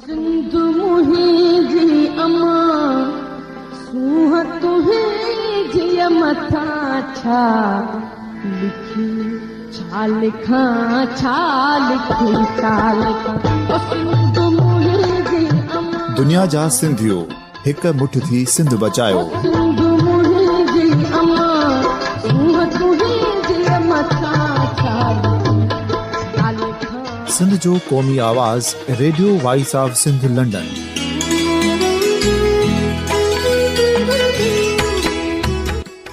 सिंध मुंहिंजी अमा सूह तुंहिंजी मथां छा लिखी छा लिखां छा लिखी छा लिखां सिंध मुंहिंजी अमा दुनिया जा सिंधियो हिक मुठ थी सिंध बचायो सिंध मुंहिंजी अमा सूह तुंहिंजी मथां छा लिखी छा लिखां सिंध जो क़ौमी आवाज़ radio voice of Sindh London.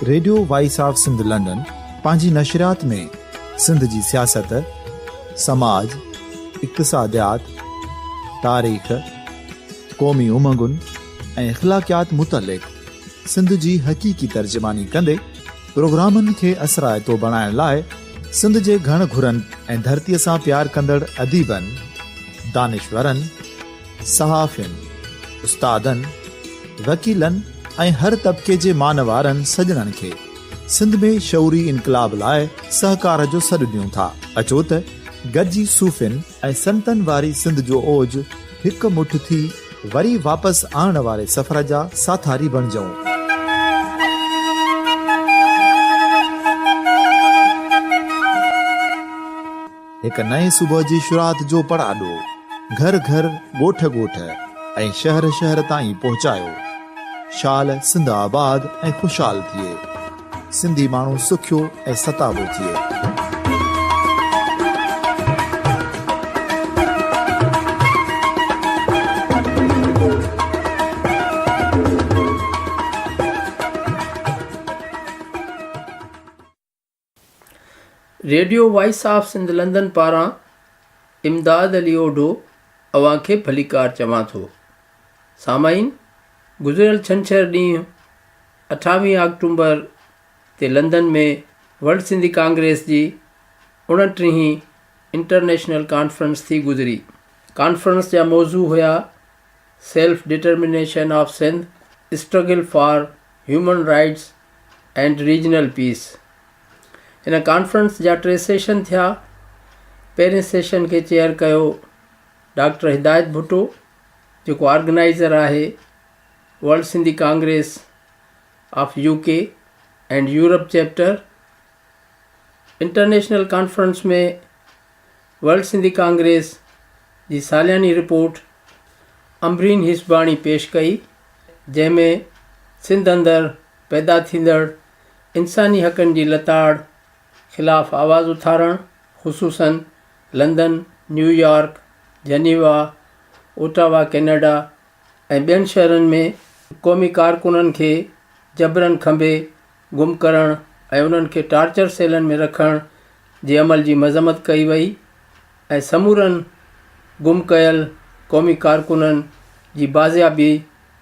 Radio voice of Sindh London पंहिंजी नशरियात में सिंध जी सियासत, समाज, इक़्तिसादियात, तारीख़, क़ौमी उमंगुनि ऐं इख़्लाक़ियात मुतलिक़ सिंध जी हक़ीक़ी तर्जुमानी कंदे प्रोग्रामनि खे असराइतो बणाइण लाइ सिंध जे घण घुरनि ऐं धरतीअ सां प्यार कंदड़ अदीबनि, दानिशवरनि, सहाफ़ियुनि, उस्तादनि, वकीलनि ऐं हर तबिके जे मानवारनि सजणनि खे सिंध में शऊरी इनकलाब लाइ सहकार जो सॾु ॾियूं था। अचो त गॾिजी सूफ़ियुनि ऐं संतनि वारी सिंध जो ओज हिकु मुठ थी वरी वापसि आणण वारे सफ़र जा साथारी बणिजऊं। हिक नए सुबुह जी शुरूआत जो पड़ाॾो घर घर ॻोठ ॻोठ ऐं शहर शहर ताईं पहुचायो। शाल सिंध आबाद ऐं ख़ुशहाल थिए, सिंधी माण्हू सुखियो ऐं सताबो थिए। Radio voice of Sindh London पारां इमदाद अली ओडो अवां खे भलीकार चवां थो। सामाईन, गुज़िरियल छंछरु ॾींहुं 28 अक्टूबर ते लंदन में वर्ल्ड सिंधी कांग्रेस जी 29वीं इंटरनेशनल कॉन्फ्रेंस थी गुज़री। कॉन्फ्रेंस जा मौज़ू हुया self determination of Sindh, struggle for human rights and regional peace. हिन कॉन्फ्रेंस जा 3 सेशन थिया। पहिरें सेशन खे चेयर कयो डॉक्टर हिदायत भुट्टो, जेको ऑर्गेनाइज़र आहे world Sindhi Congress of UK and Europe chapter. International conference में वर्ल्ड सिंधी कांग्रेस जी सालियानी रिपोर्ट अमरीन हिसबाणी पेश कई, जंहिंमें सिंध अंदरि पैदा थींदड़ इंसानी हक़नि जी लताड़ ख़िलाफ़ आवाज़ उथारण, ख़ुसूसन London, New York, Geneva, Ottawa Canada ऐं ॿियनि शहरनि में क़ौमी कारकुननि खे जबरन खंभे गुम करण ऐं उन्हनि खे टार्चर सेलनि में रखण जे अमल जी मज़म्मत कई वई ऐं समूरनि गुम कयल क़ौमी कारकुननि जी बाज़ियाबी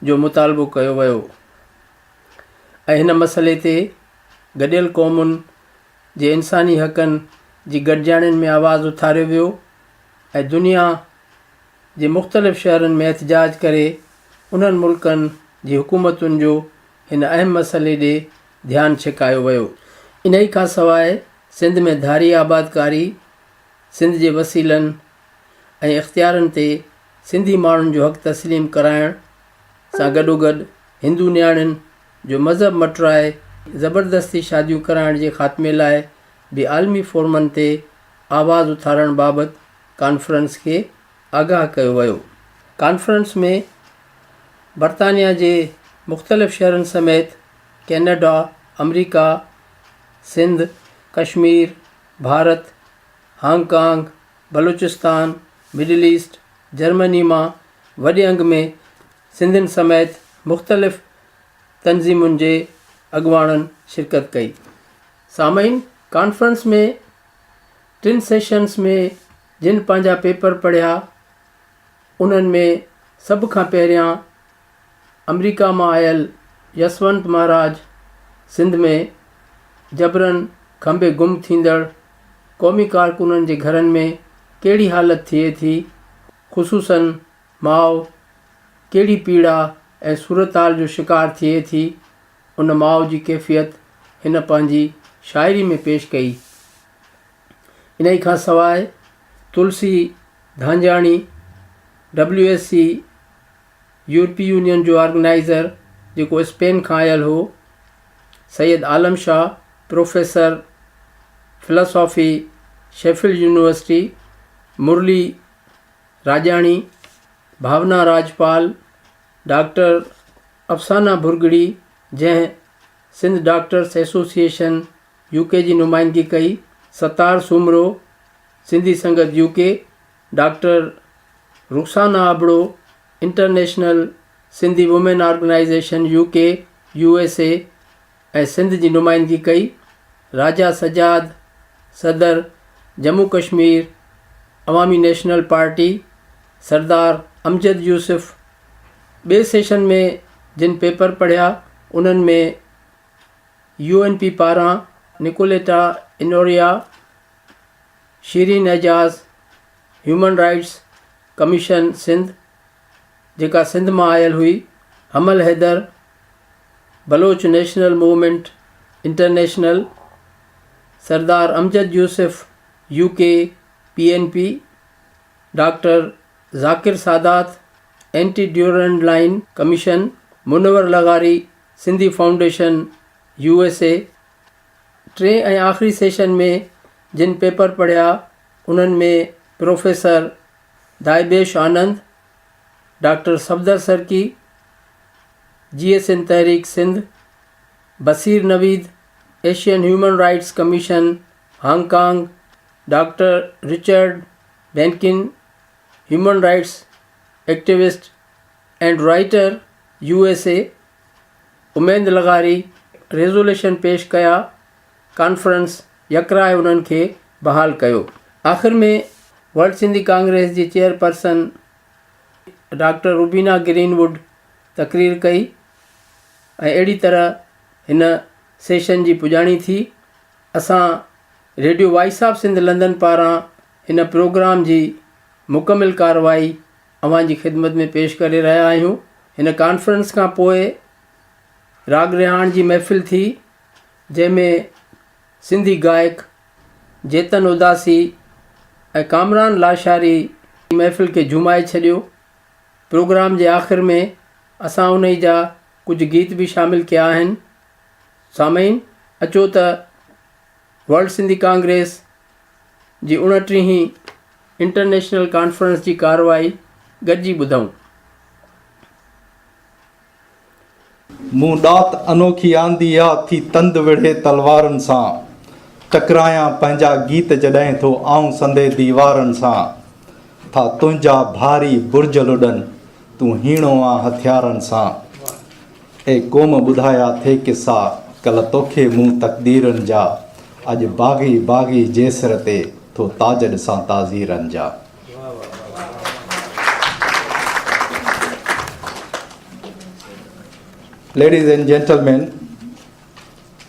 जो मुतालबो कयो वियो ऐं हिन मसइले ते गॾियल क़ौमुनि जे इंसानी हक़नि जी गॾिजाणियुनि में आवाज़ु उथारियो वियो ऐं दुनिया जे मुख़्तलिफ़ शहरनि में एहतिजाज करे उन्हनि मुल्कनि जी हुकूमतुनि जो हिन अहम मसइले ॾे ध्यानु छिकायो वियो। इन ई खां सवाइ सिंध में धारी आबादकारी, सिंध जे वसीलनि ऐं इख़्तियारनि ते सिंधी माण्हुनि जो हक़ तस्लीम कराइण सां गॾोगॾु हिंदू नियाणियुनि जो मज़हब मटराए ज़बरदस्ती शादियूं कराइण जे ख़ात्मे लाइ बि आलमी फ़ोरमनि ते आवाज़ उथारण बाबति कॉन्फ्रेंस खे आगाह कयो वियो। कॉन्फ्रेंस में बरतानिया जे मुख़्तलिफ़ शहरनि समेत कैनेडा, अमरीका, Sindh, Kashmir, Bharat, Hong Kong, Balochistan, middle east, Germany मां वॾे अंग में सिंधियुनि समेत मुख़्तलिफ़ तंज़ीमुनि जे अॻुवाणनि शिरकत कई। सामाईन, कॉन्फ्रेंस में 3 सेशन्स में जिन पंहिंजा पेपर पढ़िया उन्हनि में सभ खां पहिरियां अमरीका मां आयल यशवंत महाराज सिंध में जबरन खंभे गुम थींदड़ क़ौमी कारकुननि जे घरनि में कहिड़ी हालत थिए थी, ख़ुसूसन माउ कहिड़ी पीड़ा ऐं सूरताल जो शिकार थिए थी, उन माउ जी कैफ़ियत हिन पंहिंजी शाइरी में पेश कई। इन खां सवाइ तुलसी धांजाणी WSC यूरोपी यूनियन जो ऑर्गेनाइज़र जेको स्पेन खां आयल हो, Syed Alam Shah professor philosophy Sheffield university, Murli Rajani, Bhavna Rajpal, doctor Afsana Bhurgari जंहिं सिंध डॉक्टर्स एसोसिएशन UK जी नुमाइंदगी कई, Sattar Soomro Sindhi Sangat UK, doctor Rukhsana Abro international Sindhi women organisation UK USA ऐं सिंध जी नुमाइंदगी कई, राजा सजाद सदर जम्मू कश्मीर अवामी नेशनल पार्टी, सरदार अमजद यूसुफ। ॿिए सेशन में जिन पेपर पढ़िया उन्हनि में UNP पारां Nicoletta Inoria, Shireen Ejaz, human rights commission Sindh जेका सिंध मां आयल हुई, Hammal Haider, Baloch national movement international, Sardar Amjad Yusuf UK PNP, doctor Zakir Sadat anti Durand line commission, Munawar Lagari Sindhi foundation USA। टे ऐं आख़िरी सेशन में जिन पेपर पढ़िया उन्हनि में professor Dibyesh Anand, doctor Safdar Sarki GSN Tehreek Sindh, Basir Naveed Asian human rights commission Hong Kong, doctor Richard Denkin human rights activist and writer USA। Umed Lagari resolution पेश कया, conference यकराए उन्हनि खे बहाल कयो। आख़िर में वर्ल्ड सिंधी कांग्रेस जी चेयरपर्सन डॉक्टर रुबीना ग्रीनवुड तकरीर कई ऐं अहिड़ी तरह हिन सेशन जी पुॼाणी थी। असां radio voice of Sindh London पारां हिन प्रोग्राम जी मुकमिल कार्रवाई अवां जी ख़िदमत में पेश करे रहिया आहियूं। हिन कॉन्फ्रेंस खां पोइ राग रिहाण जी महफ़िल थी, जंहिंमें सिंधी गायक जेतन उदासी ऐं कामरान लाशारी महफ़िल खे झुमाए छॾियो। प्रोग्राम जे आख़िर में असां उन ई जा कुझु गीत बि शामिल कया आहिनि। सामीन, अचो त वर्ल्ड सिंधी कांग्रेस जी 29वीं इंटरनेशनल कॉन्फ्रेंस जी कार्रवाई गॾिजी ॿुधूं। मूं ॾात अनोखी आंदी आ थी तंद विढ़े तलवारनि सां, टकरायां पंहिंजा गीत जॾहिं थो आऊं संदे दीवारनि सां, था तुंहिंजा भारी बुर्ज लुॾनि तूं हीणो आ हथियारनि सां। ए क़ौम ॿुधाया थे किसा कल तोखे मूं तक़दीरनि जा, अॼु बाग़ी बाग़ी जेसर ते थो ताज ॾिसां ताज़ीरनि जा। Ladies and gentlemen,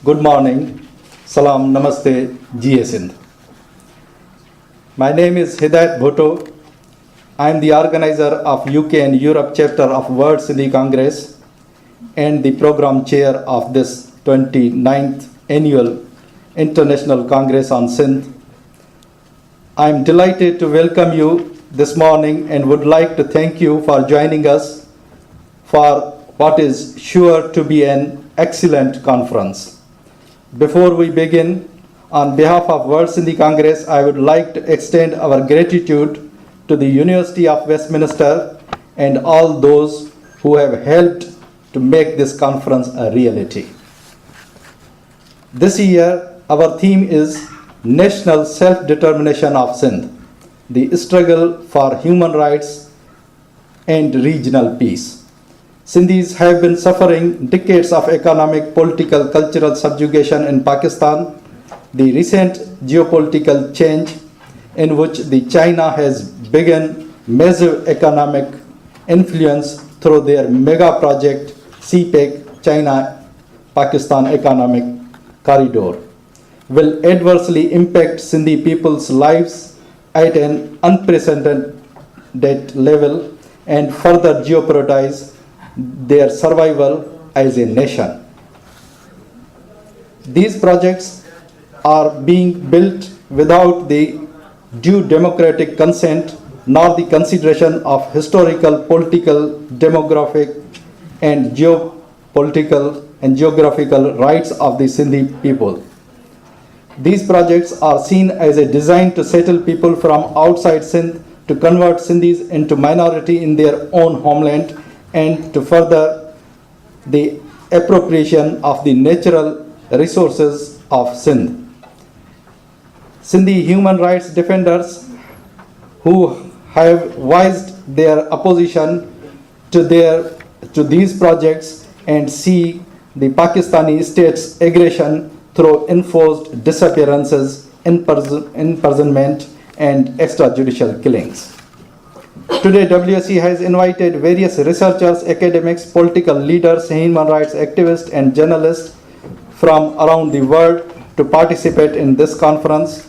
good morning, salam, namaste, Jai Sindh. My name is Hidayat Bhutto. I am the organizer of UK and Europe chapter of World Sindhi Congress and the program chair of this 29th annual International Congress on Sindh. I am delighted to welcome you this morning and would like to thank you for joining us for what is sure to be an excellent conference. Before we begin, on behalf of World Sindhi Congress, I would like to extend our gratitude to the University of Westminster and all those who have helped to make this conference a reality. This year, our theme is National Self-Determination of Sindh, the struggle for human rights and regional peace. Sindhis have been suffering decades of economic, political, cultural subjugation in Pakistan. The recent geopolitical change in which China has begun massive economic influence through their mega project CPEC, China-Pakistan Economic Corridor, will adversely impact Sindhi people's lives at an unprecedented level and further jeopardize their survival as a nation. These projects are being built without the due democratic consent nor the consideration of historical, political, demographic, and geopolitical and geographical rights of the Sindhi people. These projects are seen as a design to settle people from outside Sindh, to convert Sindhis into minority in their own homeland, and to further the appropriation of the natural resources of Sindh. Sindhi human rights defenders who have voiced their opposition to these projects and see the Pakistani state's aggression through enforced disappearances, imprisonment, and extrajudicial killings. Today, WSC has invited various researchers, academics, political leaders, human rights activists, and journalists from around the world to participate in this conference.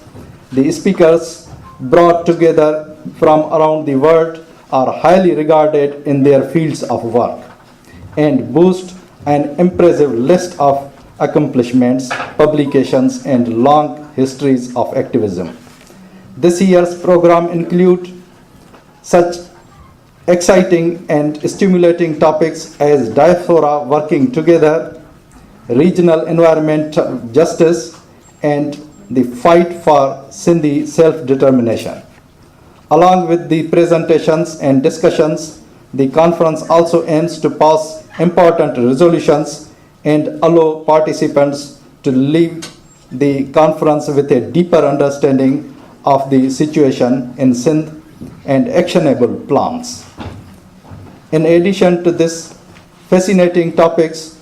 The speakers brought together from around the world are highly regarded in their fields of work and boast an impressive list of accomplishments, publications, and long histories of activism. This year's program includes such exciting and stimulating topics as diaspora working together, regional environmental justice, and the fight for Sindhi self-determination. Along with the presentations and discussions, the conference also aims to pass important resolutions and allow participants to leave the conference with a deeper understanding of the situation in Sindh and actionable plans. In addition to this fascinating topics,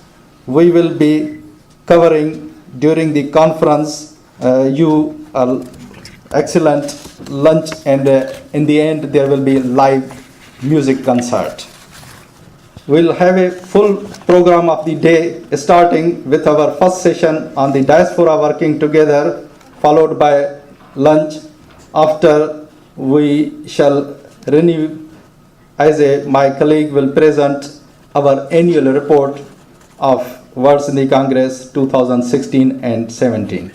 we will be covering during the conference excellent lunch, and in the end there will be live music concert. We'll have a full program of the day, starting with our first session on the diaspora working together, followed by lunch. After we shall renew, my colleague will present our annual report of World Sindhi Congress 2016 and 17.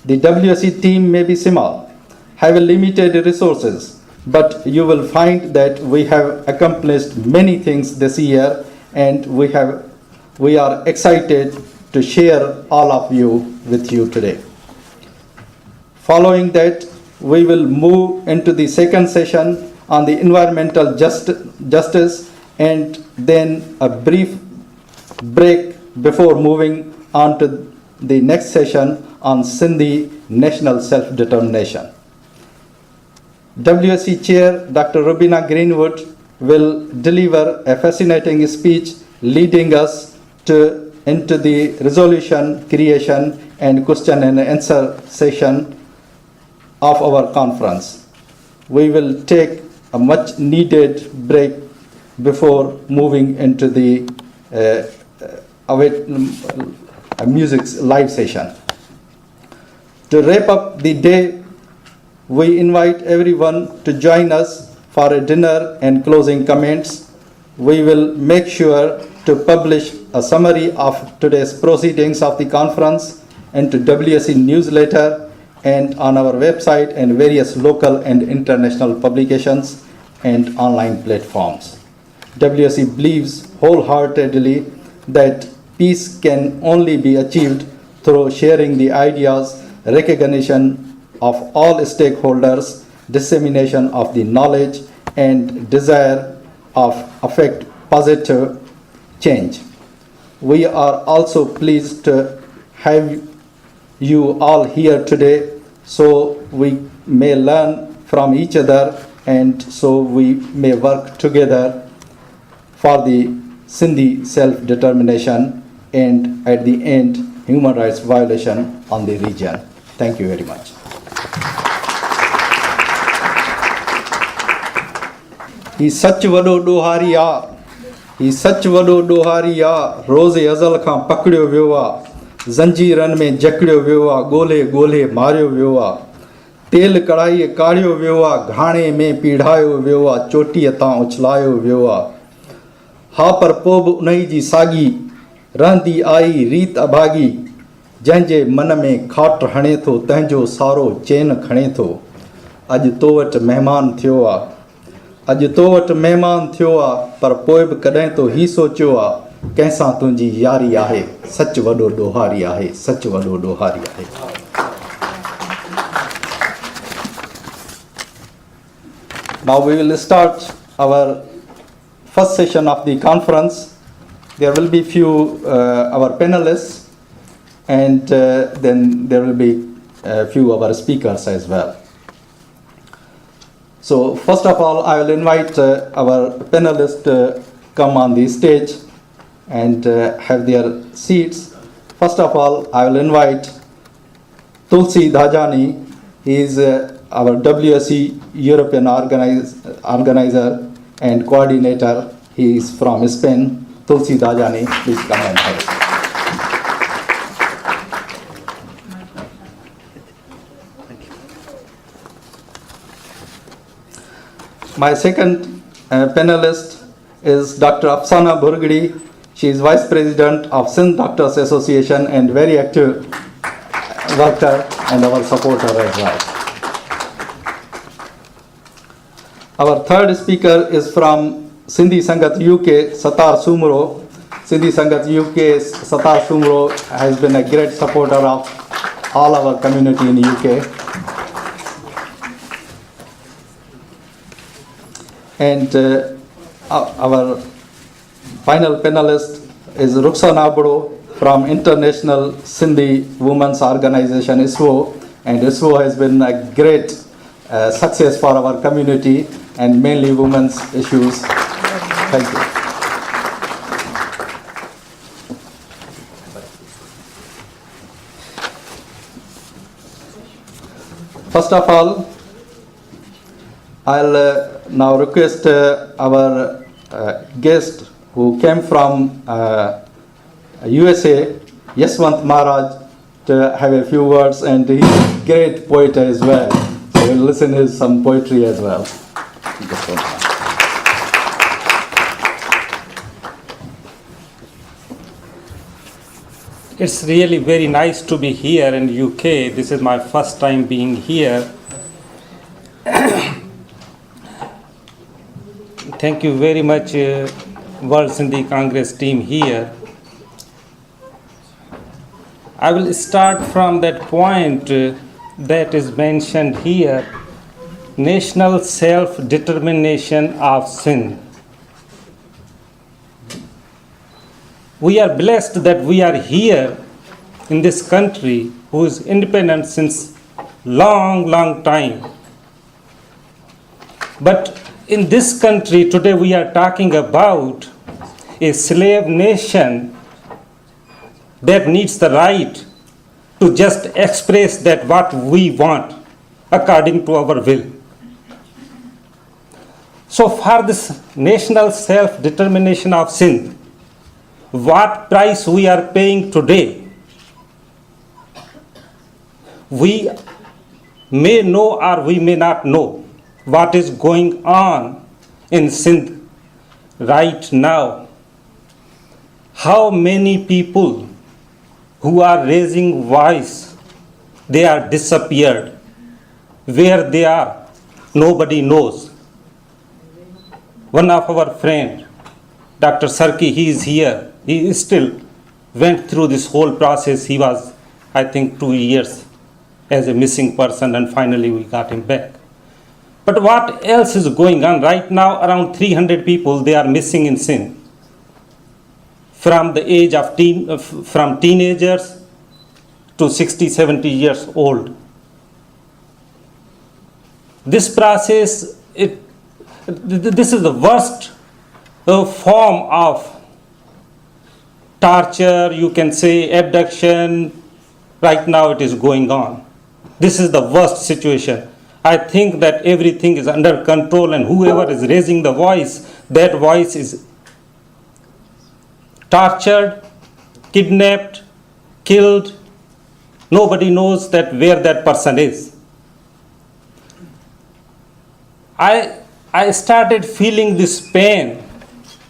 The WSC team may be small, have limited resources, but you will find that we have accomplished many things this year, and we are excited to share all of you with you today. Following that, we will move into the second session on the environmental justice, and then a brief break before moving on to the next session on Sindhi national self-determination. WSC Chair Dr. Rubina Greenwood will deliver a fascinating speech leading us into the resolution creation and question and answer session of our conference. We will take a much needed break before moving into the music live session. To wrap up the day, we invite everyone to join us for a dinner and closing comments. We will make sure to publish a summary of today's proceedings of the conference into WSC newsletter and on our website and various local and international publications and online platforms. WSC believes wholeheartedly that peace can only be achieved through sharing the ideas, recognition of all stakeholders, dissemination of the knowledge, and desire of affect positive change. We are also pleased to have you all here today so we may learn from each other and so we may work together for the Sindhi self-determination and at the end human rights violation on the region. Thank you very much. ही सच वॾो ॾोहारी आहे, रोज़े अज़ल खां पकड़ियो वियो आहे, ज़ंजीरनि में जकड़ियो वियो आहे, ॻोल्हे ॻोल्हे मारियो वियो आहे, तेल कढ़ाई काढ़ियो वियो आहे, घाणे में पीढ़ायो वियो आहे, चोटीअ तां उछलायो वियो आहे। हा पर पोइ बि उन जी साॻी रहंदी आई रीत अभागी, जंहिंजे मन में खाट हणे थो तंहिंजो सारो चैन खणे थो। अॼु तो वटि महिमान थियो आहे अॼु तो वटि महिमान थियो आहे पर पोइ बि कॾहिं तो ही सोचियो आहे कंहिंसां तुंहिंजी यारी आहे सच वॾो ॾोहारी आहे सच वॾो ॾोहारी आहे Now we will start our first session of the conference. There will be few our panelists and then there will be a few of our speakers as well. So first of all, I will invite our panelists to come on the stage and have their seats. First of all, I will invite Tulsi Dhajani. He is our WSC European organizer and coordinator. He is from Spain. Tulsi Dhajani, please come and help. My second panelist is Dr. Afsana Burgadi. She is Vice President of Sindh Doctors Association and very active worker and our supporter as well. Our third speaker is from Sindhi Sangat UK, Satar Sumro. Sindhi Sangat UK, Satar Sumro has been a great supporter of all our community in UK. And our final panelist is Ruxana Abdo from International Sindhi Women's Organization, ISWO. And ISWO has been a great success for our community and mainly women's issues. Thank you. First of all, I'll now request our guest who came from USA, Yaswant Maharaj, to have a few words, and he's a great poet as well. So we'll listen to some poetry as well. It's really very nice to be here in UK. This is my first time being here. Thank you very much, World Sindhi Congress team here. I will start from that point that is mentioned here, national self-determination of Sindh. We are blessed that we are here in this country who is independent since long time. But in this country today we are talking about a slave nation that needs the right to just express that what we want according to our will. So for this national self-determination of Sindh, what price we are paying today, we may know or we may not know what is going on in Sindh right now. How many people who are raising voice, they are disappeared. Where they are, nobody knows. One of our friend, Dr. Sarki, he is here. He still went through this whole process. He was, I think, 2 years as a missing person, and finally we got him back. But what else is going on? Right now, around 300 people, they are missing in Sindh. From the age of from teenagers to 60, 70 years old. This process, this is the worst form of torture, you can say abduction. Right now it is going on. This is the worst situation. I think that everything is under control, and whoever is raising the voice, that voice is tortured, kidnapped, killed. Nobody knows that where that person is. I started feeling this pain,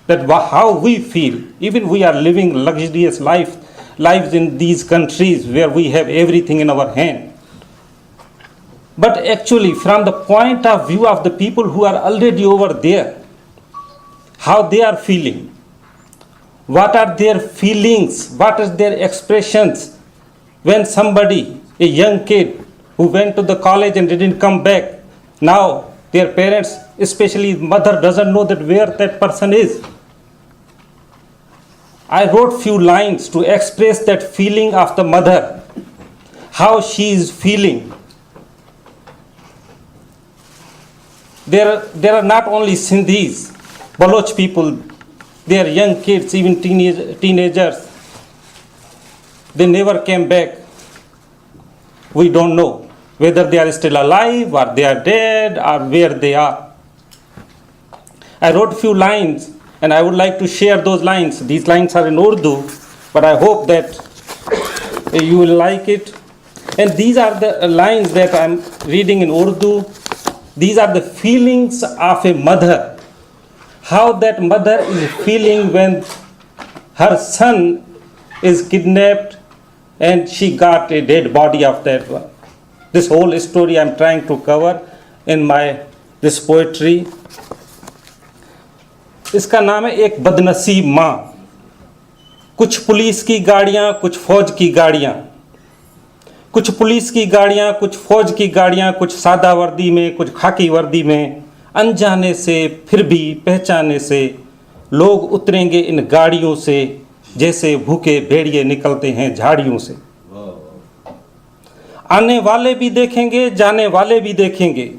that how we feel. Even we are living luxurious lives in these countries where we have everything in our hand. but actually from the point of view of the people who are already over there, how they are feeling, what are their feelings, what is their expressions when somebody, a young kid who went to the college and didn't come back, now their parents, especially mother, doesn't know that where that person is. I wrote few lines to express that feeling of the mother, how she is feeling. There are not only Sindhis, Baloch people, they are young kids, even teenagers. They never came back. We don't know whether they are still alive or they are dead or where they are. I wrote few lines and I would like to share those lines. These lines are in Urdu, but I hope that you will like it. And these are the lines that I'm reading in Urdu. These are the feelings of a mother. How that mother is feeling when her son is kidnapped and she got a dead body of that one. This whole story I'm trying to cover in this poetry. इसका नाम है एक बदनसीब माँ। कुछ police की गाड़ियाँ, कुछ फौज की गाड़ियाँ, कुछ पुलिस की गाड़ियाँ, कुछ फौज की गाड़ियाँ, कुछ सादा वर्दी में, कुछ खाकी वर्दी में, अनजाने से फिर भी पहचाने से लोग उतरेंगे इन गाड़ियों से जैसे भूखे भेड़िए निकलते हैं झाड़ियों से। आने वाले भी देखेंगे, जाने वाले भी देखेंगे,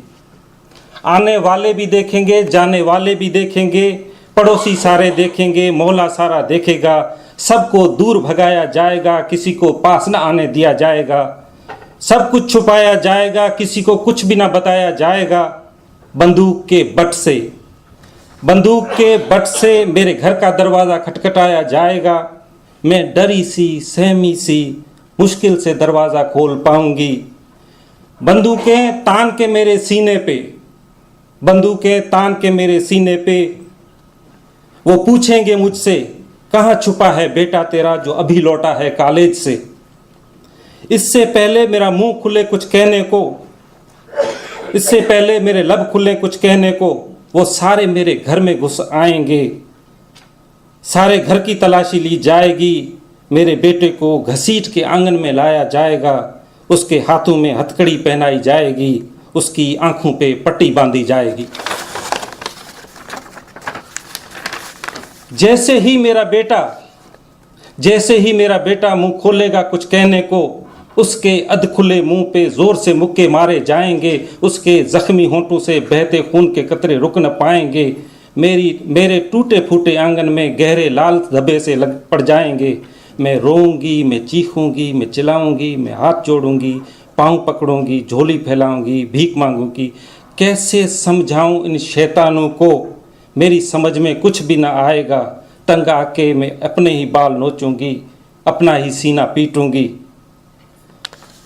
आने वाले भी देखेंगे, जाने वाले भी देखेंगे, पड़ोसी सारे देखेंगे, मोहल्ला सारा देखेगा, सबको दूर भगाया जाएगा, किसी को पास न आने दिया जाएगा, सब कुछ छुपाया जाएगा, किसी को कुछ भी ना बताया जाएगा। बंदूक के बट से, बंदूक के बट से मेरे घर का दरवाज़ा खटखटाया जाएगा। मैं डरी सी सहमी सी मुश्किल से दरवाज़ा खोल पाऊंगी। बंदूकें तान के मेरे सीने पे, बंदूकें तान के मेरे सीने पे, वो पूछेंगे मुझसे कहाँ छुपा है बेटा तेरा जो अभी लौटा है कॉलेज से। इससे पहले मेरा मुंह खुले कुछ कहने को, इससे पहले मेरे लब खुले कुछ कहने को, वो सारे मेरे घर में घुस आएंगे। सारे घर की तलाशी ली जाएगी, मेरे बेटे को घसीट के आंगन में लाया जाएगा, उसके हाथों में हथकड़ी पहनाई जाएगी, उसकी आंखों पे पट्टी बांधी जाएगी। जैसे ही मेरा बेटा मुंह खोलेगा कुछ कहने को, उसके अधखुले मुंह पे जोर से मुक्के मारे जाएंगे, उसके जख्मी होंठों से बहते खून के कतरे रुक न पाएंगे। मेरे टूटे फूटे आंगन में गहरे लाल धब्बे से लग पड़ जाएंगे। मैं रोऊंगी, मैं चीखूंगी, मैं चिल्लाऊंगी, मैं हाथ जोड़ूंगी, पाँव पकड़ूंगी, झोली फैलाऊंगी, भीख मांगूंगी। कैसे समझाऊं इन शैतानों को, मेरी समझ में कुछ भी ना आएगा। तंग आके मैं अपने ही बाल नोचूंगी, अपना ही सीना पीटूंगी।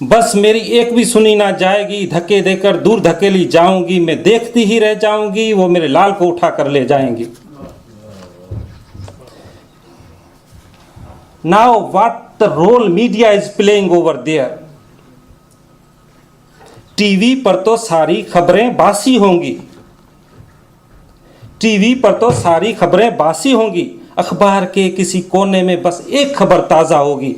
बस मेरी एक भी सुनी ना जाएगी, धक्के देकर दूर धकेली जाऊंगी। मैं देखती ही रह जाऊंगी, वो मेरे लाल को उठा कर ले जाएंगी। Now what the role media is playing over there? TV पर तो सारी खबरें बासी होंगी, टीवी पर तो सारी खबरें बासी होंगी, अखबार के किसी कोने में बस एक खबर ताज़ा होगी।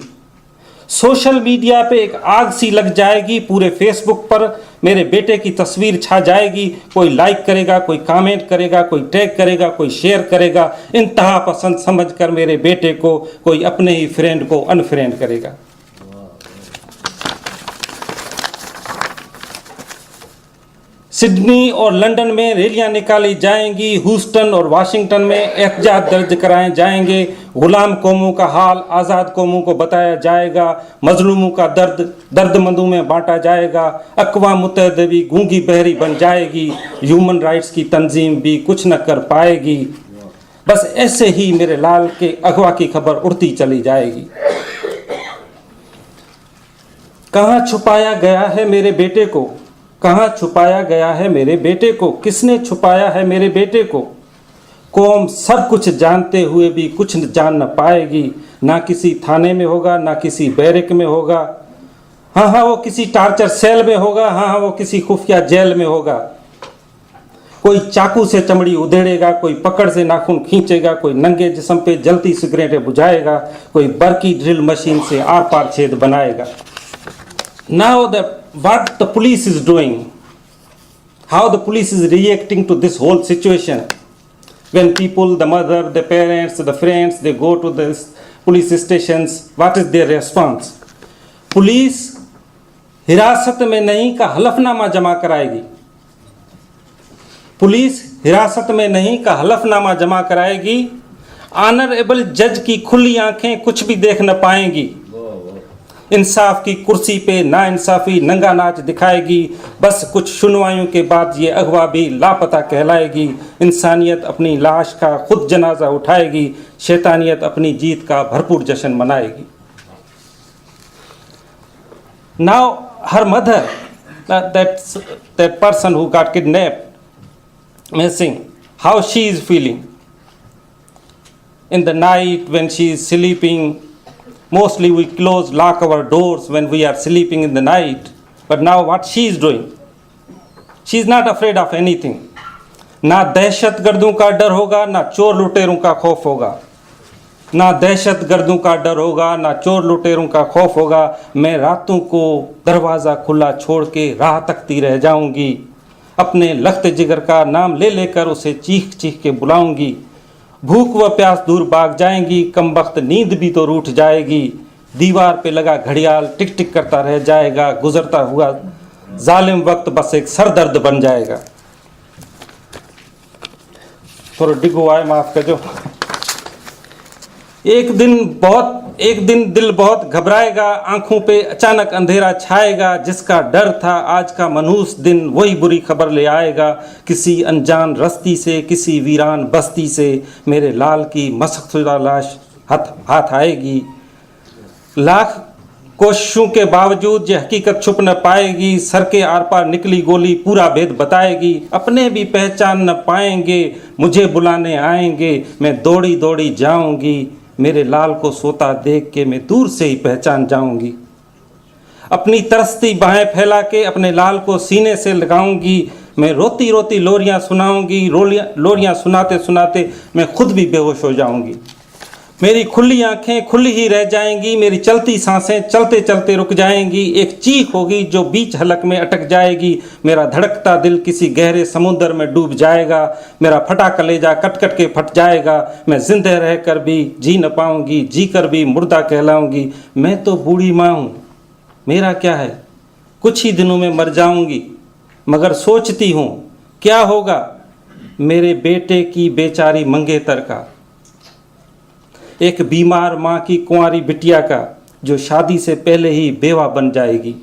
सोशल मीडिया पे एक आग सी लग जाएगी, पूरे फेसबुक पर मेरे बेटे की तस्वीर छा जाएगी। कोई लाइक करेगा, कोई कमेंट करेगा, कोई टैग करेगा, कोई शेयर करेगा। इंतहा पसंद समझकर मेरे बेटे को कोई अपने ही फ्रेंड को अनफ्रेंड करेगा। सिडनी और लंदन में रैलियां निकाली जाएंगी, ह्यूस्टन और वाशिंगटन में एहतजाज दर्ज कराए जाएंगे। गुलाम कौमों का हाल आज़ाद कौमों को बताया जाएगा, मजलूमों का दर्द दर्दमंदों में बांटा जाएगा। अक़वाम मुत्तहिदा भी गूंगी बहरी बन जाएगी, ह्यूमन राइट्स की तंजीम भी कुछ न कर पाएगी। बस ऐसे ही मेरे लाल के अगवा की खबर उड़ती चली जाएगी। कहाँ छुपाया गया है मेरे बेटे को, कहाँ छुपाया गया है मेरे बेटे को, किसने छुपाया है मेरे बेटे को। कौम सब कुछ जानते हुए भी कुछ जान न पाएगी, ना किसी थाने में होगा, ना किसी बैरक में होगा। हाँ वो किसी टार्चर सेल में होगा, हाँ वो किसी खुफिया जेल में होगा। कोई चाकू से चमड़ी उधेड़ेगा, कोई पकड़ से नाखून खींचेगा, कोई नंगे जिस्म पे जलती सिगरेटें बुझाएगा, कोई बर्की ड्रिल मशीन से आर पार छेद बनाएगा। Now what the police is doing, how the police is reacting to this whole situation. When people, the mother, the parents, the friends, they go to the police stations, what is their response? Police हिरासत में नहीं का हलफनामा जमा कराएगी। Police हिरासत में नहीं का हलफनामा जमा कराएगी। ऑनरेबल जज की खुली आंखें कुछ भी देख न पाएंगी। इंसाफ की कुर्सी पे नाइंसाफी नंगा नाच दिखाएगी। बस कुछ सुनवाइयों के बाद ये अगवा भी लापता कहलाएगी। इंसानियत अपनी लाश का खुद जनाजा उठाएगी। शैतानियत अपनी जीत का भरपूर जश्न मनाएगी। Now her mother, that person who got kidnapped, missing, how she is feeling in the night when she is sleeping. Mostly we lock our doors when we are sleeping in the night. But now what she is doing? She is not afraid of anything. ना दहशतगर्दों का डर होगा, ना चोर लुटेरों का खौफ होगा। ना दहशतगर्दों का डर होगा, ना चोर लुटेरों का खौफ होगा। मैं रातों को दरवाज़ा खुला छोड़ के राह तकती रह जाऊंगी। अपने लख्त जिगर का नाम ले लेकर उसे चीख चीख के बुलाऊंगी। भूख व प्यास दूर भाग जाएंगी, कमबख्त नींद भी तो रूठ जाएगी। दीवार पे लगा घड़ियाल टिक टिक करता रह जाएगा। गुजरता हुआ जालिम वक्त बस एक सरदर्द बन जाएगा। थोड़ा डिगो आए, माफ करजो। एक दिन दिल बहुत घबराएगा। आंखों पे अचानक अंधेरा छाएगा। जिसका डर था आज का मनहूस दिन वही बुरी खबर ले आएगा। किसी अनजान रस्ती से, किसी वीरान बस्ती से मेरे लाल की मशक़शुदा लाश हाथ आएगी। लाख कोशिशों के बावजूद ये हकीकत छुप न पाएगी। सर के आर पार निकली गोली पूरा भेद बताएगी। अपने भी पहचान न पाएंगे, मुझे बुलाने आएंगे। मैं दौड़ी दौड़ी जाऊंगी। मेरे लाल को सोता देख के मैं दूर से ही पहचान जाऊंगी। अपनी तरसती बाहें फैला के अपने लाल को सीने से लगाऊंगी। मैं रोती रोती लोरियां सुनाऊंगी। लोरियां सुनाते सुनाते मैं खुद भी बेहोश हो जाऊंगी। मेरी खुली आंखें खुली ही रह जाएंगी। मेरी चलती सांसें चलते चलते रुक जाएंगी। एक चीख होगी जो बीच हलक में अटक जाएगी। मेरा धड़कता दिल किसी गहरे समुद्र में डूब जाएगा। मेरा फटा कलेजा कट कट के फट जाएगा। मैं जिंदा रहकर भी जी न पाऊंगी, जी कर भी मुर्दा कहलाऊंगी। मैं तो बूढ़ी माँ हूँ, मेरा क्या है, कुछ ही दिनों में मर जाऊंगी। मगर सोचती हूँ क्या होगा मेरे बेटे की बेचारी मंगेतर का, एक बीमार माँ की कुंवारी बिटिया का जो शादी से पहले ही बेवा बन जाएगी।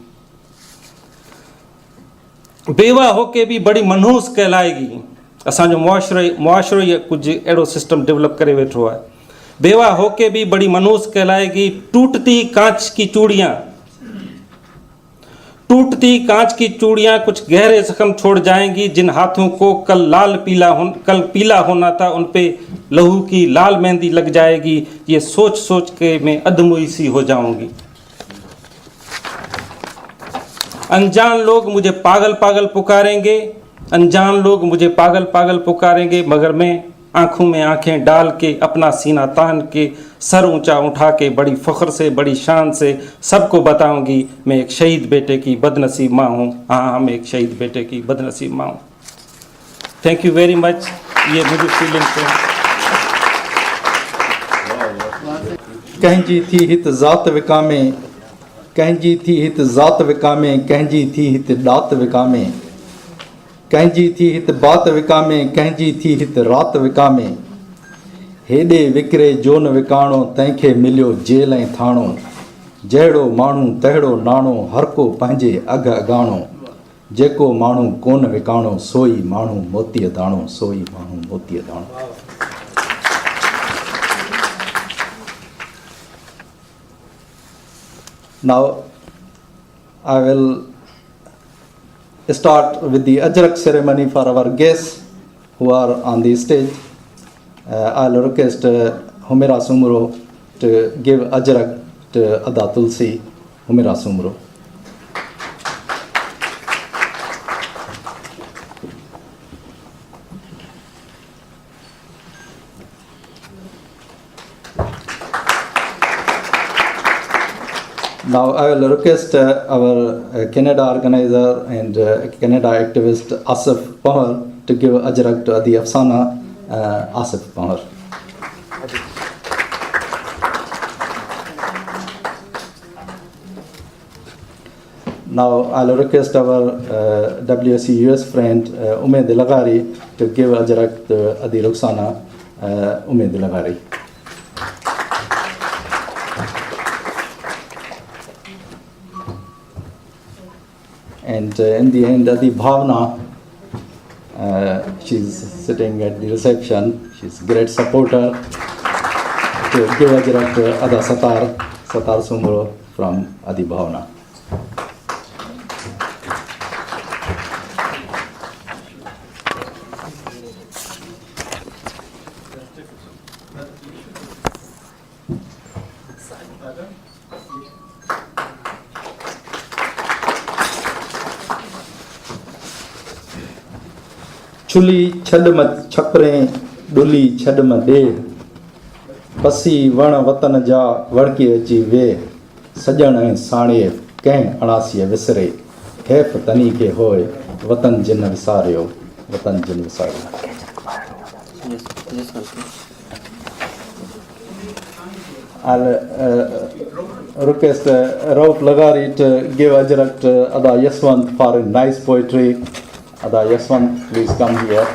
बेवा होके भी बड़ी मनहूस कहलाएगी। असांजो मुआशरो ये कुछ अहिड़ो सिस्टम डेवलप करे वेठो आहे। बेवा होके भी बड़ी मनहूस कहलाएगी। टूटती कांच की चूड़ियां कुछ गहरे जख्म छोड़ जाएंगी। जिन हाथों को कल पीला होना था उन पे लहू की लाल मेहंदी लग जाएगी। ये सोच सोच के मैं अधमुई सी हो जाऊंगी। अनजान लोग मुझे पागल पागल पुकारेंगे। मगर मैं आंखों में आंखें डाल के अपना सीना तान के सर ऊंचा उठा के बड़ी फख्र से बड़ी शान से सबको बताऊंगी मैं एक शहीद बेटे की बदनसीब माँ हूँ। हाँ, मैं एक शहीद बेटे की बदनसीब माँ हूँ। Thank you very much. ये मुझे फीलिंग थे। कंहिंजी थी हित ज़ात विकामे, कंहिंजी थी हित ज़ात विकामे, कंहिंजी थी हित ॾात विकामे, कंहिंजी थी हित बात विकामे, कंहिंजी थी हित रात विकामे। हेॾे विकिरे जोन विकाणो, तंहिंखे मिलियो जेल ऐं थाणो। जहिड़ो माण्हू तहिड़ो नाणो, हर को पंहिंजे अघ अॻाणो। जेको माण्हू कोन विकाणो, सोई माण्हू मोतीअ दाणो, सोई माण्हू मोतीअ दाणो। Now I will start with the Ajrak ceremony for our guests who are on the stage. I'll request Humira Sumro to give Ajrak to Ada Tulsi. Humira Sumro. Now I will request our Canada organizer and Canada activist Asif Pahar to give Ajrak to Adi Afsana. Asif Pahar. Now I'll request our WSC US friend Umaid Lagari to give Ajrak to Adi Ruxana. Umaid Lagari. And in the end, Adi Bhavna, she's sitting at the reception. She's a great supporter. To give Ajrak to Ada Satar Sumro from Adi Bhavna. Chuli chadmat chapre duli chadma de pasi vana vatan ja vadke achi ve sajan ai sane keh anasiya visre hef tani ke hoy vatan jin visaryo vatan jin visaryo. I'll request Rauf Lagari to give Ajrak to Ada Yaswant for a nice poetry. Ada Yaswant, please come here.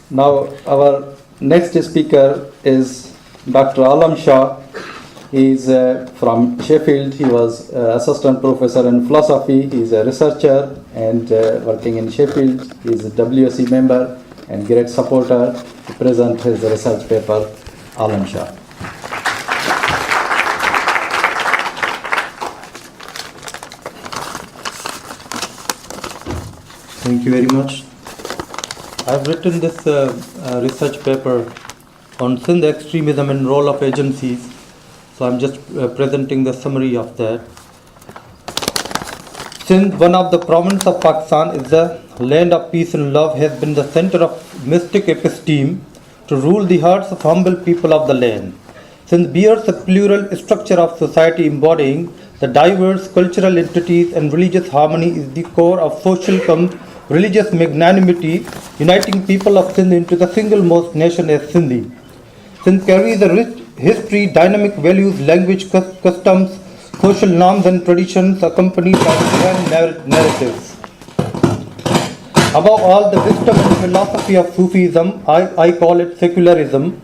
Now our next speaker is Dr. Alam Shah. He is from Sheffield. He was assistant professor in philosophy. He is a researcher and working in Sheffield. He is a WSC member and great supporter to present his research paper, Alam Shah. Thank you very much. I have written this research paper on Sindh extremism and role of agencies. So I'm just presenting the summary of that. Sindh, one of the provinces of Pakistan, is the land of peace and love, has been the center of mystic episteme to rule the hearts of humble people of the land. Sindh bears a plural structure of society embodying the diverse cultural entities and religious harmony is the core of social religious magnanimity, uniting people of Sindh into the single most nation as Sindhi. Sindh carries a rich history, dynamic values, language, customs, social norms and traditions accompanied by grand narratives. Above all, the wisdom and philosophy of Sufism, I call it secularism,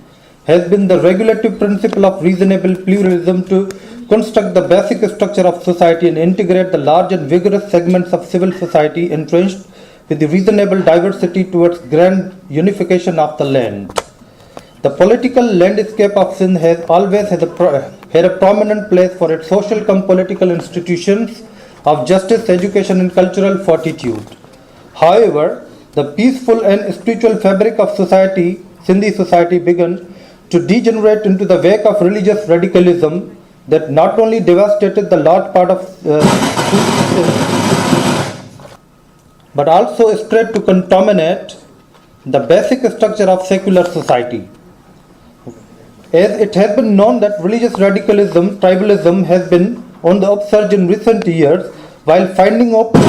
has been the regulative principle of reasonable pluralism to construct the basic structure of society and integrate the large and vigorous segments of civil society entrenched with the reasonable diversity towards grand unification of the land. The political landscape of Sindh has always had a prominent place for its social cum political institutions of justice, education and cultural fortitude. However, the peaceful and spiritual fabric of society, Sindhi society, began to degenerate into the wake of religious radicalism that not only devastated the large part of but also spread to contaminate the basic structure of secular society. As it has been known that religious radicalism, tribalism has been on the upsurge in recent years, while finding open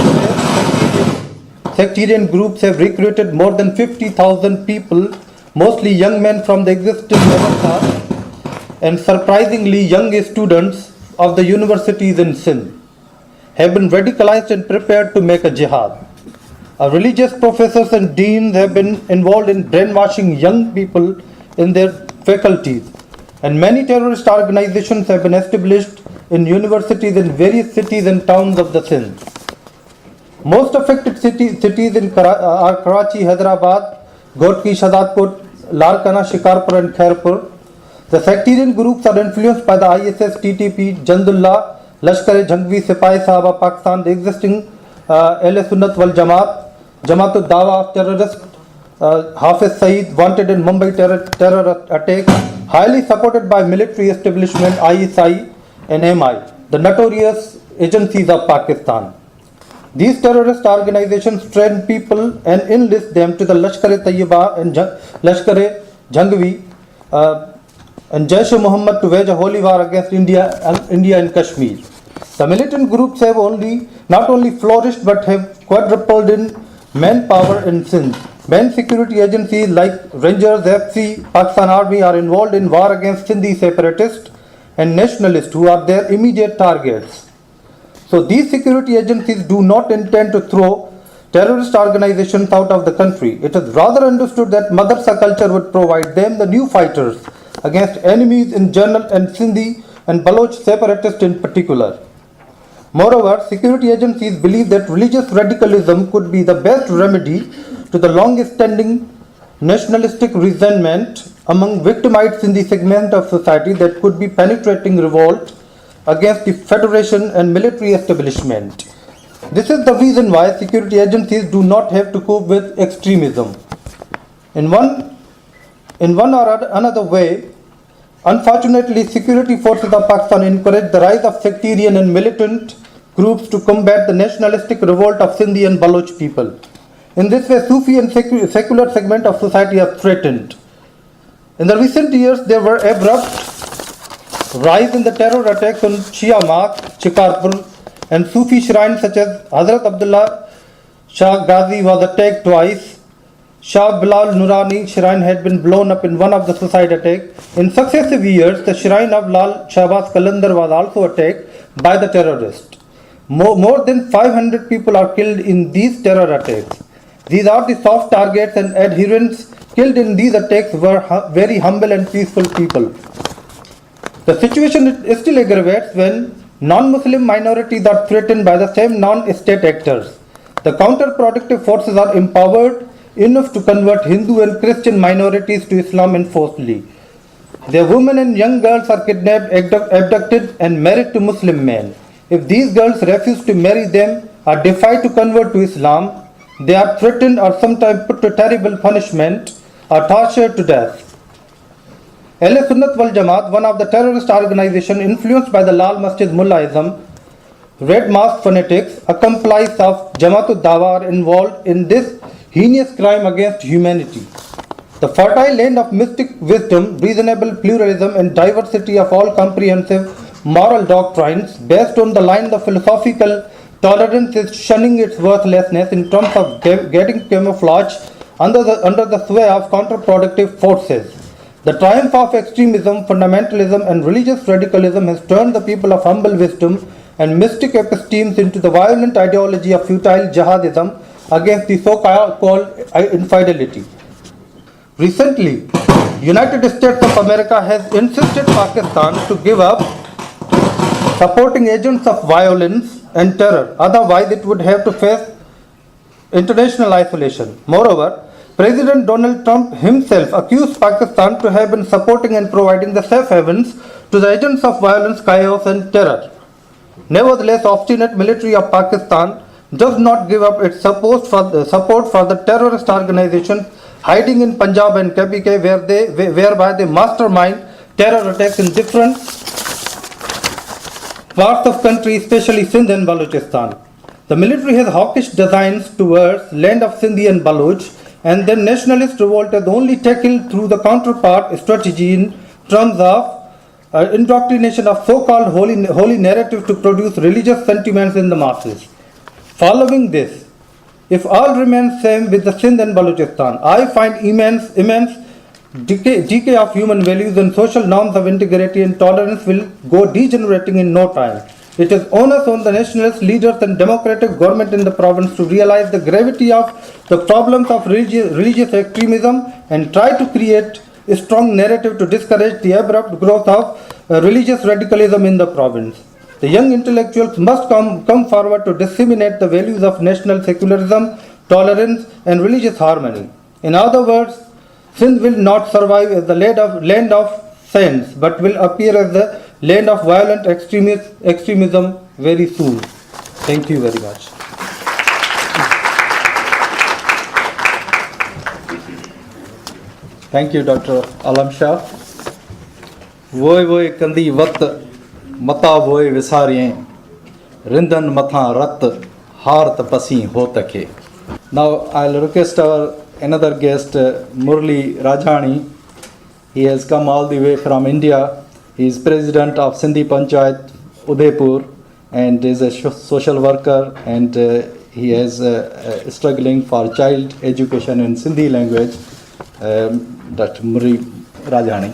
sectarian groups have recruited more than 50,000 people, mostly young men from the existing middle class, and surprisingly young students of the universities in Sindh have been radicalized and prepared to make a jihad. Our religious professors and deans have been involved in brainwashing young people in their faculties, and many terrorist organizations have been established in universities in various cities and towns of the Sindh. Most affected cities are Karachi, Hyderabad, Ghotki, Shahzadpur, Larkana, Shikarpur and Khairpur. The sectarian groups are influenced by the ISS, TTP, Jandullah, Lashkar-e Jhangvi, Sipahi Sahaba, Pakistan, the existing Ahl Sunnat wal Jamaat, Jamaat-ud-Dawa of terrorist Hafiz Saeed wanted in Mumbai terror attack, highly supported by military establishment ISI and MI, the notorious agencies of Pakistan. These terrorist organizations train people and enlist them to the Lashkar-e-Tayyiba and Lashkar-e-Jhangvi and Jaish-e-Mohammed to wage a holy war against India and Kashmir. The militant groups have not only flourished but have quadrupled in manpower in Sindh. Main security agencies like Rangers, FC, Pakistan Army are involved in war against Sindhi separatists and nationalists who are their immediate targets. So these security agencies do not intend to throw terrorist organizations out of the country. It is rather understood that Madrasa culture would provide them the new fighters against enemies in general and Sindhi and Baloch separatists in particular. Moreover, security agencies believe that religious radicalism could be the best remedy to the long-standing nationalistic resentment among victimized Sindhi segment of society that could be penetrating revolt against the federation and military establishment. This is the reason why security agencies do not have to cope with extremism. In one or another way, unfortunately, security forces of Pakistan encourage the rise of sectarian and militant groups to combat the nationalistic revolt of Sindhi and Baloch people. In this way, Sufi and secular segment of society are threatened. In the recent years, there were abrupt rise in the terror attacks on Shia mosques, Chikarpur, and Sufi shrines such as Hazrat Abdullah Shah Ghazi was attacked twice. Shah Bilal Nurani shrine had been blown up in one of the suicide attacks. In successive years, the shrine of Lal Shahbaz Qalandar was also attacked by the terrorists. More than 500 people are killed in these terror attacks. These are the soft targets, and adherents killed in these attacks were very humble and peaceful people. The situation still aggravates when non-Muslim minorities are threatened by the same non-state actors. The counterproductive forces are empowered enough to convert Hindu and Christian minorities to Islam enforcedly. Their women and young girls are kidnapped, abducted, and married to Muslim men. If these girls refuse to marry them or defy to convert to Islam, they are threatened or sometimes put to terrible punishment or tortured to death. Ahle Sunnat wal Jamaat, one of the terrorist organizations influenced by the Lal Masjid Mullaism, Red Mask fanatics, accomplices of Jamaatul Dawa are involved in this heinous crime against humanity. The fertile land of mystic wisdom, reasonable pluralism, and diversity of all comprehensive moral doctrines based on the lines of philosophical tolerance is shunning its worthlessness in terms of getting camouflage under the sway of counterproductive forces. The triumph of extremism, fundamentalism, and religious radicalism has turned the people of humble wisdom and mystic epistemes into the violent ideology of futile jihadism against the so-called infidelity. Recently, United States of America has insisted Pakistan to give up supporting agents of violence and terror. Otherwise, it would have to face international isolation. Moreover, President Donald Trump himself accused Pakistan to have been supporting and providing the safe havens to the agents of violence, chaos, and terror. Nevertheless, obstinate military of Pakistan does not give up its support for the terrorist organizations hiding in Punjab and KPK, whereby they mastermind terror attacks in different parts of country, especially Sindh and Balochistan. The military has hawkish designs towards land of Sindhi and Baloch, and then nationalist revolt is only tackled through the counterpart strategy in terms of indoctrination of so-called holy narrative to produce religious sentiments in the masses. Following this, if all remains same with the Sindh and Balochistan, I find immense decay of human values and social norms of integrity and tolerance will go degenerating in no time. It is onus on the nationalist leaders and democratic government in the province to realize the gravity of the problems of religious extremism and try to create a strong narrative to discourage the abrupt growth of religious radicalism in the province. The young intellectuals must come forward to disseminate the values of national secularism, tolerance, and religious harmony. In other words, Sindh will not survive as the land of saints, but will appear as the land of violent extremism very soon. Thank you very much. Thank you, Dr. Alam Shah. Voy kandi vat mata voy visarien rindan matha rat har tapasi hotake. Now I'll request our another guest, Murli Rajani. He has come all the way from India. He is president of Sindhi Panchayat Udaipur and is a social worker, and he is struggling for child education in Sindhi language. Dr. Murli Rajani.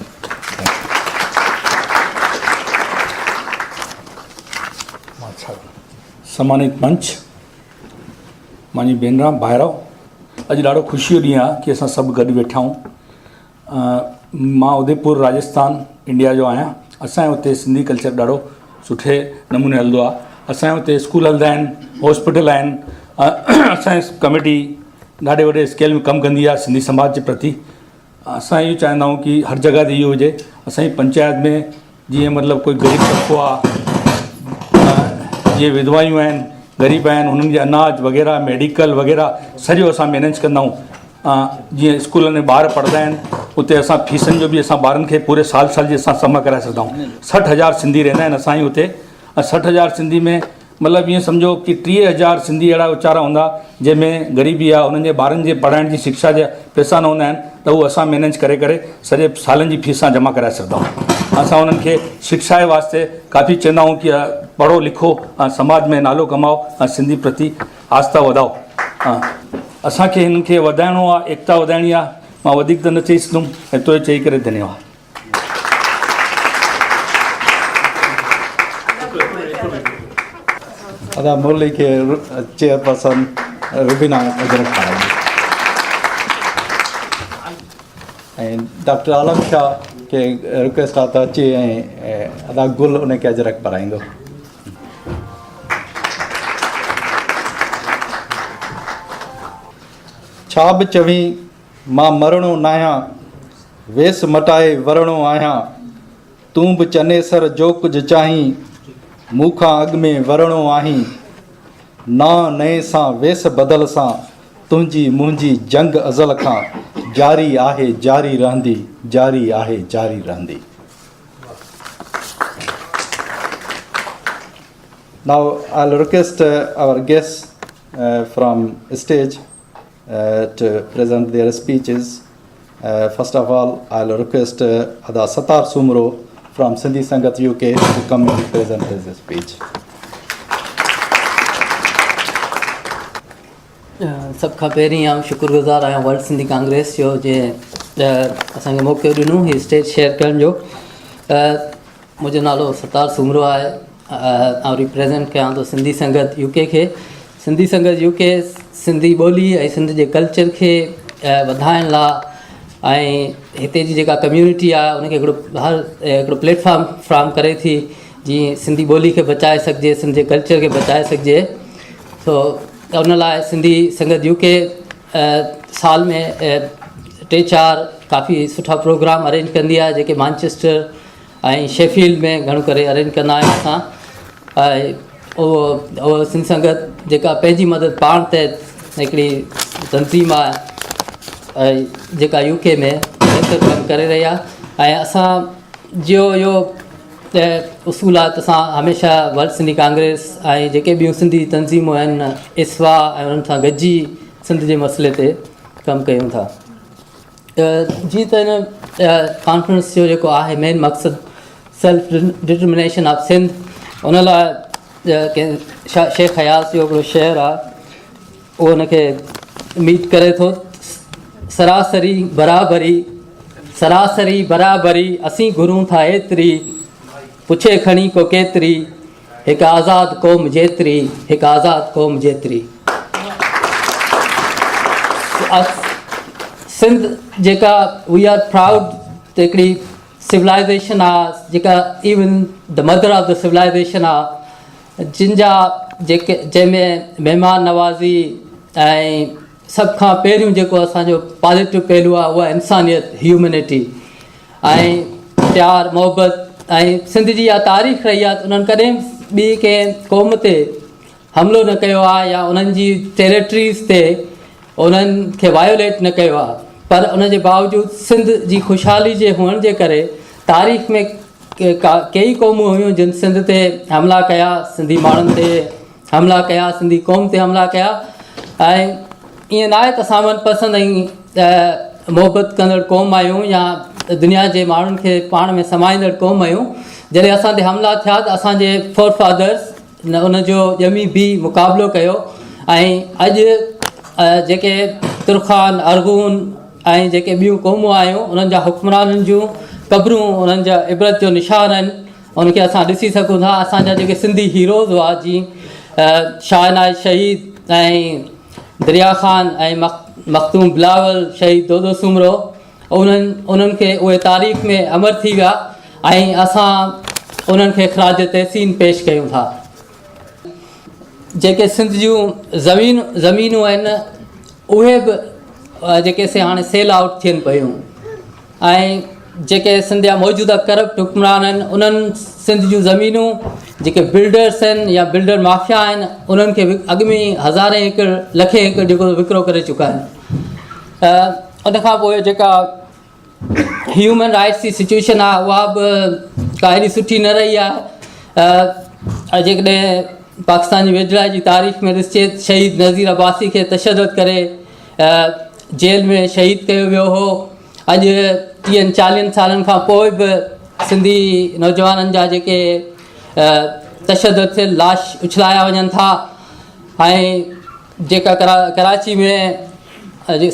सम्मानित मंच, मुंहिंजी भेनर भाइरो, अॼु ॾाढो ख़ुशी जो ॾींहुं आहे कि असां सभु गॾु वेठा आहियूं। मां उदयपुर राजस्थान इंडिया जो आहियां। असांजे हुते सिंधी कल्चर ॾाढो सुठे नमूने हलंदो आहे। असांजे हुते स्कूल हलंदा आहिनि, हॉस्पिटल आहिनि। असांजी कमेटी ॾाढे वॾे स्केल में कमु कंदी आहे सिंधी समाज जे प्रति। असां इहो चाहींदा आहियूं कि हर जॻह ते इहो हुजे। असांजी पंचायत में जीअं मतिलबु कोई ग़रीब तबिको आहे, जीअं विधवायूं आहिनि, ग़रीब आहिनि, हुननि जे अनाज वग़ैरह, मेडिकल वग़ैरह सॼो असां मैनेज कंदा आहियूं। जीअं स्कूलनि में ॿार पढ़ंदा आहिनि, उते असां फीसनि जो बि असां ॿारनि खे पूरे साल जी असां जमा कराए सघंदा आहियूं। 60,000 सिंधी रहंदा आहिनि असांजे हुते, ऐं 60,000 सिंधी में मतिलबु ईअं सम्झो कि 30,000 सिंधी अहिड़ा वीचारा हूंदा जंहिंमें ग़रीबी आहे, उन्हनि जे ॿारनि जे पढ़ाइण जी शिक्षा जा पैसा न हूंदा आहिनि, त उहो असां मैनेज करे सॼे सालनि जी फीसां जमा कराए सघंदा आहियूं। असां उन्हनि खे शिक्षा जे वास्ते काफ़ी चवंदा आहियूं कि पढ़ो लिखो ऐं समाज में नालो कमाओ ऐं सिंधी प्रति आस्था वधाओ। असांखे हिननि खे वधाइणो आहे, एकता वधाइणी आहे। मां वधीक त न चई सघंदुमि, एतिरो चई करे धन्यवाद। अदा मुरली के चेयरपर्सन रुबीना अजरक खाएंगे, एंड डॉक्टर आलम शाह के रिक्वेस्ट आता अचे ऐं अदा गुल उनखे अजरक पाराईंदो। छा बि चवी मां मरणो न आहियां, वेस मटाए वरणो आहियां, तूं बि चनेसर जो कुझु चाहीं, मूंखां अॻु में वरणो आहीं, ना नए सां वेस बदल सां, तुंहिंजी मुंहिंजी जंग अज़ल खां जारी आहे जारी रहंदी, जारी आहे जारी रहंदी। Now I'll request our guests from stage to present their speeches. First of all, I'll request Ada Satar Sumro from Sindhi Sangat UK to come and present his speech. सब खां पहिरीं आउं शुक्रगुज़ार आहियां वर्ल्ड सिंधी कांग्रेस जो जे असांखे मौक़ो ॾिनो हीउ स्टेज शेयर करण जो। मुंहिंजो नालो सतार सुमरो आहे। आउं रिप्रेज़ेंट कयां थो सिंधी संगत यूके खे। सिंधी संगत यूके सिंधी ॿोली ऐं सिंध जे कल्चर खे वधाइण लाइ ऐं हिते जी जेका कम्यूनिटी आहे उनखे हिकिड़ो प्लेटफॉर्म फ्राहम करे थी, जीअं सिंधी ॿोली खे बचाए सघिजे, सिंध जे कल्चर खे बचाए सघिजे। सो उन लाइ सिंधी संगत यूके साल में 3-4 काफ़ी सुठा प्रोग्राम अरेंज कंदी आहे, जेके मैनचेस्टर ऐं शेफील्ड में घणो करे अरेंज कंदा आहियूं असां। ऐं उहो सिंध संगत जेका पंहिंजी मदद पाण ते हिकिड़ी तनज़ीम आहे ऐं जेका यूके में बहितर कमु करे रही आहे। ऐं असां जो इहो उसूल आहे त असां हमेशह वर्ल्ड सिंधी कांग्रेस ऐं जेके ॿियूं सिंधी तनज़ीमूं आहिनि इस्वा ऐं उन्हनि सां गॾिजी सिंध जे मसइले ते कमु कयूं था। जीअं त हिन कॉन्फ्रेंस जो जेको आहे मेन मक़सदु सेल्फ डिटर्मिनेशन ऑफ सिंध, उन लाइ शेख हयास जो हिकिड़ो शेर आहे, उहो हुनखे मीट करे थो। सरासरी बराबरी, सरासरी बराबरी असीं घुरूं था एतिरी, पुछे खणी को केतिरी, हिकु आज़ादु क़ौम जेतिरी, हिकु आज़ादु क़ौम जेतिरी। सिंध जेका वी आर प्राउड त हिकिड़ी सिविलाइज़ेशन आहे, जेका even the mother of the civilisation आहे, जिन जा जेके जंहिंमें महिमान नवाज़ी ऐं सभ खां पहिरियों जेको असांजो पॉज़िटिव पहलू आहे उहा इंसानियत, ह्यूमैनिटी ऐं प्यार मोहबत। ऐं सिंध जी इहा तारीख़ रही आहे त उन्हनि कॾहिं ॿी कंहिं क़ौम ते हमिलो न कयो आहे या उन्हनि जी टेरिटरीज़ ते उन्हनि खे वायोलेट न कयो आहे। पर उन जे बावजूदि सिंध जी ख़ुशहाली जे हुअण जे करे तारीख़ में कई क़ौमूं हुयूं जिन सिंध ते हमला कया, सिंधी माण्हुनि ते हमला कया, सिंधी क़ौम ते हमला कया। ऐं ईअं न आहे त असां मनपसंदि ऐं मोहबत कंदड़ क़ौम आहियूं या दुनिया जे माण्हुनि खे पाण में समाईंदड़ क़ौम आहियूं। जॾहिं असां ते हमला थिया त असांजे फोर फादर्स उनजो ॼमी बि मुक़ाबिलो कयो ऐं अॼु जेके तुर्खान, अरगून ऐं जेके ॿियूं क़ौमूं आहियूं उन्हनि जा हुक्मराननि जूं क़बरूं उन्हनि जा इबरत जो निशान आहिनि, उनखे असां ॾिसी सघूं था। असांजा जेके सिंधी हीरोज़ हुआ जीअं शाहनाज शहीद ऐं दरिया ख़ान ऐं मखतूम बिलावल शहीद दोदो सुमरो, उन्हनि खे उहे तारीख़ में अमर थी विया ऐं असां उन्हनि खे ख़राज तहसीन पेश कयूं था। जेके सिंध जूं ज़मीनूं आहिनि उहे बि जेके से हाणे सेल आउट थियनि पियूं ऐं जेके सिंध जा मौजूदा करप्ट हुक्मरान आहिनि उन्हनि सिंध जूं ज़मीनूं जेके बिल्डर्स आहिनि या बिल्डर माफ़िया आहिनि उन्हनि खे अॻु में ई हज़ारे एकड़ लखे एकड़ जेको विकिरो करे चुका आहिनि। उनखां पोइ जेका ह्यूमन राइट्स जी सिचुएशन आहे उहा बि का हेॾी सुठी न रही आहे। जेकॾहिं पाकिस्तान जी वेझड़ाई जी तारीख़ में ॾिसिजे शहीद नज़ीर अब्बासी खे तशदुद करे जेल में शहीद कयो वियो हो। अॼु 30-40 सालनि खां पोइ बि सिंधी नौजवाननि जा जेके तशदुद थियल लाश उछलाया वञनि था ऐं जेका कराची में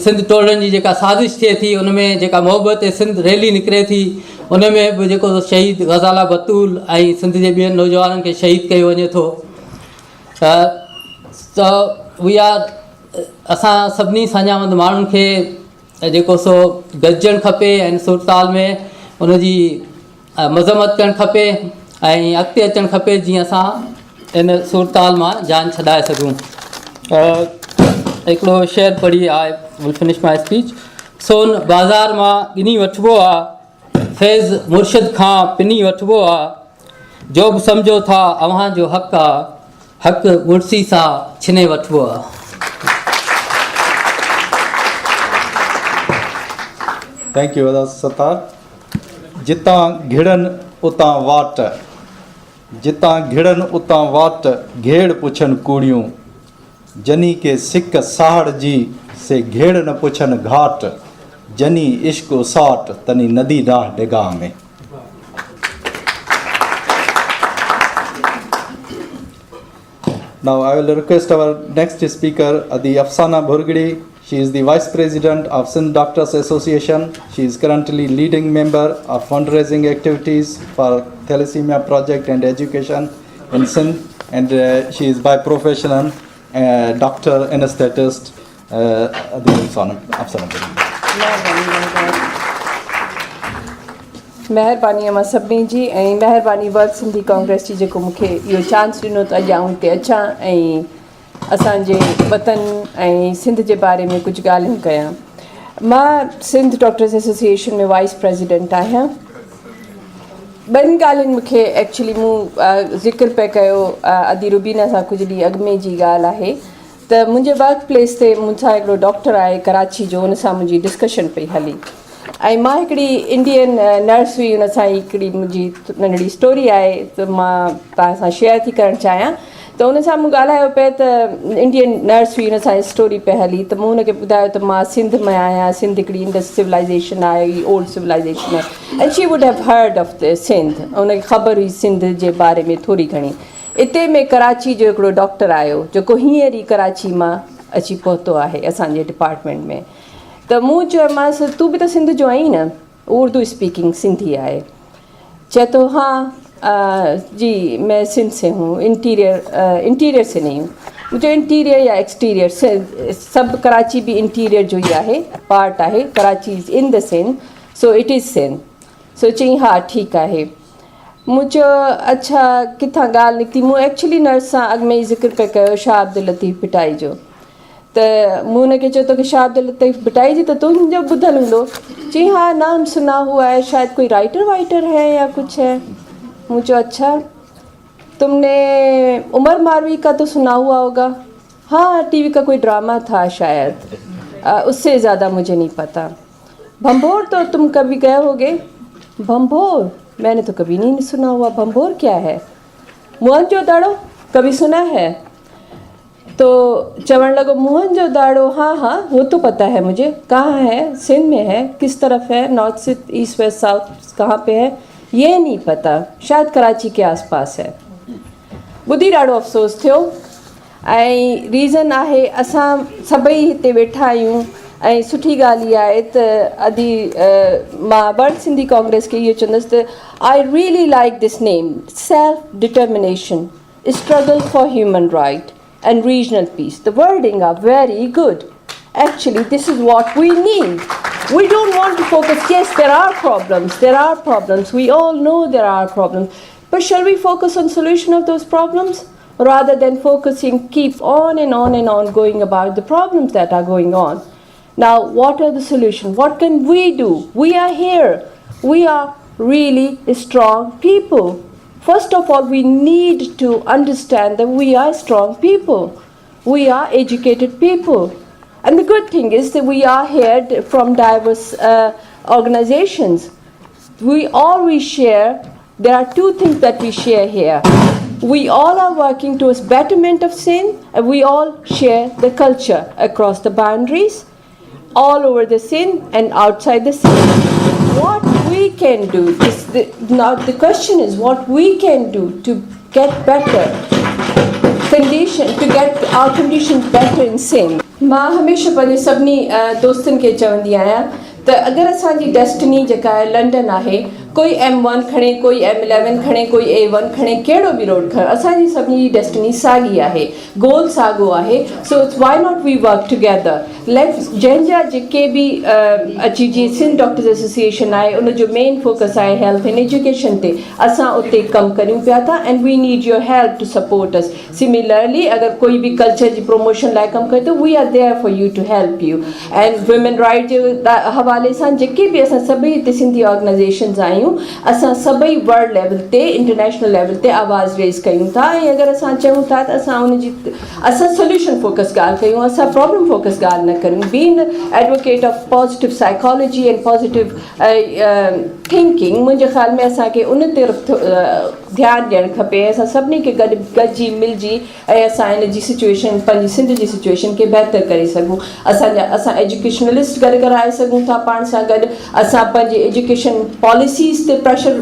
सिंध टोलनि जी जेका साज़िश थिए थी उन में जेका मोहबत सिंध रैली निकिरे थी उन में बि जेको शहीद ग़ज़ाला बतूल ऐं सिंध जे ॿियनि नौजवाननि खे शहीद कयो वञे थो। त वी आर असां सभिनी सञावंद माण्हुनि खे जेको सो गॾिजणु खपे ऐं सूरताल में उनजी मज़म्मत करणु खपे ऐं अॻिते अचणु खपे जीअं असां इन सूरताल मां जान छॾाए सघूं। हिकिड़ो शेर पढ़ी आहे, विल फिनिश माई स्पीच। सोन बाज़ार मां ॻिनी वठिबो आहे, फैज़ मुर्शिद खां पिनी वठिबो आहे, जो बि सम्झो था अव्हांजो हक़ आहे, हक़ मुर्सी सां छिने वठिबो आहे। Thank you Sattar. जितां घिड़नि उतां वाट, जितां घिड़नि उतां वाट, घेड़ पुछनि कूड़ियूं, जनी के सिक साड़ जी से घेड़ न पुछनि घाट, जनी इश्क उसाट तनी नदी डाह डिगाह में। Now I will request our next speaker, Adi Afsana Bhurgidi. She is the Vice President of Sindh Doctors Association. She is currently leading member of fundraising activities for Thalassemia Project and Education in Sindh, and she is by profession doctor anesthetist. Adi Afsana Bhurgidi. महिरबानी मां सभिनी जी ऐं महिरबानी world Sindhi congress जी जेको मूंखे इहो chance ॾिनो त अॼु आउं हिते अचां ऐं असांजे वतन ऐं सिंध जे बारे में कुझु ॻाल्हियूं कयां। मां सिंध डॉक्टर्स एसोसिएशन में वाइस प्रेसिडेंट आहियां। ॿिनि ॻाल्हियुनि मूंखे एक्चुअली मूं ज़िक्र पिया कयो अदी रुबीना सां कुझु ॾींहं अॻु में जी ॻाल्हि आहे त मुंहिंजे वर्क प्लेस ते मूंसां हिकिड़ो डॉक्टर आहे कराची जो, हुन सां मुंहिंजी डिस्कशन पई हली ऐं मां हिकिड़ी इंडियन नर्स हुई, हुन सां हिकिड़ी मुंहिंजी नंढड़ी स्टोरी आहे त मां तव्हां सां शेयर थी करणु चाहियां। त हुन सां मूं ॻाल्हायो पिए त इंडियन नर्स हुई, हुन सां स्टोरी पिए हली त मूं हुनखे ॿुधायो त मां सिंध में आहियां, सिंध हिकिड़ी इंडस सिविलाइज़ेशन आहे, ओल्ड सिविलाइज़ेशन आहे and she would have heard of the Sindh, हुनखे ख़बर हुई सिंध जे बारे में थोरी घणी। हिते में कराची जो हिकिड़ो डॉक्टर आयो जेको हींअर ई कराची मां अची पहुतो आहे असांजे डिपार्टमेंट में। त मूं चयोमांसि तूं बि त सिंध जो आहीं न, उर्दू स्पीकिंग सिंधी आहे। चए थो हाँ जी मैं सिंध से हूँ, इंटीरियर से नहीं हूँ। मुझे इंटीरियर या एक्सटीरियर सभु कराची बि इंटीरियर जो ई आहे, पार्ट आहे, Karachi is in the Sindh, so it is Sindh. सो चई हा ठीकु आहे। मूं चयो अच्छा किथां ॻाल्हि निकिती। मूं एक्चुअली नर्स सां अॻु में ई ज़िक्र पिया कयो शाह अब्दुल लतीफ़ भिटाई जो, त मूं हुनखे चयो तोखे शाह अब्दुल लतीफ़ भिटाई जी त तुंहिंजो ॿुधल हूंदो। चई हाँ नाम सुना हुआ है, शायद कोई राइटर वाइटर है या कुछ है। मूं चयो अच्छा तुमने उमर मारवी का तो सुना हुआ होगा। हाँ टीवी का कोई ड्रामा था शायद, उससे ज़्यादा मुझे नहीं पता। भंभोर तो तुम कभी गए होगे? भंभोर मैंने तो कभी नहीं सुना हुआ। भंभोर क्या है? मोहनजोदाड़ो कभी सुना है? तो चवण लगो मोहनजोदाड़ो, हाँ हाँ वो तो पता है मुझे। कहाँ है? सिंध में है। किस तरफ है? नॉर्थ ईस्ट वेस्ट साउथ कहाँ पे है ये नहीं पता। शायद कराची के आसपास है। ॿुधी ॾाढो अफ़सोस थियो। ऐं रीज़न आहे असां सभई हिते वेठा आहियूं ऐं सुठी ॻाल्हि इहा आहे त मां वर्ल्ड सिंधी कांग्रेस खे इहो चवंदसि त I really like this name, self determination, struggle for human right and regional peace. The wording are very good. Actually, this is what we need. We don't want to focus, yes, there are problems. We all know there are problems. But shall we focus on solution of those problems? Rather than focusing, keep on and on and on going about the problems that are going on. Now, what are the solutions? What can we do? We are here. We are really strong people. First of all, we need to understand that we are strong people. We are educated people. And the good thing is that we are here from diverse organizations. We share, there are two things that we share here. We all are working towards betterment of Sindh, and we all share the culture across the boundaries, all over the Sindh and outside the Sindh. What we can do is now the question is what we can do to get better condition, to get our conditions better in Sindh. मां हमेशह पंहिंजे सभिनी दोस्तनि खे चवंदी आहियां त अगरि असांजी डेस्टिनी जेका आहे लंडन आहे, कोई M1 खणे, कोई M11 खणे, कोई A1 खणे, कहिड़ो बि रोड खणे, असांजी सभिनी जी डेस्टिनी साॻी आहे, गोल साॻियो आहे. So why not we work together. जंहिंजा जेके बि अची जीअं सिंध डॉक्टर्स एसोसिएशन आहे उनजो मेन फोकस आहे हेल्थ एंड एजुकेशन ते. असां उते कमु करियूं पिया था and we need your help to support us. Similarly अगरि कोई बि कल्चर जी प्रमोशन लाइ कमु करे त we are there for you to help you. And women right जे हवाले सां जेके बि असां सभई हिते सिंधी ऑर्गेनाइज़ेशन्स आहियूं, असां सभई वर्ल्ड लेवल ते, इंटरनेशनल लेवल ते आवाज़ रेज़ कयूं था. ऐं अगरि असां चऊं था त असां उनजी असां सोल्यूशन फोकस ॻाल्हि कयूं, असां प्रॉब्लम फोकस ॻाल्हि न करूं. Being advocate of positive psychology and positive thinking, मुंहिंजे ख़्याल में असांखे उन तरफ़ ध्यानु ॾियणु खपे. असां सभिनी खे गॾिजी मिलिजी ऐं असां इन जी सिचुएशन, पंहिंजी सिंध जी सिचुएशन खे बहितर करे सघूं. असां एजुकेशनलिस्ट गॾु कराए सघूं था पाण सां गॾु. असां पंहिंजे एजुकेशन पॉलिसीज़ ते प्रेशर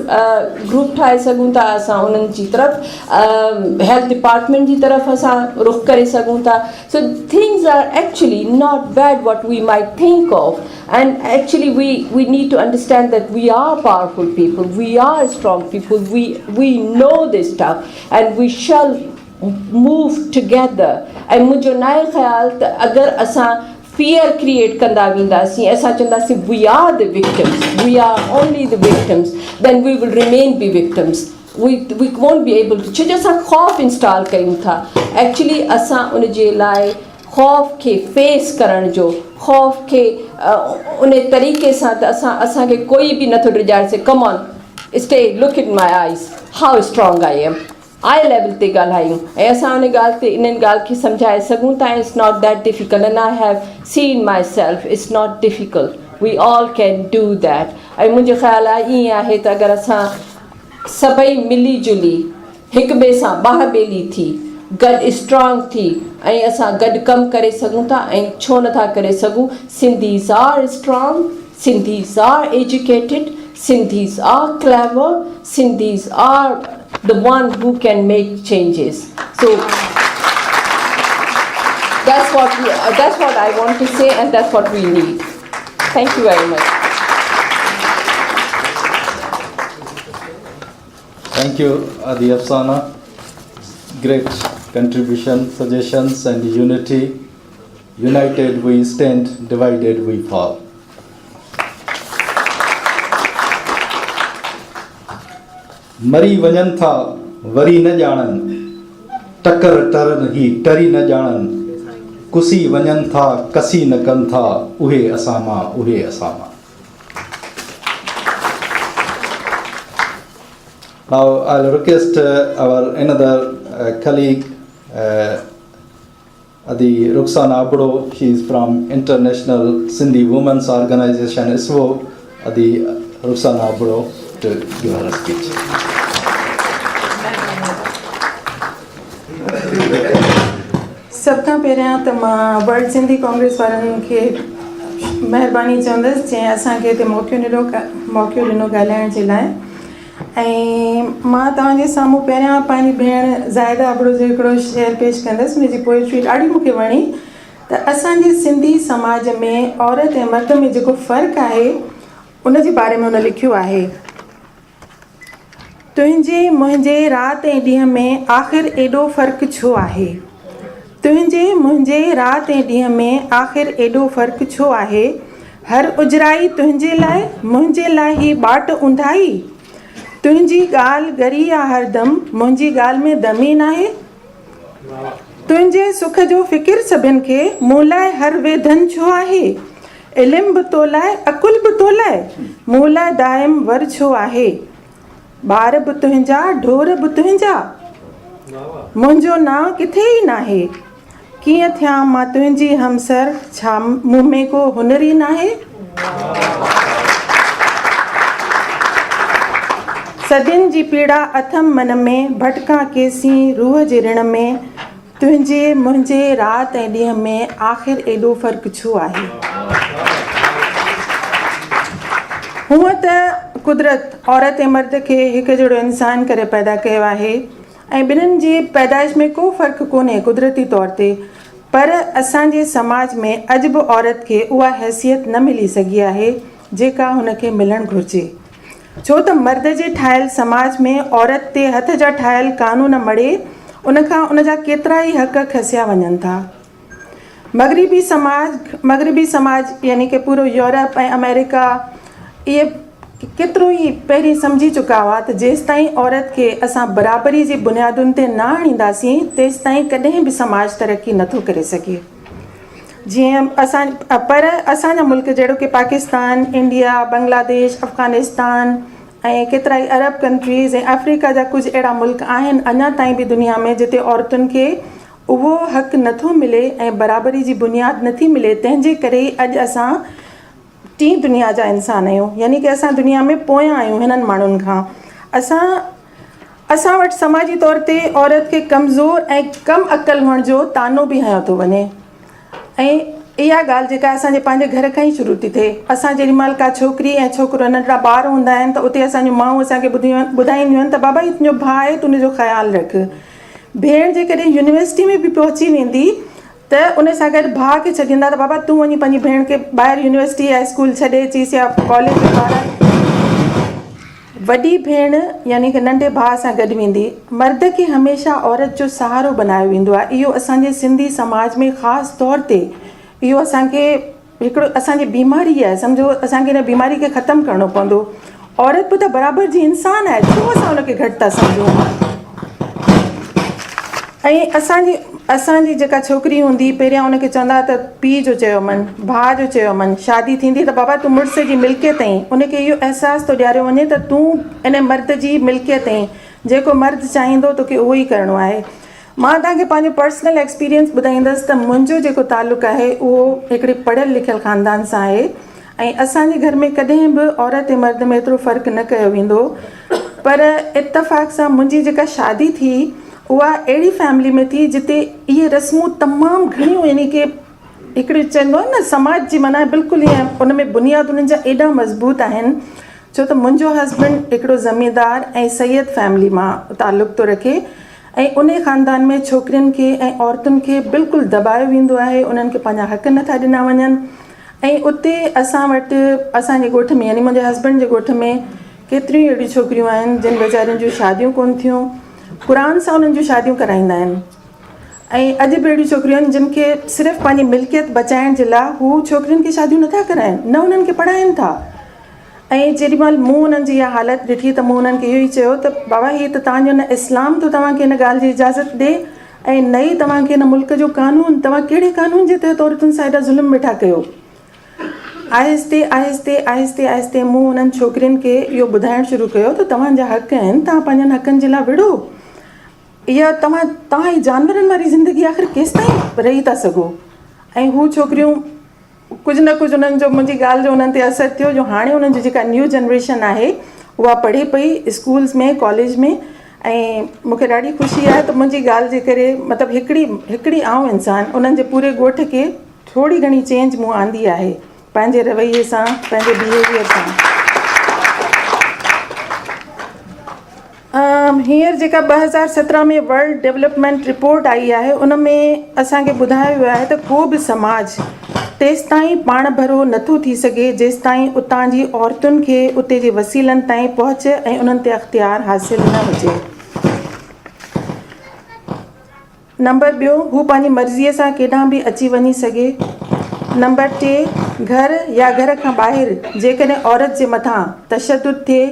ग्रुप ठाहे सघूं था. असां उन्हनि जी तरफ़ हेल्थ डिपार्टमेंट जी तरफ़ असां रुख करे सघूं था. So things are actually not bad what we might think of, and actually we need to understand that we are powerful people, we are strong people, we know this stuff and we shall move together. And मुंहिंजो नए ख़्याल त अगरि असां fear create कंदा वेंदासीं, असां चवंदासीं we are the victims, we are only the victims, then we will remain be victims. We won't be able to. छो जो असां ख़ौफ़ इंस्टॉल कयूं था. एक्चुअली असां उन जे लाइ ख़ौफ़ खे फेस करण जो, ख़ौफ़ खे उन तरीक़े सां त असांखे कोई बि नथो ॾिॼाए सघे. Come on stay, look in my eyes, how strong I am. I level ते ॻाल्हायूं ऐं असां उन ॻाल्हि ते इन्हनि ॻाल्हि खे सम्झाए सघूं था. It's not that difficult and I have seen myself, it's not difficult. We all can do that. ऐं मुंहिंजो ख़्यालु आहे ईअं आहे त अगरि असां सभई मिली जुली हिक ॿिए सां ॿाह ॿेली थी, गॾु स्ट्रॉन्ग थी ऐं असां गॾु कमु करे सघूं था. ऐं छो नथा करे सघूं? Sindhis are strong, Sindhis are educated, Sindhis are clever, Sindhis are the one who can make changes. So that's what I want to say, and that's what we need. Thank you very much. Thank you, Adi Afsana. Great contribution, suggestions, and unity. United we stand, divided we fall. मरी वञनि था worry न ॼाणनि, टकर टरनि ही टरी न ॼाणनि, कुसी वञनि था कसी न कनि था, उहे असां मां उहे असां मां. Now I'll request our another colleague Adi Ruxana Abdo, she is from International Sindhi Women's Organization ISWO. Adi Ruxana Abdo to give her a speech. सब खां पहिरियां त मां वर्ल्ड सिंधी कांग्रेस वारनि खे महिरबानी चवंदसि जंहिं असांखे हिते मौक़ो ॾिनो ॻाल्हाइण जे लाइ। ऐं मां तव्हांजे साम्हूं पहिरियां पंहिंजी भेण ज़ाइदा अबड़ो जो हिकिड़ो शेर पेश कंदसि। मुंहिंजी पोइट्री ॾाढी मूंखे वणी। त असांजे सिंधी समाज में औरत ऐं मर्द में जेको फ़र्क़ु आहे उन जे बारे में उन लिखियो आहे। तुंहिंजे मुंहिंजे राति ऐं ॾींहं में आख़िर एॾो फ़र्क़ु छो आहे? तुंहिंजे मुंहिंजे राति ऐं ॾींहं में आख़िर एॾो फ़र्क़ु छो आहे? हर उजराई तुंहिंजे लाइ, मुंहिंजे लाइ ही बाट ऊंधाई। तुंहिंजी ॻाल्हि ॻरी आहे हरदम, मुंहिंजी ॻाल्हि में दमी नाहे। तुंहिंजे सुख जो फ़िकिर सभिनि खे, मूं लाइ हर वेधन छो आहे? इल्मु बि तो लाइ, अकुल बि तो लाइ, मूं लाइ दाइम वर छो आहे? ॿार बि तुंहिंजा, ढोर बि तुंहिंजा, मुंहिंजो नाव किथे ई नाहे। कीअं थियां मां तुंहिंजी हमसर, छा मूं में को हुनर ई नाहे? सदियुनि जी पीड़ा अथम मन में, भटका केसी रूह जे ऋण में। तुंहिंजे मुंहिंजे राति ऐं ॾींहं में आख़िर एॾो फ़र्क़ु छो आहे? हूअं त कुदरत औरत ऐं मर्द खे हिकु जहिड़ो इंसान करे पैदा कयो आहे ऐं ॿिन्हिनि जी पैदाइश में को फ़र्क़ु कोन्हे कुदरती तौर ते। पर असांजे समाज में अॼु बि औरत खे उहा हैसियत न मिली सघी आहे जेका हुनखे मिलणु घुरिजे। छो त मर्द जे ठाहियल समाज में औरत ते हथ जा ठाहियल कानून मड़े उनखां उनजा केतिरा ई हक़ खसिया वञनि था। मग़रिबी समाज यानी कि पूरो यूरोप ऐं अमेरिका इहे केतिरो ई पहिरीं सम्झी चुका हुआ त जेसिताईं औरत खे असां बराबरी जी बुनियादुनि ते न आणींदासीं तेसिताईं कॾहिं बि समाज तरक़ी नथो करे सघे। जीअं पर असांजा मुल्क जहिड़ो कि पाकिस्तान, इंडिया, बांग्लादेश, अफ़गानिस्तान ऐं केतिरा ई अरब कंट्रीज़ ऐं अफ्रीका जा कुझु अहिड़ा मुल्क आहिनि अञा ताईं बि दुनिया में जिते औरतुनि खे उहो हक़ नथो मिले ऐं बराबरी जी बुनियादु नथी मिले। तंहिंजे करे अॼु असां टी दुनिया जा इंसान आहियूं, यानी कि असां दुनिया में पोयां आहियूं हिननि माण्हुनि खां। असां वटि समाजी तौर ते औरत खे कमज़ोर ऐं कम अक़ल हुअण जो तानो बि हयो थो वञे। ऐं इहा ॻाल्हि जेका असांजे पंहिंजे घर खां ई शुरू थी थिए। असां जेॾीमहिल का छोकिरी ऐं छोकिरो नंढड़ा ॿार हूंदा आहिनि त उते असांजूं माऊं असांखे ॿुधाईंदियूं आहिनि त बाबा ही तुंहिंजो भाउ आहे, तूं हुनजो ख़्यालु रख। भेण जेकॾहिं यूनिवर्सिटी में बि पहुची वेंदी त उन सां गॾु भाउ खे छॾींदा त बाबा तूं वञी पंहिंजी भेण खे ॿाहिरि यूनिवर्सिटी या स्कूल छॾे अचीसि या कॉलेज में पढ़ाए। वॾी भेण यानी कि नंढे भाउ सां गॾु वेंदी। मर्द खे हमेशह औरत जो सहारो बनायो वेंदो आहे। इहो असांजे सिंधी समाज में ख़ासि तौर ते इहो असांखे हिकिड़ो असांजी बीमारी आहे। सम्झो असांखे हिन बीमारी खे ख़तमु करिणो पवंदो। औरत बि त बराबरि जी इंसान आहे, छो असां हुनखे घटि था सम्झूं। ऐं असांजी जेका छोकिरी हूंदी पहिरियां उनखे चवंदा त पीउ जो चयो मन, भाउ जो चयो मन। शादी थींदी त बाबा तूं मुड़ुस जी मिल्कियत आहीं। उनखे इहो अहसासु थो ॾियारियो वञे त तूं इन मर्द जी मिल्कियत आहीं, जेको मर्द चाहींदो तोखे उहो ई करिणो आहे। मां तव्हांखे पंहिंजो पर्सनल एक्सपीरियंस ॿुधाईंदसि त मुंहिंजो जेको तालुक़ु आहे उहो हिकिड़े पढ़ियल लिखियल ख़ानदान सां आहे। ऐं असांजे घर में कॾहिं बि औरत ऐं मर्द में एतिरो फ़र्क़ु न कयो वेंदो। पर इत्तफ़ाक़ सां मुंहिंजी जेका शादी थी उहा अहिड़ी फैमिली में थी जिते इहे रस्मूं तमामु घणियूं यानी कि हिकिड़ी चवंदो आहे न समाज जी माना बिल्कुलु ईअं उन में बुनियाद उन्हनि जा एॾा मज़बूत आहिनि। छो त मुंहिंजो हस्बैंड हिकिड़ो ज़मींदार ऐं सैयद फैमिली मां तालुक़ु थो रखे ऐं उन ख़ानदान में छोकिरियुनि खे ऐं औरतुनि खे बिल्कुलु दॿायो वेंदो आहे। उन्हनि खे पंहिंजा हक़ नथा ॾिना वञनि। ऐं उते असां वटि असांजे ॻोठ में यानी मुंहिंजे हस्बैंड जे ॻोठ में केतिरियूं अहिड़ियूं छोकिरियूं आहिनि जिन वीचारियुनि जूं शादियूं कोन्ह थियूं, क़ुरान सां उन्हनि जूं शादियूं कराईंदा आहिनि। ऐं अॼु बि अहिड़ियूं छोकिरियूं आहिनि जिन खे सिर्फ़ु पंहिंजी मिल्कियत बचाइण जे लाइ हू छोकिरियुनि खे शादियूं नथा कराइनि, न उन्हनि खे पढ़ाइनि था। ऐं जेॾीमहिल मूं उन्हनि जी इहा हालति ॾिठी त मूं उन्हनि खे इहो ई चयो त बाबा हीअ त तव्हांजो न इस्लाम थो तव्हांखे हिन ॻाल्हि जी इजाज़त ॾे ऐं न ई तव्हांखे हिन मुल्क जो कानून, तव्हां कहिड़े कानून जे तहत औरतुनि सां एॾा ज़ुल्म वेठा कयो। आहिस्ते आहिस्ते आहिस्ते आहिस्ते मूं उन्हनि छोकिरियुनि खे इहो ॿुधाइणु शुरू कयो त तव्हांजा हक़ आहिनि, तव्हां पंहिंजनि हक़नि जे लाइ विड़ो। इहा तव्हां ई जानवरनि वारी ज़िंदगी आख़िर केसिताईं रही था सघो। ऐं हू छोकिरियूं कुझु न कुझु उन्हनि जो मुंहिंजी ॻाल्हि जो उन्हनि ते असरु थियो, जो हाणे उन्हनि जी जेका न्यू जनरेशन आहे उहा पढ़े पई स्कूल्स में, कॉलेज में। ऐं मूंखे ॾाढी ख़ुशी आहे त मुंहिंजी ॻाल्हि जे करे मतिलबु हिकिड़ी आउं इंसानु उन्हनि जे पूरे ॻोठ खे थोरी घणी चेंज मूं आंदी आहे पंहिंजे रवैये सां, पंहिंजे बिहेवियर सां। हींअर जेका 2017 में वर्ल्ड डेवलपमेंट रिपोर्ट आई आहे उन में असांखे ॿुधायो वियो आहे त को बि समाज तेसिताईं पाण भरो नथो थी सघे जेसिताईं उतां जी औरतुनि खे उते जे वसीलनि ताईं पहुच ऐं उन्हनि ते अख़्तियार हासिल न हुजे। नंबर ॿियो, हू पंहिंजी मर्ज़ीअ सां केॾांहुं बि अची वञी सघे। नंबर 3, घर या घर खां ॿाहिरि जेकॾहिं औरत जे मथां तशदुद थिए,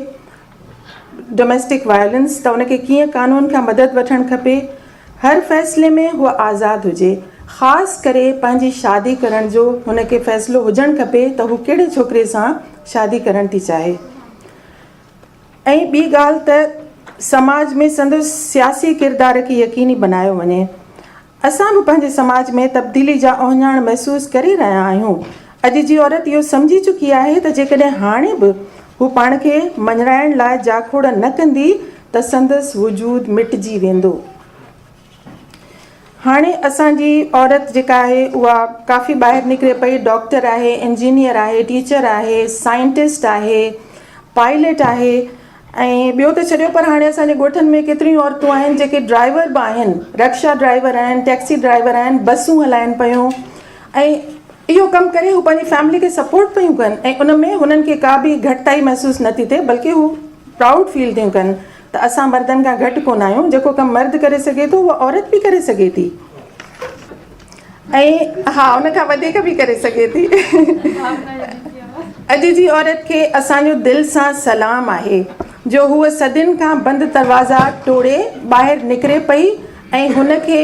डोमेस्टिक वायलेंस, त उनखे कीअं कानून खां मदद वठणु खपे। हर फ़ैसिले में हूअ आज़ादु हुजे, ख़ासि करे पंहिंजी शादी करण जो हुनखे फ़ैसिलो हुजणु खपे त हू कहिड़े छोकिरे सां शादी करणु थी चाहे। ऐं ॿी ॻाल्हि त समाज में संदसि सियासी किरदार खे यकीनी बनायो वञे। असां बि पंहिंजे समाज में तब्दीली जा ओहञाण महसूसु करे रहिया आहियूं। अॼु जी औरत इहो सम्झी चुकी आहे त जेकॾहिं हाणे बि हू पाण खे मञाइण लाइ जाखोड़ न कंदी त संदसि वजूद मिटिजी वेंदो। हाणे असांजी औरत जेका आहे उहा काफ़ी ॿाहिरि निकिरे पई, डॉक्टर आहे, इंजीनियर आहे, टीचर आहे, साइंटिस्ट आहे, पायलट आहे। ऐं ॿियो त छॾियो, पर हाणे असांजे ॻोठनि में केतिरियूं औरतूं आहिनि जेके ड्राइवर बि आहिनि, रिक्शा ड्राइवर आहिनि, टैक्सी ड्राइवर आहिनि, बसूं हलाइनि पियूं। ऐं इहो कमु करे हू पंहिंजी फैमिली खे सपोर्ट पियूं कनि ऐं उन में हुननि खे का बि घटिताई महसूसु नथी थिए, बल्कि हू प्राउड फील थियूं कनि त असां मर्दनि खां घटि कोन आहियूं। जेको कमु मर्द करे सघे थो उहा औरत बि करे सघे थी, ऐं हा, उनखां वधीक बि करे सघे थी। अॼु जी औरत खे असांजो दिलि सां सलाम आहे जो हूअ सदियुनि खां बंदि दरवाज़ा टोड़े ॿाहिरि निकिरे पई ऐं हुनखे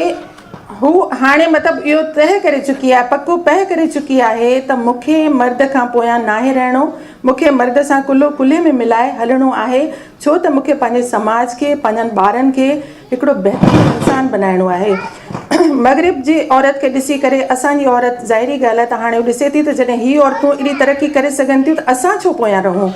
हू हाणे मतिलबु इहो तय करे चुकी आहे, पको पह करे चुकी आहे त मूंखे मर्द खां पोयां नाहे रहणो, मूंखे मर्द सां कुल्लो कुल्ले में मिलाए हलणो आहे, छो त मूंखे पंहिंजे समाज खे, पंहिंजनि ॿारनि खे हिकिड़ो बहितरीनु इंसानु बनाइणो आहे। मग़रिब जी औरत खे ॾिसी करे असांजी औरत ज़ाहिरी ॻाल्हि आहे त हाणे ॾिसे थी त जॾहिं हीअ औरतूं एॾी तरक़ी करे सघनि थियूं त असां छो पोयां रहूं।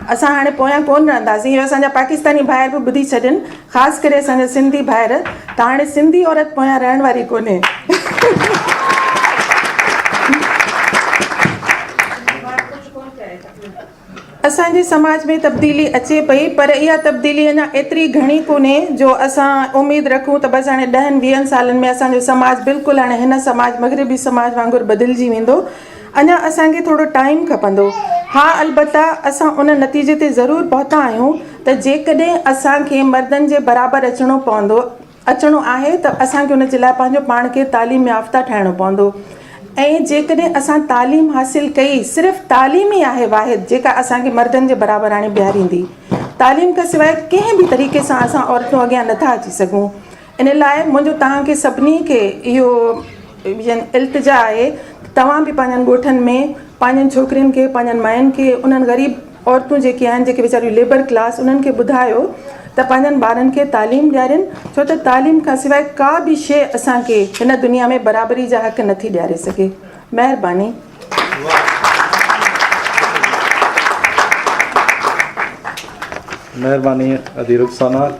असां हाणे पोयां कोन रहंदासीं। इहो असांजा पाकिस्तानी भाइर बि ॿुधी छॾनि, ख़ासि करे असांजा सिंधी भाइर, त हाणे सिंधी औरत पोयां रहण वारी कोन्हे। असांजे समाज में तब्दीली अचे पई, पर इहा तब्दीली अञा एतिरी घणी कोन्हे जो असां उमेदु रखूं त बसि हाणे 10-20 सालनि में असांजो समाज बिल्कुलु हाणे हिन समाज मग़रिबी समाज वांगुरु बदिलजी वेंदो। अञा असांखे थोरो टाइम खपंदो। हा, अलबत्ता असां उन नतीजे ते ज़रूरु पहुता आहियूं त जेकॾहिं असांखे मर्दनि जे बराबरि अचिणो आहे त असांखे उन जे लाइ पंहिंजो पाण खे तालीम याफ़्ता ठाहिणो पवंदो। ऐं जेकॾहिं असां तालीम हासिलु कई, सिर्फ़ु तालीम ई आहे वाहिद जेका असांखे मर्दनि जे बराबरि हाणे बीहारींदी। तालीम खां सवाइ कंहिं बि तरीक़े सां असां औरतूं अॻियां नथा अची सघूं। इन लाइ मुंहिंजो तव्हांखे सभिनी खे इहो इल्तिजा आहे, तव्हां बि पंहिंजनि ॻोठनि में पंहिंजनि छोकिरियुनि खे, पंहिंजनि माइयुनि खे, उन्हनि ग़रीब औरतूं जेके आहिनि, जेके वीचारियूं लेबर क्लास, उन्हनि खे ॿुधायो त पंहिंजनि ॿारनि खे तालीम ॾियारीनि, छो त तालीम खां सवाइ का बि शइ असांखे हिन दुनिया में बराबरी जा हक़ नथी ॾियारे सघे। महिरबानी। Mehrbani Adi Rukhsana.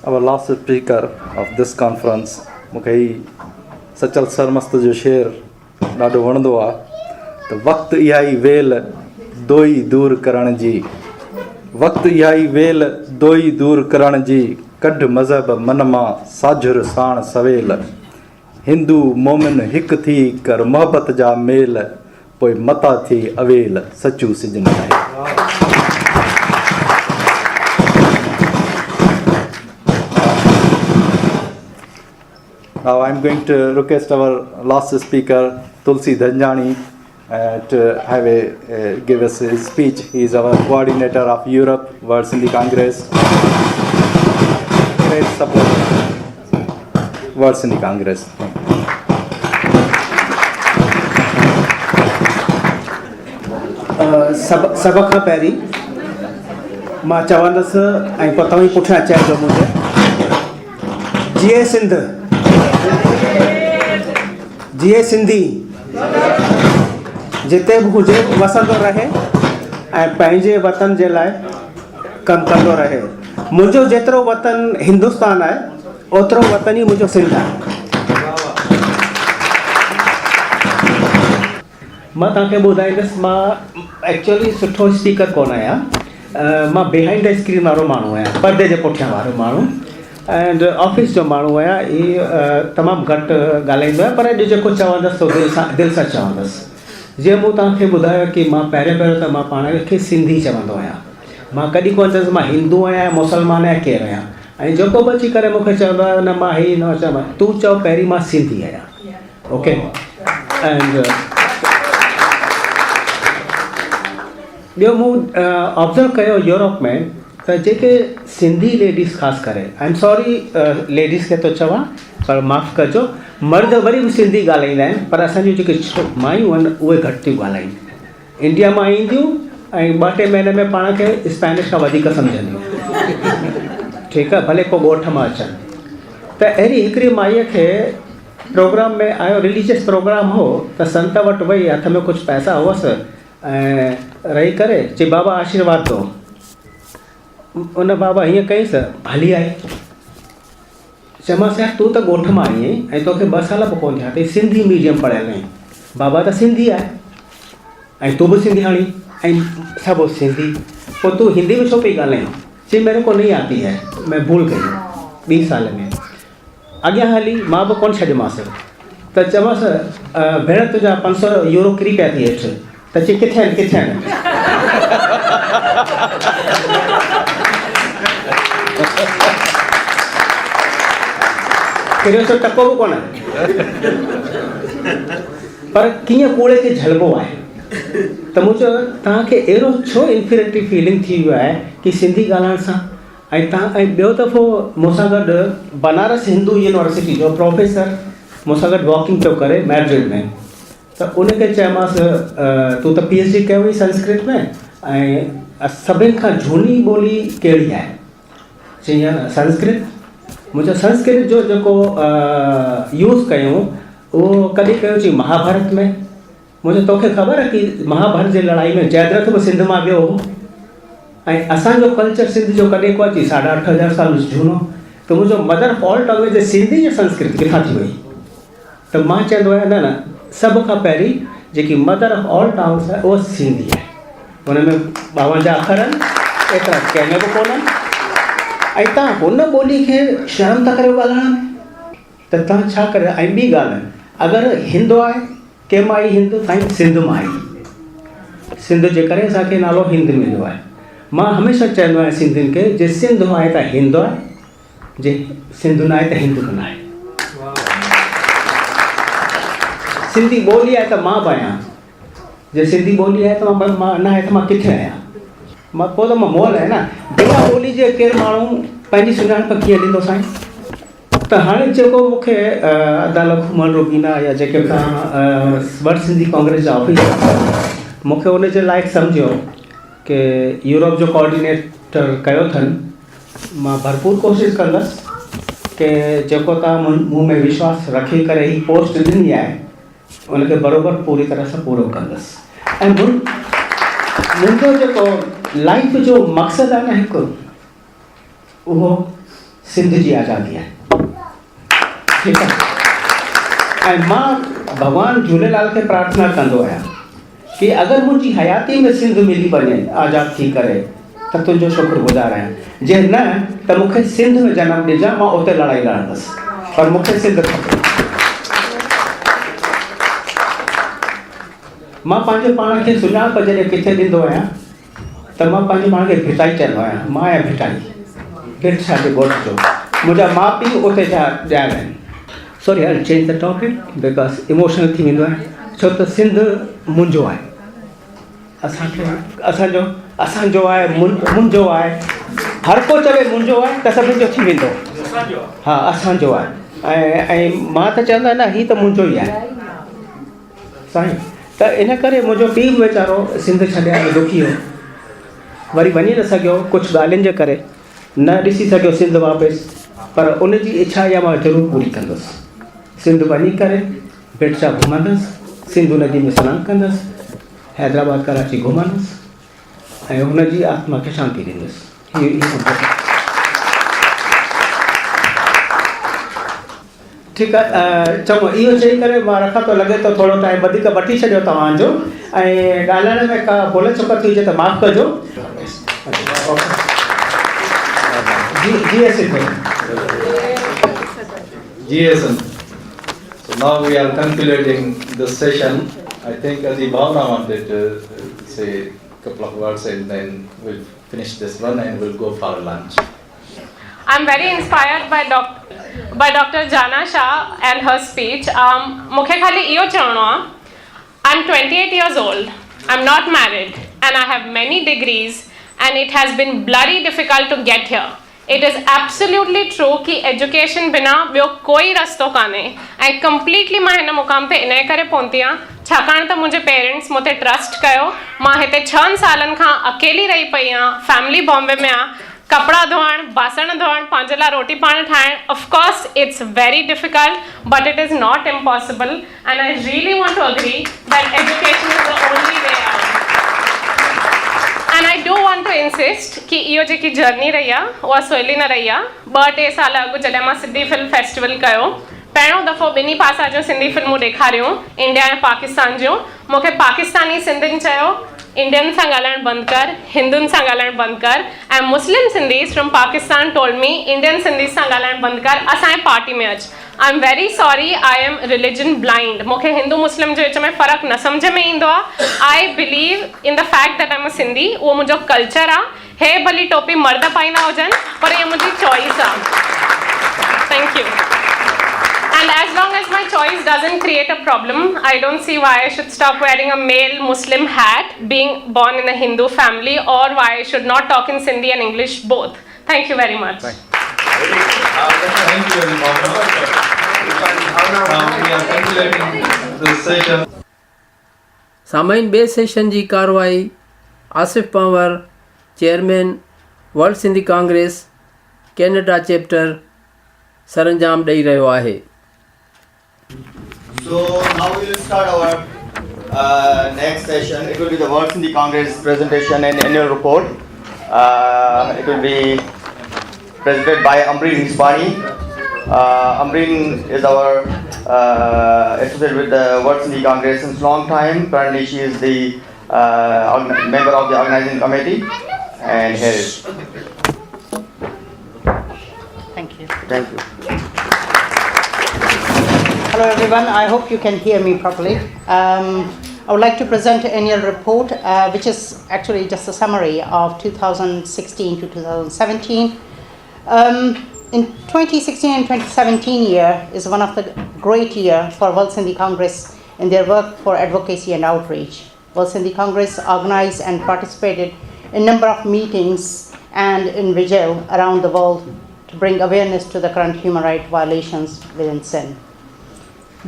Our last speaker of this conference, मूंखे सचल सरमस्त जो शेर ॾाढो वणंदो आहे त वक़्तु इहा ई वेल दोई दूर करण जी, वक़्तु इहा ई वेल दोई दूर करण जी, कढ मज़हब मन मां साझुर साण सवेल, हिंदू मोमिन हिकु थी कर मोहबत जा मेल, पोइ मता थी अवेल सचू सिजन आहे। Now I am going to request our last speaker, Tulsi Dhanjani, to have give us his speech. He is our coordinator of Europe, World Sindhi Congress. Great supporter, World Sindhi Congress. सभ खां पहिरीं मां चवंदुसि ऐं पोइ तव्हां पुठियां चइजो मुंहिंजे जिए सिंध, जिए सिंधी, जिते बि हुजे वसंदो रहे ऐं पंहिंजे वतन जे लाइ कमु कंदो रहे। मुंहिंजो जेतिरो वतन हिंदुस्तान आहे ओतिरो वतन ई मुंहिंजो सिंध आहे। मां तव्हांखे ॿुधाईंदुसि, मां एक्चुअली सुठो स्पीकर कोन आहियां, मां बिहाइंड द स्क्रीन वारो माण्हू आहियां, पर्दे जे पुठियां वारो माण्हू, एंड ऑफिस जो माण्हू आहियां। इहे तमामु घटि ॻाल्हाईंदो आहियां, पर अॼु जेको चवंदुसि तो दिलि सां चवंदुसि। जीअं मूं तव्हांखे ॿुधायो कि मां पहिरियों त मां पाण खे सिंधी चवंदो आहियां। मां कॾहिं कोन चवंदुसि मां हिंदू आहियां, मुस्लमान आहियां, केरु आहियां। ऐं जेको बि अची करे मूंखे चवंदो आहे न मां ही न चवां, तूं चओ पहिरीं मां सिंधी आहियां, ओके। एंड ॿियो मूं ऑब्ज़र्व कयो यूरोप में त जेके सिंधी लेडीज़ ख़ासि करे, आई एम सॉरी लेडीज़ खे थो चवां पर माफ़ु कजो, मर्द वरी बि सिंधी ॻाल्हाईंदा आहिनि, पर असांजूं जेके मायूं आहिनि उहे घटि थियूं ॻाल्हाइनि। इंडिया मां ईंदियूं ऐं 2-3 महीने में पाण खे स्पेनिश खां वधीक सम्झंदियूं, ठीकु आहे, भले को ॻोठ मां अचनि। त अहिड़ी हिकिड़ी माईअ खे प्रोग्राम में आयो, रिलीजियस प्रोग्राम हो, त संत वटि वई, हथ में कुझु पैसा हुअसि ऐं रही करे चई बाबा आशीर्वाद दो। उन बाबा हीअं कईंसि, हली आई। चयोमांसि यार तूं त ॻोठ मां आई आहीं ऐं तोखे 2 साल बि कोन थिया अथई, सिंधी मीडियम पढ़ियल आहीं, बाबा त सिंधी आहे ऐं तूं बि सिंधियाणी ऐं सभु सिंधी, पोइ तूं हिंदी में छो पई ॻाल्हाईं? चई मेरे को नहीं आती है, मैं भूल गई 20 साल में। अॻियां हली, मां बि कोन छॾियोमांसि, त चयोमांसि भेण तुंहिंजा 500 यूरो किरी पिया थी हेठि, त चई किथे आहिनि किथे आहिनि? किरियो टको बि कोन आहे, पर कीअं कूड़े खे झलबो आहे। त मूं चयो तव्हांखे अहिड़ो छो इंफीरियरिटी फीलिंग थी वियो आहे कि सिंधी ॻाल्हाइण सां? ऐं ॿियो दफ़ो मूंसां गॾु बनारस हिंदू यूनिवर्सिटी जो प्रोफेसर मूंसां गॾु वॉकिंग पियो करे मैड्रिड में, त उनखे चयोमांसि तूं त PhD कयो हुई संस्कृत में, ऐं सभिनि खां झूनी ॿोली कहिड़ी आहे? चई यार संस्कृत। मुंहिंजो संस्कृत जो जेको यूज़ कयूं उहो कॾहिं कयो? चई महाभारत में। मुंहिंजो तोखे ख़बर आहे कि महाभारत जी लड़ाई में जयद्रथ बि सिंध मां वियो हो, ऐं असांजो कल्चर सिंध जो कॾहिं को अची 8,500 साल झूनो। त मुंहिंजो मदर फॉल्ट आहे जे सिंधी जी संस्कृत किथां थी वई? त मां चवंदो आहियां न न, सभ खां पहिरीं जेकी मदर ऑफ ऑल टाउन्स आहे उहा सिंधी आहे। हुन में 52 अखर आहिनि, एतिरा कंहिं में बि कोन्हनि, ऐं तव्हां हुन ॿोली खे शर्म था करियो ॻाल्हाइण में, त तव्हां छा करे? ऐं ॿी ॻाल्हि, अगरि हिंदू आहे, कंहिं मां आई हिंदू साईं सिंध मां आई, सिंध जे करे असांखे नालो हिंद मिलियो आहे। मां हमेशह चवंदो आहियां सिंधियुनि खे, जे सिंध आहे त हिंदू आहे, जे सिंध न आहे त हिंदू न आहे। सिंधी ॿोली आहे त मां बि आहियां, जे सिंधी ॿोली आहे त मां न आहे त मां किथे आहियां? मां पोइ त मां मोल आहे न। बिना ॿोली जे केरु माण्हू पंहिंजी सुञाणप कीअं ॾींदो साईं? त हाणे जेको मूंखे अदालत घुमण रोकीना या जेके तव्हां वर्ल्ड सिंधी कांग्रेस जा ऑफिस मूंखे उन जे लाइक़ु सम्झियो कि यूरोप जो कोऑर्डिनेटर कयो अथनि। मां भरपूर कोशिशि कंदुसि कि जेको तव्हां मूं में विश्वास रखी करे ही पोस्ट ॾिनी आहे उनखे बराबरि पूरी तरह सां पूरो कंदुसि। ऐं मुंहिंजो जेको लाइफ जो मक़सदु आहे न हिकु, उहो सिंध जी आज़ादी आहे, ठीकु आहे। ऐं मां भॻवान झूलेलाल खे प्रार्थना कंदो आहियां कि अगरि मुंहिंजी हयाती में सिंध मिली वञे आज़ादु थी करे त तुंहिंजो शुक्रगुज़ार आहियां। जे न त मूंखे सिंध में जनमु ॾिजां, मां उते लड़ाई लड़ंदुसि, पर मूंखे सिंध खपे। मां पंहिंजे पाण खे सुञाणप जॾहिं किथे ॾींदो आहियां त मां पंहिंजे पाण खे भिटाई चवंदो आहियां। मां आहियां भिटाई, भिट छा जे ॻोठ जो, मुंहिंजा माउ पीउ उते जा ॼायल आहिनि। Sorry I change the topic because emotional थी वेंदो आहे, छो त सिंध मुंहिंजो आहे, असांजो आहे, मुंहिंजो आहे। हर को चवे मुंहिंजो आहे त सभिनि जो थी वेंदो, हा असांजो आहे। ऐं मां त चवंदो आहियां न ही त मुंहिंजो ई आहे साईं। त इन करे मुंहिंजो पीउ वीचारो सिंध छॾे दुखी हो, वरी वञी न सघियो कुझु ॻाल्हियुनि जे करे, न ॾिसी सघियो सिंध वापसि। पर उन जी इच्छा इहा मां ज़रूरु पूरी कंदुसि। सिंध वञी करे बेटसा घुमंदुसि, सिंध नदी में सनानु कंदुसि, हैदराबाद कराची घुमंदुसि ऐं हुन जी आत्मा खे शांति ॾींदुसि। ठीकु आहे, चङो इहो चई करे मां रखां थो, लॻे थो थोरो टाइम वधीक वठी छॾियो तव्हांजो ऐं ॻाल्हाइण में का भुल चुक थी हुजे त माफ़ु कजो। GSN. So now we are concluding this session. I think Adi Bhavna wanted to say a couple of words and then we'll finish this one and we'll go for lunch. I'm very inspired by Dr. Jana Shah and her speech. मूंखे खाली इहो चवणो आहे, I'm 28 years old, I'm not married and I have many degrees and it has been bloody difficult to get here. It is absolutely true कि education बिना ॿियो कोई रस्तो कान्हे ऐं कंप्लीटली मां हिन मुक़ाम ते इन करे पहुती आहियां छाकाणि त मुंहिंजे पेरेंट्स मूं ते ट्रस्ट कयो। मां हिते 6 सालनि खां अकेली रही पई आहियां, फैमिली बॉम्बे में आहे, कपड़ा धोइण, बासण धोइण, पंहिंजे लाइ रोटी पाण ठाहिण। Of course it's very difficult but it is not impossible and I really want to agree that education is the only way out. And I do want to insist कि इहो जेकी जर्नी रही आहे उहा सवली न रही आहे। 2-3 साल अॻु जॾहिं मां सिंधी फिल्म फेस्टिवल कयो, पहिरियों दफ़ो ॿिन्ही पासा जूं सिंधी फिल्मूं ॾेखारियूं, इंडिया ऐं पाकिस्तान जूं। मूंखे पाकिस्तानी सिंधियुनि चयो इंडियन सां ॻाल्हाइण बंदि कर, हिंदुनि सां ॻाल्हाइण बंदि कर, ऐं Muslim Sindhis from Pakistan told me Indian Sindhis सां ॻाल्हाइण बंदि कर, असांजे पार्टी में अच। I am very sorry, I am religion blind. मूंखे हिंदू मुस्लिम जे विच में फ़र्क़ु न सम्झ में ईंदो आहे। I believe in the fact that I am a Sindhi, उहो मुंहिंजो कल्चर आहे। हे भली टोपी मर्द पाईंदा हुजनि पर इहा मुंहिंजी चॉइस आहे। Thank you. And as long as my choice doesn't create a problem, I don't see why I should stop wearing a male Muslim hat, being born in a Hindu family, or why I should not talk in Sindhi and English both. Thank you very much. Thank you, we are concluding this session. सामाइन ॿिए session जी कार्रवाई Asif Panwar, chairman world Sindhi congress Canada chapter सरंजाम ॾेई रहियो आहे। So now we will start our next session. It will be the World Sindhi Congress presentation and annual report. It will be presented by Ambreen Hisbani. Ambreen is our associated with the World Sindhi Congress since long time. Currently she is the member of the organizing committee and here is. Thank you. Thank you. Hello everyone, I hope you can hear me properly. I would like to present an annual report which is actually just a summary of 2016 to 2017. In 2016 and 2017 year is one of the great year for World Sindhi Congress in their work for advocacy and outreach. World Sindhi Congress organized and participated in a number of meetings and in vigil around the world to bring awareness to the current human rights violations within Sindh.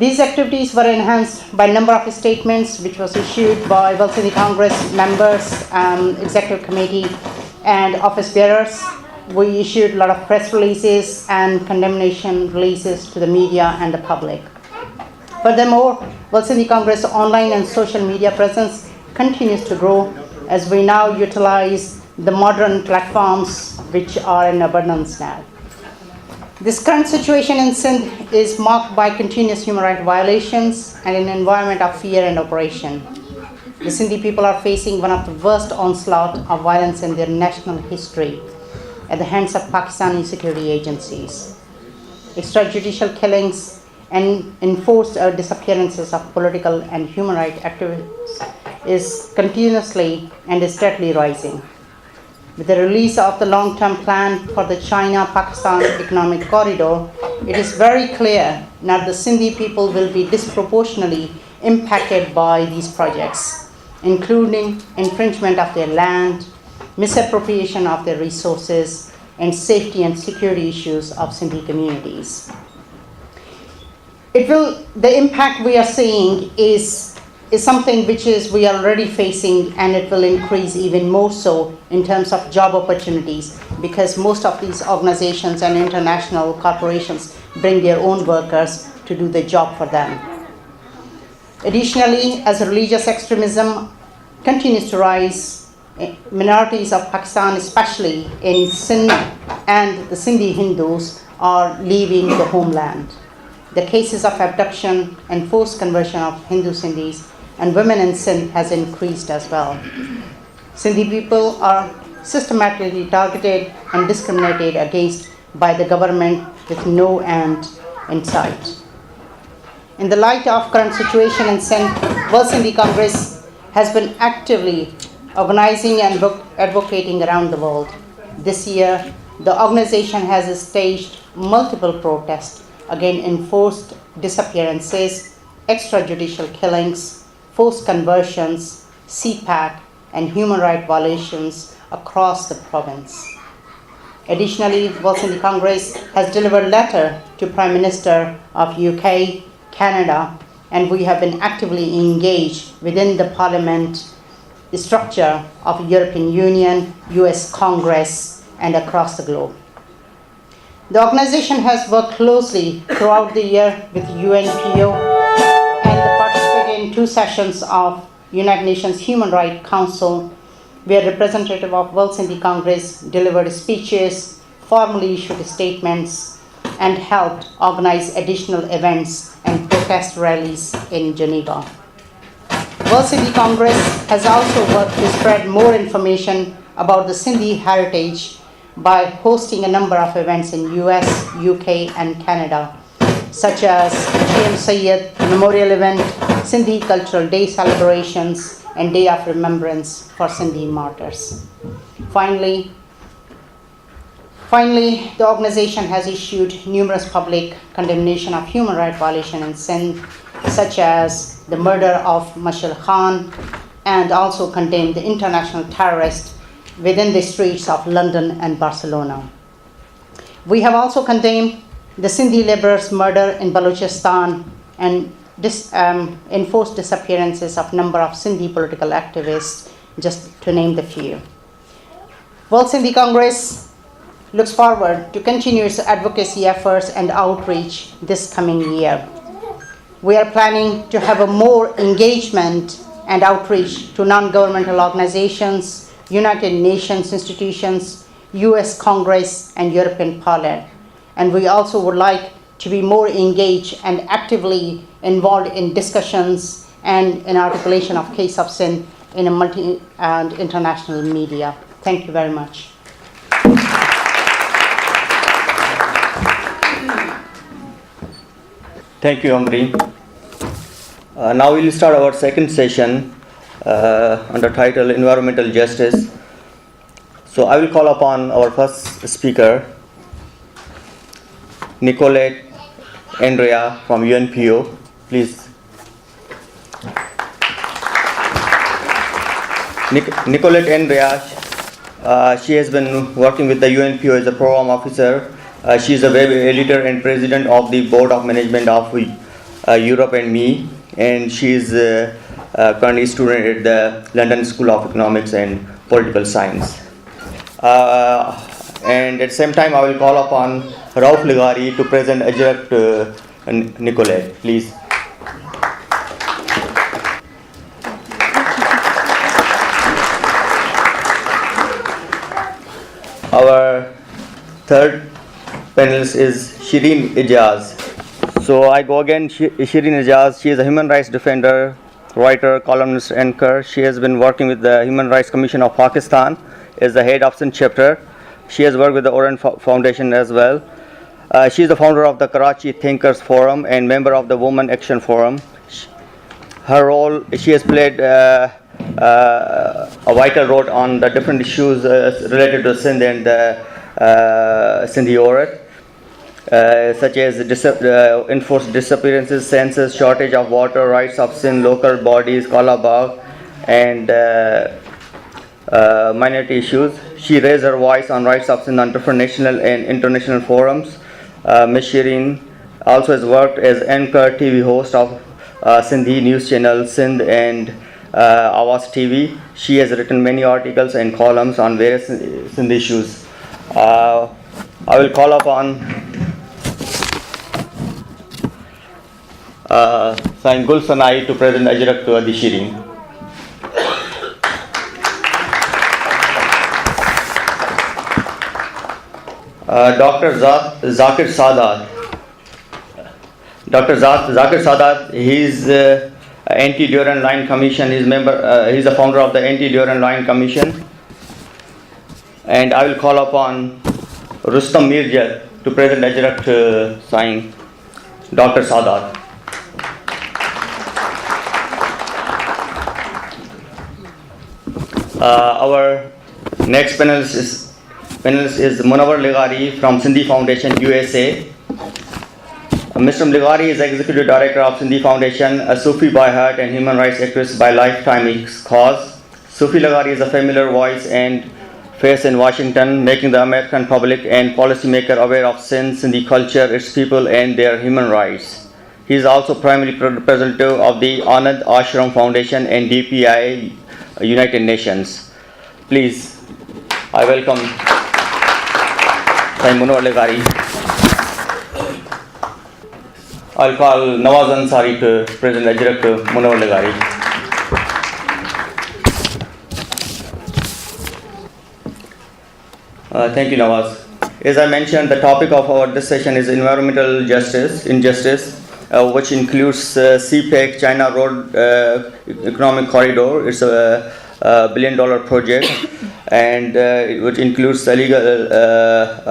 These activities were enhanced by a number of statements which was issued by World Sindhi Congress members, executive committee and office bearers. We issued a lot of press releases and condemnation releases to the media and the public. Furthermore, World Sindhi Congress online and social media presence continues to grow as we now utilize the modern platforms which are in abundance now. This current situation in Sindh is marked by continuous human rights violations and an environment of fear and oppression. The Sindhi people are facing one of the worst onslaught of violence in their national history at the hands of Pakistani security agencies. Extrajudicial killings and enforced disappearances of political and human rights activists is continuously and is steadily rising. With the release of the long-term plan for the China-Pakistan economic corridor, it is very clear that the Sindhi people will be disproportionately impacted by these projects, including infringement of their land, misappropriation of their resources, and safety and security issues of Sindhi communities. The impact we are seeing is is something which is we are already facing, and it will increase even more so in terms of job opportunities, because most of these organizations and international corporations bring their own workers to do the job for them. Additionally, as religious extremism continues to rise, minorities of Pakistan, especially in Sindh and the Sindhi Hindus, are leaving the homeland. The cases of abduction and forced conversion of Hindu Sindhis and women in Sindh has increased as well. Sindhi people are systematically targeted and discriminated against by the government with no end in sight. In the light of current situation in Sindh, World Sindhi Congress has been actively organizing and advocating around the world. This year, the organization has staged multiple protests against enforced disappearances, extrajudicial killings, forced conversions, CPAC, and human rights violations across the province. Additionally, World Sindhi Congress has delivered a letter to Prime Minister of UK, Canada, and we have been actively engaged within the Parliament structure of European Union, US Congress, and across the globe. The organization has worked closely throughout the year with UNPO and participated in 2 sessions of United Nations Human Rights Council, where representatives of World Sindhi Congress delivered speeches, formally issued statements, and helped organize additional events and protest rallies in Geneva. World Sindhi Congress has also worked to spread more information about the Sindhi heritage by hosting a number of events in US, UK, and Canada, such as GM Sayyid Memorial Event, Sindhi Cultural Day celebrations, and Day of Remembrance for Sindhi martyrs. Finally, the organization has issued numerous public condemnation of human rights violations in Sindh, such as the murder of Mashal Khan, and also condemned the international terrorists within the streets of London and Barcelona. We have also condemned the Sindhi laborers' murder in Balochistan and enforced disappearances of a number of Sindhi political activists, just to name the few. World Sindhi Congress looks forward to continue its advocacy efforts and outreach this coming year. We are planning to have a more engagement and outreach to non-governmental organizations, United Nations institutions, US Congress, and European Parliament. And we also would like to be more engaged and actively involved in discussions and in articulation of case of Sindh in a multi and international media. Thank you very much. Thank you, Amreen. Now we will start our second session under title Environmental Justice. So I will call upon our first speaker, Nicolette Andrea from UNPO. Please. Nicolette Andrea, she has been working with the UNPO as a program officer. She is a web editor and president of the board of management of Europe and Me, and she is currently a student at the London School of Economics and Political Science. And at the same time, I will call upon Rauf Ligari to present adjunct Nicolette. Please. Our third panelist is Shireen Ijaz. So I go again, Shireen Ijaz. She is a human rights defender, writer, columnist, anchor. She has been working with the Human Rights Commission of Pakistan as the head of Sindh chapter. She has worked with the Orient Foundation as well. She is the founder of the Karachi Thinkers Forum and member of the Women Action Forum. Her role, she has played a vital role on the different issues related to Sindh and the Sindhi Aurat, such as enforced disappearances, census, shortage of water, rights of Sindh, local bodies, Kalabagh, and minority issues. She raised her voice on rights of Sindh on different national and international forums. Ms. Shireen also has worked as anchor TV host of Sindhi news channel Sindh and Awas TV. She has written many articles and columns on various Sindh issues. I will call upon Sain Gul Sanai to present Ajrak to Adi Shirin. Dr. Zakir Sadat. Dr. Zakir Sadat, he is Anti-Durand Line Commission. He is a founder of the Anti-Durand Line Commission. And I will call upon Rustam Mirja to present Ajrak to sign Dr. Sadat. Our next panelist is Munawar Ligari from Sindhi Foundation, USA. Mr. Ligari is Executive Director of Sindhi Foundation, a Sufi by heart and human rights activist by lifetime cause. Sufi Ligari is a familiar voice and face in Washington, making the American public and policymaker aware of Sindhi culture, its people, and their human rights. He is also primary representative of the Anand Ashram Foundation and DPI United Nations. Please, I welcome Munawar Ligari. I'll call Nawaz Ansari to present Ajrak to Munawar Ligari. Thank you, Nawaz. As I mentioned, the topic of this session is environmental injustice, which includes CPEC, China Road Economic Corridor. It's a $1 billion project, and which includes illegal.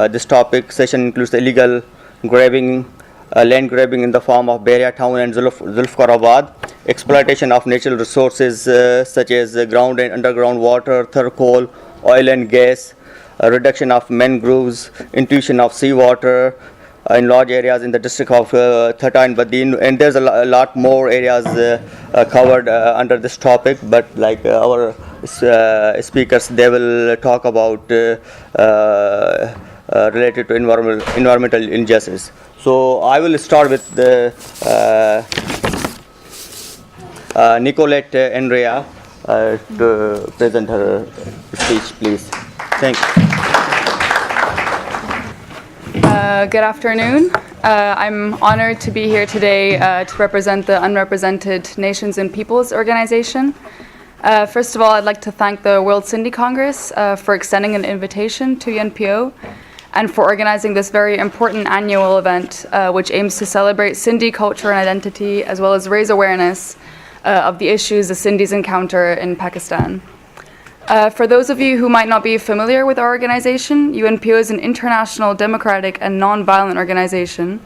This topic session includes illegal grabbing. Land grabbing in the form of Beria Town and Zulfkarabad, exploitation of natural resources such as ground and underground water, coal, oil and gas, reduction of mangroves, intrusion of seawater in large areas in the district of Thatta and Badin, and there's a lot more areas covered under this topic, but like our speakers, they will talk about related to environmental injustice. So I will start with the Nicolette Andrea to present her speech, please. Thank you. Good afternoon. I'm honored to be here today to represent the Unrepresented Nations and Peoples Organization. First of all, I'd like to thank the World Sindhi Congress for extending an invitation to UNPO and for organizing this very important annual event, which aims to celebrate Sindhi culture and identity, as well as raise awareness of the issues the Sindhis encounter in Pakistan. For those of you who might not be familiar with our organization, UNPO is an international democratic and non-violent organization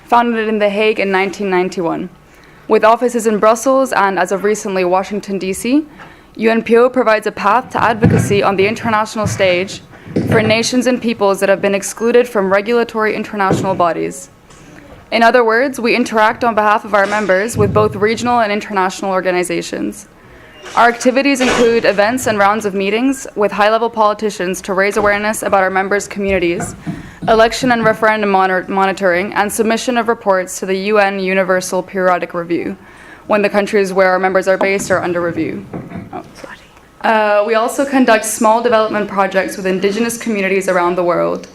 founded in The Hague in 1991. With offices in Brussels and, as of recently, Washington, D.C., UNPO provides a path to advocacy on the international stage for nations and peoples that have been excluded from regulatory international bodies. In other words, we interact on behalf of our members with both regional and international organizations. Our activities include events and rounds of meetings with high-level politicians to raise awareness about our members' communities, election and referendum monitoring, and submission of reports to the UN Universal Periodic Review when the countries where our members are based are under review. We also conduct small development projects with indigenous communities around the world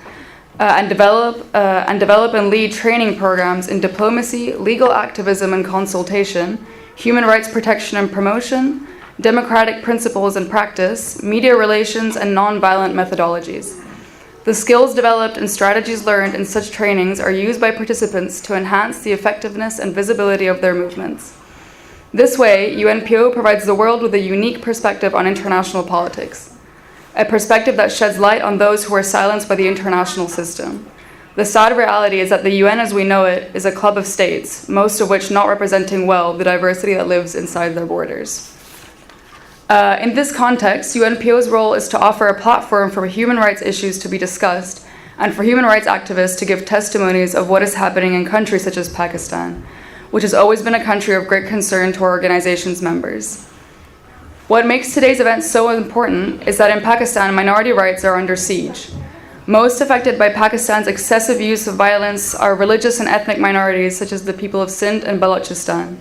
and develop and lead training programs in diplomacy, legal activism and consultation, human rights protection and promotion, democratic principles and practice, media relations, and nonviolent methodologies. The skills developed and strategies learned in such trainings are used by participants to enhance the effectiveness and visibility of their movements. This way, UNPO provides the world with a unique perspective on international politics, a perspective that sheds light on those who are silenced by the international system. The sad reality is that the UN as we know it is a club of states, most of which not representing well the diversity that lives inside their borders. In this context, UNPO's role is to offer a platform for human rights issues to be discussed and for human rights activists to give testimonies of what is happening in countries such as Pakistan, which has always been a country of great concern to our organization's members. What makes today's event so important is that in Pakistan, minority rights are under siege. Most affected by Pakistan's excessive use of violence are religious and ethnic minorities such as the people of Sindh and Balochistan.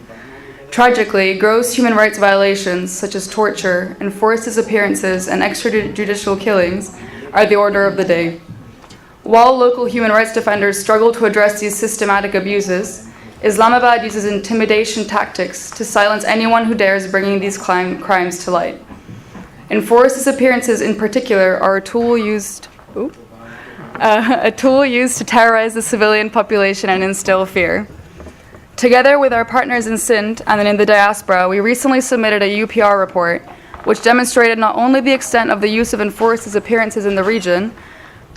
Tragically, gross human rights violations such as torture, enforced disappearances, and extrajudicial killings are the order of the day. While local human rights defenders struggle to address these systematic abuses, Islamabad uses intimidation tactics to silence anyone who dares bringing these crimes to light. Enforced disappearances in particular are a tool used to terrorize the civilian population and instill fear. Together with our partners in Sindh and in the diaspora, we recently submitted a UPR report which demonstrated not only the extent of the use of enforced disappearances in the region,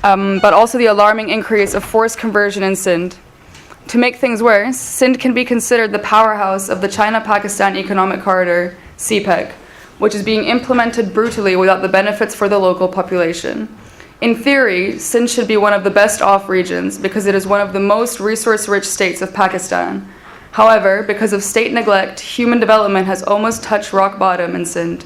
but also the alarming increase of forced conversion in Sindh. To make things worse, Sindh can be considered the powerhouse of the China-Pakistan Economic Corridor, CPEC, which is being implemented brutally without the benefits for the local population. In theory, Sindh should be one of the best off regions because it is one of the most resource-rich states of Pakistan. However, because of state neglect, human development has almost touched rock bottom in Sindh,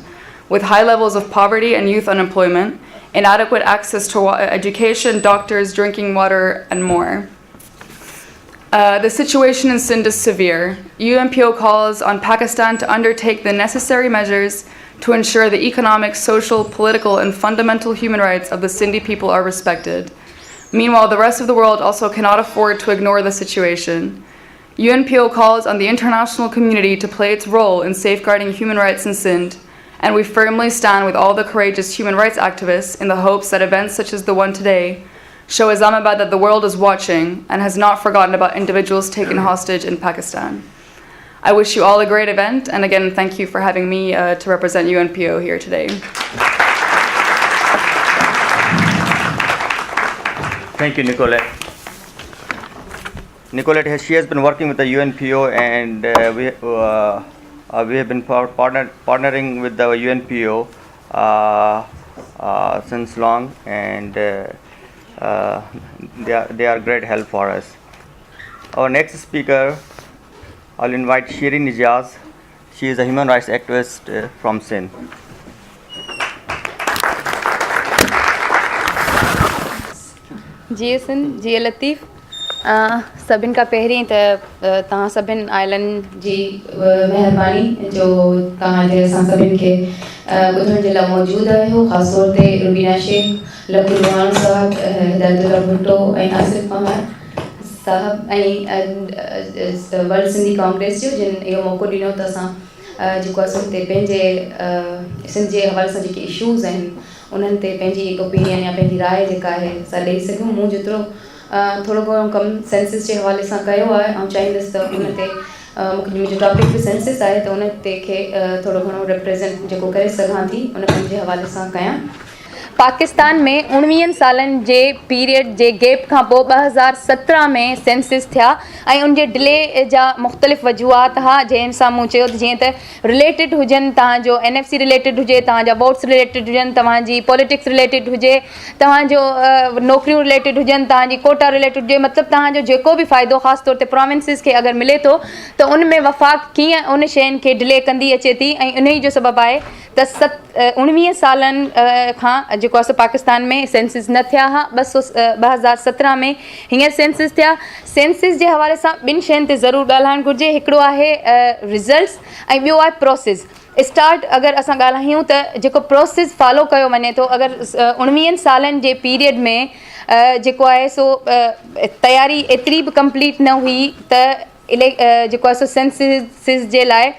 with high levels of poverty and youth unemployment, inadequate access to education, doctors, drinking water, and more. The situation in Sindh is severe. UNPO calls on Pakistan to undertake the necessary measures to ensure the economic, social, political, and fundamental human rights of the Sindhi people are respected. Meanwhile, the rest of the world also cannot afford to ignore the situation. UNPO calls on the international community to play its role in safeguarding human rights in Sindh, and we firmly stand with all the courageous human rights activists in the hopes that events such as the one today show Islamabad that the world is watching and has not forgotten about individuals taken hostage in Pakistan. I wish you all a great event, and again, thank you for having me to represent UNPO here today. Thank you, Nicolette. Nicolette, she has been working with the UNPO, and we have been partnering with the UNPO since long, and they are great help for us. Our next speaker, I'll invite Shirin Nijaz. She is a human rights activist from Sindh. जी सिंध जी लतीफ़ सभिनि खां पहिरीं त तव्हां सभिनि आइलनि जी महिरबानी जो तव्हांजे असां सभिनि खे ॿुधण जे लाइ मौजूदु आहियो ख़ासि तौर ते रुबीना शेख लखू रुहान साहब हिदायतुल्ला भुट्टो ऐं आसिफ अहमद साहब ऐं वर्ल्ड सिंधी कांग्रेस जो जिन इहो मौक़ो ॾिनो त असां जेको असां हिते पंहिंजे सिंध जे हवाले सां जेके इशूज़ आहिनि उन्हनि ते पंहिंजी हिकु ओपिनियन या पंहिंजी राय जेका आहे असां ॾेई सघूं मूं जेतिरो थोरो घणो कमु सेंसिस जे हवाले सां कयो आहे ऐं चाहींदसि त उन ते मूंखे मुंहिंजो टॉपिक बि सेंसिस आहे त उन ते खे थोरो घणो रिप्रेज़ेंट जेको करे सघां थी उन पंहिंजे हवाले सां कयां पाकिस्तान में 19 सालनि जे पीरियड जे गैप खां पोइ 2017 में सेंसिस थिया ऐं उनजे डिले जा मुख़्तलिफ़ वजूहात हा जंहिं सां मूं चयो त जीअं त रिलेटेड हुजनि तव्हांजो NFC रिलेटेड हुजे तव्हांजा वोट्स रिलेटेड हुजनि तव्हांजी पॉलिटिक्स रिलेटेड हुजे तव्हांजो नौकरियूं रिलेटेड हुजनि तव्हांजी कोटा रिलेटेड हुजे मतिलबु तव्हांजो जेको बि फ़ाइदो ख़ासि तौर ते प्रोविंसिस खे अगरि मिले थो त उन में वफ़ाक़ कीअं उन शयुनि खे डिले कंदी अचे थी ऐं उन जो सबबु आहे त 19 सालनि खां जेको आहे पाकिस्तान में सेंसिस न थिया हा 2017 में हींअर सेंसिस थिया सेंसिस जे हवाले सां ॿिनि शयुनि ते ज़रूरु ॻाल्हाइणु घुरिजे हिकिड़ो आहे रिज़ल्ट्स ऐं ॿियो आहे प्रोसेस स्टार्ट अगरि असां ॻाल्हायूं त जेको प्रोसेस फॉलो कयो वञे थो अगरि 19 सालनि जे पीरियड में जेको आहे सो तयारी एतिरी बि कंप्लीट न हुई त जेको आहे सो सेंसिस जे लाइ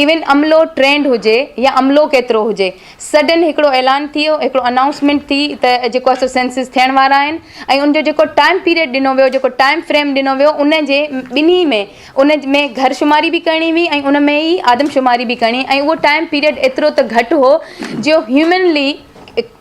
इवन अमलो ट्रेंड हुजे या अमलो केतिरो हुजे सडन हिकिड़ो ऐलान थी वियो हिकिड़ो अनाउंसमेंट थी त जेको आहे सो सेंसिस थियण वारा आहिनि ऐं उनजो जेको टाइम पीरियड ॾिनो वियो जेको टाइम फ्रेम ॾिनो वियो उन जे ॿिन्ही में उन में घर शुमारी बि करणी हुई ऐं उन में ई आदमशुमारी बि करणी ऐं उहो टाइम पीरियड एतिरो त घटि हो जो ह्यूमनली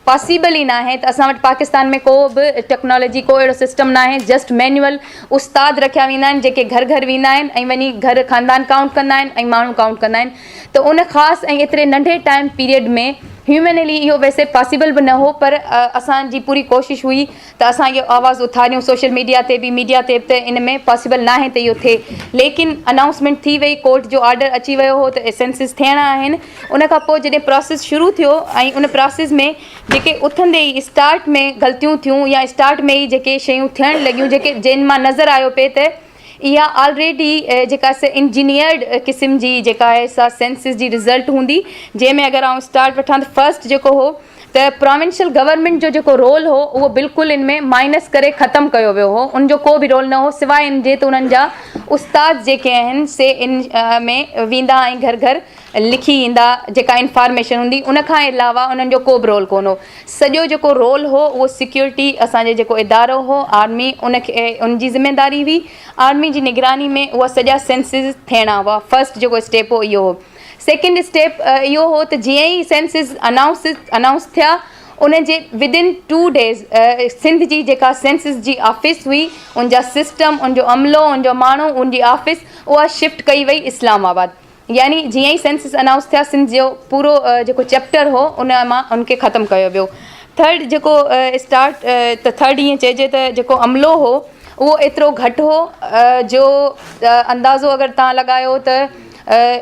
पॉसिबल ई न आहे त असां वटि पाकिस्तान में को बि टेक्नोलॉजी को अहिड़ो सिस्टम न आहे जस्ट मैनुअल उस्ताद रखिया वेंदा आहिनि जेके घर घर वेंदा आहिनि ऐं वञी घर खानदान काउंट कंदा आहिनि ऐं माण्हू काउंट कंदा आहिनि त उन ख़ासि ऐं एतिरे नंढे टाइम पीरियड में ह्यूमनली इहो वैसे पॉसिबल बि न हो पर असांजी पूरी कोशिशि हुई त असां इहो आवाज़ु उथारियूं सोशल मीडिया ते बि मीडिया ते बि त इन में पॉसिबल न आहे त इहो थिए लेकिन अनाउंसमेंट थी वई कोर्ट जो ऑर्डर अची वियो हो त सेंसिस थियणा आहिनि उन खां पोइ जॾहिं प्रोसेस शुरू थियो ऐं उन प्रोसेस में जेके उथंदे ई स्टार्ट में ग़लतियूं थियूं या स्टार्ट में ई जेके शयूं थियणु लॻियूं जेके जिन मां नज़र आयो पिए त इहा ऑलरेडी जेका इंजीनियर्ड क़िस्म जी जेका आहे सा सेंसिस जी रिज़ल्ट हूंदी, जंहिंमें अगरि आउं स्टार्ट वठां त फर्स्ट जेको हो त प्रोविंशियल गवर्नमेंट जो जेको रोल हो उहो बिल्कुलु इन में माइनस करे ख़तमु कयो वियो हो, उनजो को बि रोल न हो सवाइ इन जे त उन्हनि जा उस्ताद जेके आहिनि से इन में वेंदा ऐं घर घर लिखी ईंदा जेका इंफॉर्मेशन हूंदी, उनखां अलावा उन्हनि जो को बि रोल कोन हो। सॼो जेको रोल हो उहो सिक्योरिटी असांजे जेको इदारो हो आर्मी, उनखे उनजी ज़िम्मेदारी हुई, आर्मी जी निगरानी में उहा सॼा सेंसिस थियणा हुआ। फर्स्ट जेको स्टेप हो इहो हो। सेकेंड स्टेप इहो हो त जीअं ई सेंसिस अनाउंस थिया उन जे विदिन 2 days सिंध जी जेका सेंसिस जी ऑफिस हुई, उनजा सिस्टम, उनजो अमलो, उनजो माण्हू, उनजी ऑफिस उहा शिफ्ट कई वई इस्लामाबाद। यानी जीअं ई सेंसिस अनाउंस थिया सिंध जो पूरो जेको चैप्टर हो उन मां उनखे ख़तमु कयो वियो। थर्ड जेको थर्ड ईअं चइजे त जेको अमलो हो उहो एतिरो घटि हो जो अंदाज़ो अगरि तव्हां लॻायो त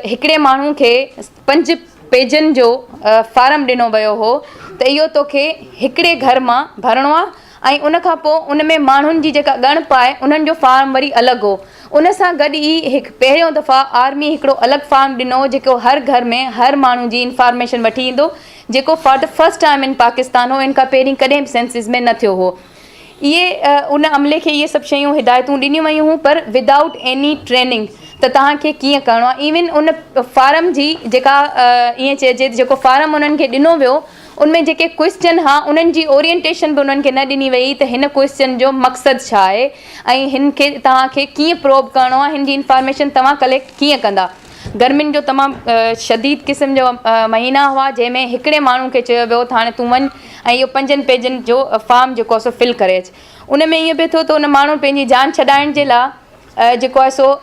हिकिड़े माण्हू खे 5 पेजनि जो फारम ॾिनो वियो हो त इहो तोखे हिकिड़े घर मां भरिणो आहे, ऐं उनखां पोइ उन में माण्हुनि जी जेका ॻणप आहे उन्हनि जो फार्म वरी अलॻि हो। उन सां गॾु ई पहिरियों दफ़ा आर्मी हिकिड़ो अलॻि फार्म ॾिनो जेको हर घर में हर माण्हू जी इंफॉर्मेशन वठी ईंदो, जेको for the first time in Pakistan हो, इन खां पहिरीं कॾहिं बि सेंसिस में न थियो हो। इहे उन अमले खे इहे सभु शयूं हिदायतूं ॾिनियूं वयूं हुयूं, पर विदाउट एनी ट्रेनिंग त तव्हांखे कीअं करिणो आहे। इवन उन फारम जी जेका ईअं चइजे जेको फारम उन्हनि खे ॾिनो वियो उनमें जेके क्वेश्चन हुआ उन्हनि जी ओरिएंटेशन बि उन्हनि खे न ॾिनी वई त हिन क्वेश्चन जो मक़सदु छा आहे ऐं हिन खे तव्हांखे कीअं प्रोब करिणो आहे, हिन जी इंफॉर्मेशन तव्हां कलेक्ट कीअं कंदा। गर्मियुनि जो तमामु शदीद क़िस्म जो महीना हुआ, जंहिंमें हिकिड़े माण्हू खे चयो वियो त हाणे तूं वञ ऐं इहो 5 पेजनि जो फॉर्म जेको आहे सो फिल करे अचु। उन में ईअं बि थियो त उन माण्हू पंहिंजी जान छॾाइण जे लाइ जेको आहे सो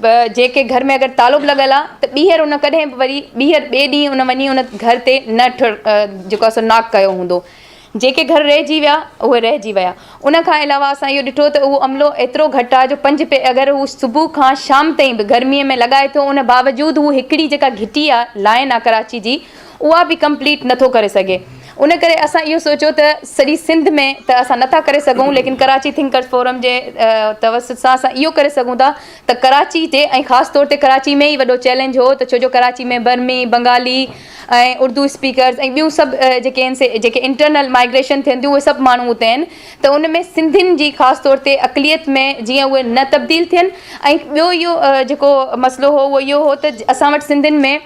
जेके घर में अगरि तालो बि लॻल आहे त ॿीहर उन कॾहिं बि वरी ॿीहर ॿिए ॾींहुं उन वञी उन घर ते न जेको आहे सो नॉक कयो हूंदो। जेके घर रहिजी विया उहे रहिजी विया। उन खां अलावा असां इहो ॾिठो त उहो अमलो एतिरो घटि आहे जो 5 अगरि हू सुबुह खां शाम ताईं बि गर्मीअ में लॻाए थो, उन बावजूदि हू हिकिड़ी जेका घिटी आहे लाइन आहे कराची जी उहा बि कंप्लीट नथो करे सघे। उन करे असां इहो सोचियो त सॼी सिंध में त असां नथा करे सघूं, लेकिन कराची थिंकर्स फोरम जे तवसत सां असां इहो करे सघूं था त कराची ते ऐं ख़ासि तौर ते कराची में ई वॾो चैलेंज हो त छोजो कराची में बर्मी, बंगाली ऐं उर्दू स्पीकर्स ऐं ॿियूं सभु जेके आहिनि जेके इंटरनल माइग्रेशन थियनि थियूं उहे सभु माण्हू हुते आहिनि, त उन में सिंधियुनि जी ख़ासि तौर ते अक़लियत में जीअं उहे न तब्दील थियनि। ऐं ॿियो इहो जेको मसइलो हो उहो इहो हो त असां वटि सिंधियुनि में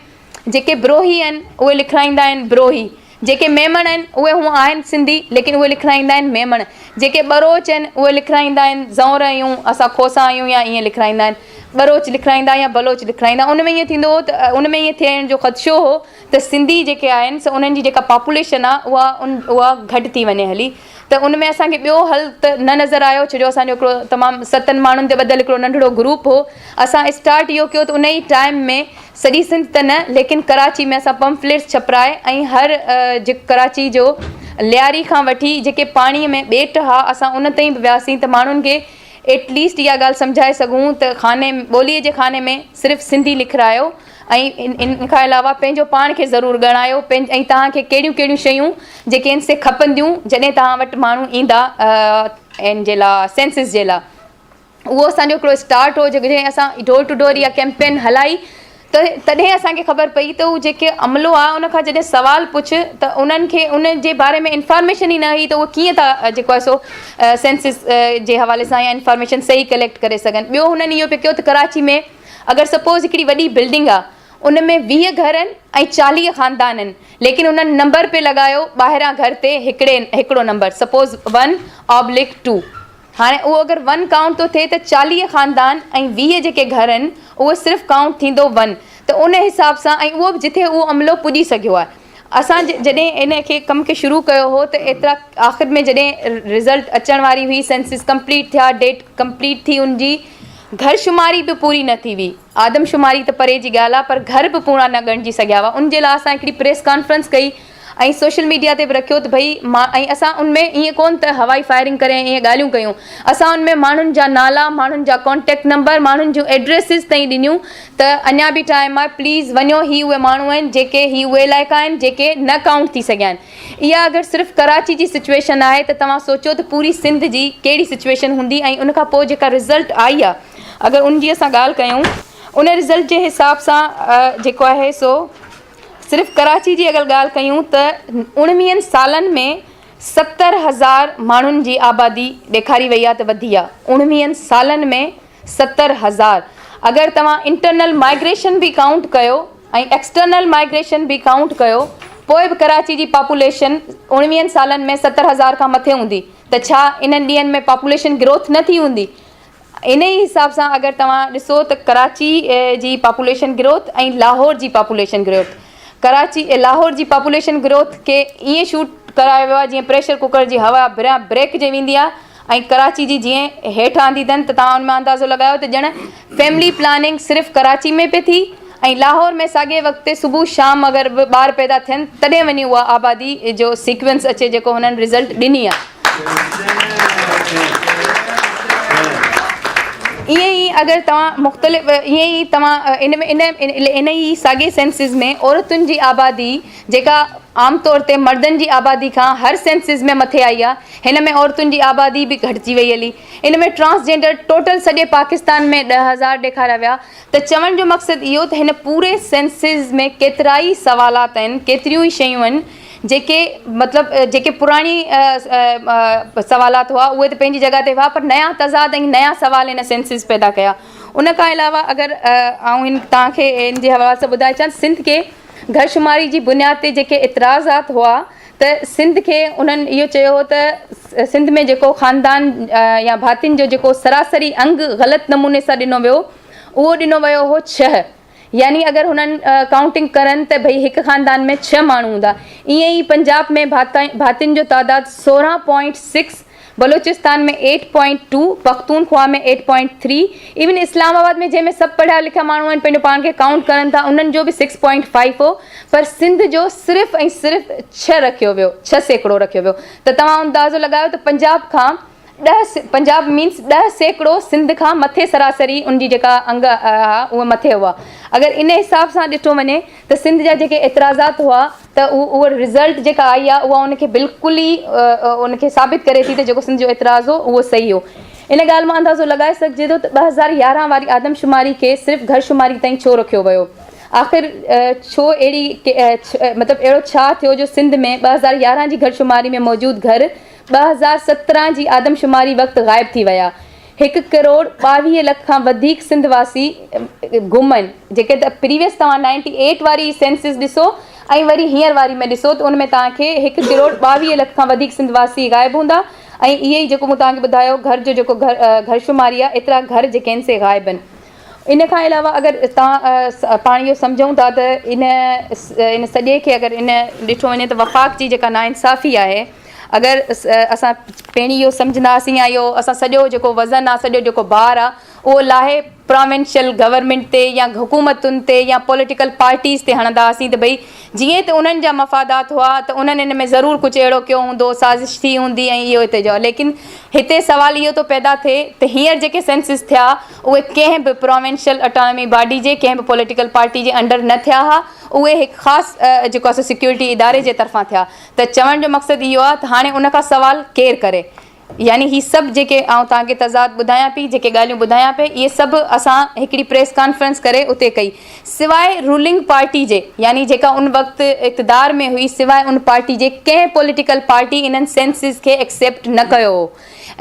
जेके ब्रोही आहिनि उहे लिखाईंदा आहिनि ब्रोही, जेके मेमण आहिनि उहे हूअं आहिनि सिंधी लेकिन उहे लिखाईंदा आहिनि मेमण, जेके बरोच आहिनि उहे लिखाईंदा आहिनि ज़ौर आहियूं असां खोसा आहियूं या ईअं लिखाईंदा आहिनि, बरोच लिखाईंदा या बलोच लिखाईंदा। उन में ईअं थींदो हो त उन में ईअं थियण जो ख़दशो हो त सिंधी जेके आहिनि सो उन्हनि जी जेका पॉपुलेशन आहे उहा घटि थी वञे हली। त उन में असांखे ॿियो हल त न नज़र आयो, छो जो असांजो हिकिड़ो तमामु 7 माण्हुनि ते ॿधलु हिकिड़ो नंढिड़ो ग्रुप हो। असां स्टार्ट इहो कयो त उन ई टाइम में सॼी सिंध त न लेकिन कराची में असां पम्फलेट्स छपराए ऐं हर कराची जो लियारी खां वठी जेके पाणीअ में ॿेट हुआ असां उन ताईं बि वियासीं त माण्हुनि खे एटलीस्ट इहा ॻाल्हि सम्झाए सघूं त खाने ॿोलीअ जे खाने में सिर्फ़ु सिंधी लिखायो ऐं इन खां अलावा पंहिंजो पाण खे ज़रूरु ॻणायो ऐं तव्हांखे कहिड़ियूं कहिड़ियूं शयूं जेके आहिनि से खपंदियूं जॾहिं तव्हां वटि माण्हू ईंदा इन जे लाइ सेंसिस जे लाइ। उहो असांजो हिकिड़ो स्टार्ट हो, जॾहिं असां डोर टू डोर इहा कैंपेन हलाई त तॾहिं असांखे ख़बर पई त उहो जेके अमलो आहे उनखां जॾहिं सवाल पुछ त उन्हनि खे उन जे बारे में इंफॉर्मेशन ई न हुई त उहो कीअं था जेको आहे सो सेंसिस जे हवाले सां या इंफॉर्मेशन सही कलेक्ट करे सघनि। ॿियो हुननि इहो पियो कयो त कराची में अगरि सपोज़ हिकिड़ी वॾी बिल्डिंग आहे उन में 20 घर आहिनि ऐं 40 ख़ानदान आहिनि, लेकिन उन्हनि नंबर पे लॻायो ॿाहिरां घर ते हिकिड़ो नंबर सपोज़ 1/2। हाणे उहो अगरि 1 काउंट थो थिए त 40 ख़ानदान ऐं 20 जेके घर आहिनि उहो सिर्फ़ु काउंट थींदो 1। त उन हिसाब सां ऐं उहो बि जिथे उहो अमलो पुॼी सघियो आहे। असां जॾहिं इन खे कम खे शुरू कयो हो त एतिरा आख़िर में जॾहिं रिज़ल्ट अचण वारी हुई, सेंसिस कंप्लीट थिया, डेट कंप्लीट थी, उनजी घरशुमारी बि पूरी न थी हुई। आदमशुमारी त परे जी ॻाल्हि आहे पर घर बि पूरा न ॻणिजी सघिया हुआ। उन जे लाइ असां हिकिड़ी प्रेस कॉन्फ्रेंस कई ऐं सोशल मीडिया ते बि रखियो त भई ऐं असां उनमें ईअं कोन त हवाई फायरिंग करे ईअं ॻाल्हियूं कयूं, असां उनमें माण्हुनि जा नाला, माण्हुनि जा कॉन्टेक्ट नंबर, माण्हुनि जूं एड्रेसिस ताईं ॾिनियूं त अञा बि टाइम आहे, प्लीज़ वञो, ही उहे माण्हू आहिनि जेके उहे इलाइक़ा आहिनि जेके न काउंट थी सघिया आहिनि। इहा अगरि सिर्फ़ु कराची जी सिचुएशन आहे त तव्हां सोचो त पूरी सिंध जी कहिड़ी सिचुएशन हूंदी। ऐं उनखां पोइ जेका रिज़ल्ट आई आहे अगरि उन जी असां ॻाल्हि कयूं उन रिज़ल्ट जे हिसाब सां जेको आहे सो सिर्फ़ु कराची जी अगरि ॻाल्हि कयूं त 19 सालनि में 70,000 माण्हुनि जी आबादी ॾेखारी वई आहे त वधी आहे। 19 सालनि में 70,000। अगरि तव्हां इंटरनल माइग्रेशन बि काउंट कयो ऐं एक्सटर्नल माइग्रेशन बि काउंट कयो पोइ बि कराची जी पॉपुलेशन 19 सालनि में 70,000 खां मथे हूंदी त छा इन्हनि ॾींहंनि में पॉपुलेशन ग्रोथ न थी हूंदी? इन ई हिसाब सां अगरि तव्हां ॾिसो त कराची जी पॉपुलेशन ग्रोथ ऐं लाहौर जी पॉपुलेशन ग्रोथ, लाहौर जी पॉपुलेशन ग्रोथ खे ईअं शूट करायो वियो आहे जीअं प्रेशर कुकर जी हवा बिना ब्रेक जे वेंदी आहे ऐं कराची जी जीअं हेठि आंदी अथनि त तव्हां उन में अंदाज़ो लॻायो त ॼण फैमिली प्लानिंग सिर्फ़ु कराची में पई थी ऐं लाहौर में साॻे वक़्तु सुबुह शाम अगरि बि ॿार पैदा थियनि तॾहिं वञी उहा आबादी जो सीक्वेंस अचे जेको हुननि रिज़ल्ट ॾिनी आहे। ईअं ई अगरि तव्हां मुख़्तलिफ़ ईअं ई तव्हां इन ई साॻे सेंसिस में औरतुनि जी आबादी जेका आमतौर ते मर्दनि जी आबादी खां हर सेंसिस में मथे आई आहे, हिन में औरतुनि जी आबादी बि घटिजी वई हली। इन में ट्रांसजेंडर टोटल सॼे पाकिस्तान में 10,000 ॾेखारिया विया। त चवण जो मक़सदु इहो त हिन पूरे सेंसिस में केतिरा ई सवालात आहिनि, केतिरियूं ई शयूं आहिनि जेके मतिलबु जेके पुराणी सवालात हुआ उहे त पंहिंजी जॻह ते हुआ पर नया तज़ाद ऐं नया सवाल हिन सेंसिस पैदा कया। उन खां अलावा अगरि आउं तव्हांखे इन जे हवाले सां ॿुधाए अचां सिंध के घरशुमारी जी बुनियाद ते जेके इतराज़ात हुआ त सिंध खे उन्हनि इहो चयो हो त सिंध में जेको ख़ानदान या भातियुनि जो जेको सरासरी अंग ग़लति नमूने सां ॾिनो वियो उहो ॾिनो वियो हो 6। यानी अगरि हुननि काउंटिंग करनि त भई हिकु ख़ानदान में 6 माण्हू हूंदा। ईअं ई पंजाब में भातियुनि जो तादादु 16.6, बलोचिस्तान में 8.2, पख्तूनख्वा में 8.3, इवन इस्लामाबाद में जंहिंमें सभु पढ़िया लिखिया माण्हू आहिनि पंहिंजो पाण खे काउंट करनि था उन्हनि जो बि 6.5 हो पर सिंध जो सिर्फ़ु ऐं सिर्फ़ु 6 रखियो वियो, 6% रखियो वियो। त तव्हां अंदाज़ो लॻायो त पंजाब मीन्स 10% सिंध खां मथे सरासरी उनजी जेका अंग उहा मथे हुआ। अगरि इन हिसाब सां ॾिठो वञे त सिंध जा जेके एतिराज़ात हुआ त उहा रिज़ल्ट जेका आई आहे उहा उनखे बिल्कुलु ई उनखे साबित करे थी त जेको सिंध जो एतिराज़ हो उहो सही हो। इन ॻाल्हि मां अंदाज़ो लॻाए सघिजे थो त 2011 वारी आदमशुमारी खे सिर्फ़ु घरशुमारी ताईं छो रखियो वियो? आख़िर छो मतिलबु अहिड़ो छा थियो जो सिंध में 2011 जी घरशुमारी में मौजूदु घर 2017 जी आदमशुमारी वक़्तु ग़ाइब थी विया? 1,22,00,000 खां वधीक सिंधवासी गुम आहिनि, जेके त प्रीवियस तव्हां 98 वारी सेंसिस ॾिसो ऐं वरी हींअर वारी में ॾिसो त उन में तव्हांखे 1,22,00,000 खां वधीक सिंधवासी ग़ाइबु हूंदा ऐं इहे ई जेको मूं तव्हांखे ॿुधायो घर जो जेको घरशुमारी आहे एतिरा घर जेके आहिनि से ग़ाइबु आहिनि। इन खां अलावा अगरि तव्हां पाण इहो सम्झूं था त इन सॼे खे अगरि इन ॾिठो वञे त वफ़ाक़ जी जेका नाइंसाफ़ी आहे अगरि असां पहिरीं इहो सम्झंदासीं या इहो असां सॼो जेको वज़न आहे सॼो जेको भार आहे उहो लाहे प्रोविंशियल गवर्नमेंट ते या हुकूमतुनि ते या पॉलिटिकल पार्टीज़ ते हणंदा हुआसीं त भई जीअं त उन्हनि जा मफ़ादात हुआ त उन्हनि इन में ज़रूरु कुझु अहिड़ो कयो हूंदो, साज़िश थी हूंदी ऐं इहो हिते जो। लेकिन हिते सुवाल इहो थो पैदा थिए त हींअर जेके सेंसिस थिया उहे कंहिं बि प्रोविंशियल ऑटोनॉमी बॉडी जे कंहिं बि पॉलिटिकल पार्टी जे अंडर न थिया हुआ, उहे हिकु ख़ासि जेको आहे सिक्योरिटी इदारे जे तरफ़ां थिया। त चवण जो मक़सदु इहो आहे त हाणे उन खां सुवाल केरु करे? यानी ही सभु जेके आउं तव्हांखे तज़ाद ॿुधायां पई, जेके ॻाल्हियूं ॿुधायां पई, इहे सभु असां हिकिड़ी प्रेस कॉन्फ्रेंस करे उते कई। सवाइ रूलिंग पार्टी जे यानी जेका उन वक़्तु इक़्तिदार में हुई, सवाइ उन पार्टी जे कंहिं पॉलिटिकल पार्टी इन्हनि सेंसिस खे एक्सेप्ट न कयो हो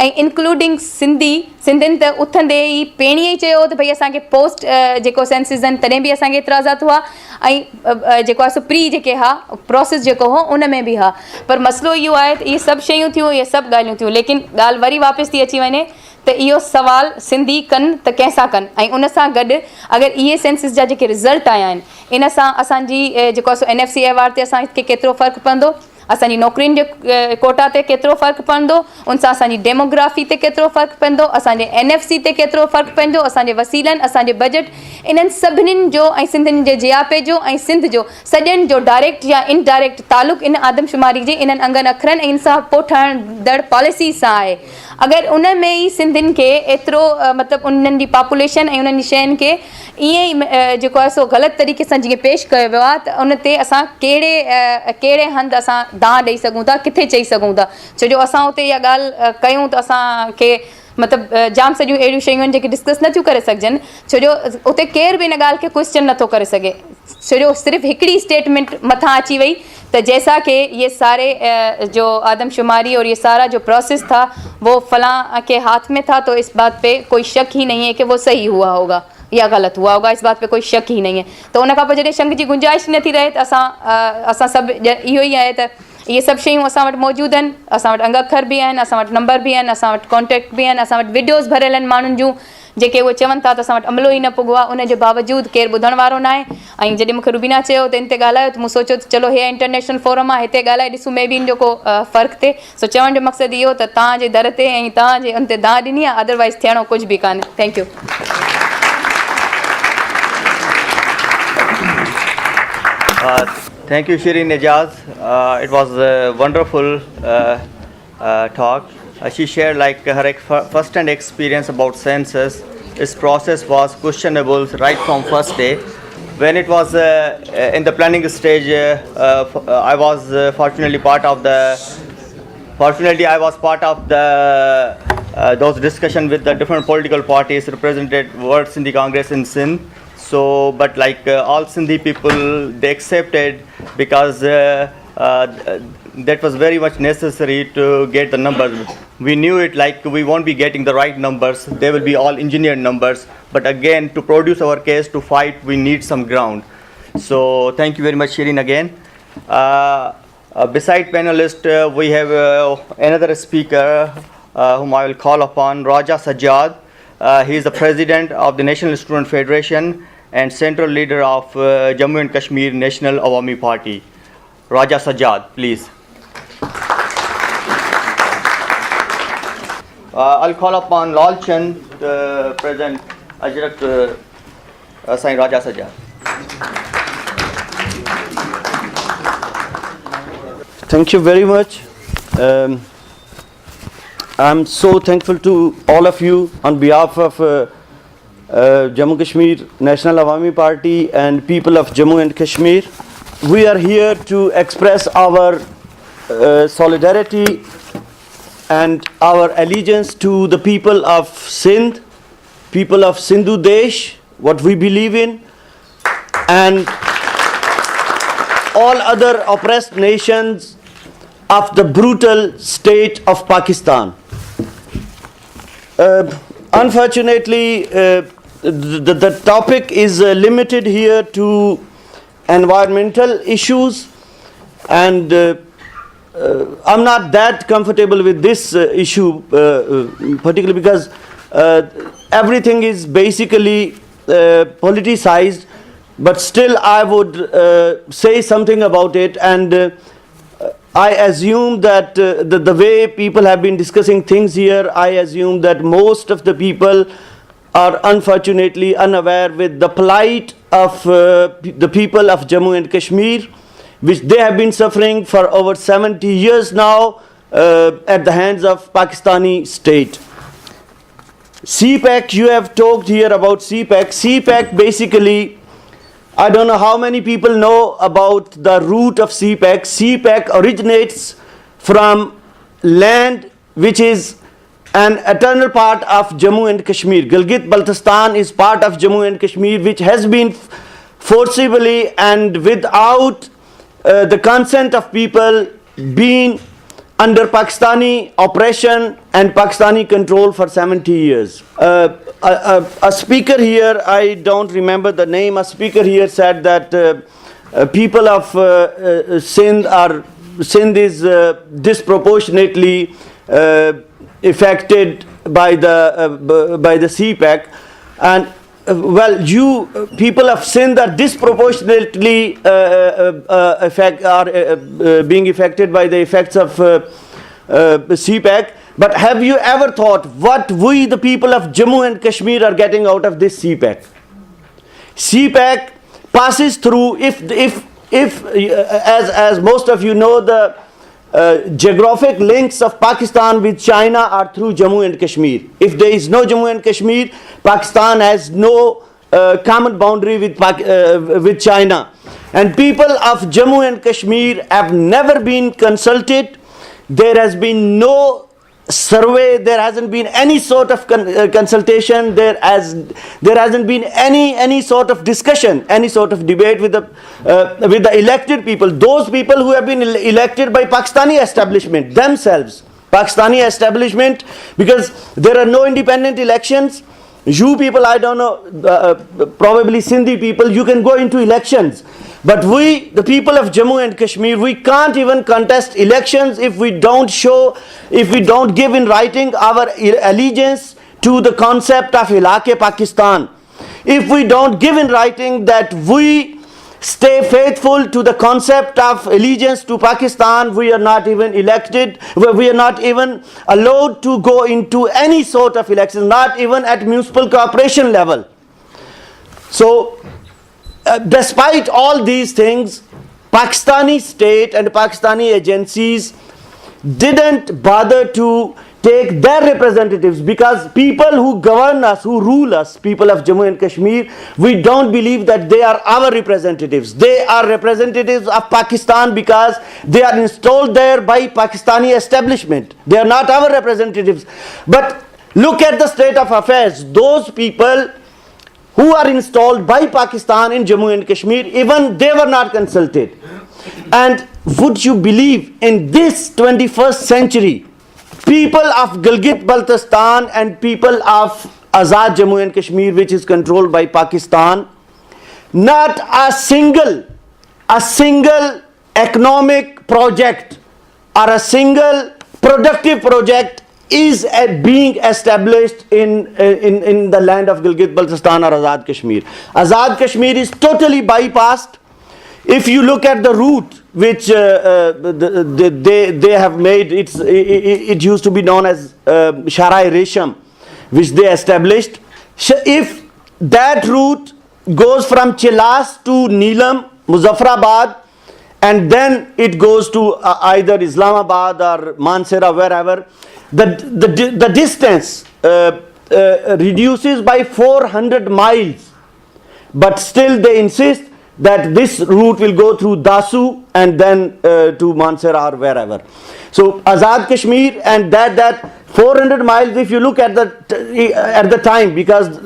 ऐं इंक्लूडिंग सिंधियुनि त उथंदे ई पहिरीं ई चयो त भई असांखे पोस्ट जेको सेंसिस आहिनि तॾहिं बि असांखे एतिराज़ात हुआ ऐं जेको आहे सो प्री जेके हा प्रोसेस जेको हो उन में बि हा। पर मसइलो इहो आहे त इहे सभु शयूं थियूं, इहे सभु ॻाल्हियूं थियूं, लेकिन ॻाल्हि वरी वापसि थी अची वञे त इहो सवाल सिंधी कनि त कंहिंसां कनि ऐं उन सां गॾु अगरि इहे सेंसिस जा जेके रिज़ल्ट आया आहिनि इन सां असांजी जेको आहे सो NFC अवार्ड ते असांखे केतिरो फ़र्क़ु पवंदो, असांजी नौकरियुनि जे कोटा ते केतिरो फ़र्क़ु पवंदो, उन सां असांजी डेमोग्राफी ते केतिरो फ़र्क़ु पवंदो, असांजे NFC ते केतिरो फ़र्क़ु पवंदो, असांजे वसीलनि, असांजे बजट, इन्हनि सभिनीनि जो ऐं सिंधियुनि जे जियापे जो ऐं सिंध जो सॼनि जो डायरेक्ट या इनडायरेक्ट तालुक़ु इन आदमशुमारी जे इन्हनि अंगनि अखरनि ऐं इन सां पोइ ठहंदड़ पॉलिसी सां आहे। अगरि उन में ई सिंधियुनि खे एतिरो मतिलबु उन्हनि जी पॉपुलेशन ऐं उन्हनि जी शयुनि खे ईअं ई जेको आहे सो ग़लति तरीक़े सां जीअं पेश कयो वियो आहे त उन ते असां कहिड़े हंधि असां दांह ॾेई सघूं था, किथे चई सघूं था? छो जो असां उते इहा ॻाल्हि कयूं त असांखे मतिलबु जाम सॼियूं अहिड़ियूं शयूं आहिनि जेके डिस्कस नथियूं करे सघजनि, छो जो उते केर बि इन ॻाल्हि खे क्वेश्चन नथो करे सघे, छो जो सिर्फ़ु हिकिड़ी स्टेटमेंट मथां अची वई त जैसा कि ये सारे जो आदमशुमारी और ये सारा जो प्रोसेस था वो फलां के हाथ में था, तो इस बात पे कोई शक ही नहीं है कि वो सही हुआ होगा या ग़लति हुआ होगा, इस बात पे कोई शक ही नहीं है। त उन खां पोइ जॾहिं शक जी गुंजाइश नथी रहे त असां सभु इहो ई आहे त इहे सभु शयूं असां वटि मौजूदु आहिनि, असां वटि अंग अखर बि आहिनि, असां वटि नंबर बि आहिनि, असां वटि कॉन्टेक्ट बि आहिनि, असां वटि वीडियोज़ भरियल आहिनि माण्हुनि जूं जेके उहे चवनि था त असां वटि अमलो ई न पुॻो आहे, उनजे बावजूदि केरु ॿुधण वारो न आहे। ऐं जॾहिं मूंखे रुबीना चयो त इन ते ॻाल्हायो त मूं सोचियो त चलो हे इंटरनेशनल फोरम आहे, हिते ॻाल्हाए ॾिसूं मे बि इन जो को फ़र्क़ु थिए। सो चवण जो मक़सदु इहो त तव्हांजे दर ते ऐं तव्हांजे उन ते दांह ॾिनी आहे, अदरवाइज़ थियणो कुझु बि कान्हे। Thank you. Thank you, Shirin Ejaz. It was a wonderful talk. She shared like her first-hand experience about census. Its process was questionable right from first day. When it was in the planning stage, I was fortunately I was part of the those discussion with the different political parties represented World Sindhi Congress in Sindh. So, but like all Sindhi people, they accepted because that was very much necessary to get the numbers. We knew it like we won't be getting the right numbers. They will be all engineered numbers. But again, to produce our case, to fight, we need some ground. So, thank you very much, Shirin, again. Beside panelist, we have another speaker whom I will call upon, Raja Sajjad. He is the president of the National Student Federation and central leader of Jammu and Kashmir National Awami Party. Raja Sajjad, please. I'll call upon Lal Chand to present Ajrak Sain Raja Sajjad. Thank you very much. I'm so thankful to all of you on behalf of Jammu Kashmir National Awami Party and people of Jammu and Kashmir. We are here to express our solidarity and our allegiance to the people of Sindh, people of Sindhu Desh, what we believe in, and all other oppressed nations of the brutal state of Pakistan. Unfortunately, the topic is limited here to environmental issues, and I'm not that comfortable with this issue, particularly because everything is basically politicized, but still I would say something about it. And I assume that the way people have been discussing things here, I assume that most of the people are unfortunately unaware with the plight of the people of Jammu and Kashmir, which they have been suffering for over 70 years now at the hands of Pakistani state. CPAC, you have talked here about CPAC. CPAC basically, I don't know how many people know about the root of CPAC. CPAC originates from land which is an eternal part of Jammu and Kashmir. Gilgit-Baltistan is part of Jammu and Kashmir, which has been forcibly and without the consent of people being under Pakistani oppression and Pakistani control for 70 years. A speaker here, I don't remember the name, a speaker here said that people of Sindh is disproportionately affected by the CPAC, and well, you people of Sindh are disproportionately being affected by the effects of CPAC. But have you ever thought what we, the people of Jammu and Kashmir, are getting out of this CPAC? CPAC passes through, as most of you know, the geographic links of Pakistan with China are through Jammu and Kashmir. If there is no Jammu and Kashmir, Pakistan has no common boundary with China. And people of Jammu and Kashmir have never been consulted. There has been no survey, there hasn't been any sort of consultation, there hasn't been any sort of discussion, any sort of debate with the elected people, those people who have been elected by Pakistani establishment themselves. Pakistani establishment, because there are no independent elections. You people, I don't know, probably Sindhi people, you can go into elections. But we, the people of Jammu and Kashmir, we can't even contest elections if we don't give in writing our allegiance to the concept of Ilake Pakistan. If we don't give in writing that we stay faithful to the concept of allegiance to Pakistan, we are not even elected, we are not even allowed to go into any sort of elections, not even at municipal corporation level. So, despite all these things, Pakistani state and Pakistani agencies didn't bother to take their representatives, because people who govern us, who rule us, people of Jammu and Kashmir, we don't believe that they are our representatives. They are representatives of Pakistan because they are installed there by Pakistani establishment. They are not our representatives. But look at the state of affairs. Those people who are installed by Pakistan in Jammu and Kashmir, even they were not consulted. And would you believe, in this 21st century, people of Gilgit-Baltistan and people of Azad Jammu and Kashmir, which is controlled by Pakistan, not a single economic project or a single productive project is being established in the land of Gilgit-Baltistan or Azad Kashmir. Azad Kashmir is totally bypassed. If you look at the route which they have made, it used to be known as Sharai Resham, which they established. If that route goes from Chilas to Neelam, Muzaffarabad, and then it goes to either Islamabad or Mansehra, wherever, the distance reduces by 400 miles. But still they insist that this route will go through Dasu and then to Mansehra or wherever. So Azad Kashmir, and that 400 miles, if you look at the time, because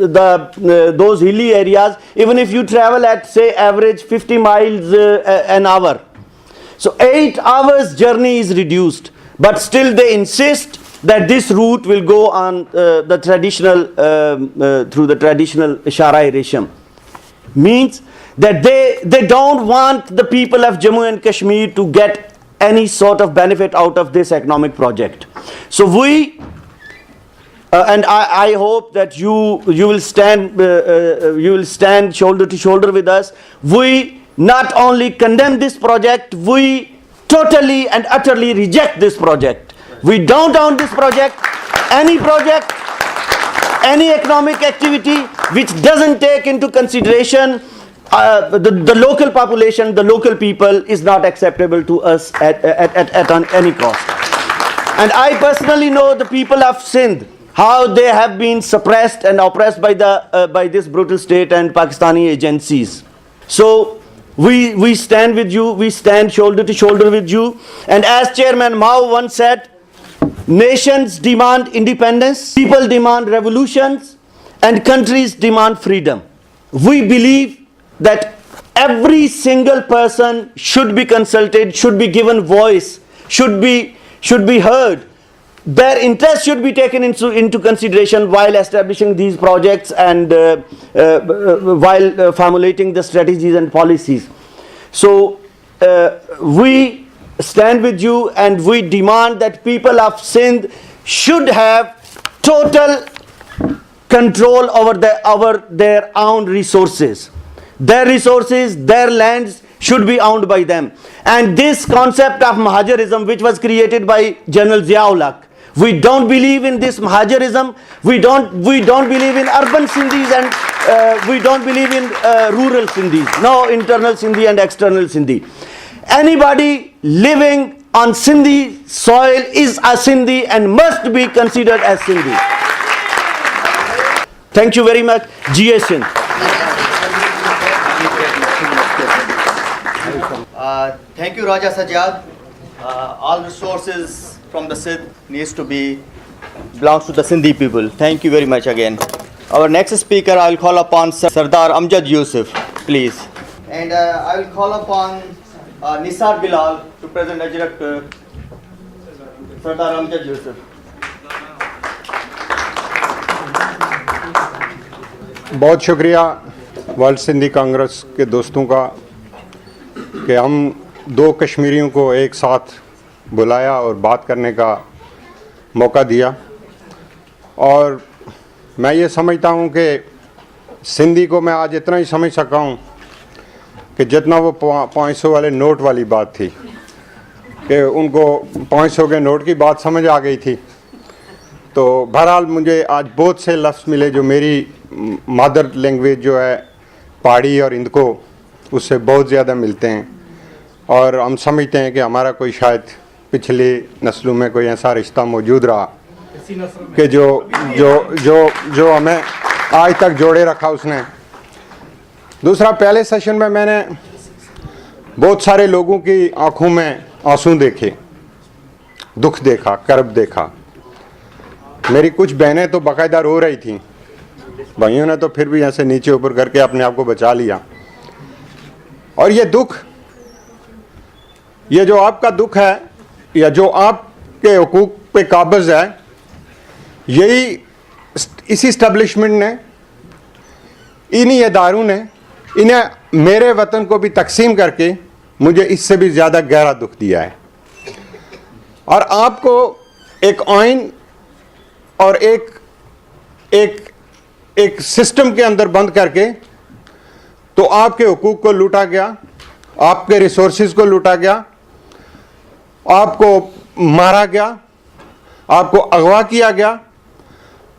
those hilly areas, even if you travel at say average 50 miles an hour, so 8 hours journey is reduced. But still they insist that this route will go on the traditional through the traditional Sharai Resham. Means that they don't want the people of Jammu and Kashmir to get any sort of benefit out of this economic project. So we and I hope that you will stand shoulder to shoulder with us. We not only condemn this project, we totally and utterly reject this project. We don't own this project, any economic activity which doesn't take into consideration the local population, the local people, is not acceptable to us at any cost. And I personally know the people of Sindh, how they have been suppressed and oppressed by this brutal state and Pakistani agencies. So we stand with you, we stand shoulder to shoulder with you. And as Chairman Mao once said, nations demand independence, people demand revolutions, and countries demand freedom. We believe that every single person should be consulted, should be given voice, should be heard. Their interests should be taken into consideration while establishing these projects and while formulating the strategies and policies. So we stand with you, and we demand that people of Sindh should have total control over their own resources. Their resources, their lands should be owned by them. And this concept of Mahajarism, which was created by General Zia-ul-Haq, we don't believe in this Mahajarism. We don't believe in urban Sindhis, and we don't believe in rural Sindhis. No internal Sindhi and external Sindhi. Anybody living on Sindhi soil is a Sindhi and must be considered as Sindhi. Thank you very much. G.A. Sindh. Thank you, Raja Sajjad. All resources from the Sindh needs to be belongs to the Sindhi people. Thank you very much again. Our next speaker, I will call upon Sardar Amjad Yusuf, please. And I will call upon Nisar Bilal to present Ajrak Sardar Amjad Yusuf. बहुत शुक्रिया world Sindhi Congress के दोस्तों का कि हम दो कश्मीरियों को एक साथ बुलाया और बात करने का मौका दिया। और मैं ये समझता हूँ कि सिंधी को मैं आज इतना ही समझ सका हूँ कि जितना वो 500 वाले नोट वाली बात थी कि उनको 500 के नोट की बात समझ आ गई थी। तो बहरहाल मुझे आज बहुत से लफ्ज़ मिले जो मेरी मदर लैंग्वेज जो है पहाड़ी और इंदको उससे बहुत ज़्यादा मिलते हैं। और हम समझते हैं कि हमारा कोई शायद पिछली नस्लों में कोई ऐसा रिश्ता मौजूद रहा कि जो जो जो जो हमें आज तक जोड़े रखा उसने। दूसरा, पहले सेशन में मैंने बहुत सारे लोगों की आंखों में आंसू देखे, दुख देखा, कर्ब देखा। मेरी कुछ बहनें तो बाकायदा रो रही थीं, भाइयों ने तो फिर भी ऐसे नीचे ऊपर करके अपने आप को बचा लिया। और ये दुख, ये जो आपका दुख है या जो आपके हुकूक पे काबिज है, यही इसी इस्टेब्लिशमेंट ने, इन्हीं इदारों ने इन्हें मेरे वतन को भी तकसीम करके मुझे इससे भी ज़्यादा गहरा दुख दिया है। और आपको एक आइन और एक सिस्टम के अंदर बंद करके तो आपके हुकूक को लूटा गया, आपके रिसोर्सेज को लूटा गया, आपको मारा गया, आपको अगवा किया गया,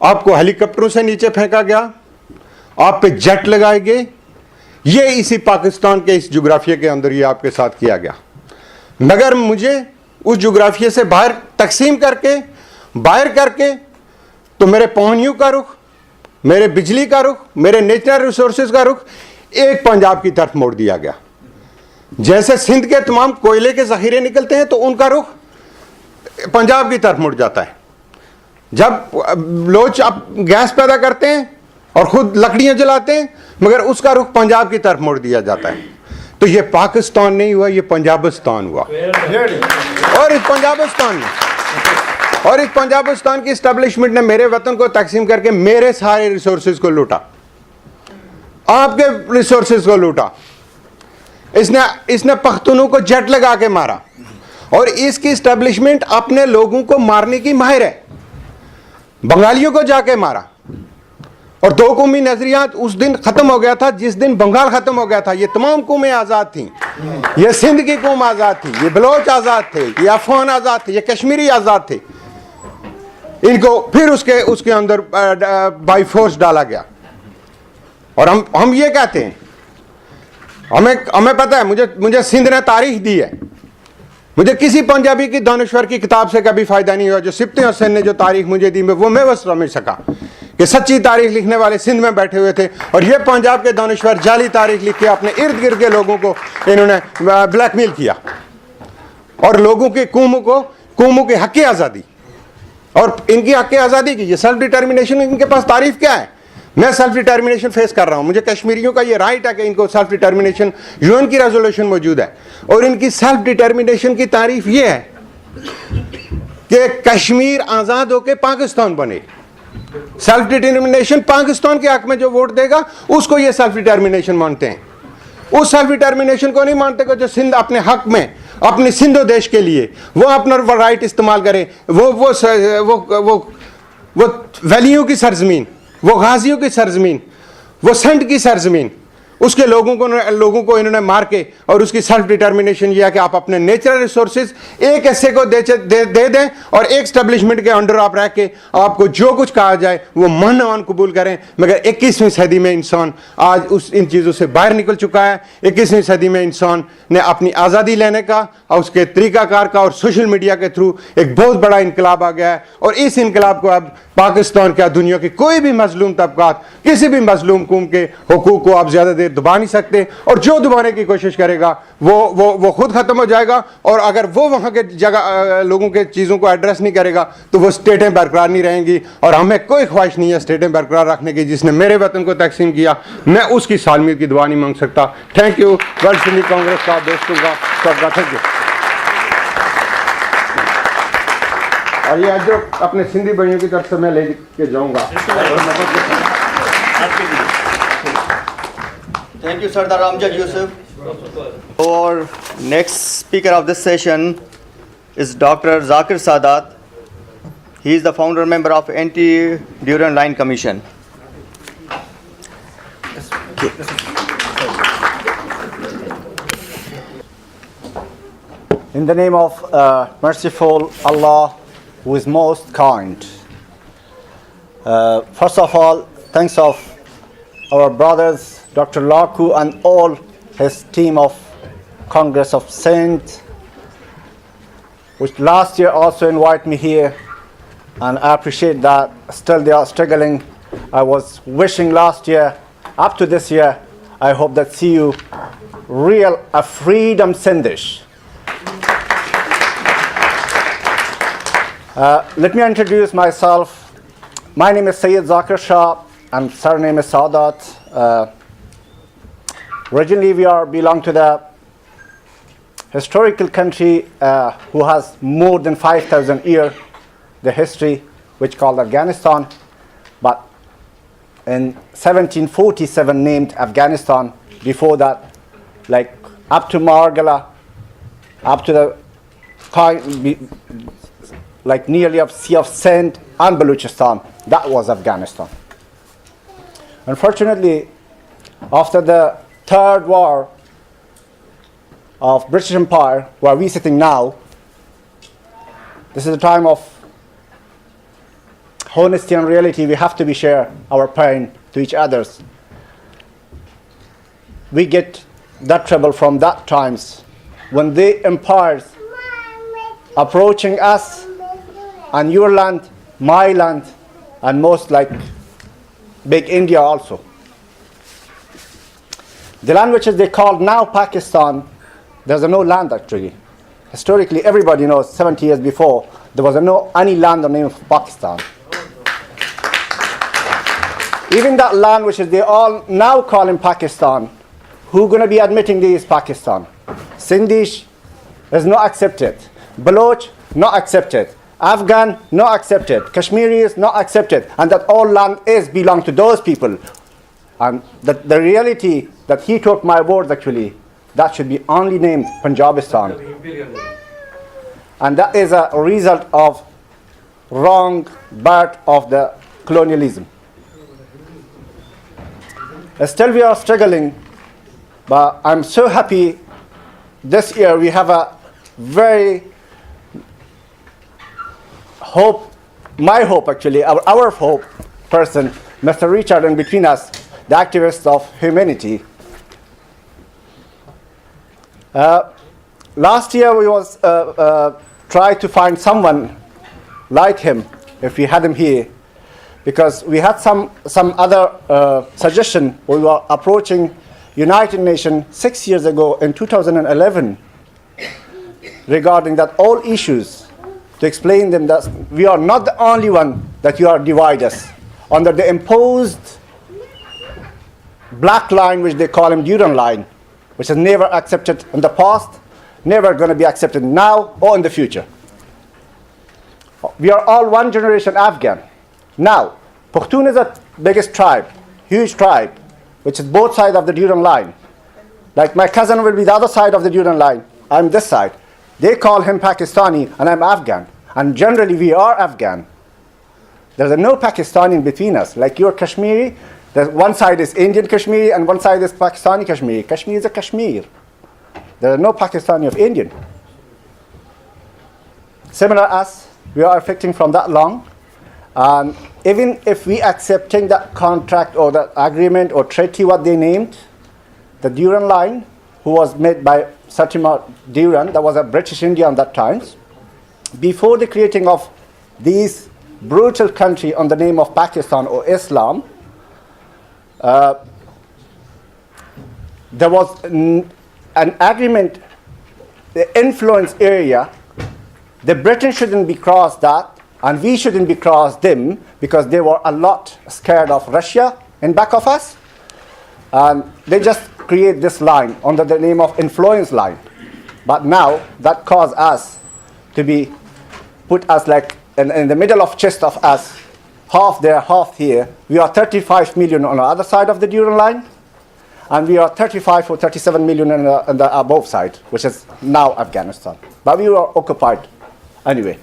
आपको हेलीकॉप्टरों से नीचे फेंका गया, आप पे जेट लगाए गए। ये इसी पाकिस्तान के इस जोग्राफिया के अंदर ये आपके साथ किया गया। मगर मुझे उस जोग्राफिया से बाहर तकसीम करके, बाहर करके तो मेरे पहुंचों का रुख, मेरे बिजली का रुख, मेरे नेचुरल रिसोर्सेज का रुख एक पंजाब की तरफ मोड़ दिया गया। जैसे सिंध के तमाम कोयले के जखीरे निकलते हैं तो उनका रुख पंजाब की तरफ मुड़ जाता है। जब लोग आप गैस पैदा करते हैं और खुद लकड़ियां जलाते हैं, मगर उसका रुख पंजाब की तरफ मोड़ दिया जाता है। तो ये पाकिस्तान नहीं हुआ, ये पंजाबिस्तान हुआ। और इस पंजाबिस्तान की इस्टेब्लिशमेंट ने मेरे वतन को तकसीम करके मेरे सारे रिसोर्सेज को लूटा, आपके रिसोर्सेज को लूटा। इसने पख्तूनों को जेट लगा के मारा। और इसकी इस्टेब्लिशमेंट अपने लोगों को मारने की माहिर है। बंगालियों को जाके मारा। और दो कौमी नजरियात उस दिन खत्म हो गया था जिस दिन बंगाल खत्म हो गया था। ये तमाम कौमें आजाद थी, ये सिंध की कौम आजाद थी, ये बलोच आजाद थे, ये अफगान आजाद थे, ये कश्मीरी आजाद थे। इनको फिर उसके अंदर बाई फोर्स डाला गया। और हम ये कहते हैं, हमें पता है, मुझे सिंध ने तारीख दी है। मुझे किसी पंजाबी की दानश्वर की किताब से कभी फायदा नहीं हुआ। जो सिप्ते और सिंध ने जो तारीख मुझे दी, वो मैं बस समझ सका कि सच्ची तारीख लिखने वाले सिंध में बैठे हुए थे। और ये पंजाब के दानश्वर जाली तारीख लिख के अपने इर्द गिर्द के लोगों को इन्होंने ब्लैकमेल किया। और लोगों के कौमों के हक आज़ादी और इनकी हक आज़ादी की, ये सेल्फ डिटर्मिनेशन, इनके पास तारीफ क्या है? मैं सेल्फ डिटर्मिनेशन फेस कर रहा हूं। मुझे कश्मीरियों का ये राइट है कि इनको सेल्फ डिटर्मिनेशन, यूएन की रेजोल्यूशन मौजूद है। और इनकी सेल्फ डिटर्मिनेशन की तारीफ ये है कि कश्मीर आज़ाद होकर पाकिस्तान बने। सेल्फ डिटर्मिनेशन, पाकिस्तान के हक में जो वोट देगा उसको ये सेल्फ डिटर्मिनेशन मानते हैं। उस सेल्फ डिटर्मिनेशन को नहीं मानते कि जो सिंध अपने हक में, अपने सिंधो देश के लिए वो अपना राइट इस्तेमाल करे। वो वैलियों की सरजमीन, वो गाजियों की सरजमीन, वो सिंध की सरजमीन, उसके लोगों को इन्होंने मार के और उसकी सेल्फ डिटर्मिनेशन यह है कि आप अपने नेचुरल रिसोर्सेज एक हिस्से को दे दें और एक एस्टेब्लिशमेंट के अंडर आप रह के आपको जो कुछ कहा जाए वो मन मान कबूल करें। मगर 21वीं सदी में इंसान आज इन चीज़ों से बाहर निकल चुका है। 21वीं सदी में इंसान ने अपनी आज़ादी लेने का और उसके तरीक़ाकार का और सोशल मीडिया के थ्रू एक बहुत बड़ा इनकलाब आ गया है। और इस इनकलाब को अब पाकिस्तान क्या, दुनिया की कोई भी मजलूम तबकात, किसी भी मजलूम कौम के हुकूक को आप ज़्यादा देर ये दबा नहीं सकते, और जो दबाने की कोशिश करेगा वो खुद ख़त्म हो जाएगा। और अगर वो वहाँ के जगह लोगों के चीज़ों को एड्रेस नहीं करेगा तो वो स्टेटें बरकरार नहीं रहेंगी। और हमें कोई ख्वाहिश नहीं है स्टेटें बरकरार रखने की। जिसने मेरे वतन को तकसीम किया, मैं उसकी सालमियत की दुआ नहीं मांग सकता। Thank you world Sindhi Congress का, दोस्तों का, सबका थैंक यू। और ये जो अपने सिंधी भाइयों की तरफ से मैं लेके जाऊंगा। Thank you, Sardar Amjad Yusuf. Our next speaker of this session is Dr. Zakir Sadat. He is the founder member of Anti-Durand Line Commission. In the name of merciful Allah, who is most kind. First of all, thanks of our brothers, Dr. Laku and all his team of Congress of Sindh, which last year also invited me here, and I appreciate that. Still they are struggling. I was wishing last year, up to this year, I hope that see you real a freedom Sindhish. Let me introduce myself. My name is Sayyid Zakir Shah and surname is Sadat. Originally we belong to the historical country who has more than 5,000 years, the history, which called Afghanistan. But in 1747 named Afghanistan. Before that, like up to Margala, up to the like nearly of Sea of Sindh and Baluchistan, that was Afghanistan. Unfortunately, after the third war of British Empire, where we're sitting now, this is a time of honesty and reality. We have to be share our pain to each others. We get that trouble from that times when the empires approaching us and your land, my land, and most like big India also. The land which is they called now Pakistan, there's no land actually. Historically, everybody knows 70 years before, there was no any land on the name of Pakistan. Even that land which is they all now calling Pakistan, who going to be admitting this Pakistan? Sindhish is not accepted. Baloch, not accepted. Afghan, not accepted. Kashmiri is not accepted. And that all land is belong to those people. And the reality that he took my words actually, that should be only named Punjabistan. And that is a result of wrong birth of the colonialism. Still we are struggling, but I'm so happy this year we have a very hope, my hope actually, our hope person, Mr. Richard, and between us, the activists of humanity. Last year we was try to find someone like him, if we had him here, because we had some other suggestion. We were approaching United Nations 6 years ago in 2011 regarding that all issues, to explain them that we are not the only one that you are divide us under the imposed black line, which they call him Durand line, which is never accepted in the past, never going to be accepted now or in the future. We are all one generation Afghan. Now, Pushtun is the biggest tribe, huge tribe, which is both sides of the Durand line. Like my cousin will be the other side of the Durand line, I'm this side. They call him Pakistani and I'm Afghan. And generally we are Afghan. There's no Pakistani in between us. Like you're Kashmiri, there's one side is Indian Kashmiri and one side is Pakistani Kashmiri. Kashmir is a Kashmir. There is no Pakistani of Indian. Similar us, we are affecting from that long. And even if we accepting that contract or the agreement or treaty, what they named, the Durand line, who was made by Satima Durand, that was a British India on that times, before the creating of these brutal country on the name of Pakistan or Islam, there was an agreement, the influence area. The Britain shouldn't be crossed that, and we shouldn't be crossed them, because they were a lot scared of Russia in back of us. And they just create this line under the name of influence line. But now that caused us to be put us like in the middle of chest of us, half there, half here. We are 35 million on the other side of the Durand line, and we are 35 or 37 million on the above side, which is now Afghanistan. But we were occupied anyway.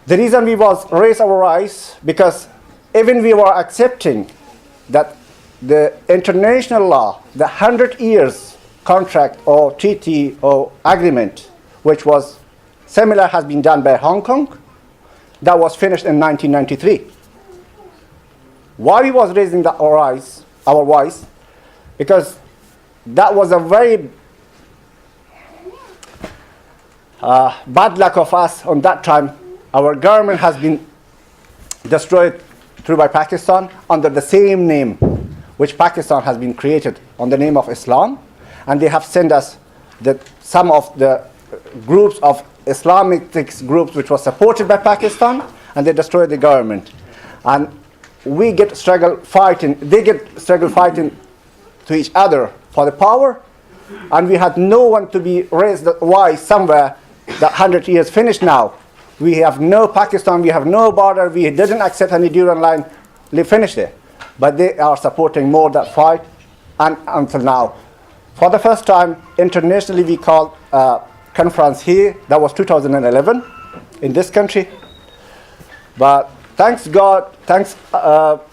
The reason we was raise our eyes, because even we were accepting that the international law, the 100 years contract or treaty or agreement, which was similar, has been done by Hong Kong, that was finished in 1993. Why we was raising our voice? Because that was a very bad luck of us on that time. Our government has been destroyed through by Pakistan under the same name, which Pakistan has been created on the name of Islam, and they have sent us some of the groups of Islamic groups which was supported by Pakistan, and they destroyed the government. And we get struggle fighting, they get struggle fighting to each other for the power, and we had no one to be raised. Why somewhere that 100 years finished now? We have no Pakistan, we have no border, we didn't accept any Durand line, they finished it. But they are supporting more that fight, and until now. For the first time, internationally, we called conference here. That was 2011 in this country. But thanks God, thanks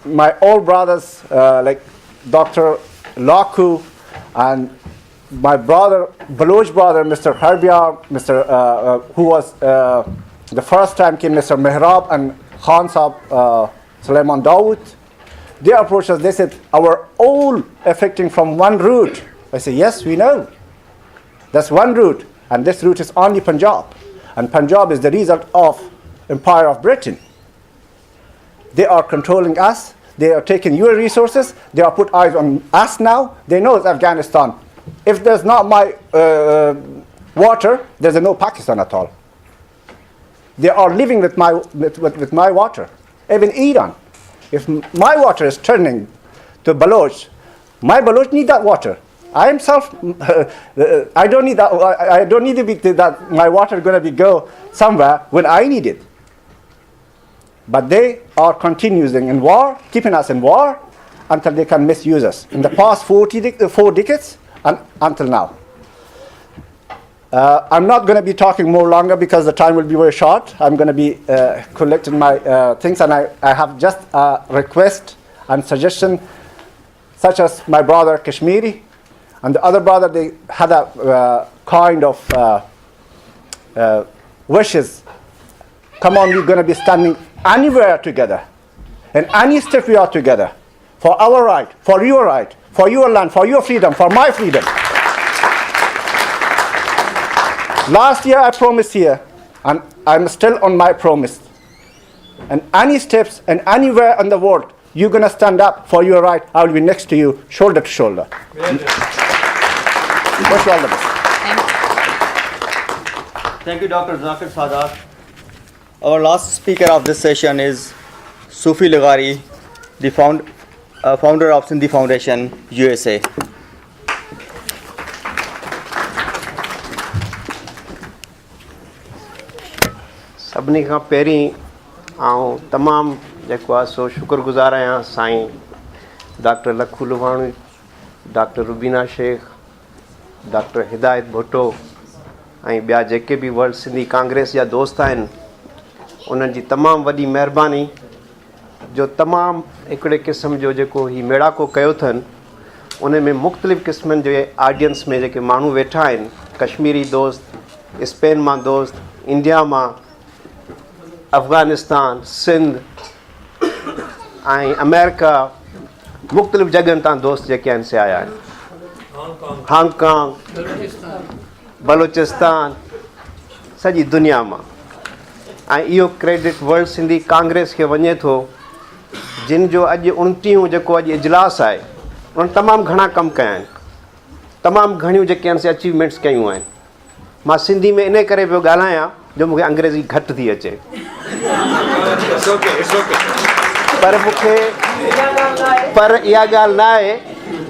my old brothers like Dr. Laku and my brother, Baloch brother, Mr. Harbiar, who was the first time came, Mr. Mehrab and Khan Saab, Sulaiman Dawood. They approached us, they said, our all affecting from one route. I said, yes, we know. That's one route, and this route is only Punjab. And Punjab is the result of Empire of Britain. They are controlling us, they are taking your resources, they are put eyes on us now, they know it's Afghanistan. If there's not my water, there's no Pakistan at all. They are living with my water. Even Iran. If my water is turning to Baloch, my Baloch need that water. I himself, I don't need that. I don't need to be that my water going to be go somewhere when I need it. But they are continuing in war, keeping us in war until they can misuse us. In the past 4 decades and until now. I'm not going to be talking more longer because the time will be very short. I'm going to be collecting my things, and I have just a request and suggestion, such as my brother Kashmiri and the other brother, they had a kind of wishes. Come on, we're going to be standing anywhere together. In any step we are together. For our right, for your land, for your freedom, for my freedom. Last year I promised here, and I'm still on my promise. And any steps and anywhere in the world, you're going to stand up for your right, I will be next to you, shoulder to shoulder. Wish you all the best. Thank you, Dr. Zakir Sadat. Our last speaker of this session is Sufi Lighari, the founder of Sindhi Foundation, USA. सभिनी खां पहिरीं आउं तमामु जेको आहे सो शुक्रगुज़ार आहियां Sain doctor Lakhu Lubhani, doctor Rubina Sheikh, doctor Hidayat Bhutto ऐं ॿिया जेके बि वर्ल्ड सिंधी कांग्रेस जा दोस्त आहिनि, उन्हनि जी तमामु वॾी महिरबानी जो तमामु हिकिड़े क़िस्म जो जेको ही मेड़ाको कयो अथनि, उन में मुख़्तलिफ़ क़िस्मनि जे ऑडियंस में जेके माण्हू वेठा आहिनि, कश्मीरी दोस्त, स्पेन मां दोस्त, इंडिया मां, अफ़गानिस्तान, सिंध ऐं अमेरिका, मुख़्तलिफ़ जॻहियुनि तां दोस्त जेके आहिनि से आया आहिनि, हांगकांग, बलोचिस्तान, सॼी दुनिया मां। ऐं इहो क्रेडिट वर्ल्ड सिंधी कांग्रेस खे वञे थो, जिन जो अॼु 29 जेको अॼु इजलास आहे, उन्हनि तमामु घणा कम कया आहिनि, तमामु घणियूं जेके आहिनि से अचीवमेंट्स कयूं आहिनि। मां सिंधी में इन करे पियो ॻाल्हायां जो मूंखे अंग्रेज़ी घटि थी अचे, पर इहा ॻाल्हि न आहे।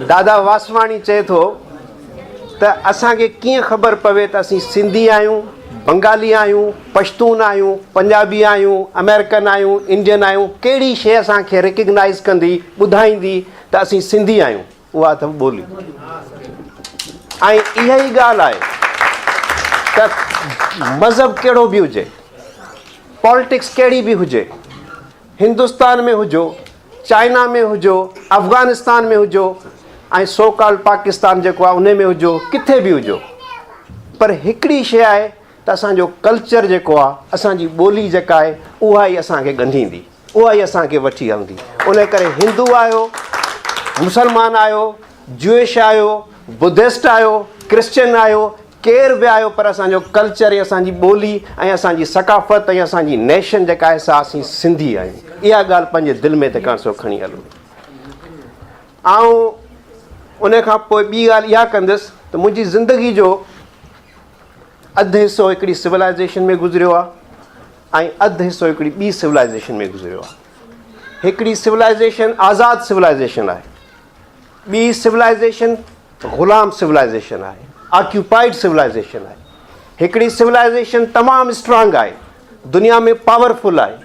दादा वासवाणी चए थो त असांखे कीअं ख़बर पवे त असीं सिंधी आहियूं, बंगाली आहियूं, पश्तून आहियूं, पंजाबी आहियूं, अमेरिकन आहियूं, इंडियन आहियूं, कहिड़ी शइ असांखे रिकग्नाइज़ कंदी, ॿुधाईंदी त असीं सिंधी आहियूं? उहा अथव ॿोली। ऐं इहा ई ॻाल्हि आहे त मज़हब कहिड़ो बि हुजे, पॉलिटिक्स कहिड़ी बि हुजे, हिंदुस्तान में हुजो, चाइना में हुजो, अफ़गानिस्तान में हुजो, ऐं सोकाल पाकिस्तान जेको आहे उन में हुजो, किथे बि हुजो, पर हिकिड़ी शइ आहे त असांजो कल्चर जेको आहे, असांजी ॿोली जेका आहे, उहा ई असांखे ॻंढींदी, उहा ई असांखे वठी हलंदी। उन करे हिंदू आहियो, मुसलमान आहियो, ज्यूइश आहियो, बुद्धिस्ट आहियो, क्रिश्चियन आहियो, केर बि आहियो, पर असांजो कल्चर ऐं असांजी ॿोली ऐं असांजी सकाफ़त ऐं असांजी नेशन जेका आहे सा असीं सिंधी आहियूं। इहा ॻाल्हि पंहिंजे दिलि में त कान सो खणी हलो। ऐं उन खां पोइ ॿी ॻाल्हि इहा कंदुसि त मुंहिंजी ज़िंदगी जो अधु हिसो हिकिड़ी सिविलाइज़ेशन में गुज़रियो आहे ऐं अधु हिसो हिकिड़ी ॿी सिविलाइज़ेशन में गुज़रियो आहे। हिकिड़ी सिविलाइज़ेशन आज़ादु सिविलाइज़ेशन आहे, ॿी सिविलाइज़ेशन ग़ुलाम सिविलाइज़ेशन आहे, ऑक्यूपाइड सिविलाइज़ेशन आहे। हिकिड़ी सिविलाइज़ेशन तमामु स्ट्रांग आहे, दुनिया में पावरफुल आहे,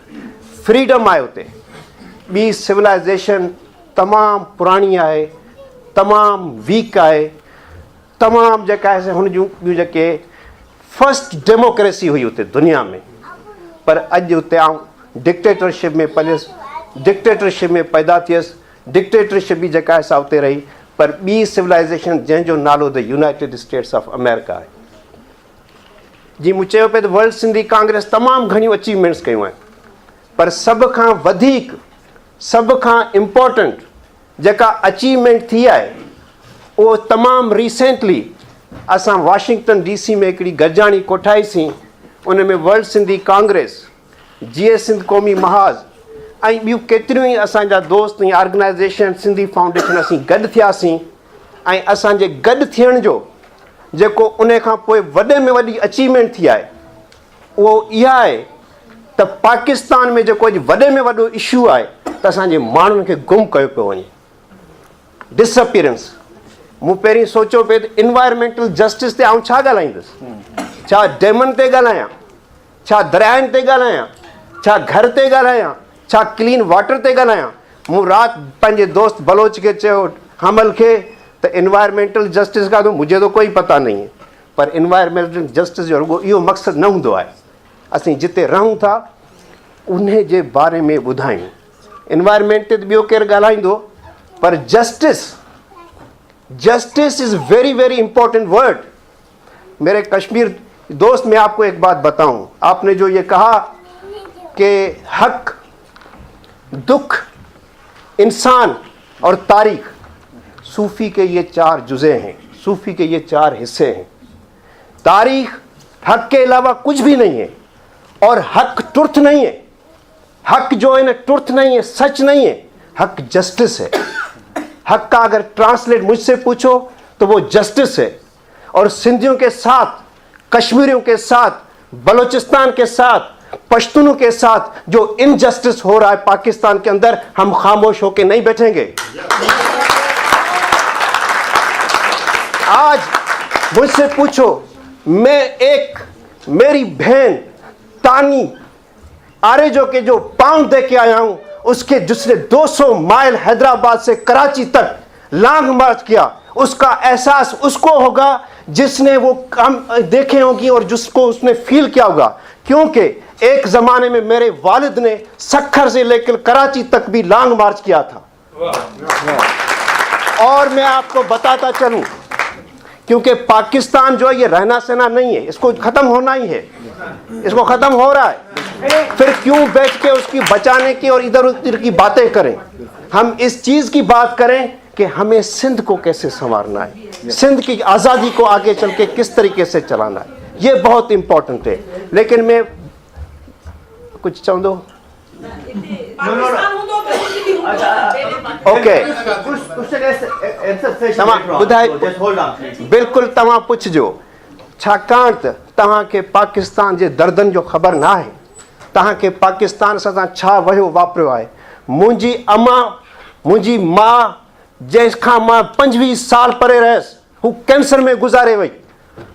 फ्रीडम आहे उते। ॿी सिविलाइज़ेशन तमामु पुराणी आहे, तमामु वीक आहे, तमामु जेका आहे हुन जूं ॿियूं जेके फर्स्ट डेमोक्रेसी हुई उते दुनिया में, पर अॼु उते आउं डिक्टेटरशिप में डिक्टेटरशिप में पैदा थियसि। डिक्टेटरशिप बि जेका आहे सा उते रही, पर ॿी सिविलाइज़ेशन जंहिंजो नालो the United States of America आहे। जीअं मूं चयो पियो त वर्ल्ड सिंधी कांग्रेस तमामु घणियूं अचीवमेंट्स कयूं आहिनि, पर सभ खां वधीक, सभ खां इम्पोर्टेंट जेका अचीवमेंट थी आहे उहो तमामु रिसेंटली असां वाशिंगटन DC में हिकिड़ी गॾिजाणी कोठाईसीं। उन में वर्ल्ड सिंधी कांग्रेस, GS सिंध क़ौमी महाज़ ऐं ॿियूं केतिरियूं ई असांजा दोस्त ऐं ऑर्गेनाइज़ेशन, सिंधी फाउंडेशन असीं गॾु थियासीं। ऐं असांजे गॾु थियण जो जेको उन खां पोइ वॾे में वॾी अचीवमेंट थी आहे उहो इहा आहे त पाकिस्तान में जेको अॼु वॾे में वॾो इशू आहे त असांजे माण्हुनि खे गुम कयो पियो वञे, डिसअपीरेंस। मूं पहिरीं सोचियो पियो त इन्वायरमेंटल जस्टिस ते आउं छा ॻाल्हाईंदुसि, छा डैमनि ते ॻाल्हायां, छा दरियाहनि ते ॻाल्हायां, छा घर ते ॻाल्हायां, छा क्लीन वाटर ते ॻाल्हायां। मूं राति पंहिंजे दोस्त बलोच खे चयो, हमल खे, त इन्वायरमेंटल जस्टिस का तो मुझे तो कोई पता नहीं है, पर इन्वायरमेंटल जस्टिस जो रुगो इहो मक़सदु न हूंदो आहे असीं जिते रहूं था उन जे बारे में ॿुधायूं। इन्वायरमेंट ते ॿियो केरु ॻाल्हाईंदो, पर justice is very very important word. मेरे कश्मीर दोस्त, मैं आपको एक बात बताऊं, आपने जो ये कहा कि हक, दुख, इंसान और तारीख, सूफ़ी के ये 4 जुज़े हैं, सूफ़ी के ये 4 हिस्से हैं। तारीख हक के अलावा कुछ भी नहीं है, और हक ट्रुथ नहीं है। हक जो है ना ट्रुथ नहीं है, सच नहीं है, हक जस्टिस है। हक का अगर ट्रांसलेट मुझसे पूछो तो वो जस्टिस है। और सिंधियों के साथ, कश्मीरियों के साथ, बलूचिस्तान के साथ, पश्तूनों के साथ जो इनजस्टिस हो रहा है पाकिस्तान के अंदर, हम खामोश होकर नहीं बैठेंगे। आज मुझसे पूछो, मेरी बहन तानी आरेजो के जो पाउंड दे के आया हूं, उसके जिसने 200 माइल हैदराबाद से कराची तक लॉन्ग मार्च किया, उसका एहसास उसको होगा जिसने वो काम देखे होंगी और जिसको उसने फील किया होगा। क्योंकि एक ज़माने में मेरे वालिद ने सक्खर से लेकर कराची तक भी लॉन्ग मार्च किया था। और मैं आपको बताता चलूं, क्योंकि पाकिस्तान जो है ये रहना सहना नहीं है, इसको ख़त्म होना ही है, इसको ख़त्म हो रहा है। फिर क्यों बैठ के उसकी बचाने की और इधर उधर की बातें करें। हम इस चीज़ की बात करें कि हमें सिंध को कैसे संवारना है, सिंध की आज़ादी को आगे चल के किस तरीके से चलाना है, ये बहुत इम्पोर्टेंट है। लेकिन मैं कुछ चाहूँ ओके तव्हां ॿुधाए बिल्कुलु तव्हां पुछिजो छाकाणि त तव्हांखे पाकिस्तान जे दर्दनि जो ख़बर न आहे तव्हांखे पाकिस्तान सां छा वहियो वापरियो आहे मुंहिंजी अमा मुंहिंजी माउ जंहिंखां मां 25 साल परे रहियसि हू कैंसर में गुज़ारे वई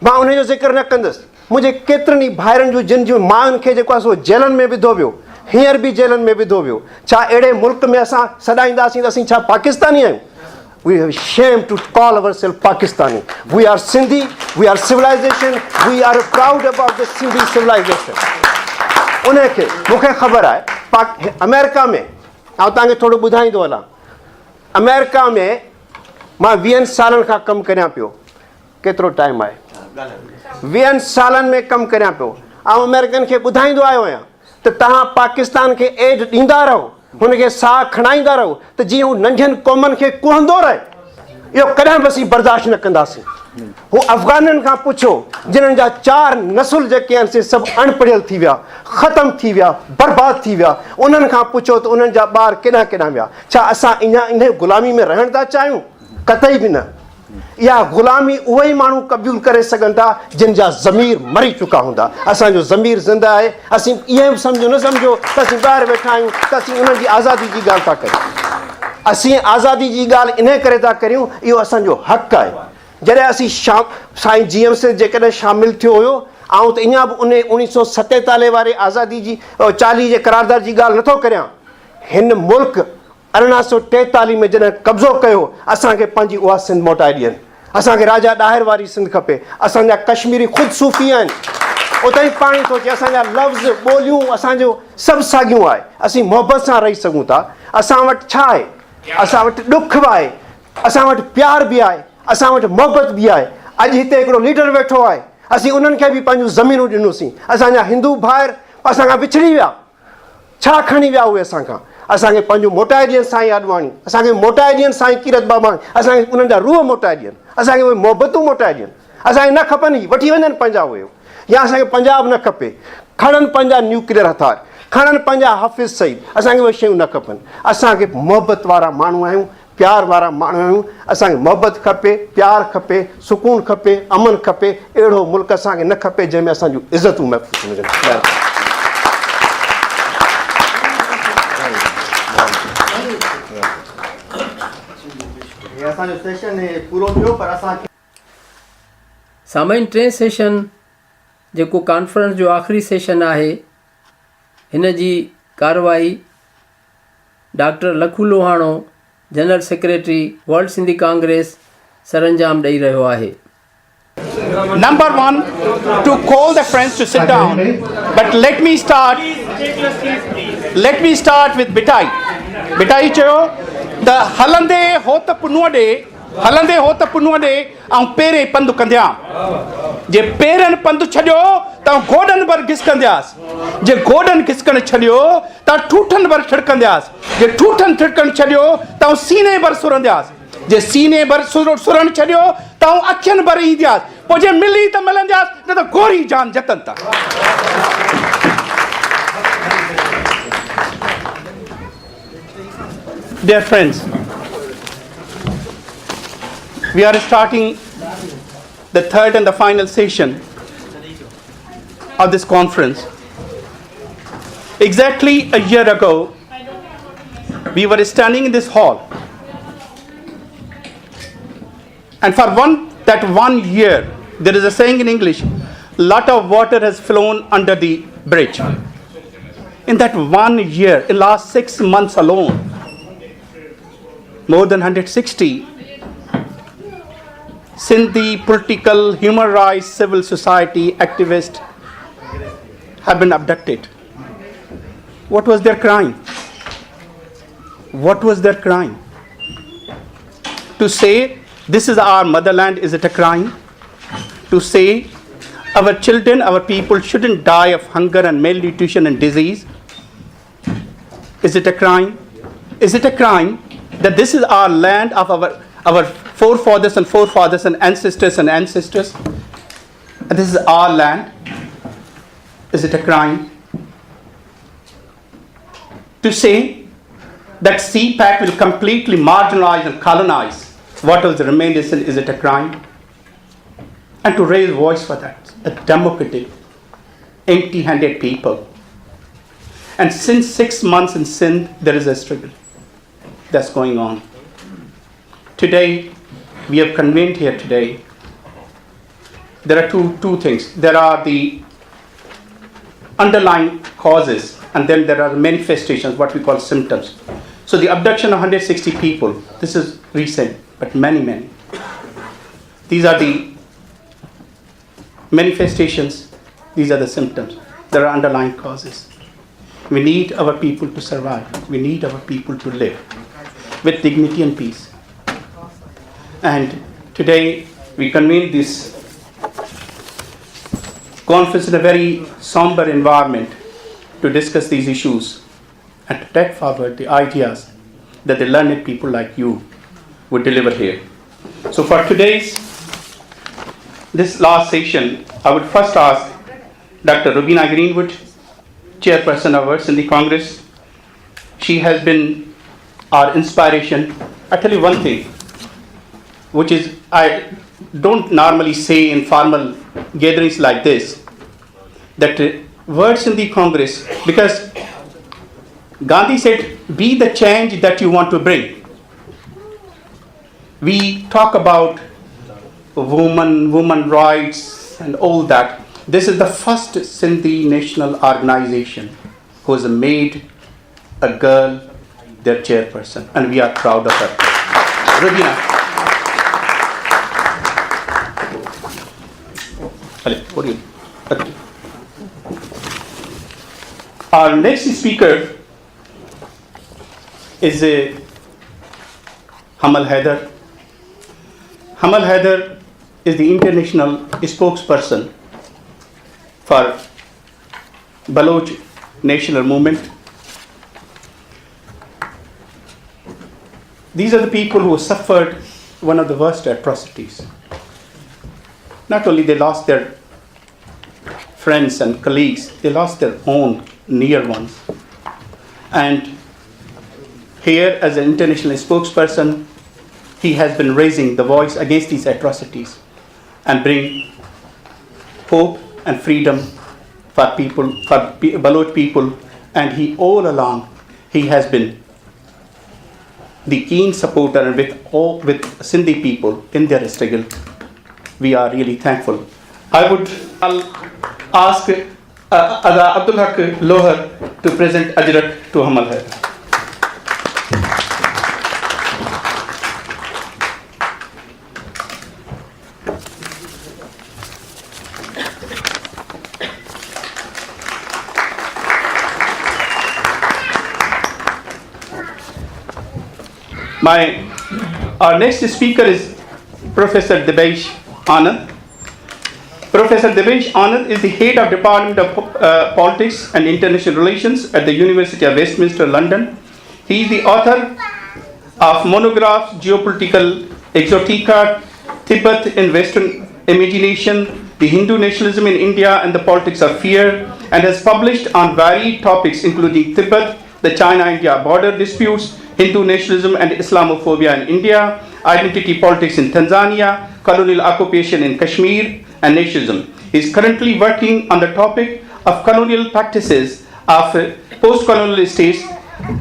मां उनजो ज़िक्र न कंदुसि मुंहिंजे केतिरनि ई भाइरनि जूं जिन जूं माउनि खे जेको आहे सो जेलनि में विधो वियो हींअर बि जेलनि में विधो वियो छा अहिड़े मुल्क में असां सॾाईंदासीं त असीं छा पाकिस्तानी आहियूं We have shame to call ourselves Pakistani. We are Sindhi, we are civilization, we are proud about the Sindhi civilization. उनखे मूंखे ख़बर आहे अमेरिका में आउं तव्हांखे थोरो ॿुधाईंदो हलां अमेरिका में मां 20 सालनि खां कमु करियां पियो केतिरो टाइम आहे 20 सालनि में कमु करियां पियो ऐं अमेरिकन खे ॿुधाईंदो आयो आहियां त तव्हां पाकिस्तान खे एड ॾींदा रहो हुनखे साह खणाईंदा रहो त जीअं हू नंढनि क़ौमनि खे कुहंदो रहे इहो कॾहिं बि असीं बर्दाश्त न कंदासीं हू अफ़गाननि खां पुछो जिन्हनि जा 4 नसुल जेके आहिनि से सभु अणपढ़ियल थी विया ख़तमु थी विया बर्बादु थी विया उन्हनि खां पुछो त उन्हनि जा ॿार केॾांहुं केॾांहुं विया छा असां इन ग़ुलामी में रहण था चाहियूं कतई बि न इहा ग़ुलामी उहे ई माण्हू क़बूल करे सघनि था जिन जा ज़मीर मरी चुका हूंदा असांजो ज़मीर ज़िंदा आहे असीं इएं बि सम्झो न सम्झो त असीं ॿाहिरि वेठा आहियूं त असीं उन्हनि जी आज़ादी जी ॻाल्हि था करियूं असीं आज़ादी जी ॻाल्हि इन करे था करियूं इहो असांजो हक़ु आहे जॾहिं असीं साईं GMC जेकॾहिं शामिलु थियो हुयो ऐं त इहा बि उन 1947 वारे आज़ादी जी 40 जे करारदार जी ॻाल्हि नथो करियां हिन मुल्क 1843 में जॾहिं कब्ज़ो कयो असांखे पंहिंजी उहा सिंध मोटाए ॾियनि असांखे राजा ॾाहिर वारी सिंध खपे असांजा कश्मीरी ख़ुदि सूफ़ी आहिनि उते ई पाणी थो अचे असांजा लफ़्ज़ ॿोलियूं असांजो सभु साॻियूं आहे असीं मोहबत सां रही सघूं था असां वटि छा आहे असां वटि ॾुख बि आहे असां वटि प्यार बि आहे असां वटि मोहबत बि आहे अॼु हिते हिकिड़ो लीडर वेठो आहे असीं उन्हनि खे बि पंहिंजूं ज़मीनूं ॾिनोसीं असांजा हिंदू भाइर असांखां विछड़ी विया छा खणी विया उहे असांखां असांखे पंहिंजो मोटाए ॾियनि साईं आडवाणी असांखे मोटाए ॾियनि साईं कीरत बाबाणी असांखे उन्हनि जा रूह मोटाए ॾियनि असांखे उहे मोहबतूं मोटाए ॾियनि असांखे न खपनि वठी वञनि पंहिंजा उहे या असांखे पंजाब न खपे खणनि पंहिंजा न्यूक्लियर हथियार खणनि पंहिंजा हाफ़िज़ सईद असांखे उहे शयूं न खपनि असांखे मोहबत वारा माण्हू आहियूं प्यार वारा माण्हू आहियूं असांखे मोहबत खपे प्यार खपे सुकून खपे अमन खपे अहिड़ो मुल्क असांखे न खपे जंहिंमें असांजूं इज़तूं महफ़ूज़ हुजनि सामाइन 3 सेशन जेको कॉन्फ्रेंस जो आख़िरी सेशन आहे हिन जी कार्रवाई doctor Lakhu Lohano general secretary world Sindhi congress सरंजाम ॾेई रहियो आहे Number 1, to call the friends to sit down, but let me start with Bitai. Bitai चयो त हलंदे हो त पुनुअ ॾे ऐं पेरें पंधु कंदिया जे पेरनि पंधु छॾियो त गोॾनि भर घिसकंदियासि जे गोॾनि घिसकणु छॾियो त ठूठनि भर छिड़कंदियासि जे ठूठनि छिड़कणु छॾियो त सीने भर सुरंदियासि जे सीने भर सुरणु छॾियो त अखियुनि भर ईंदियासि पोइ जे मिली त मिलंदियासि न त गोरी जान जतन था Dear friends, we are starting the third and the final session of this conference. Exactly a year ago, we were standing in this hall, and for one year, there is a saying in English, lot of water has flown under the bridge. In that 1 year, in last 6 months alone, more than 160 Sindhi political, human rights, civil society activists have been abducted. What was their crime? What was their crime? To say this is our motherland, is it a crime? To say our children, our people shouldn't die of hunger and malnutrition and disease, is it a crime? Is it a crime that this is our land of our forefathers and ancestors and this is our land? Is it a crime? To say that CPAC will completely marginalize and colonize what else remains. Is it a crime? And to raise voice for that, a democratic, empty-handed people. And since 6 months in Sindh, there is a struggle that's going on. Today, we have convened here today. There are two things. There are the underlying causes, and then there are manifestations, what we call symptoms. So the abduction of 160 people, this is recent, but many. These are the manifestations, these are the symptoms. There are underlying causes. We need our people to survive. We need our people to live with dignity and peace. And today we convene this conference in a very somber environment to discuss these issues and to take forward the ideas that the learned people like you would deliver here. So for this last session, I would first ask Dr. Rubina Greenwood, chairperson of our Sindhi Congress. She has been our inspiration. I tell you one thing, which is I don't normally say in formal gatherings like this, that World Sindhi Congress, because Gandhi said, be the change that you want to bring. We talk about women rights and all that. This is the first Sindhi national organization who has made a girl their chairperson, and we are proud of her. Rubina. What do you? Okay. Our next speaker is Hamal Haider. Hamal Haider is the international spokesperson for Baloch National Movement. These are the people who suffered one of the worst atrocities. Not only they lost their friends and colleagues, they lost their own near ones. And here, as an international spokesperson, he has been raising the voice against these atrocities and bring hope and freedom for people, for Baloch people. And he all along, he has been the keen supporter with Sindhi people in their struggle. We are really thankful. I'll ask Abdul Haq Lohar to present Ajrak to Hamal Haider. Our next speaker is Professor Debesh Anand. Professor Debesh Anand is the head of Department of Politics and International Relations at the University of Westminster, London. He is the author of monographs Geopolitical Exotica, Tibet in Western Imagination, The Hindu Nationalism in India and the Politics of Fear, and has published on varied topics including Tibet, the China-India border disputes, Hindu nationalism and Islamophobia in India, identity politics in Tanzania, colonial occupation in Kashmir, and nationalism. He is currently working on the topic of colonial practices of post-colonial states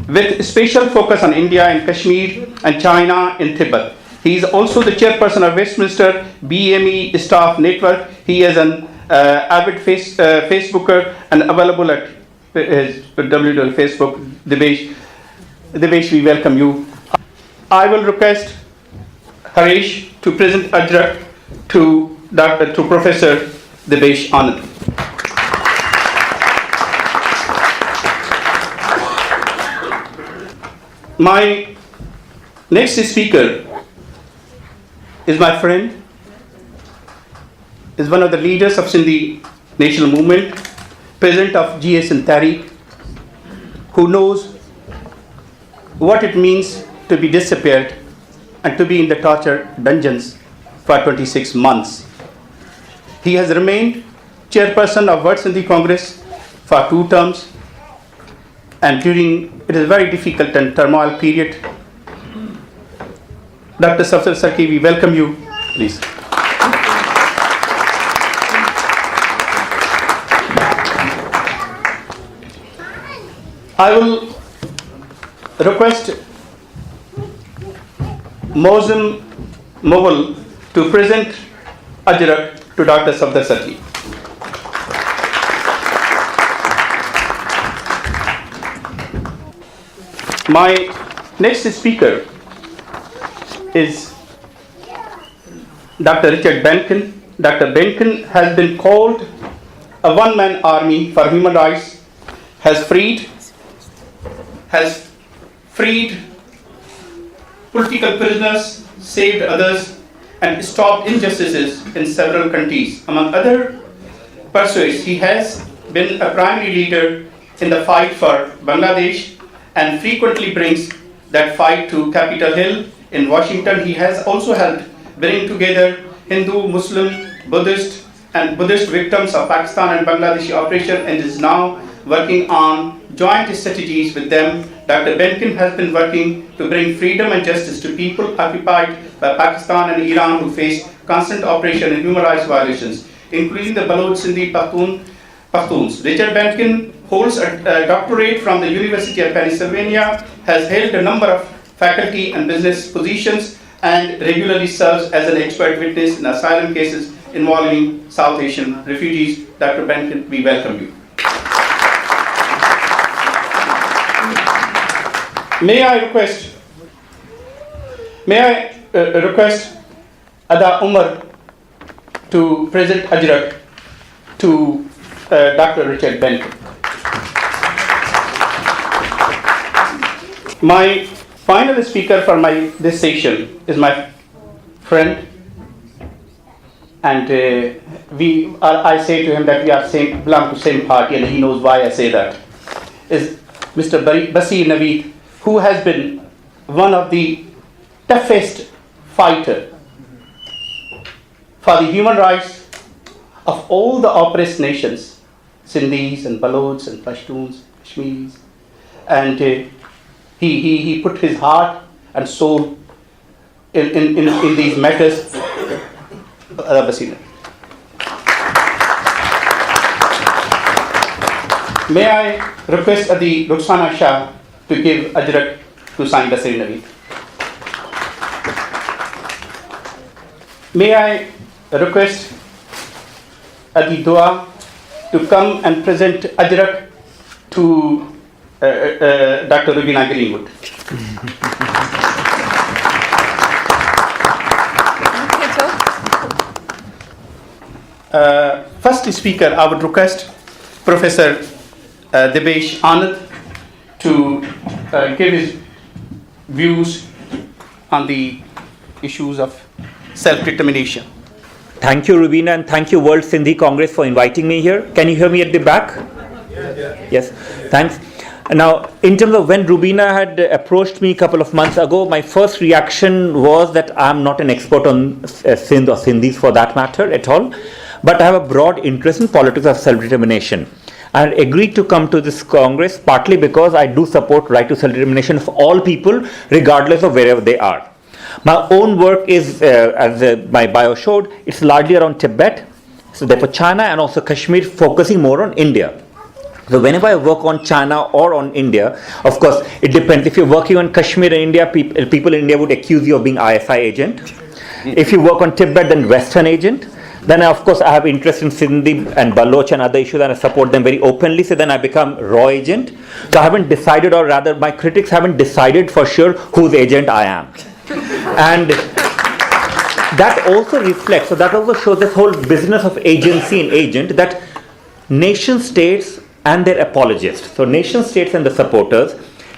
with special focus on India and Kashmir and China in Tibet. He is also the chairperson of Westminster BME Staff Network. He is an avid Facebooker and available at his www.facebook. Debesh, we welcome you. I will request Harish to present Ajrak to Professor Debesh Anand. My next speaker is my friend, is one of the leaders of Sindhi National Movement, president of GSN Tariq, who knows what it means to be disappeared and to be in the torture dungeons for 26 months. He has remained chairperson of World Sindhi Congress for 2 terms. and during it is a very difficult and turmoil period. Dr. Safdar Sarki, we welcome you, please. I will request Mozum Mughal to present Ajrak to Dr. Safdar Sarki. My next speaker is Dr. Richard Benkin. Dr. Benkin has been called a one-man army for human rights, has freed political prisoners, saved others, and stopped injustices in several countries. Among other pursuits, he has been a primary leader in the fight for Bangladesh and frequently brings that fight to Capitol Hill in Washington. He has also helped bring together Hindu, Muslim, Buddhist victims of Pakistan and Bangladeshi operation and is now working on joint strategies with them. Dr. Benkin has been working to bring freedom and justice to people occupied by Pakistan and Iran who face constant oppression and human rights violations, including the Baloch Sindhi Pakhtuns. Richard Benkin holds a doctorate from the University of Pennsylvania, has held a number of faculty and business positions, and regularly serves as an expert witness in asylum cases involving South Asian refugees. Dr. Benkin, we welcome you. May I request Ada Umar to present Ajrak to Dr. Richard Benkin. My final speaker for this session is my friend, and I say to him that we belong to same party, and he knows why I say that. Is Mr. Basir Naveed, who has been one of the toughest fighter for the human rights of all the oppressed nations, Sindhis and Balochs and Pashtuns, Kashmiris, and he put his heart and soul in these matters. May I request Adi Rukhsana Shah to give Ajrak to Sai Basir Naveed. May I request Adi Dua to come and present Ajrak to Dr. Rubina Greenwood. First speaker, I would request Professor Debesh Anand to give his views on the issues of self-determination. Thank you, Rubina, and thank you, World Sindhi Congress, for inviting me here. Can you hear me at the back? Yes, thanks. Now, in terms of when Rubina had approached me a couple of months ago, my first reaction was that I'm not an expert on Sindh or Sindhis for that matter at all, but I have a broad interest in politics of self-determination. I agreed to come to this Congress partly because I do support right to self-determination of all people, regardless of wherever they are. My own work is, as my bio showed, it's largely around Tibet, so therefore China and also Kashmir, focusing more on India. So whenever I work on China or on India, of course, it depends. If you're working on Kashmir in India, people in India would accuse you of being ISI agent. If you work on Tibet, then Western agent. Then, of course, I have interest in Sindhi and Baloch and other issues, and I support them very openly. So then I become raw agent. So I haven't decided, or rather my critics haven't decided for sure whose agent I am. And that also reflects, so that also shows this whole business of agency and agent, that nation states and their apologists, so nation states and the supporters,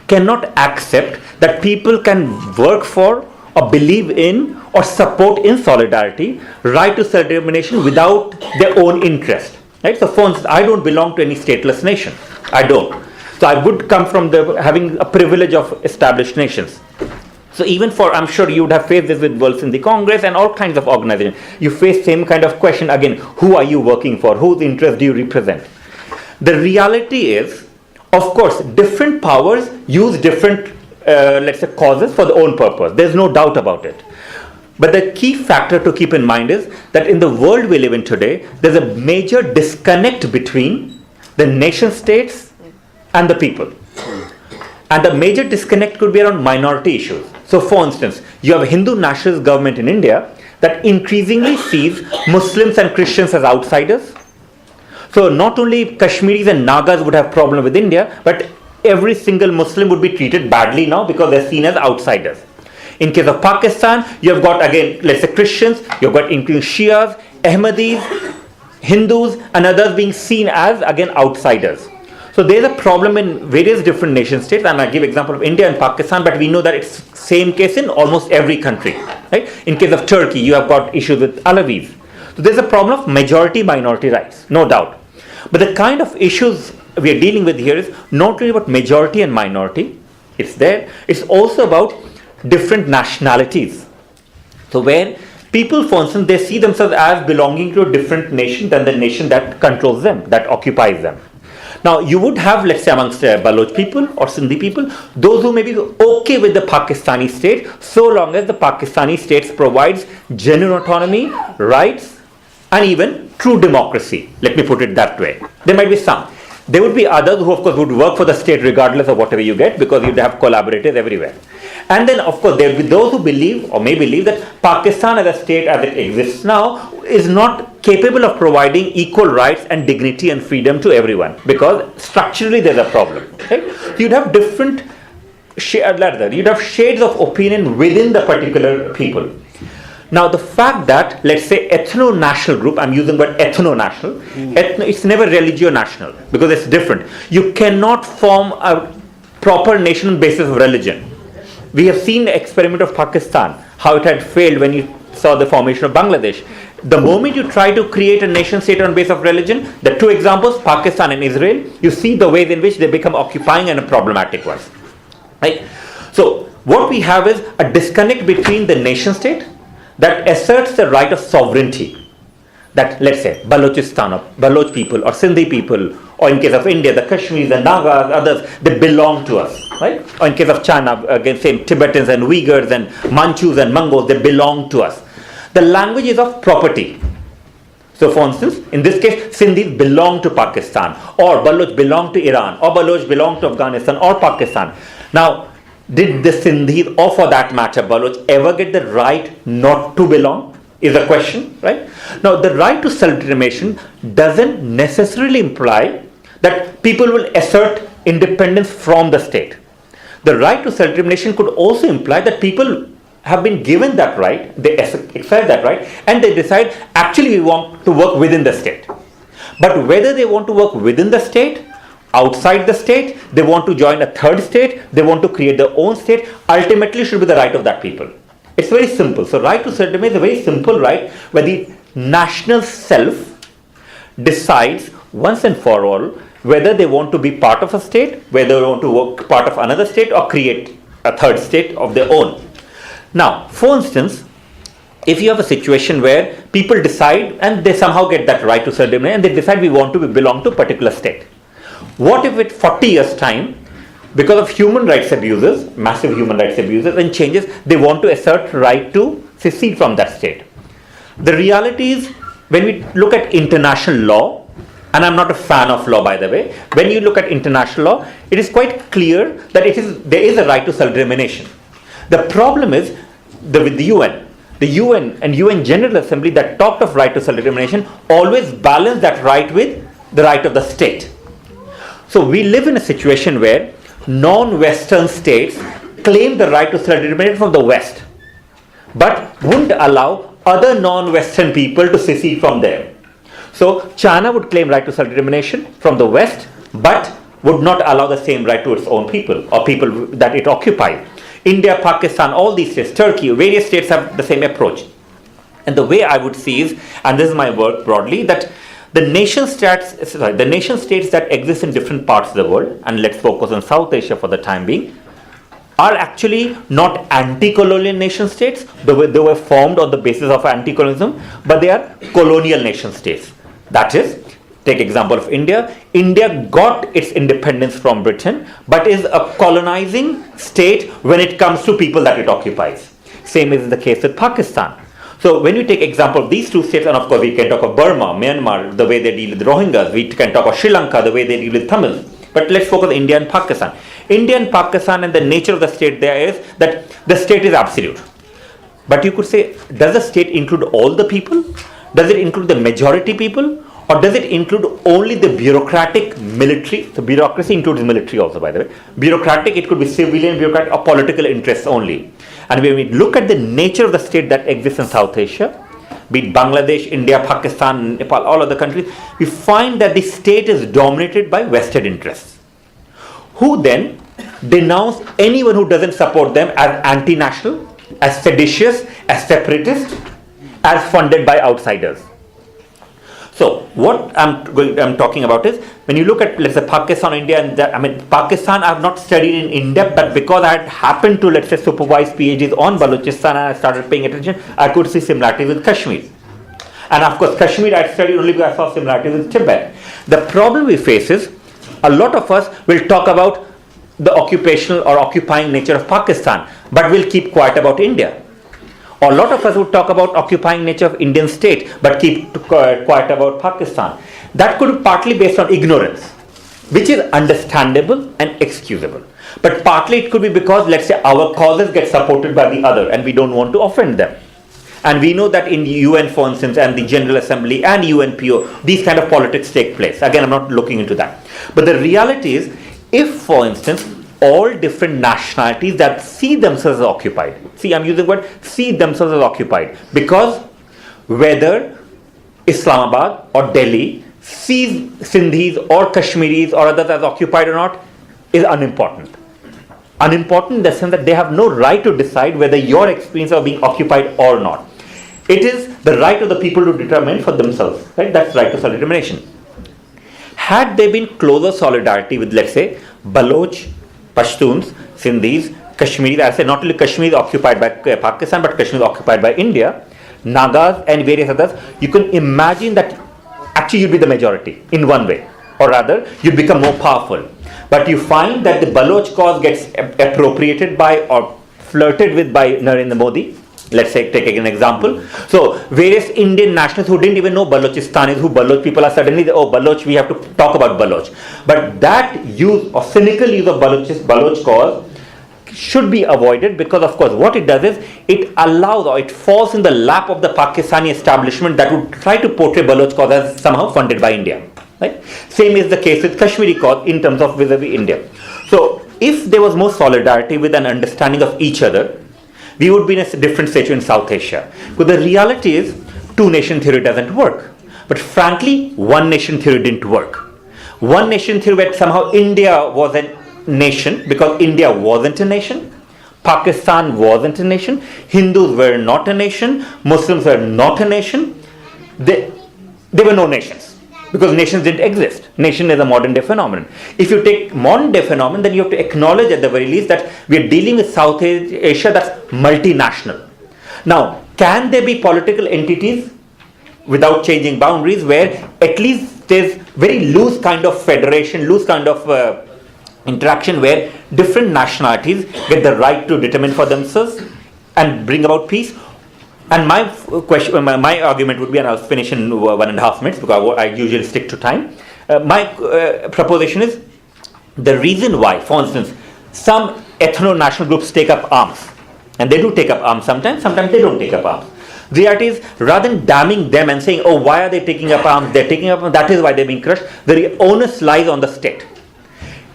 cannot accept that people can work for or believe in or support in solidarity right to self-determination without their own interest. Right? So for instance, I don't belong to any stateless nation. I don't. So I would come from having a privilege of established nations. So even for, I'm sure you would have faced this with World Sindhi Congress and all kinds of organizations. You face same kind of question again, who are you working for? Whose interest do you represent? The reality is, Of course, different powers use different, let's say, causes for their own purpose. There's no doubt about it. But the key factor to keep in mind is that in the world we live in today, there's a major disconnect between the nation states and the people. And the major disconnect could be around minority issues. So for instance, you have a Hindu nationalist government in India that increasingly sees Muslims and Christians as outsiders. So not only Kashmiris and Nagas would have problem with India, but every single Muslim would be treated badly now because they're seen as outsiders. In case of Pakistan, you have got, again, let's say Christians, you've got including Shias, Ahmadis, Hindus, and others being seen as, again, outsiders. So there's a problem in various different nation states, and I give example of India and Pakistan, but we know that it's same case in almost every country. Right? In case of Turkey, you have got issues with Alawis. So there's a problem of majority-minority rights, no doubt. But the kind of issues we are dealing with here is not only about majority and minority, it's there, it's also about different nationalities. So where people, for instance, they see themselves as belonging to a different nation than the nation that controls them, that occupies them. Now, you would have, let's say, amongst Baloch people or Sindhi people, those who may be okay with the Pakistani state, so long as the Pakistani state provides genuine autonomy, rights, and even true democracy. Let me put it that way. There might be some. There would be others who, of course, would work for the state regardless of whatever you get, because you'd have collaborators everywhere. And then, of course, there will be those who believe or may believe that Pakistan as a state as it exists now is not capable of providing equal rights and dignity and freedom to everyone, because structurally there's a problem. Right? So you'd have different you'd have shades of opinion within the particular people. Now, the fact that, let's say, ethno-national group, I'm using the word ethno-national, it's never religio-national, because it's different. You cannot form a proper nation on basis of religion. We have seen the experiment of Pakistan, how it had failed when you saw the formation of Bangladesh. The moment you try to create a nation state on basis of religion, the two examples, Pakistan and Israel, you see the ways in which they become occupying and problematic ones. Right? So, what we have is a disconnect between the nation state that asserts the right of sovereignty, that, let's say, Balochistan or Baloch people or Sindhi people, or in case of India, the Kashmiris, the Nagas, others, they belong to us, right? Or in case of China, again, same Tibetans and Uyghurs and Manchus and Mongols, they belong to us. The language is of property. So, for instance, in this case, Sindhis belong to Pakistan, or Baloch belong to Iran, or Baloch belong to Afghanistan or Pakistan. Now, did the Sindhis, or for that matter Baloch, ever get the right not to belong? Is the question, right? Now, the right to self-determination doesn't necessarily imply that people will assert independence from the state. The right to self-determination could also imply that people have been given that right, they exercise that right, and they decide, actually we want to work within the state. But whether they want to work within the state, outside the state, they want to join a third state, they want to create their own state, ultimately should be the right of that people. It's very simple. So right to self-determination is a very simple right where the national self decides once and for all whether they want to be part of a state, whether they want to work part of another state, or create a third state of their own. Now, for instance, if you have a situation where people decide and they somehow get that right to self-determination and they decide we want to belong to a particular state. What if at 40 years' time, because of human rights abuses, massive human rights abuses and changes, they want to assert right to secede from that state? The reality is, when we look at international law, and I'm not a fan of law, by the way, when you look at international law, it is quite clear that there is a right to self-determination. The problem is with the UN. The UN and UN General Assembly that talked of right to self-determination always balance that right with the right of the state. So we live in a situation where non-Western states claim the right to self-determination from the West, but wouldn't allow other non-Western people to secede from there. So China would claim right to self-determination from the West, but would not allow the same right to its own people or people that it occupies. India, Pakistan, all these states, Turkey, various states have the same approach. And the way I would see is, and this is my work broadly, that the nation states that exist in different parts of the world, and let's focus on South Asia for the time being, are actually not anti-colonial nation states. They were formed on the basis of anti-colonialism, but they are colonial nation states. That is, take example of India. India got its independence from Britain, but is a colonizing state when it comes to people that it occupies. Same is the case with Pakistan. So when you take example of these two states, and of course we can talk of Burma, Myanmar, the way they deal with Rohingyas, we can talk of Sri Lanka, the way they deal with Tamils. But let's focus on India and Pakistan. India and Pakistan, and the nature of the state there is that the state is absolute. But you could say, does the state include all the people? Does it include the majority people? Or does it include only the bureaucratic military? The bureaucracy includes military also, by the way. Bureaucratic, it could be civilian, bureaucratic, or political interests only. And when we look at the nature of the state that exists in South Asia, be it Bangladesh, India, Pakistan, Nepal, all other countries, we find that the state is dominated by vested interests, who then denounce anyone who doesn't support them as anti-national, as seditious, as separatist, as funded by outsiders. So what I'm talking about is, when you look at, let's say, Pakistan, India, and Pakistan I have not studied in depth, but because I had happened to, let's say, supervise PhDs on Balochistan and I started paying attention, I could see similarities with Kashmir. And of course, Kashmir I studied only because I saw similarities with Tibet. The problem we face is, a lot of us will talk about the occupational or occupying nature of Pakistan, but will keep quiet about India. Or a lot of us would talk about occupying nature of Indian state, but keep quiet about Pakistan. That could be partly based on ignorance, which is understandable and excusable. But partly it could be because, let's say, our causes get supported by the other and we don't want to offend them. And we know that in UN, for instance, and the General Assembly and UNPO, these kind of politics take place. Again, I'm not looking into that. But the reality is, if, for instance, all different nationalities that see themselves as occupied, see, I'm using the word see themselves as occupied, because whether Islamabad or Delhi sees Sindhis or Kashmiris or others as occupied or not is unimportant. Unimportant in the sense that they have no right to decide whether your experience of being occupied or not. It is the right of the people to determine for themselves, right? That's right to self-determination. Had there been closer solidarity with, let's say, Baloch, Pashtuns, Sindhis, Kashmiris, I say not only Kashmir is occupied by Pakistan, but Kashmir is occupied by India, Nagas and various others, you can imagine that actually you'd be the majority in one way, or rather you'd become more powerful. But you find that the Baloch cause gets appropriated by or flirted with by Narendra Modi. Let's say, take an example. So various Indian nationals who didn't even know Balochistan is, who Baloch people are, suddenly, oh, Baloch, we have to talk about Baloch. But that use or cynical use of Baloch cause should be avoided, because of course what it does is it allows, or it falls in the lap of the Pakistani establishment that would try to portray Baloch cause as somehow funded by India. Right? Same is the case with Kashmiri cause in terms of vis-a-vis India. So if there was more solidarity with an understanding of each other, we would be in a different situation in South Asia. But the reality is, two-nation theory doesn't work. But frankly, one-nation theory didn't work. One-nation theory where somehow India was a nation, because India wasn't a nation, Pakistan wasn't a nation, Hindus were not a nation, Muslims were not a nation. They were no nations, because nations didn't exist. Nation is a modern day phenomenon. If you take modern day phenomenon, then you have to acknowledge at the very least that we are dealing with South Asia that's multinational. Now, can there be political entities without changing boundaries where at least there's very loose kind of federation, loose kind of interaction where different nationalities get the right to determine for themselves and bring about peace? And my question, my argument would be, and I'll finish in 1.5 minutes because I usually stick to time. My proposition is, the reason why, for instance, some ethno-national groups take up arms, and they do take up arms sometimes they don't take up arms. The reality is, rather than damning them and saying, oh, why are they taking up arms? They're taking up arms, that is why they're being crushed. The onus lies on the state.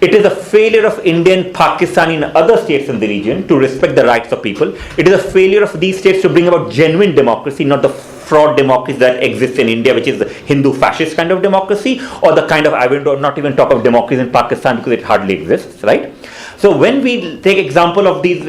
It is a failure of Indian, Pakistani and other states in the region to respect the rights of people. It is a failure of these states to bring about genuine democracy, not the fraud democracy that exists in India, which is the Hindu fascist kind of democracy, or the kind of, I will not even talk of democracy in Pakistan because it hardly exists, right? So when we take example of these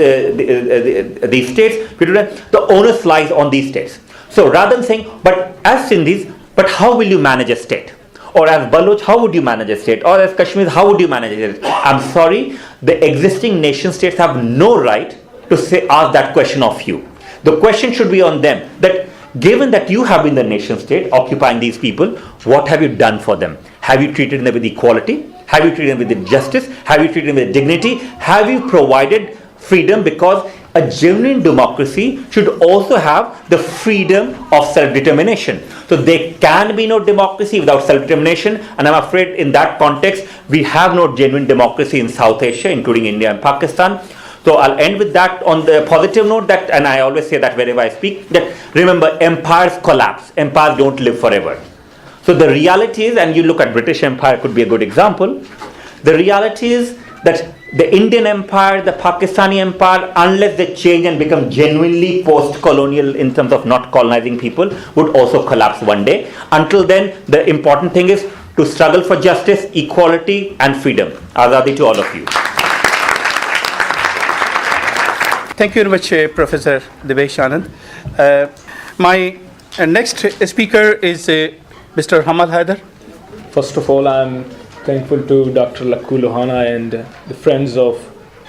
states, we do that, the onus lies on these states. So rather than saying, but as Sindhis, but how will you manage a state? Or as Baloch, how would you manage a state? Or as Kashmir, how would you manage a state? I'm sorry, the existing nation states have no right to ask that question of you. The question should be on them, that given that you have been the nation state occupying these people, what have you done for them? Have you treated them with equality? Have you treated them with justice? Have you treated them with dignity? Have you provided freedom? Because a genuine democracy should also have the freedom of self-determination. So there can be no democracy without self-determination, and I'm afraid in that context we have no genuine democracy in South Asia, including India and Pakistan. So I'll end with that on the positive note that, and I always say that wherever I speak, that remember, empires collapse, empires don't live forever. So the reality is, and you look at British Empire could be a good example, the reality is that the Indian Empire, the Pakistani Empire, unless they change and become genuinely post-colonial in terms of not colonizing people, would also collapse one day. Until then, the important thing is to struggle for justice, equality and freedom. Azadi to all of you. Thank you very much, Professor Devesh Anand. My next speaker is Mr. Hamad Haider. First of all, I'm thankful to Dr. Lakhu Lohana and the friends of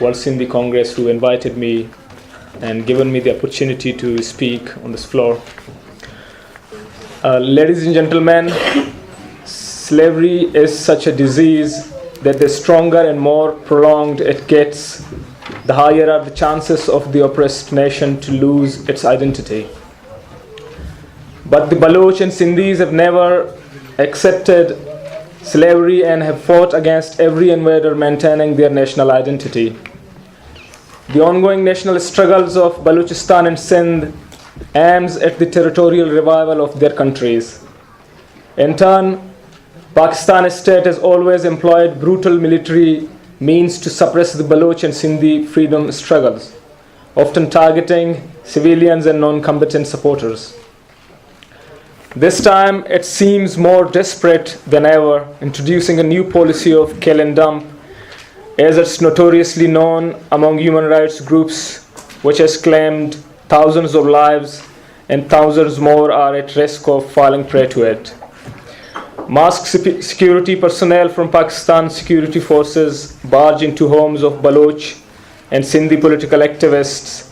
World Sindhi Congress who invited me and given me the opportunity to speak on this floor. Ladies and gentlemen, slavery is such a disease that the stronger and more prolonged it gets, the higher are the chances of the oppressed nation to lose its identity. But the Baloch and Sindhis have never accepted slavery and have fought against every invader maintaining their national identity. The ongoing national struggles of Balochistan and Sindh aims at the territorial revival of their countries. In turn, Pakistan state has always employed brutal military means to suppress the Baloch and Sindhi freedom struggles, often targeting civilians and non-combatant supporters. This time, it seems more desperate than ever, introducing a new policy of kill and dump, as it's notoriously known among human rights groups, which has claimed thousands of lives and thousands more are at risk of falling prey to it. Masked security personnel from Pakistan security forces barge into homes of Baloch and Sindhi political activists,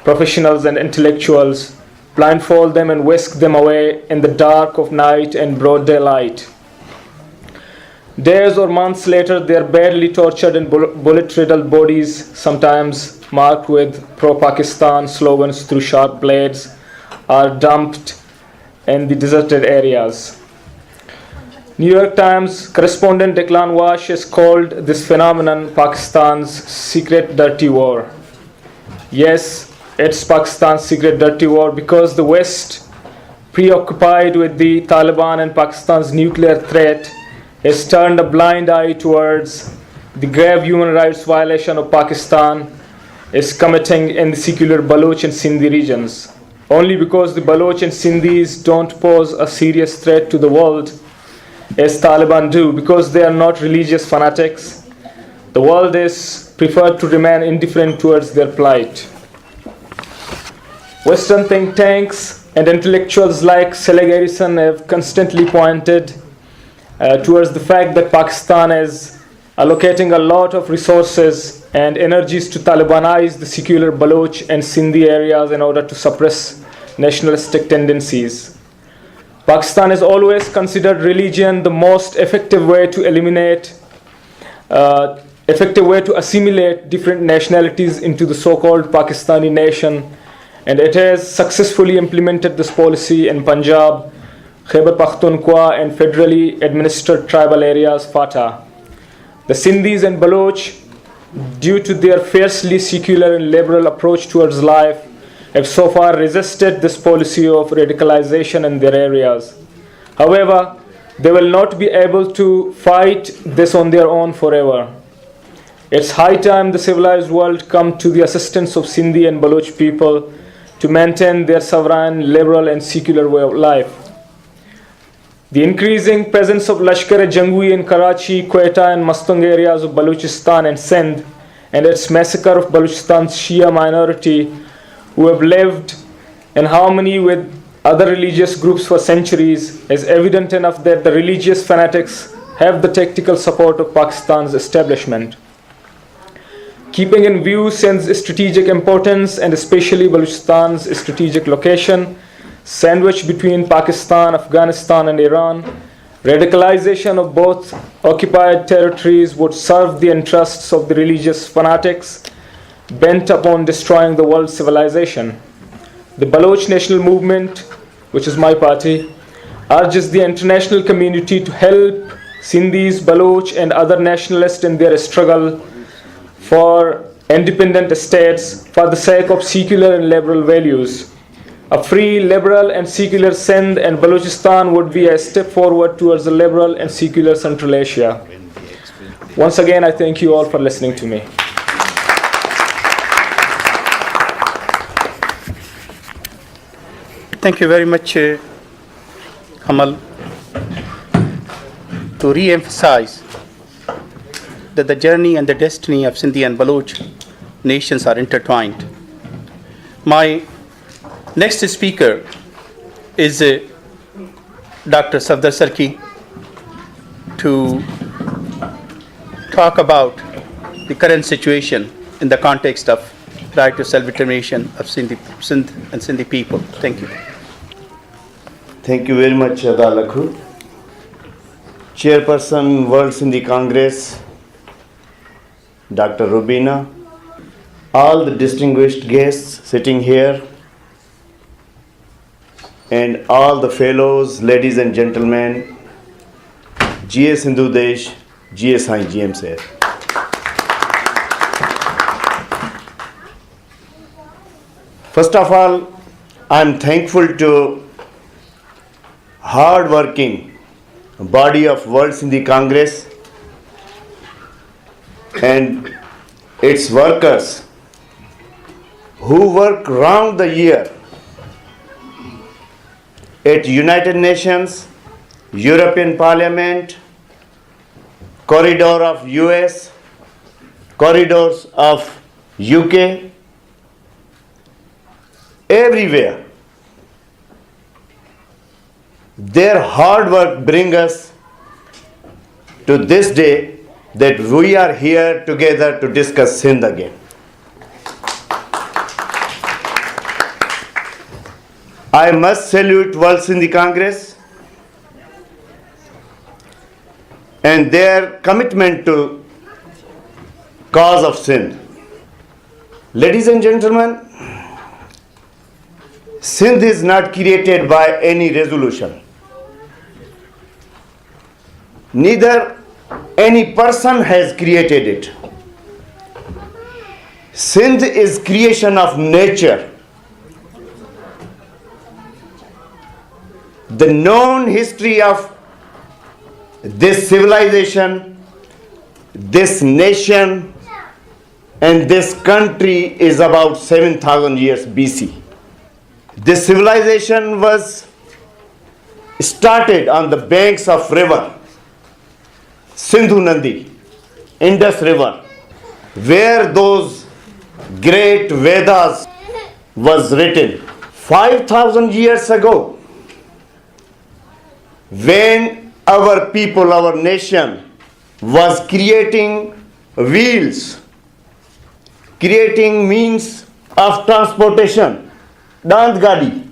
professionals and intellectuals, blindfold them and whisk them away in the dark of night and broad daylight. Days or months later, their badly tortured and bullet-riddled bodies, sometimes marked with pro-Pakistan slogans through sharp blades, are dumped in the deserted areas. New York Times correspondent Declan Wash has called this phenomenon Pakistan's secret dirty war. Yes, it's Pakistan's secret dirty war because the West, preoccupied with the Taliban and Pakistan's nuclear threat, has turned a blind eye towards the grave human rights violation of Pakistan is committing in the secular Baloch and Sindhi regions. Only because the Baloch and Sindhis don't pose a serious threat to the world as Taliban do, because they are not religious fanatics, the world is preferred to remain indifferent towards their plight. Western think tanks and intellectuals like Selig Harrison have constantly pointed towards the fact that Pakistan is allocating a lot of resources and energies to Talibanize the secular Baloch and Sindhi areas in order to suppress nationalistic tendencies. Pakistan has always considered religion the most effective way to assimilate different nationalities into the so-called Pakistani nation, and it has successfully implemented this policy in Punjab, Khyber Pakhtunkhwa and federally administered tribal areas FATA. The Sindhis and Baloch, due to their fiercely secular and liberal approach towards life, have so far resisted this policy of radicalization in their areas. However, they will not be able to fight this on their own forever. It's high time the civilized world come to the assistance of Sindhi and Baloch people to maintain their sovereign, liberal and secular way of life. The increasing presence of Lashkar-e-Jangui in Karachi, Quetta and Mastung areas of Balochistan and Sindh, and its massacre of Balochistan's Shia minority who have lived in harmony with other religious groups for centuries is evident enough that the religious fanatics have the tactical support of Pakistan's establishment. Keeping in view Sindh's strategic importance and especially Balochistan's strategic location, sandwiched between Pakistan, Afghanistan, and Iran, radicalization of both occupied territories would serve the interests of the religious fanatics bent upon destroying the world's civilization. The Baloch National Movement, which is my party, urges the international community to help Sindhis, Baloch, and other nationalists in their struggle for independent states for the sake of secular and liberal values. A free, liberal, and secular Sindh and Balochistan would be a step forward towards a liberal and secular Central Asia. Once again, I thank you all for listening to me. Thank you very much, Kamal, to re-emphasize that the journey and the destiny of Sindhi and Baloch nations are intertwined. My next speaker is Dr. Safdar Sarki to talk about the current situation in the context of right to self-determination of Sindh and Sindhi people. Thank you. Thank you very much, Ada Lakhu. Chairperson, World Sindhi Congress, Dr. Rubina, all the distinguished guests sitting here, and all the fellows, ladies and gentlemen, GS Hindu Desh, GS Hai GM Sir. First of all, I am thankful to hard-working body of World Sindhi Congress and its workers who work round the year at United Nations, European Parliament, corridor of US, corridors of UK, everywhere. Their hard work brings us to this day that we are here together to discuss Sindh again. I must salute World Sindhi Congress and their commitment to cause of Sindh. Ladies and gentlemen, Sindh is not created by any resolution. Neither any person has created it. Sindh is creation of nature. The known history of this civilization, this nation, and this country is about 7,000 years BC. This civilization was started on the banks of river Sindhu Nandi, Indus River, where those great Vedas was written 5,000 years ago. When our people, our nation was creating wheels, creating means of transportation, Dant Gadi.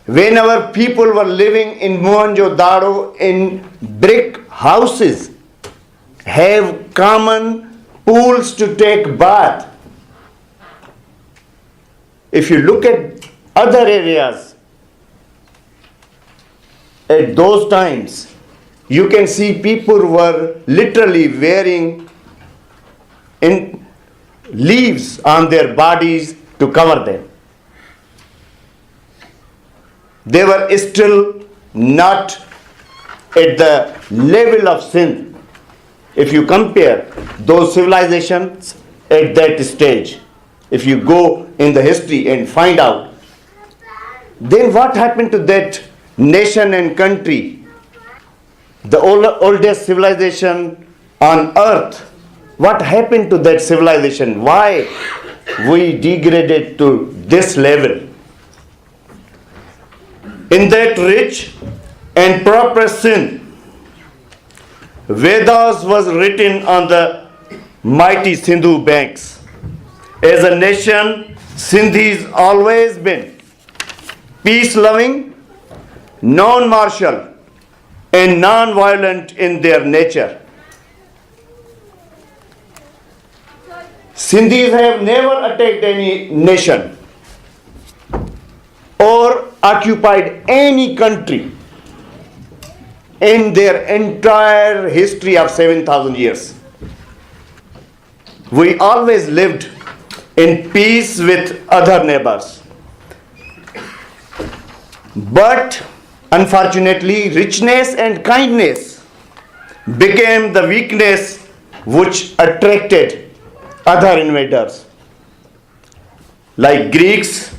When our people were living in Mohenjo-daro in brick houses, have common pools to take bath. If you look at other areas, at those times, you can see people were literally wearing leaves on their bodies to cover them. They were still not at the level of Sindh. If you compare those civilizations at that stage, if you go in the history and find out, then what happened to that nation and country, the oldest civilization on earth? What happened to that civilization? Why we degraded to this level? In that rich and proper Sindh, Vedas was written on the mighty Sindhu banks. As a nation, Sindhis always been peace-loving, non-martial, and non-violent in their nature. Sindhis have never attacked any nation or occupied any country in their entire history of 7,000 years. We always lived in peace with other neighbors. But unfortunately, richness and kindness became the weakness which attracted other invaders like Greeks,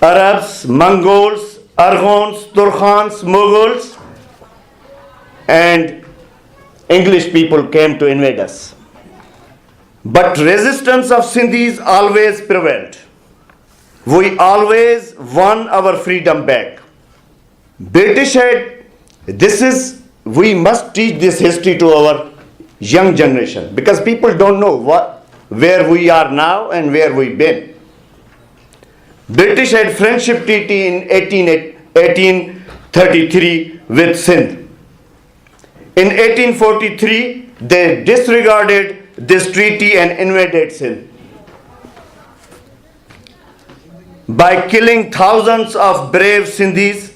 Arabs, Mongols, Arghons, Turkhans, Mughals, and English people came to invade us. But resistance of Sindhis always prevailed. We always won our freedom back. British had, we must teach this history to our young generation, because people don't know where we are now and where we've been. British had friendship treaty in 1833 with Sindh. In 1843, they disregarded this treaty and invaded Sindh by killing thousands of brave Sindhis.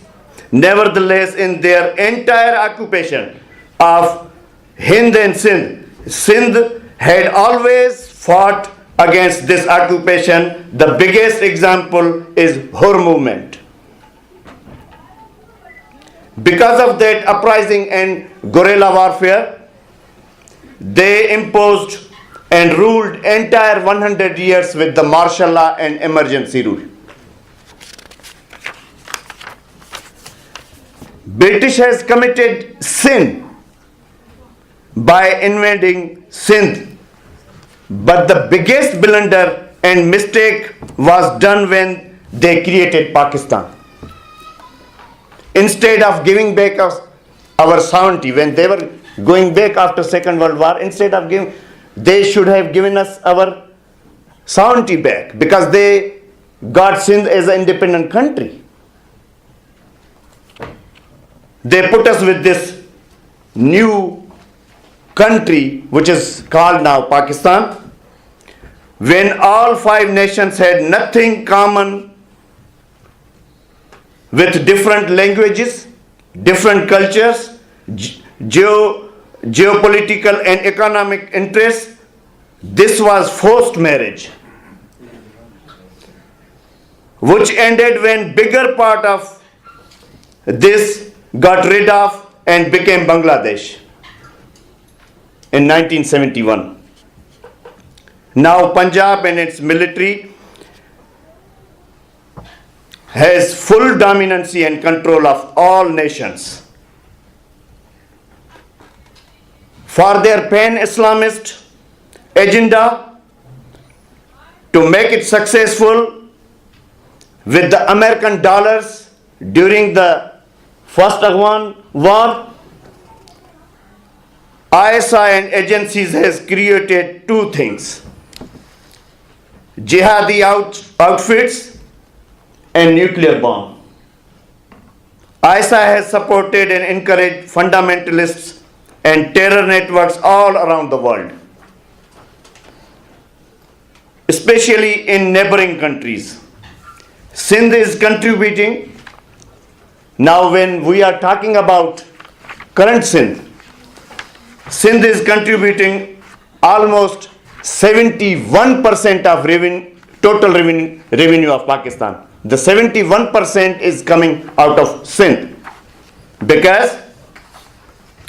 Nevertheless, in their entire occupation of Hind and Sindh, Sindh had always fought against this occupation. The biggest example is Hur movement. Because of that uprising and guerrilla warfare, they imposed and ruled entire 100 years with the martial law and emergency rule. British has committed sin by invading Sindh, but the biggest blunder and mistake was done when they created Pakistan. Instead of giving back our sovereignty, when they were going back after Second World War, they should have given us our sovereignty back, because they got Sindh as an independent country. They put us with this new country which is called now Pakistan, when all 5 nations had nothing common, with different languages, different cultures, geopolitical and economic interests. This was forced marriage, which ended when bigger part of this got rid of and became Bangladesh in 1971. Now Punjab and its military has full dominancy and control of all nations. For their pan-Islamist agenda, to make it successful with the American dollars during the First Afghan War, ISI and agencies has created 2 things: jihadi outfits and nuclear bomb. ISI has supported and encouraged fundamentalists and terror networks all around the world, especially in neighboring countries. Sindh is contributing. Now when we are talking about current Sindh is contributing almost 71% of total revenue of Pakistan. The 71% is coming out of Sindh, because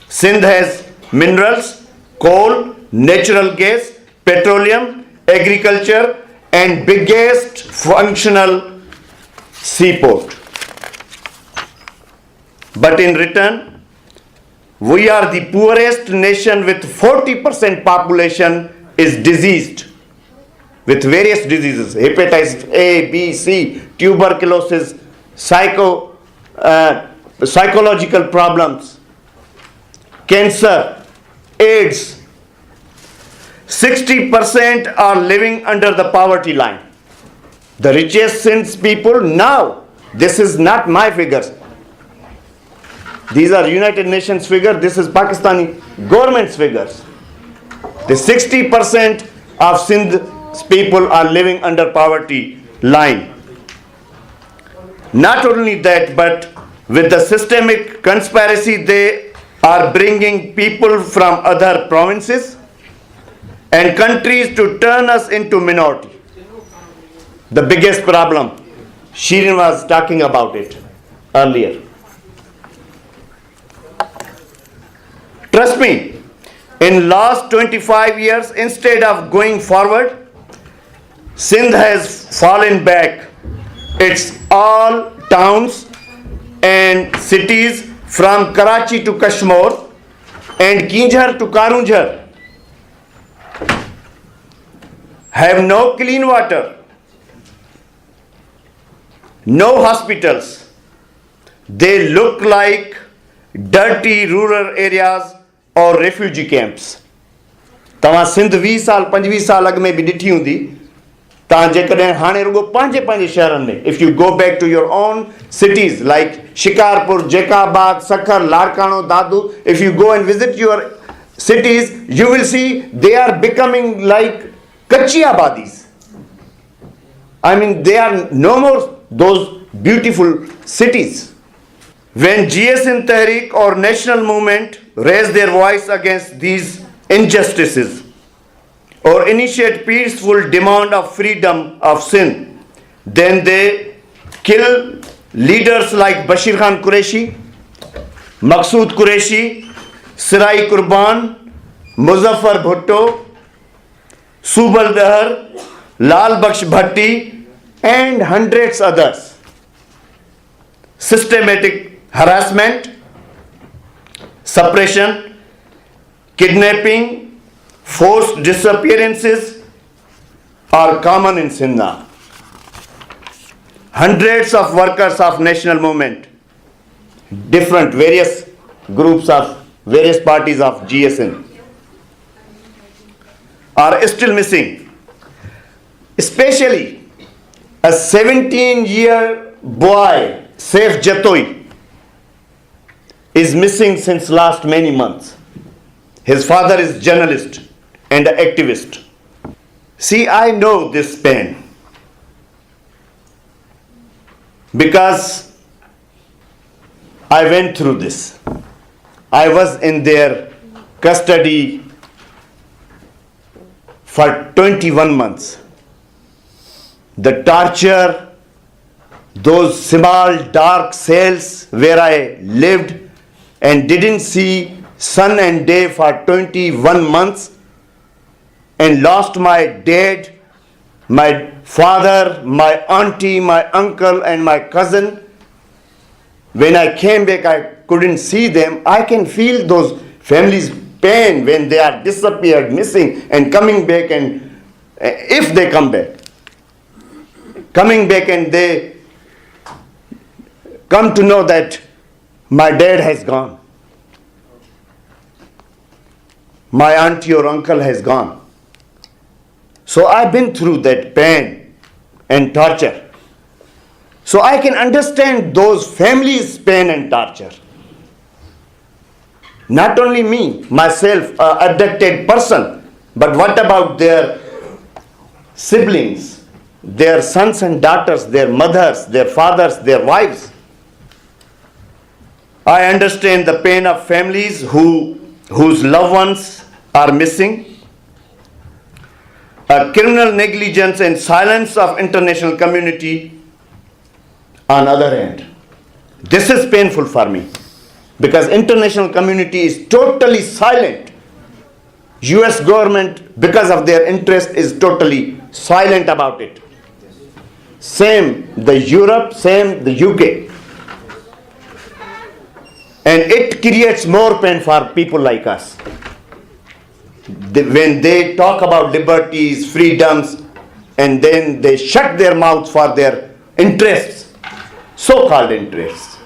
Sindh has minerals, coal, natural gas, petroleum, agriculture, and biggest functional seaport. But in return, we are the poorest nation, with 40% population is diseased with various diseases: hepatitis A, B, C, tuberculosis, psychological problems, cancer, AIDS. 60% are living under the poverty line. the richest Sindh people now, this is not my figures. These are United Nations figures, this is Pakistani government's figures. The 60% of Sindh's people are living under poverty line. Not only that, but with the systemic conspiracy, they are bringing people from other provinces and countries to turn us into minority. The biggest problem, Shirin was talking about it earlier. Trust me, in last 25 years, instead of going forward, Sindh has fallen back. It's all towns and cities from Karachi to Kashmir and Kinjhar to Karunjhar have no clean water, no hospitals. They look like dirty rural areas or refugee camps. तव्हां सिंध 20 साल 25 साल अॻु में बि ॾिठी हूंदी तव्हां जेकॾहिं हाणे रुगो पंहिंजे शहरनि में if you go back to your own cities like Shikarpur, Jekabad, Sakhar, Larkano, Dadu, if you go and visit your cities, you will see they are becoming like Kachi Abadis. I mean, they are no more those beautiful cities. When GSN Tehreek or national movement raise their voice against these injustices or initiate peaceful demand of freedom of Sindh, then they kill leaders like Bashir Khan Qureshi, Maqsood Qureshi, Sirai Qurban, Muzaffar Bhutto, Subal Dahar, Lal Baksh Bhatti, and hundreds others. Systematic harassment, suppression, kidnapping, forced disappearances are common in Sindh now. Hundreds of workers of national movement, different various groups of various parties of GSN are still missing. Especially a 17-year boy, Saif Jatoi, is missing since last many months. His father is journalist and an activist. See, I know this pain because I went through this. I was in their custody for 21 months. The torture, those small dark cells where I lived and didn't see sun and day for 21 months and lost my dad, my father, my auntie, my uncle and my cousin. When I came back, I couldn't see them. I can feel those families' pain when they are disappeared, missing and coming back, and if they come back. Coming back and they come to know that my dad has gone. My auntie or uncle has gone. So I've been through that pain and torture. So I can understand those families' pain and torture. Not only me, myself, an abducted person, but what about their siblings, their sons and daughters, their mothers, their fathers, their wives? I understand the pain of families whose loved ones are missing. A criminal negligence and silence of international community on other hand. This is painful for me because international community is totally silent. US government, because of their interest, is totally silent about it. Same the Europe, same the UK. And it creates more pain for people like us. When they talk about liberties, freedoms, and then they shut their mouths for their interests, so-called interests.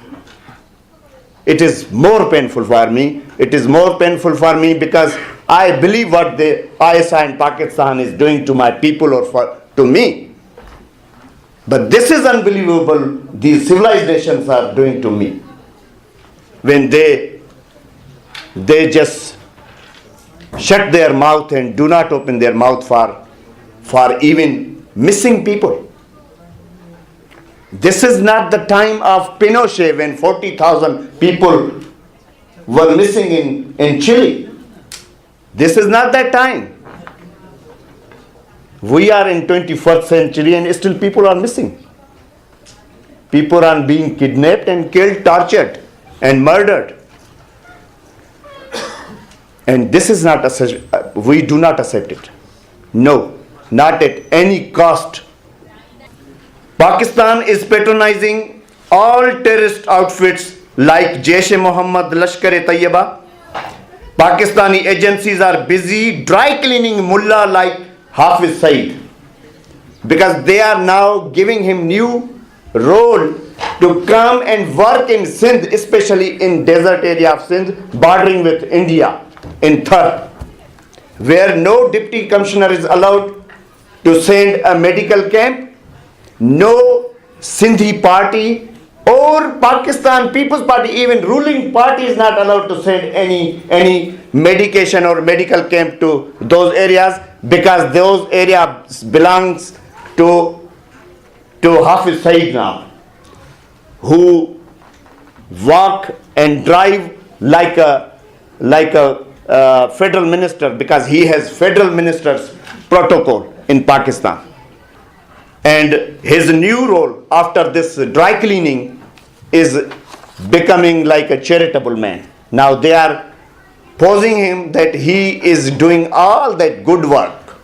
It is more painful for me. It is more painful for me because I believe what the ISI in Pakistan is doing to my people or to me. But this is unbelievable, these civilized nations are doing to me. When they just shut their mouth and do not open their mouth for even missing people. This is not the time of Pinochet when 40,000 people were missing in Chile. This is not that time. We are in 21st century and still people are missing. People are being kidnapped and killed, tortured and murdered. And this is not, we do not accept it. No, not at any cost. Pakistan is patronizing all terrorist outfits like Jaish-e-Mohammed, Lashkar-e-Tayyiba. Pakistani agencies are busy dry cleaning mullah like Hafiz Saeed because they are now giving him new role to come and work in Sindh, especially in desert area of Sindh bordering with India in Thar, where no deputy commissioner is allowed to send a medical camp. No Sindhi party or Pakistan People's Party, even ruling party, is not allowed to send any medication or medical camp to those areas because those areas belongs to Hafiz Saeed now, who walk and drive like a federal minister because he has federal minister's protocol in Pakistan. And his new role after this dry cleaning is becoming like a charitable man. Now they are posing him that he is doing all that good work.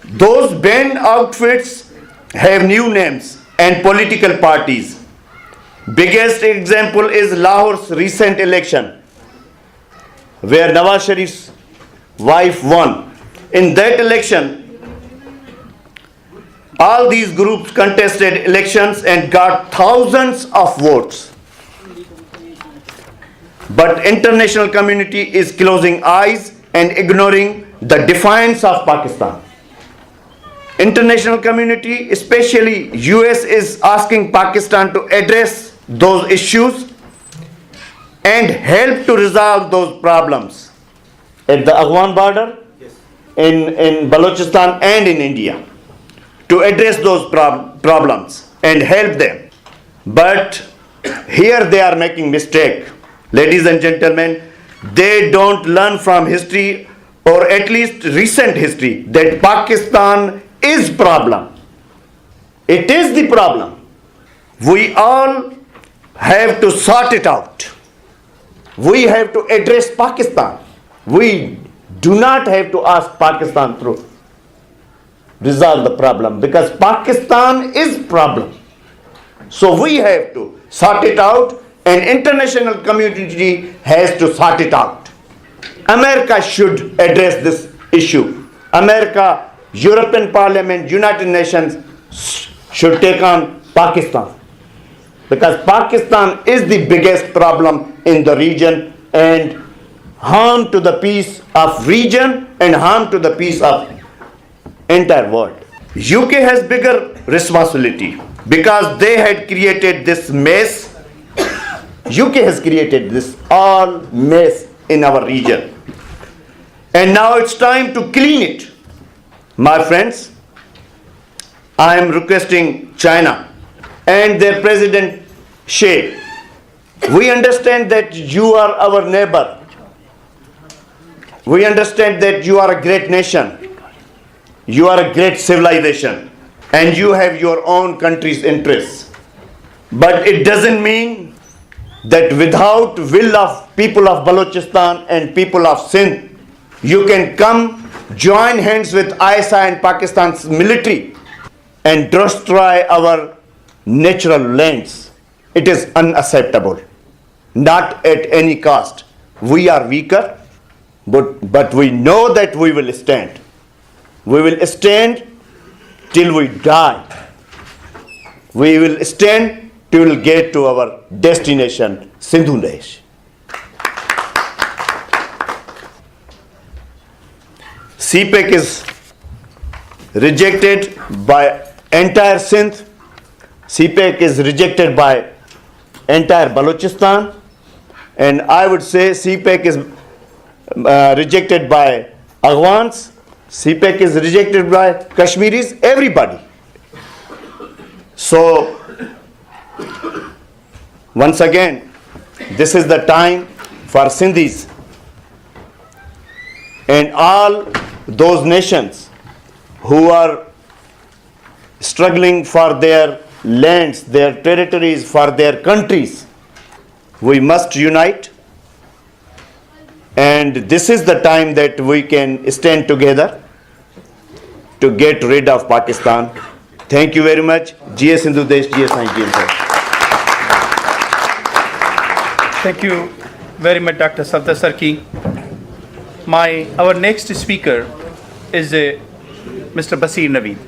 Those band outfits have new names and political parties. Biggest example is Lahore's recent election, where Nawaz Sharif's wife won. In that election, all these groups contested elections and got thousands of votes. But international community is closing eyes and ignoring the defiance of Pakistan. International community, especially US, is asking Pakistan to address those issues and help to resolve those problems at the Afghan border, in Balochistan and in India, to address those problems and help them. But here they are making mistake. Ladies and gentlemen, they don't learn from history, or at least recent history, that Pakistan is problem. It is the problem. We all have to sort it out. We have to address Pakistan. We do not have to ask Pakistan to resolve the problem, because Pakistan is problem. So we have to sort it out, and international community has to sort it out. America should address this issue. America, European Parliament, United Nations should take on Pakistan, because Pakistan is the biggest problem in the region and harm to the peace of region and harm to the peace of entire world. UK has bigger responsibility because they had created this mess. UK has created this all mess in our region, and now it's time to clean it. My friends, I am requesting China and their President Xi. We understand that you are our neighbor. We understand that you are a great nation. You are a great civilization, and you have your own country's interests. But it doesn't mean that without will of people of Balochistan and people of Sindh, you can come join hands with ISI and Pakistan's military and destroy our natural lands. It is unacceptable. Not at any cost. We are weaker, but we know that we will stand. We will stand till we die. We will stand till we get to our destination, Sindhu Desh. CPEC is rejected by entire Sindh. CPEC is rejected by entire Balochistan, and I would say CPEC is rejected by Afghans, CPEC is rejected by Kashmiris, everybody. So, once again, this is the time for Sindhis and all those nations who are struggling for their lands, their territories, for their countries. We must unite, and this is the time that we can stand together to get rid of Pakistan. Thank you very much. GS Hindu Desh, GS 19. Thank you very much, Dr. Safdar Sarki. Our next speaker is Mr. Basir Naveed.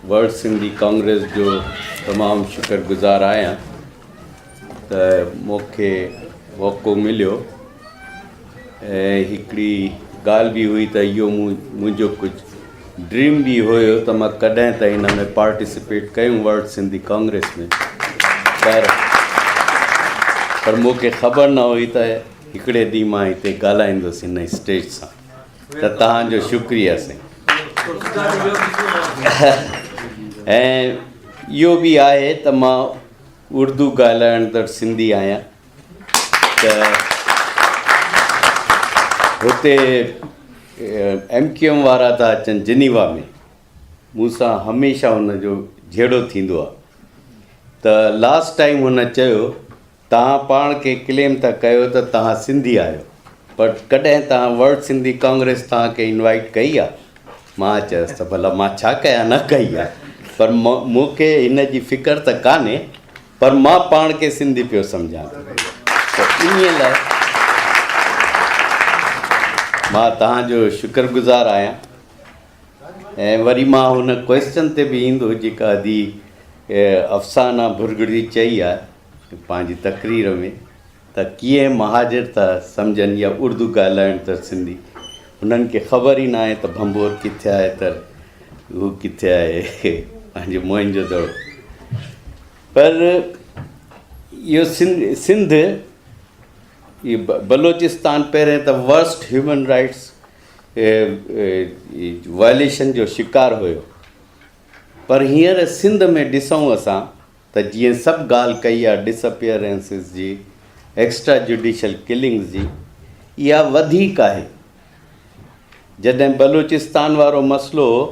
World Sindhi Congress जो तमामु शुक्रगुज़ार आहियां त मूंखे मौक़ो मिलियो ऐं हिकिड़ी ॻाल्हि बि हुई त इहो मुंहिंजो कुझु ड्रीम बि हुयो त मां कॾहिं त हिन में पार्टिसिपेट कयूं वर्ल्ड सिंधी कांग्रेस में पर मूंखे ख़बर न हुई त हिकिड़े ॾींहुं मां हिते ॻाल्हाईंदुसि हिन स्टेज सां त तव्हांजो शुक्रिया साईं ऐं इहो बि आहे त मां उर्दू ॻाल्हाईंदड़ सिंधी आहियां त हुते MQM वारा था अचनि जिनीवा में मूंसां हमेशह हुनजो जहिड़ो थींदो आहे त लास्ट टाइम हुन चयो तव्हां पाण खे क्लेम था कयो त तव्हां सिंधी आहियो पर कॾहिं तव्हां वर्ल्ड सिंधी कांग्रेस तव्हांखे इनवाइट कई आहे मां चयुसि त भला मां छा कयां न कई आहे पर मूंखे हिन जी फ़िक्र त कान्हे पर मां पाण खे सिंधी पियो सम्झां त इन लाइ मां तव्हांजो शुक्रगुज़ार आहियां ऐं वरी मां हुन क्वेश्चन ते बि ईंदो जेका अदी अफ़साना भुरगड़ी चई आहे पंहिंजी तक़रीर में त कीअं महाजर था सम्झनि या उर्दू ॻाल्हाइण त सिंधी हुननि खे ख़बर ई न आहे त भंबोर किथे आहे त उहो किथे आहे पंहिंजो मोहन जो दड़ो पर इहो सिंध इहो बलोचिस्तान पहिरें त वर्स्ट ह्यूमन राइट्स वायलेशन जो शिकार हुयो पर हींअर सिंध में ॾिसूं असां त जीअं सभु ॻाल्हि कई आहे डिसअपियरेंसिस जी एक्स्ट्रा जुडिशल किलिंग्स जी इहा वधीक आहे जॾहिं बलूचिस्तान वारो मसइलो हो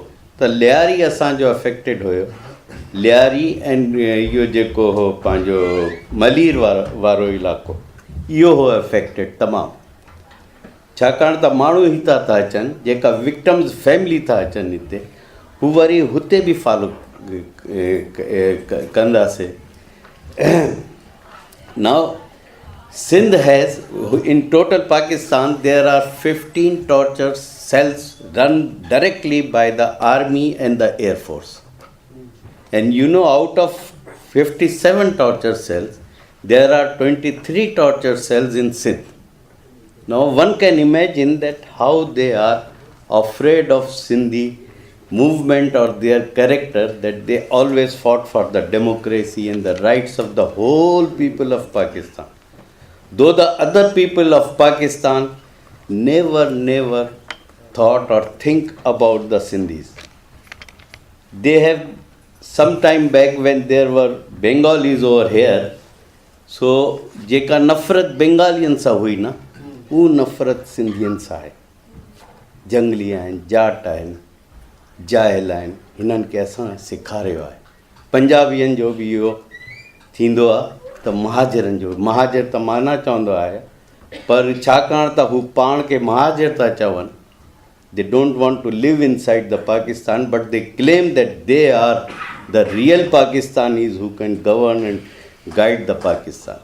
त लियारी असांजो अफेक्टेड हुयो लियारी ऐं इहो जेको हो पंहिंजो मलीर वारो इलाइक़ो इहो हो अफेक्टेड तमामु छाकाणि त माण्हू हितां था अचनि जेका विक्टम्स फैमिली था अचनि हिते हू वरी हुते बि फॉलो कंदासीं now Sindh has, in total Pakistan, there are 15 torture cells run directly by the army and the air force. And you know, out of 57 torture cells, there are 23 torture cells in Sindh. Now one can imagine that how they are afraid of Sindhi movement or their character, that they always fought for the democracy and the rights of the whole people of Pakistan. Though the other people of Pakistan never thought or think about the Sindhis. They have some time back when there were Bengalis over here, so jeka nafrat Bengalian sa hui na, वो नफ़रत सिंधियुनि सां आहे जंगली आहिनि जाट आहिनि जाहिल आहिनि हिननि खे असां सेखारियो आहे पंजाबियुनि जो बि इहो थींदो आहे त महाजरनि जो महाजर त मां न चवंदो आहे पर छाकाणि त हू पाण खे महाजर था चवनि they don't want to live inside the Pakistan but they claim that they are the real Pakistanis who can govern and guide the Pakistan.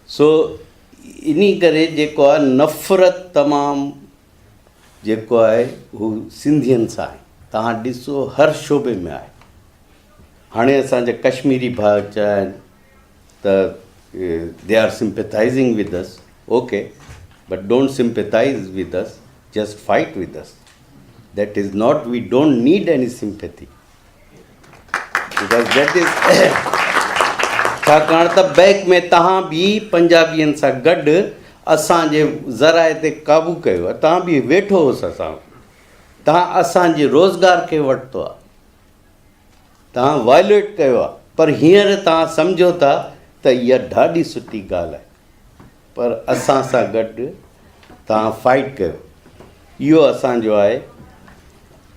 So इन्ही करे जेको आहे नफ़रत तमामु जेको आहे हू सिंधियुनि सां आहे तव्हां ॾिसो हर शोबे में आहे हाणे असांजा कश्मीरी भाउ चया आहिनि त they are sympathising with us okay but don't sympathise with us just fight with us. That is not, we don't need any sympathy. because that is छाकाणि त बैक में तव्हां बि पंजाबियुनि सां गॾु असांजे ज़राए ते क़ाबू कयो आहे, तव्हां बि वेठो हुअसि असां, तव्हां असांजे रोज़गार खे वरितो आहे, तव्हां वायलेट कयो आहे, पर हींअर तव्हां सम्झो था त इहा ॾाढी सुठी ॻाल्हि आहे, पर असां सां गॾु तव्हां फाइट कयो, इहो असांजो आहे।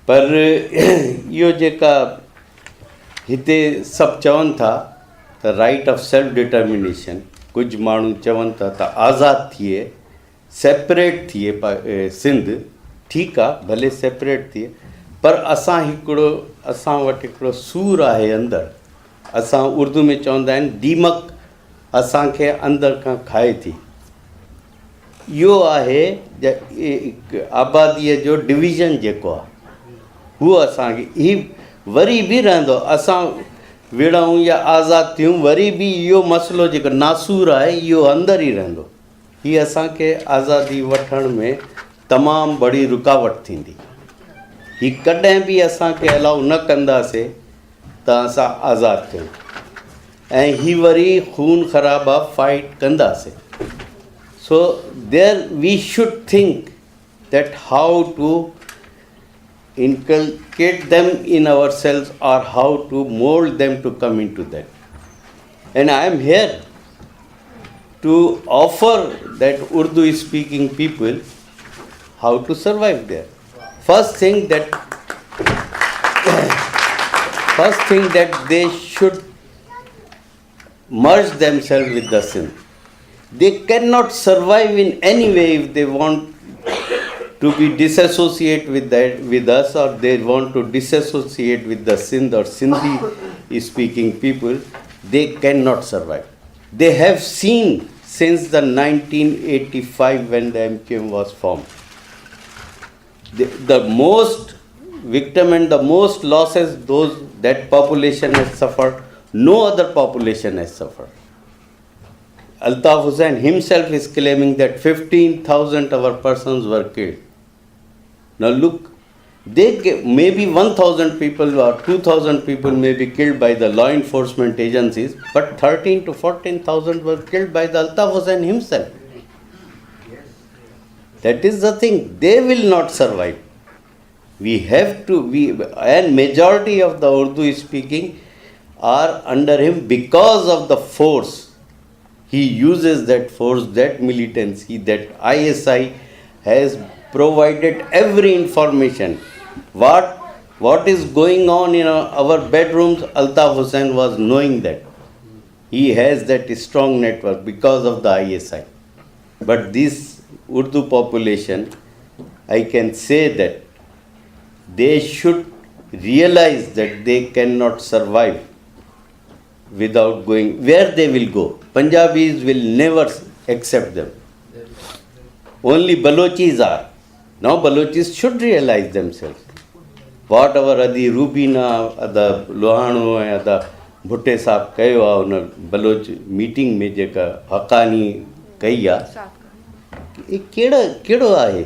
पर इहो जेका हिते सभु चवनि था त राइट ऑफ सेल्फ डिटर्मिनेशन, कुझु माण्हू चवनि था त आज़ादु थिए, सेपरेट थिए सिंध, ठीकु आहे, भले सेपरेट थिए, पर असां वटि हिकिड़ो सूर आहे अंदरि, असां उर्दू में चवंदा आहिनि दीमक असांखे अंदरि खां खाए थी। इहो आहे आबादीअ जो डिवीज़न जेको आहे उहो असांखे ही वरी बि रहंदो, असां विड़ऊं या आज़ादु थियूं वरी बि इहो मसइलो जेको नासूर आहे इहो अंदरि ई रहंदो, हीअ असांखे आज़ादी वठण में तमामु बड़ी रुकावट थींदी, ही कॾहिं बि असांखे अलाउ न कंदासीं त असां आज़ादु थियूं, ऐं ही वरी खून ख़राबा फाइट कंदासीं। So there we should think that how to inculcate them in ourselves or how to mold them to come into that. And I am here to offer that Urdu speaking people how to survive there. First thing that they should merge themselves with the Sindh. They cannot survive in any way if they want to be disassociate with us, or they want to disassociate with the Sindh or Sindhi speaking people. They cannot survive. They have seen since the 1985 when the MQM was formed. The most victim and the most losses that population has suffered, no other population has suffered. Altaf Hussain himself is claiming that 15,000 of our persons were killed. Now look, maybe 1,000 people or 2,000 people may be killed by the law enforcement agencies, but 13 to 14,000 were killed by the Altaf Hussain himself. That is the thing. They will not survive. And majority of the Urdu speaking are under him because of the force. He uses that force, that militancy, that ISI has provided every information. What is going on in our bedrooms, Altaf Hussain was knowing that. He has that strong network because of the ISI. But this Urdu population, I can say that they should realize that they cannot survive without going. Where they will go? Punjabis will never accept them. Only Balochis are. Now Balochis should realize themselves. Whatever Adi Rubina, the Lohano, the Bhutte Saab kayo on Baloch meeting में जेका हकानी कही आहे कहिड़ो आहे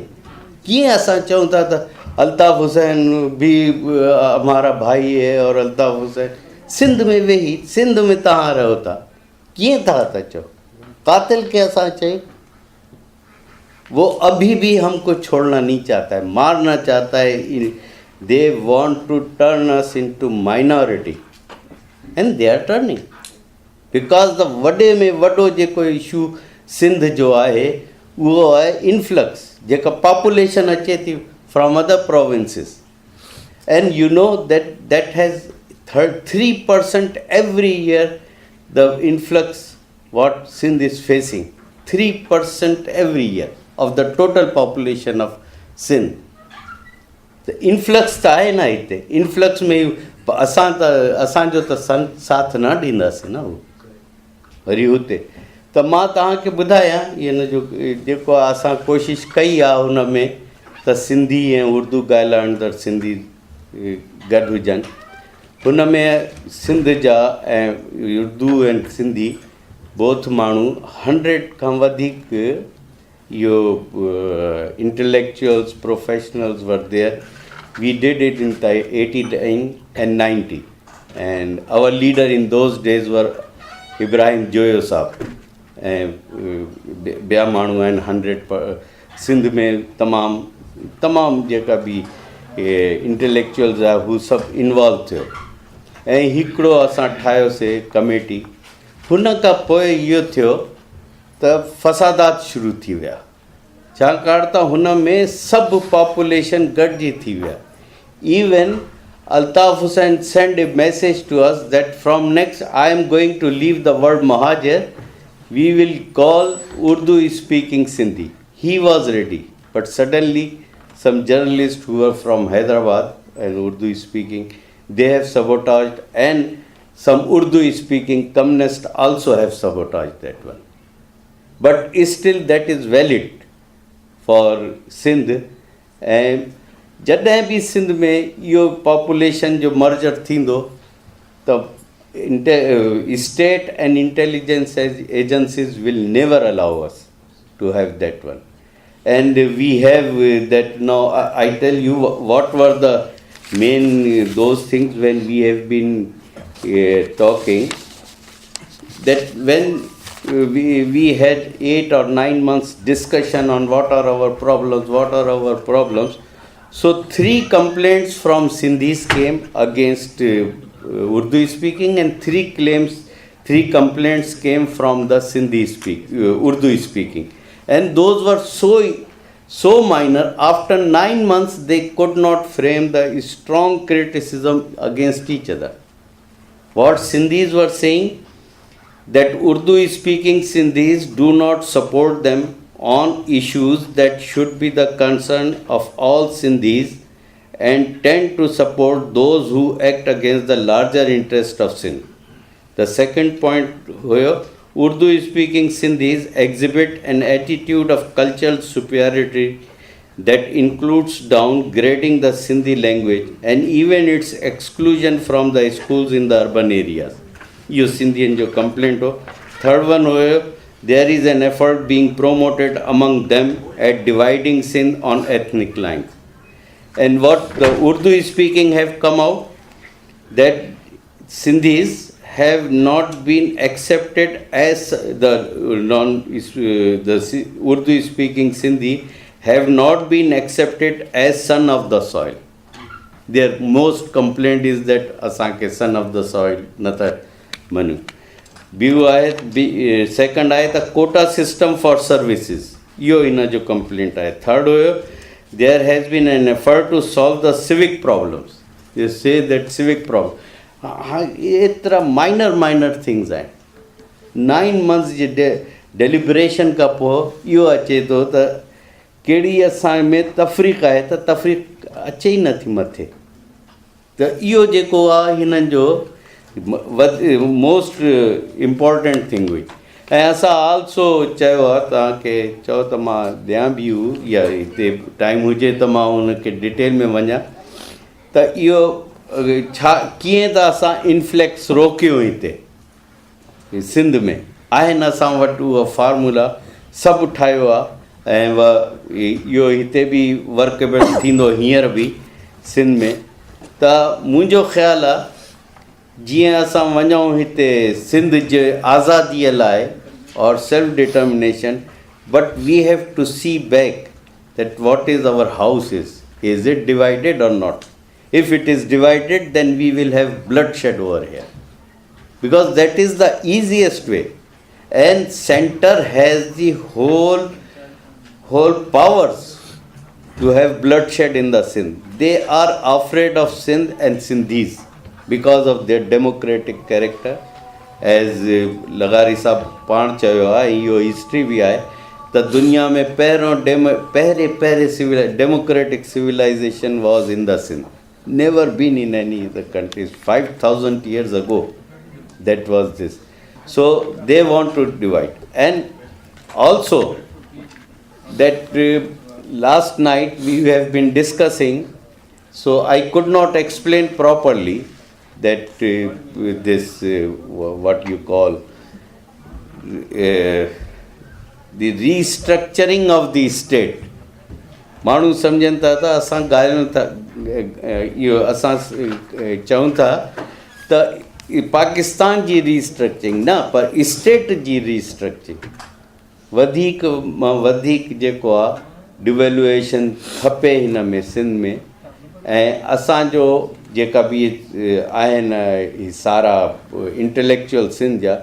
कीअं असां चऊं था त अल्ताफ़ हुसैन भी हमारा भाई है और अल्ताफ़ हुसैन सिंध में वेही सिंध में तव्हां रहो था कीअं था चओ कातिल के असां चए वो अभी भी हमको छोड़ना नहीं चाहता है मारना चाहता है they want to turn us into minority and they are turning because the वॾे में वॾो जेको इशू सिंध जो आहे उहो आहे इन्फ्लक्स जेका पॉपुलेशन अचे थी from other provinces and you know that has 3% every year the influx what Sindh is facing 3% every year of the total population of Sindh. The influx ta hai na ite influx mein asan jo ta साथ न ॾींदासीं न worry हुते त मां तव्हांखे ॿुधायां इन जो जेको असां कोशिशि कई आहे हुन में त सिंधी ऐं उर्दू ॻाल्हाईंदड़ सिंधी गॾु हुजनि हुन में सिंध जा ऐं उर्दू ऐं सिंधी बोथ माण्हू 100 खां वधीक इहो intellectuals, professionals were there. We did it in 89 and 90. and our leader in those days were Ibrahim Joyo Saab. ॿिया माण्हू आहिनि 100 सिंध में तमामु जेका बि इंटेलेक्चुअल्स आहे हू सभु इन्वॉल्व थियो ऐं हिकिड़ो असां ठाहियोसीं कमेटी. हुन खां पोइ इहो थियो त फसादात शुरू थी विया, छाकाणि त हुन में सभु पॉपुलेशन गॾिजी थी विया. Even Altaf Hussain sent a message to us that from next I am going to leave the word Mahajir, we will call Urdu speaking Sindhi. He was ready, but suddenly some journalists who were from Hyderabad and Urdu speaking, they have sabotaged, and some Urdu speaking communists also have sabotaged that one. But still that is valid for Sindh. And जॾहिं बि सिंध में इहो population जो merger थींदो त state and intelligence agencies will never allow us to have that one. And we have that now. I tell you what were the main those things when we have been talking, that when we had 8 or 9 months discussion on what are our problems. So 3 complaints from Sindhis came against Urdu speaking, and 3 complaints came from the Urdu speaking, and those were so minor. After 9 months they could not frame the strong criticism against each other. What Sindhis were saying, that Urdu speaking Sindhis do not support them on issues that should be the concern of all Sindhis, and tend to support those who act against the larger interest of Sindh. The second point, where Urdu speaking Sindhis exhibit an attitude of cultural superiority that includes downgrading the Sindhi language and even its exclusion from the schools in the urban areas. You Sindhian jo complaint ho. Third one, where there is an effort being promoted among them at dividing Sindh on ethnic lines. And what the Urdu speaking have come out, that Sindhis have not been accepted as the Urdu speaking Sindhi have not been accepted as son of the soil. Their most complaint is that asanke son of the soil nata manu. Second आहे the quota system for services. इहो इन जो complaint आहे. Third हुयो, there has been an effort to solve the civic problems. They say that civic problem. एतिरा minor things आहिनि. 9 months जे deliberation खां पोइ इहो अचे थो त कहिड़ी असां में तफ़रीक़ आहे त तफ़रीक़ अचे ई नथी मथे. त इहो जेको आहे हिननि जो मोस्ट इम्पोर्टेंट थिंग हुई. ऐं असां आल्सो चयो आहे, तव्हांखे चओ त मां ॾियां बि हू, या हिते टाइम हुजे त मां हुनखे डिटेल में वञा त इहो छा कीअं त असां इन्फ्लेक्स रोकियो हिते सिंध में आहिनि. असां वटि उहो फार्मूला सभु ठाहियो आहे, ऐं इहो हिते बि वर्केबल थींदो हींअर बि सिंध में. त मुंहिंजो ख़्यालु आहे जीअं असां वञूं हिते सिंध जे आज़ादीअ लाइ or self determination, but we have to see back that what is our house is it divided or not. If it is divided then we will have bloodshed over here, because that is the easiest way, and centre has the whole powers to have bloodshed in the Sindh. They are afraid of Sindh and Sindhis because of their democratic character. As Lagari Sahab पाण चयो आहे, इहो history बि आहे त दुनिया में पहिरें democratic civilization was in the Sindh. Never been in any other countries. 5,000 years ago that was this. So they want to divide. And also that last night we have been discussing, so I could not explain properly that this what you call the restructuring of the state. माण्हू सम्झनि था त असां ॻाल्हायूं था, इहो असां चऊं था त पाकिस्तान जी रीस्ट्रक्चरिंग न पर स्टेट जी रीस्ट्रक्चरिंग वधीक मां वधीक जेको आहे डिवेल्युएशन खपे हिन में सिंध में ऐं असांजो जेका बि आहिनि सारा इंटेलेक्चुअल सिंध जा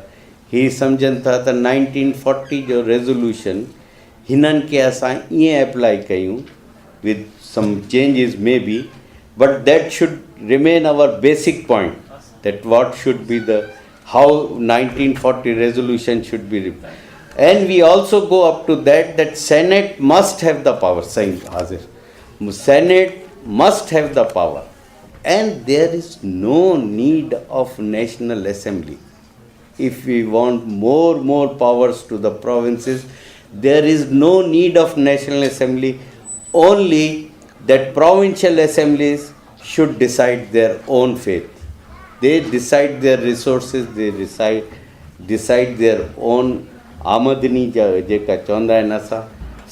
ही सम्झनि था त 1940 जो रेज़ोल्यूशन हिननि खे असां ईअं अप्लाई कयूं with some changes maybe but that should remain our basic point that what should be the how 1940 resolution should be and we also go up to that Senate must have the power saying Hazir Senate must have the power and there is no need of National Assembly if we want more powers to the provinces there is no need of National Assembly only that provincial assemblies should decide their own fate. They decide their resources, they decide their own आमदनी जा जेका चवंदा आहिनि असां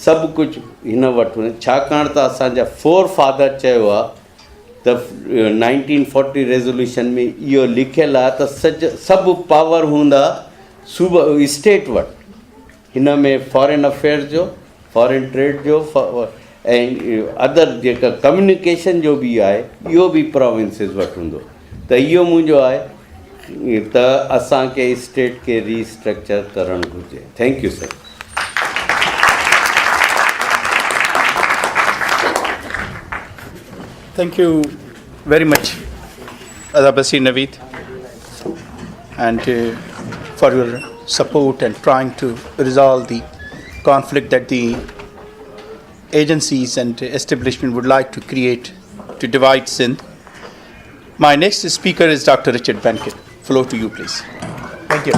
सभु कुझु हिन वटि छाकाणि त असांजा फोर फादर चयो आहे त 1940 रेज़ोल्यूशन में इहो लिखियलु आहे त सभु पावर हूंदा सूबा स्टेट वटि हिन में फॉरेन अफेयर्स जो फॉरेन ट्रेड जो ऐं अदर जेका कम्युनिकेशन जो बि आहे इहो बि प्रोविंसिस वटि हूंदो त इहो मुंहिंजो आहे त असांखे स्टेट खे रीस्ट्रक्चर करणु घुरिजे thank you sir Thank you very much, Adabasi Naveed, and for your support and trying to resolve the conflict that the agencies and establishment would like to create to divide Sindh. My next speaker is Dr. Richard Bankett. Floor to you, please. Thank you.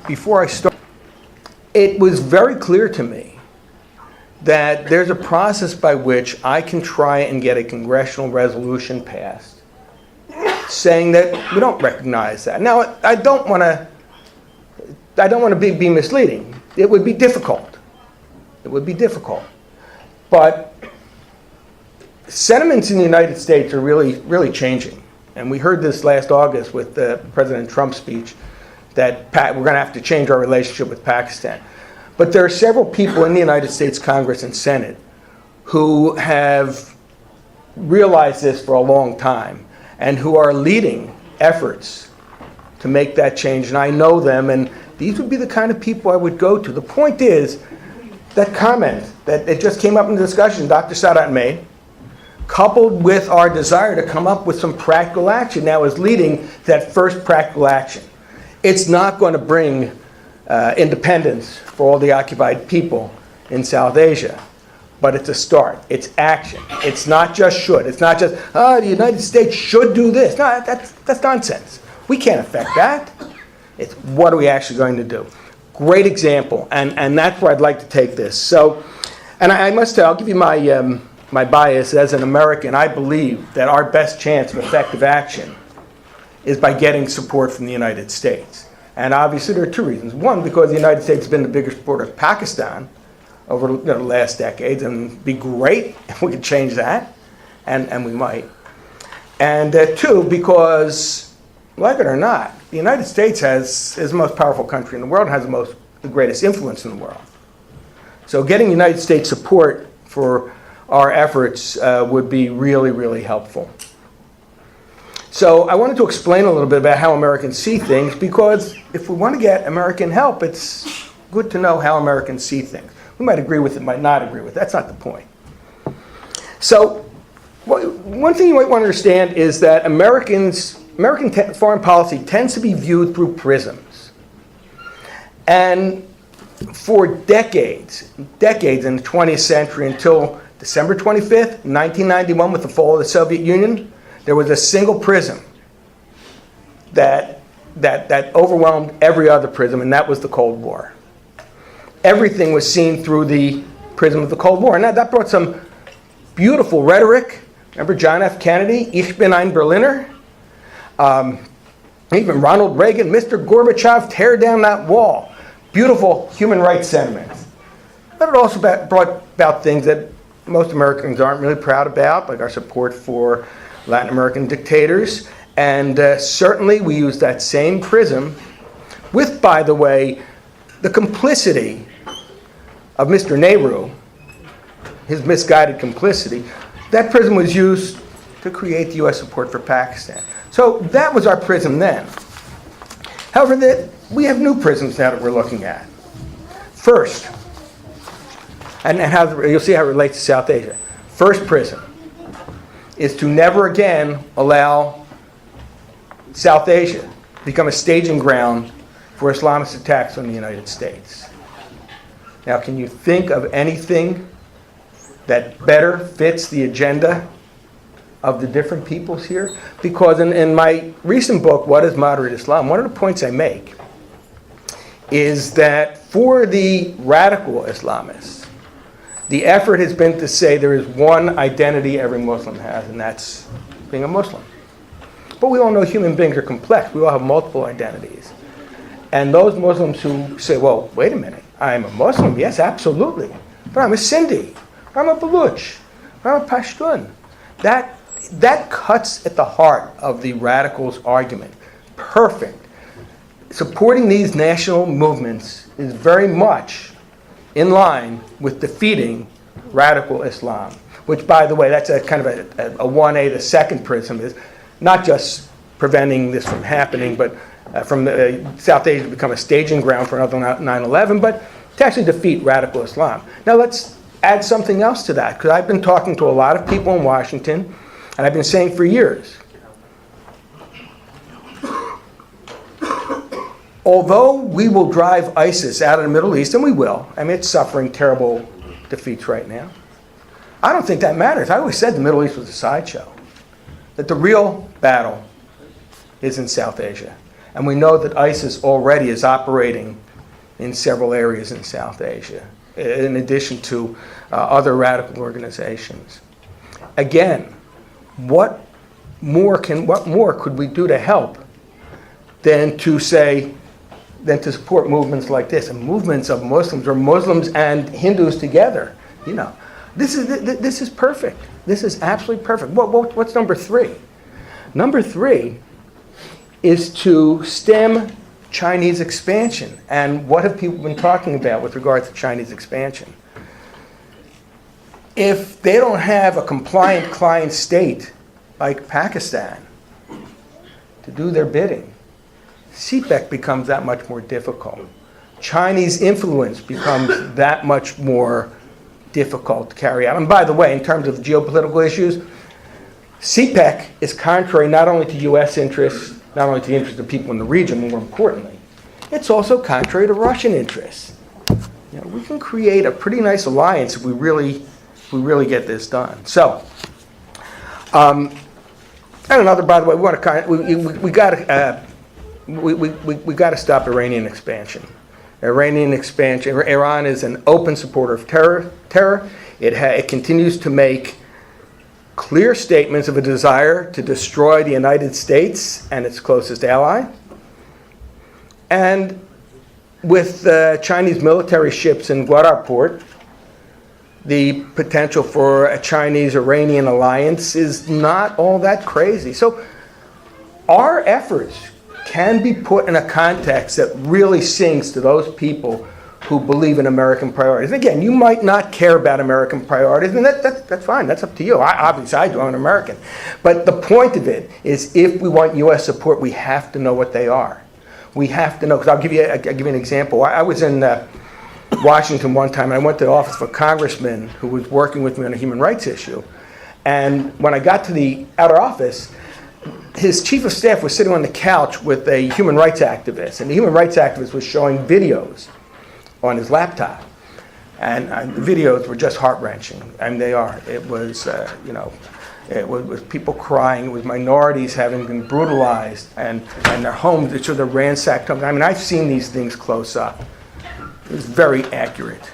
Before I start, it was very clear to me that there's a process by which I can try and get a congressional resolution passed saying that we don't recognize that. Now, I don't want to be misleading. It would be difficult. It would be difficult. But sentiments in the United States are really changing. And we heard this last August with President Trump's speech that we're going to have to change our relationship with Pakistan. But there are several people in the United States Congress and Senate who have realized this for a long time and who are leading efforts to make that change. And I know them, and these would be the kind of people I would go to. The point is, that comment that it just came up in the discussion Dr. Sadat made, coupled with our desire to come up with some practical action, now is leading to that first practical action. It's not going to bring independence for all the occupied people in South Asia, but it's a start. It's action. It's not just should. It's not just, the United States should do this. No, that's nonsense. We can't affect that. It's what are we actually going to do? Great example, and that's where I'd like to take this. So, and I must tell, I'll give you my bias as an American. I believe that our best chance of effective action is by getting support from the United States. And obviously there are two reasons. One, because the United States has been the biggest supporter of Pakistan over the last decades, and it'd be great if we could change that, and we might. And two, because, like it or not, the United States is the most powerful country in the world and has the greatest influence in the world. So getting United States support for our efforts would be really helpful. So I wanted to explain a little bit about how Americans see things, because if we want to get American help, it's good to know how Americans see things. We might agree with it, might not agree with it. That's not the point. So one thing you might want to understand is that American foreign policy tends to be viewed through prisms. And for decades in the 20th century, until December 25th, 1991, with the fall of the Soviet Union, there was a single prism that overwhelmed every other prism, and that was the Cold War. Everything was seen through the prism of the Cold War. And that brought some beautiful rhetoric. Remember John F. Kennedy, Ich bin ein Berliner? Even Ronald Reagan, Mr. Gorbachev, tear down that wall. Beautiful human rights sentiments. But it also brought about things that most Americans aren't really proud about, like our support for Latin American dictators. And certainly we use that same prism with, by the way, the complicity of Mr. Nehru, his misguided complicity. That prism was used to create the U.S. support for Pakistan. So that was our prism then. However, we have new prisms now that we're looking at. First, and how, you'll see how it relates to South Asia. First prism is to never again allow South Asia to become a staging ground for Islamist attacks on the United States. Now, can you think of anything that better fits the agenda of the different peoples here? Because in my recent book, What is Moderate Islam?, one of the points I make is that for the radical Islamists, the effort has been to say there is one identity every Muslim has, and that's being a Muslim. But we all know human beings are complex. We all have multiple identities. And those Muslims who say, well, wait a minute, I'm a Muslim, yes, absolutely, but I'm a Sindhi, I'm a Baluch, I'm a Pashtun. That cuts at the heart of the radicals' argument. Perfect. Supporting these national movements is very much in line with defeating radical Islam, which, by the way, that's a kind of a 1A. The second prism is not just preventing this from happening, but from South Asia to become a staging ground for another 9/11, but to actually defeat radical Islam. Now let's add something else to that, because I've been talking to a lot of people in Washington, and I've been saying for years, although we will drive ISIS out of the Middle East, and we will, I mean, it's suffering terrible defeats right now, I don't think that matters. I always said the Middle East was a sideshow, that the real battle is in South Asia. And we know that ISIS already is operating in several areas in South Asia, in addition to other radical organizations. Again, what more could we do to help than to support movements like this, and movements of Muslims, or Muslims and Hindus together? You know, this is perfect. This is absolutely perfect. What's number 3? Number 3 is to stem Chinese expansion. And what have people been talking about with regard to Chinese expansion? If they don't have a compliant client state like Pakistan to do their bidding, CPEC becomes that much more difficult. Chinese influence becomes that much more difficult to carry out. And by the way, in terms of geopolitical issues, CPEC is contrary not only to U.S. interests, not only to the interests of people in the region, more importantly, it's also contrary to Russian interests. You know, we can create a pretty nice alliance if we really get this done. So, and another, by the way, we got to stop Iranian expansion. Iran is an open supporter of terror. It continues to make clear statements of a desire to destroy the United States and its closest ally. And with Chinese military ships in Guadar port, the potential for a Chinese-Iranian alliance is not all that crazy. So our efforts can be put in a context that really sings to those people who believe in American priorities. And again, you might not care about American priorities, and that's fine. That's up to you. Obviously, I do. I'm an American. But the point of it is, if we want U.S. support, we have to know what they are. We have to know. Because I'll give you an example. I was in Washington one time, and I went to the office of a congressman who was working with me on a human rights issue. And when I got to the outer office, his chief of staff was sitting on the couch with a human rights activist, and the human rights activist was showing videos on his laptop, and the videos were just heart-wrenching, and they are. It was, it was people crying. It was minorities having been brutalized, and their homes, their ransacked homes. I mean, I've seen these things close up. It was very accurate.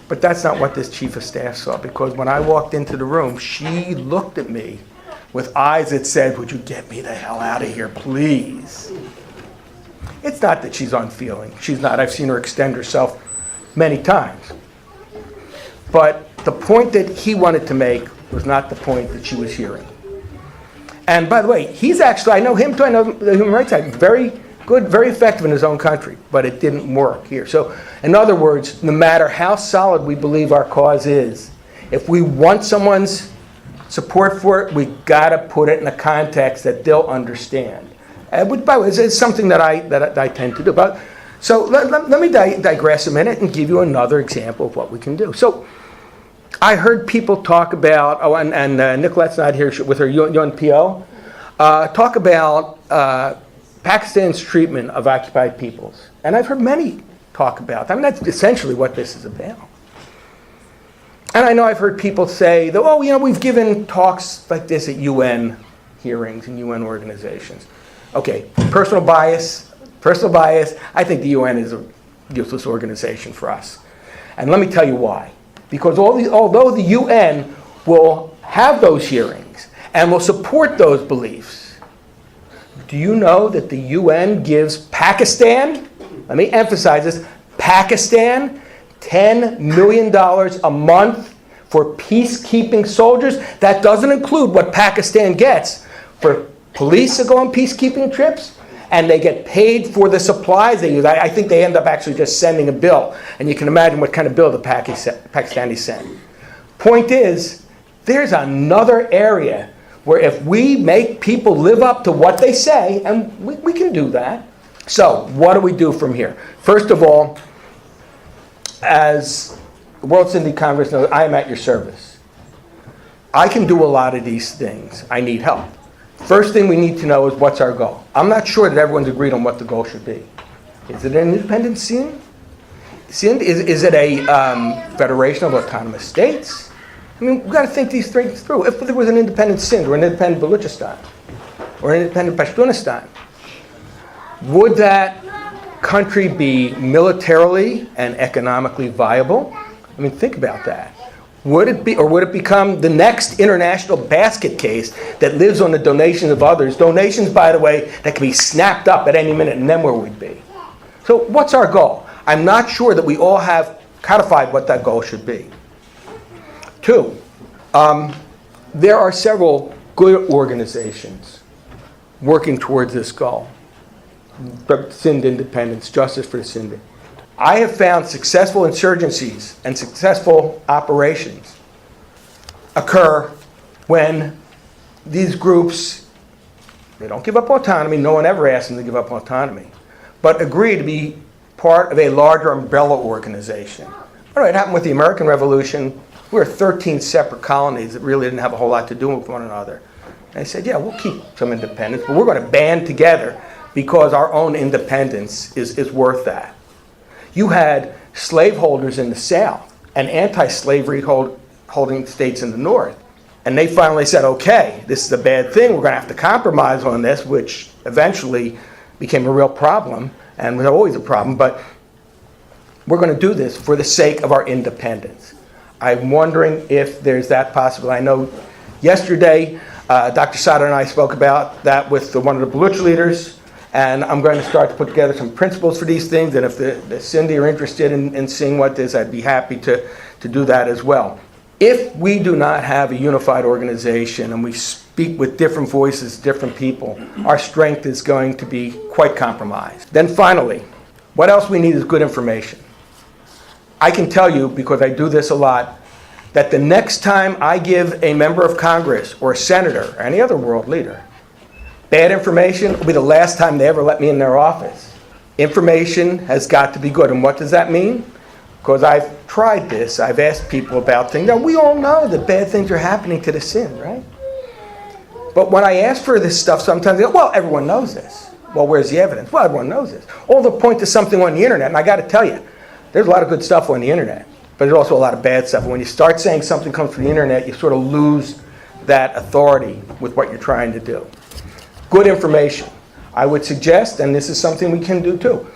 But that's not what this chief of staff saw, because when I walked into the room, she looked at me with eyes that said, "Would you get me the hell out of here, please?" It's not that she's unfeeling. She's not. I've seen her extend herself many times. but the point that he wanted to make was not the point that she was hearing. And by the way, he's actually, I know him too, I know the Human Rights Act, very good, very effective in his own country, but it didn't work here. So, in other words, no matter how solid we believe our cause is, if we want someone's support for it, we got to put it in a context that they'll understand. Which, by the way, is something that I tend to do. But so let me digress a minute and give you another example of what we can do. So I heard people talk about, and Nicolette's not here with her UNPO, talk about Pakistan's treatment of occupied peoples. And I've heard many talk about that. I mean, that's essentially what this is about. And I know I've heard people say that, oh, we've given talks like this at UN hearings and UN organizations. Okay, personal bias. I think the UN is a useless organization for us. And let me tell you why. Because although the UN will have those hearings and will support those beliefs, do you know that the UN gives Pakistan, let me emphasize this, Pakistan, $10 million a month for peacekeeping soldiers? That doesn't include what Pakistan gets for police that go on peacekeeping trips, and they get paid for the supplies they use. I think they end up actually just sending a bill, and you can imagine what kind of bill the Pakistanis send. Point is, there's another area where if we make people live up to what they say, and we can do that. So, what do we do from here? First of all, as the World Sindhi Congress knows, I am at your service. I can do a lot of these things. I need help. First thing we need to know is what's our goal. I'm not sure that everyone's agreed on what the goal should be. Is it an independent Sindh? Is it a federation of autonomous states? I mean, we've got to think these things through. If there was an independent Sindh or an independent Baluchistan or an independent Pashtunistan, would that country be militarily and economically viable? I mean, think about that. Would it be, or would it become the next international basket case that lives on the donations of others? Donations, by the way, that can be snapped up at any minute, and then where we'd be. So what's our goal? I'm not sure that we all have codified what that goal should be. 2, there are several good organizations working towards this goal. Sindh independence, justice for the Sindh. I have found successful insurgencies and successful operations occur when these groups, they don't give up autonomy, no one ever asked them to give up autonomy, but agree to be part of a larger umbrella organization. All right, it happened with the American Revolution. We were 13 separate colonies that really didn't have a whole lot to do with one another. And they said, yeah, we'll keep some independence, but we're going to band together because our own independence is worth that. You had slaveholders in the South and anti-slavery holding states in the North. And they finally said, okay, this is a bad thing. We're going to have to compromise on this, which eventually became a real problem and was always a problem. But we're going to do this for the sake of our independence. I'm wondering if there's that possible. I know yesterday Dr. Sada and I spoke about that with one of the Baluch leaders. And I'm going to start to put together some principles for these things. And if the Sindhi are interested in seeing what this, I'd be happy to do that as well. If we do not have a unified organization and we speak with different voices, different people, our strength is going to be quite compromised. Then finally, what else we need is good information. I can tell you, because I do this a lot, that the next time I give a member of Congress or a senator or any other world leader bad information, will be the last time they ever let me in their office. Information has got to be good. And what does that mean? Because I've tried this. I've asked people about things. Now, we all know that bad things are happening to the Sindh, right? But when I ask for this stuff, sometimes they go, well, everyone knows this. Well, where's the evidence? Well, everyone knows this. Or they'll point to something on the internet. And I got to tell you, there's a lot of good stuff on the internet. But there's also a lot of bad stuff. And when you start saying something comes from the internet, you sort of lose that authority with what you're trying to do. Good information. I would suggest, and this is something we can do too,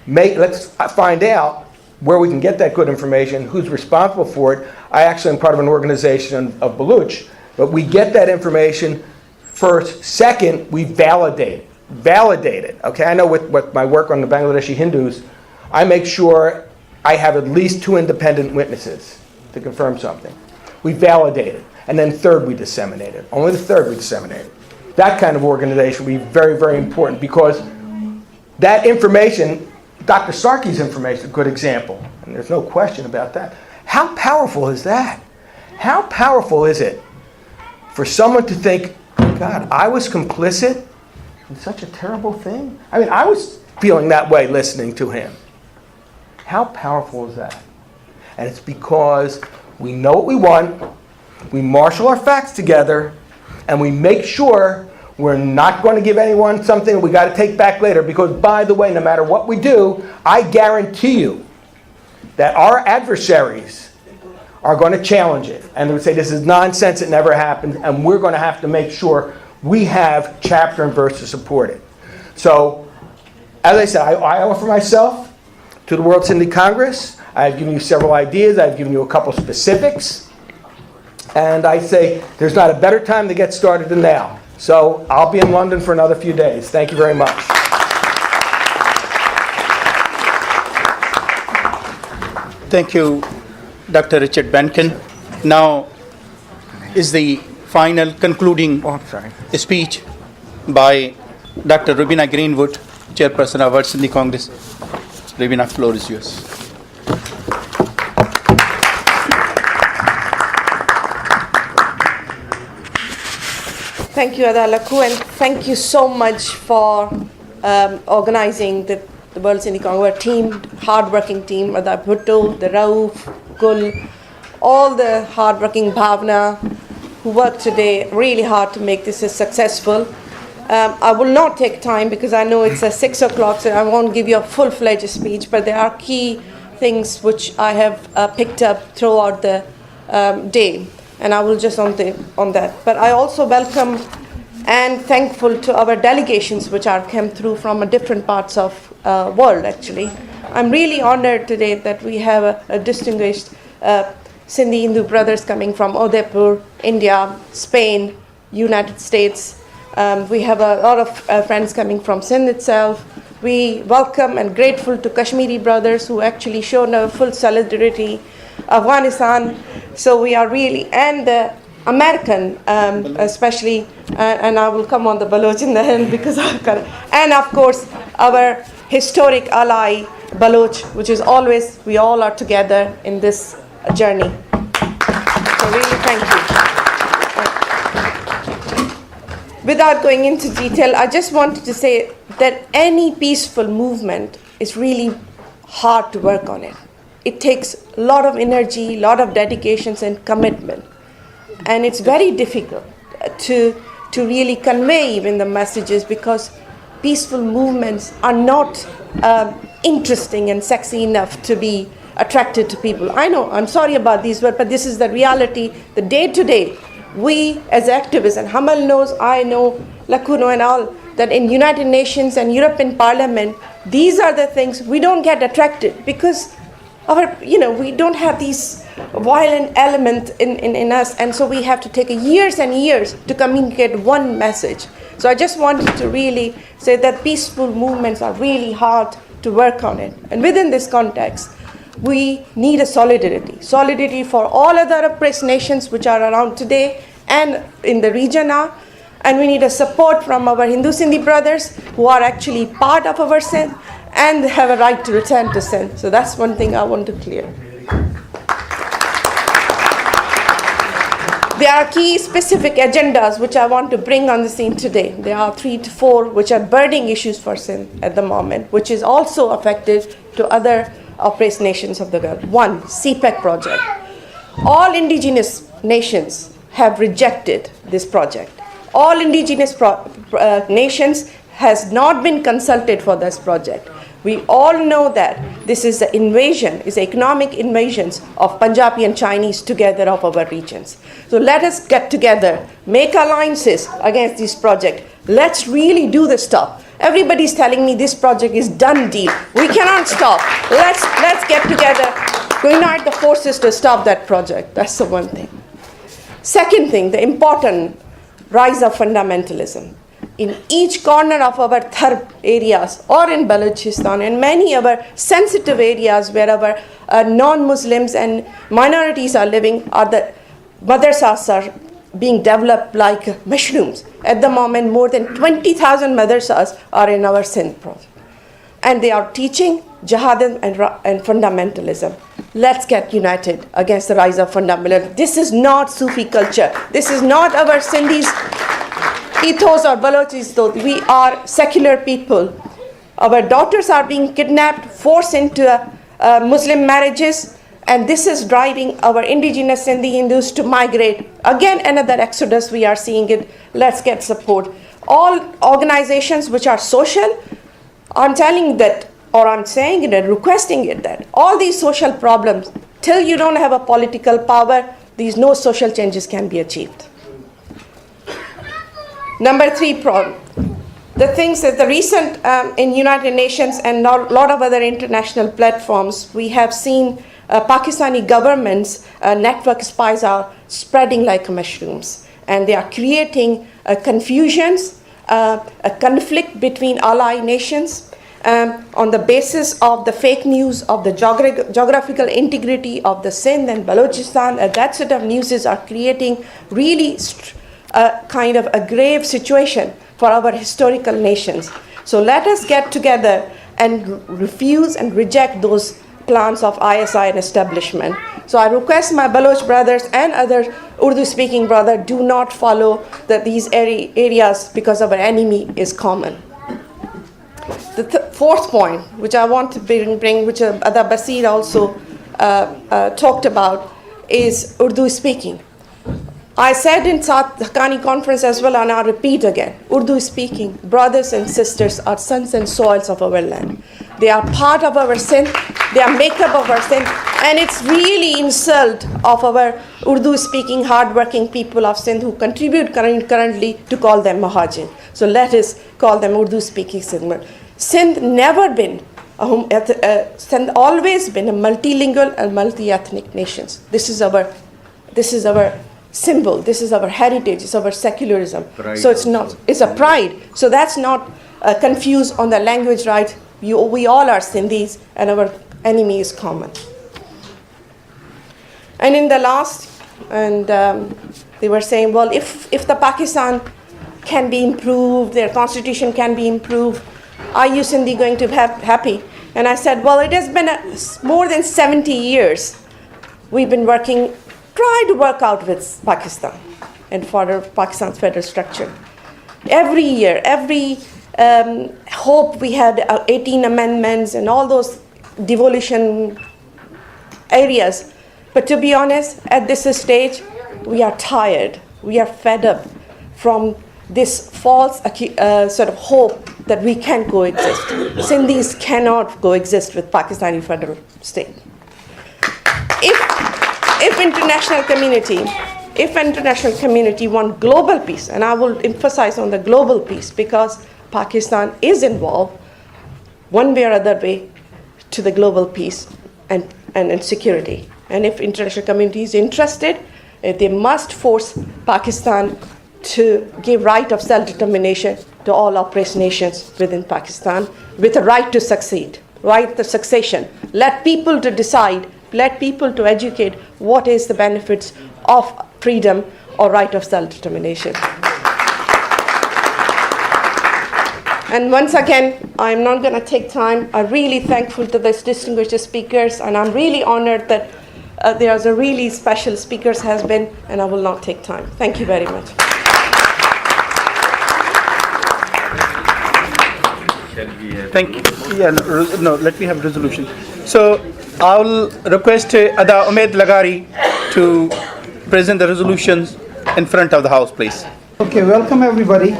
let's find out where we can get that good information, who's responsible for it. I actually am part of an organization of Baluch, but we get that information first. Second, we validate it. Okay, I know with my work on the Bangladeshi Hindus, I make sure I have at least 2 independent witnesses. to confirm something. We validate it. And then third, we disseminate it. Only the third we disseminate it. That kind of organization would be very, very important because that information, Dr. Starkey's information, is a good example. And there's no question about that. How powerful is that? How powerful is it for someone to think, God, I was complicit in such a terrible thing? I mean, I was feeling that way listening to him. How powerful is that? And it's because we know what we want, we marshal our facts together, and we make sure we're not going to give anyone something we got to take back later. Because, by the way, no matter what we do, I guarantee you that our adversaries are going to challenge it. And they would say, this is nonsense, it never happened, and we're going to have to make sure we have chapter and verse to support it. So, as I said, I offer myself to the World Sindhi Congress. I've given you several ideas. I've given you a couple specifics. And I say there's not a better time to get started than now. So I'll be in London for another few days. Thank you very much. Thank you, Dr. Richard Benkin. Now is the final concluding speech by Dr. Rubina Greenwood, Chairperson of World Sindhi Congress. Rubina, floor is yours. Thank you, Adalaku, and thank you so much for organizing the World Sindhi Congress team, hard-working team, Ada Bhutto, the Rauf, Gul, all the hard-working Bhavna who worked today really hard to make this successful. I will not take time because I know it's 6 o'clock, so I won't give you a full-fledged speech, but there are key things which I have picked up throughout the day. And I will just on that. But I also welcome and thankful to our delegations which are come through from different parts of world actually. I'm really honored today that we have a distinguished Sindhi Hindu brothers coming from Udaipur, India, Spain, United States. We have a lot of friends coming from Sindh itself. We welcome and grateful to Kashmiri brothers who actually shown a full solidarity. Afghanistan, so we are really, and the American especially, and I will come on the Baloch in the end because I've got, and of course our historic ally Baloch, which is always, we all are together in this journey. So really thank you. Without going into detail, I just wanted to say that any peaceful movement is really hard to work on it. It takes a lot of energy, a lot of dedications and commitment. And it's very difficult to really convey even the messages because peaceful movements are not interesting and sexy enough to be attracted to people. I know, I'm sorry about these words, but this is the reality. The day-to-day, we as activists, and Hamal knows, I know, Lakuno and all, that in United Nations and European Parliament, these are the things we don't get attracted because we don't have these violent element in us, and so we have to take years and years to communicate one message. So I just wanted to really say that peaceful movements are really hard to work on it. And within this context, we need a solidarity for all other oppressed nations which are around today and in the region now. And we need a support from our Hindu Sindhi brothers who are actually part of our Sindh and have a right to return to Sindh. So that's one thing I want to clear. There are key specific agendas which I want to bring on the scene today. There are 3 to 4 which are burning issues for Sindh at the moment, which is also affected to other oppressed nations of the world. 1, CPEC project. All indigenous nations have rejected this project. All indigenous nations has not been consulted for this project. We all know that this is an invasion, is economic invasions of Punjabi and Chinese together of our regions. So let us get together, make alliances against this project. Let's really do the stuff. Everybody's telling me this project is done deal. We cannot stop. Let's get together, unite the forces to stop that project. That's the one thing. Second thing, the important rise of fundamentalism. in each corner of our Tharb areas or in Balochistan and many other sensitive areas where our non-Muslims and minorities are living, are the madrasas are being developed like mushrooms. At the moment, more than 20,000 madrasas are in our Sindh province. And they are teaching jihadism and fundamentalism. Let's get united against the rise of fundamentalism. This is not Sufi culture. This is not our Sindhis ethos or Baloch ethos. We are secular people. Our daughters are being kidnapped, forced into Muslim marriages, and this is driving our indigenous Sindhi Hindus to migrate. Again, another exodus, we are seeing it. Let's get support. All organizations which are social, I'm telling that, or I'm saying it and requesting it, that all these social problems, till you don't have a political power, these no social changes can be achieved. Number 3 problem. The things that the recent in United Nations and a lot of other international platforms, we have seen Pakistani government's network spies are spreading like mushrooms, and they are creating confusions, a conflict between ally nations on the basis of the fake news of the geographical integrity of the Sindh and Balochistan. That sort of news are creating really kind of a grave situation for our historical nations. So let us get together and refuse and reject those plans of ISI and establishment. So I request my Baloch brothers and other Urdu-speaking brothers, do not follow these areas because our enemy is common. The fourth point, which I want to bring, which Ada Basir also talked about, is Urdu-speaking. I said in South Haqqani conference as well, and I'll repeat again, Urdu-speaking brothers and sisters are sons and soils of our land. They are part of our Sindh, they are makeup of our Sindh, and it's really insult of our Urdu-speaking, hard-working people of Sindh who contribute currently to call them Mahajin. So let us call them Urdu-speaking Sindh. Sindh never been, Sindh always been a multilingual and multi-ethnic nation. This is our symbol, this is our heritage, it's our secularism. Pride. So it's a pride. So that's not confused on the language, right? We all are Sindhis and our enemy is common. And in the last, they were saying, well, if the Pakistan can be improved, their constitution can be improved, are you Sindhi going to be happy? And I said, well, it has been more than 70 years we've been trying to work out with Pakistan and for Pakistan's federal structure. Every year, every hope we had 18 amendments and all those devolution areas. But to be honest, at this stage, we are tired. We are fed up from this false sort of hope that we can coexist. Sindhis cannot coexist with Pakistani federal state. If international community want global peace, and I will emphasize on the global peace because Pakistan is involved one way or other way to the global peace and security. And if international community is interested, they must force Pakistan to give right of self-determination to all oppressed nations within Pakistan with a right to succeed, right to succession. Let people to decide, let people to educate what is the benefits of freedom or right of self-determination. And once again, I'm not going to take time. I'm really thankful to these distinguished speakers, and I'm really honored that there's a really special speakers has been, and I will not take time. Thank you very much. Thank you. Yeah, no, let me have resolution. So I'll request Ada Umaid Lagari to present the resolutions in front of the House, please. Okay, welcome everybody.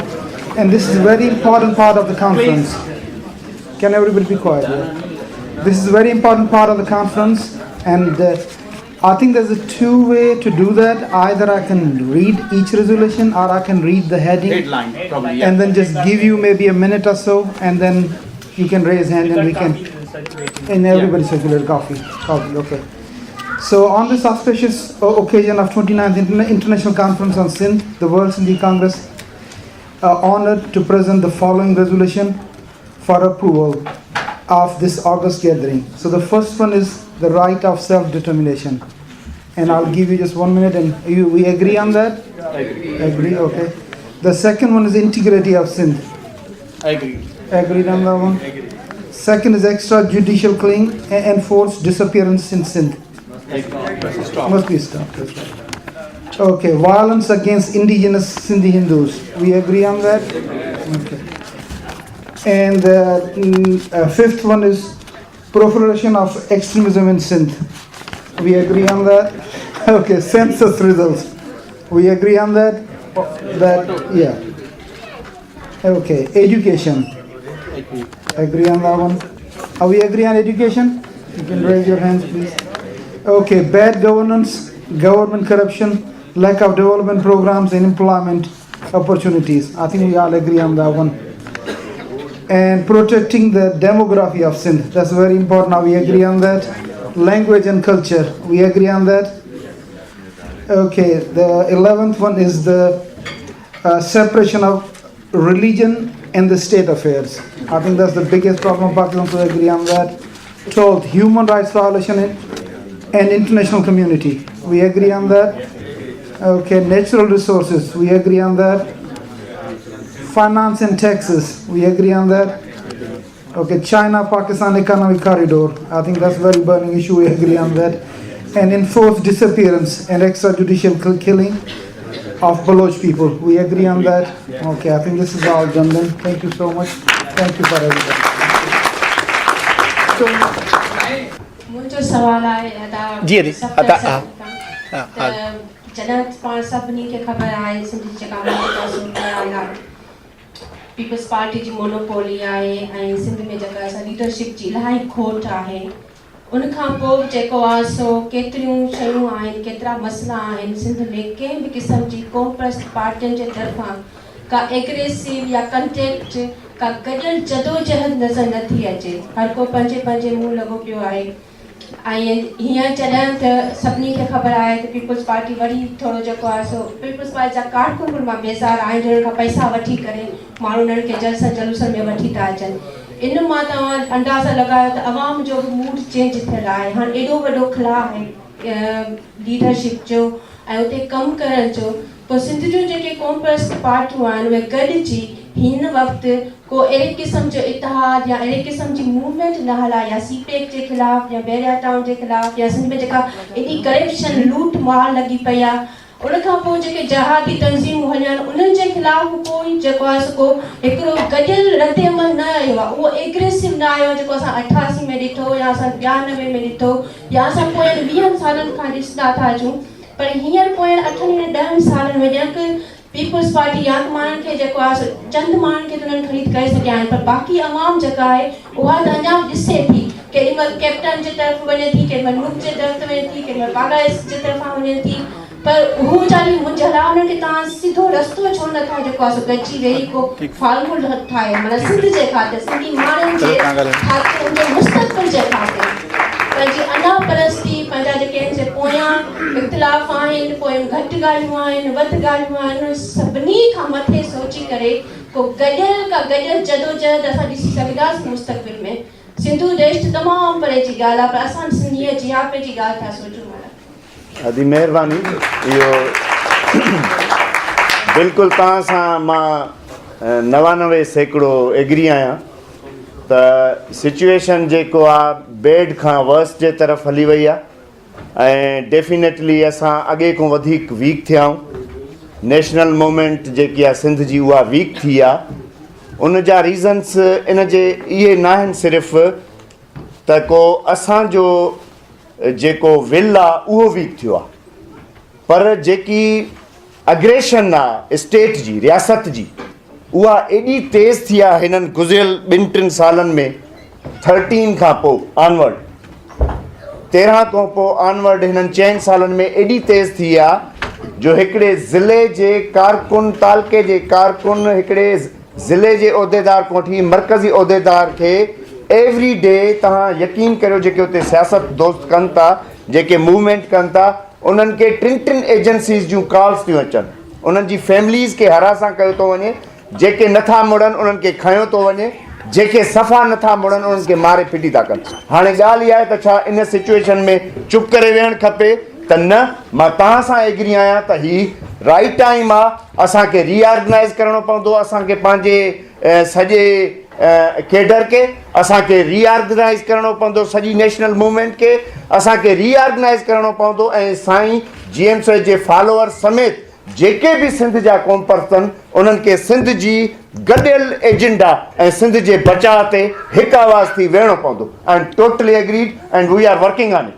And this is a very important part of the conference. Can everybody be quiet here? This is a very important part of the conference, and I think there's a two-way to do that. Either I can read each resolution or I can read the headline, probably, yeah, and then just give you maybe a minute or so, and then you can raise hand and we can, and everybody circulate coffee, okay. So on this auspicious occasion of 29th International Conference on Sindh, the World Sindhi Congress, honored to present the following resolution for approval of this August gathering. So the first one is the right of self-determination. And I'll give you just 1 minute, and we agree on that? I agree. Agree, okay. The second one is integrity of Sindh. I agree. Agreed on that one? Agree. Second is extrajudicial killing and enforced disappearance in Sindh. Must be stopped. That's right. Okay, violence against indigenous Sindhi Hindus. We agree on that? Okay. And the fifth one is proliferation of extremism in Sindh. We agree on that? Okay, census results. We agree on that? Yeah. Okay, education. Agree on that one? Are we agree on education? You can raise your hands, please. Okay, bad governance, government corruption, lack of development programs and employment opportunities. I think we all agree on that one. And protecting the demography of Sindh. That's very important. Are we agree on that? Language and culture. We agree on that? Okay, the 11th one is the separation of religion and the state affairs. I think that's the biggest problem in Pakistan, so we agree on that. 12th, human rights violation and international community. We agree on that? Okay, natural resources. We agree on that. Finance and taxes. We agree on that. Okay, China-Pakistan economic corridor. I think that's a very burning issue. We agree on that. And enforced disappearance and extrajudicial killing of Baloch people. We agree on that. Okay, I think this is all done then. Thank you so much. Thank you for everything. मुंहिंजो सवाल आहे जी जी जॾहिं पाण सभिनी खे ख़बर आहे सिंधी जेका पीपल्स पार्टी जी मोनोपोली आहे ऐं सिंध में जेका असां लीडरशिप जी इलाही खोट आहे उनखां पोइ जेको आहे सो केतिरियूं शयूं आहिनि केतिरा मसइला आहिनि सिंध में कंहिं बि क़िस्म जी कॉमप्रस्ट पार्टियुनि जे तरफ़ां का एग्रेसिव या कंटेक्ट का गॾियल जदोजहद नज़र नथी अचे हर को पंहिंजे पंहिंजे मुंहुं लॻो पियो आहे ऐं हीअं जॾहिं त सभिनी खे ख़बर आहे त पीपल्स पार्टी वरी थोरो जेको आहे सो पीपल्स पार्टी जा कारकुन मां बेज़ार आहिनि जिन्हनि खां पैसा वठी करे माण्हू उन्हनि खे जलसन जलूसन में वठी था अचनि इन मां तव्हां अंदाज़ा लॻायो त अवाम जो बि मूड चेंज थियल आहे हाणे एॾो वॾो खिलाफ़ आहे लीडरशिप जो ऐं उते कमु करण जो पोइ सिंध जूं जेके कॉमप्रस्ट पार्टियूं आहिनि उहे गॾिजी हिन वक़्तु को अहिड़े क़िस्म जो इतिहाद या अहिड़े क़िस्म जी मूवमेंट न हलाए या सीपेक जे ख़िलाफ़ या बैरिया टाउन जे ख़िलाफ़ या सिंध में जेका एॾी करप्शन लूट मार लॻी पई आहे उनखां पोइ जेके जहादी तंज़ीमूं हलियूं आहिनि उन्हनि जे ख़िलाफ़ कोई जेको आहे को हिकिड़ो गॾियल रद्दअमल न आयो आहे उहो एग्रेसिव न आयो आहे जेको असां 88 में ॾिठो या असां 92 में ॾिठो या असां पोयनि 20 सालनि खां ॾिसंदा था अचूं पर हींअर पोयनि 8-10 सालनि में ॼण पीपल्स पार्टी या माण्हुनि खे जेको आहे चंद माण्हुनि खे त उन्हनि ख़रीद करे सघिया आहिनि पर बाक़ी अवाम जेका आहे उहा त अञा ॾिसे थी केॾीमहिल कैप्टन जे तरफ़ वञे थी केॾीमहिल नुक जे तरफ़ वञे थी केॾीमहिल बागाइस जे तरफ़ां वञे थी पर हू वीचारी मुंझला उन्हनि खे तव्हां सिधो रस्तो छो न ठाहे जेको आहे गॾिजी वेही को फार्मूल ठाहे माना सिंध जे खाते सिंधी माण्हुनि जे खाते उनजे मुस्तक़बिल जे खाते पंहिंजी अना परस्ती पंहिंजा जेके आहिनि से पोयां इख़्तिलाफ़ आहिनि पोइ घटि ॻाल्हियूं आहिनि वधि ॻाल्हियूं आहिनि सभिनी खां मथे सोची करे को गॾियल जदोजहद असां ॾिसी सघंदासीं मुस्तक़बिल में सिंधु देश तमामु परे जी ॻाल्हि आहे पर असां सिंधीअ जियापे जी ॻाल्हि था सोचूं ॾाढी महिरबानी इहो बिल्कुलु तव्हां सां मां 99% एग्री आहियां त सिचुएशन जेको आहे बेड खां वर्स जे तरफ़ हली वई आहे ऐं डेफिनेटली असां अॻे खां वधीक वीक थिया आहियूं नेशनल मूवमेंट जेकी आहे सिंध जी उहा वीक थी आहे उन जा रीज़न्स इन जे इहे न आहिनि सिर्फ़ु त को असांजो जेको विल आहे उहो वीक थियो आहे पर जेकी अग्रेशन आहे स्टेट जी रियासत जी उहा एॾी तेज़ थी आहे हिननि गुज़िरियल 2-3 सालनि में 13 खां पोइ ऑनवर्ड 13 खां पोइ ऑनवर्ड हिननि 4 सालनि में एॾी तेज़ थी आहे जो हिकिड़े ज़िले जे कारकुन तालके जे कारकुन हिकिड़े ज़िले जे उहिदेदार खां वठी मरकज़ी उहिदेदार खे एवरी डे तव्हां यकीन करियो जेके उते सियासत दोस्त कनि था जेके मूवमेंट कनि था उन्हनि खे 3 एजेंसीज़ जूं कॉल्स थियूं अचनि उन्हनि जी फैमिलीज़ खे हरासां कयो थो वञे जेके नथा मुड़नि उन्हनि खे खयो थो वञे, जेके सफ़ा नथा मुड़नि उन्हनि खे मारे फिटी था कनि। हाणे ॻाल्हि इहा आहे त छा इन सिचुएशन में चुप करे वेहणु खपे त न? मां तव्हां सां एग्री आहियां त ही राइट टाइम आहे, असांखे रीऑर्गनाइज़ करिणो पवंदो, असांखे पंहिंजे सॼे केडर खे असांखे रीऑर्गनाइज़ करिणो पवंदो, सॼी नेशनल मूवमेंट खे असांखे रीऑर्गनाइज़ करिणो पवंदो। ऐं साईं GMC जे फॉलोअर समेत जेके बि सिंध जा क़ौम पर्सन उन्हनि खे सिंध जी गॾियल एजेंडा ऐं सिंध जे बचाव ते हिकु आवाज़ थी वेहणो पवंदो। I am totally agreed and we are working on it.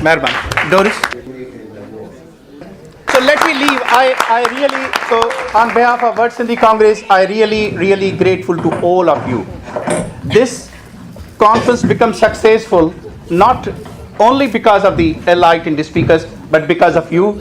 महिरबानी Doris. So let me leave. I really, so on behalf of World Sindhi Congress, I really grateful to all of you. This conference becomes successful not only because of the elite and the speakers, but because of you.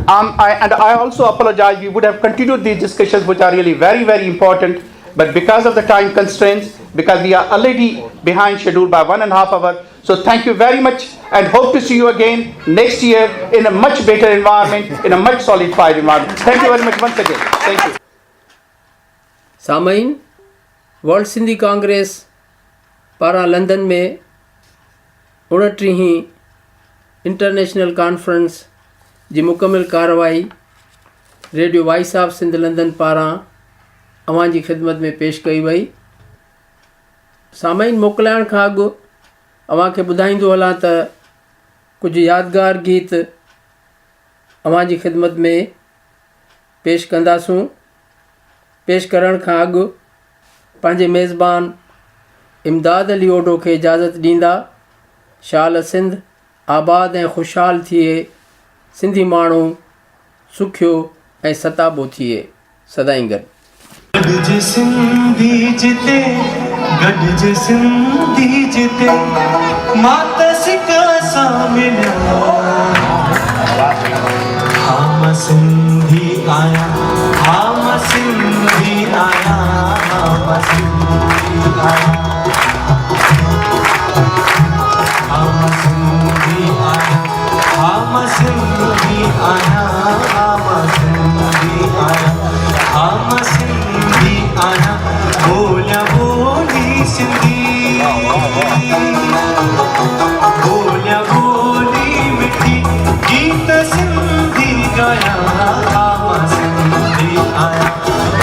I also apologize. We would have continued these discussions, which are really very important, but because of the time constraints, because we are already behind schedule by 1.5 hours. So thank you very much and hope to see you again next year in a much better environment, in a much solidified environment. Thank you very much once again. Thank you. सामाइन, world Sindhi congress पारां London में 29 international conference जी मुकमिल कार्रवाई radio voice of Sindh London पारां अवां जी ख़िदमत में पेश कई वई। सामाइन, मोकिलाइण खां अॻु अवां खे ॿुधाईंदो हलां त कुझु यादगार गीत अवां जी ख़िदमत में पेश कंदासूं। पेश करण खां अॻु पंहिंजे मेज़बान इमदाद अली ओडो खे इजाज़त ॾींदा। शाल सिंध आबाद ऐं ख़ुशहाल थिए, सिंधी माण्हू सुखियो ऐं सताबो थिए। सदाईं गॾु। गॾिजे सिंधी जिते, गॾिजे सिंधी जिते, मां त सिक सां मिलियो। हाँ मां सिंधी आहियां, हाँ मां सिंधी आहियां, हाँ मां सिंधी आहियां, हाँ मां सिंधी आहियां, हाँ मां सिंधी आहियां, हाँ मां सिंधी आहियां, हाँ मां सिंधी आहियां। बोलिया बोली सिंधी, बोलिया बोली मिठी, गीत सिंधी गाया। हाँ मां सिंधी आहियां,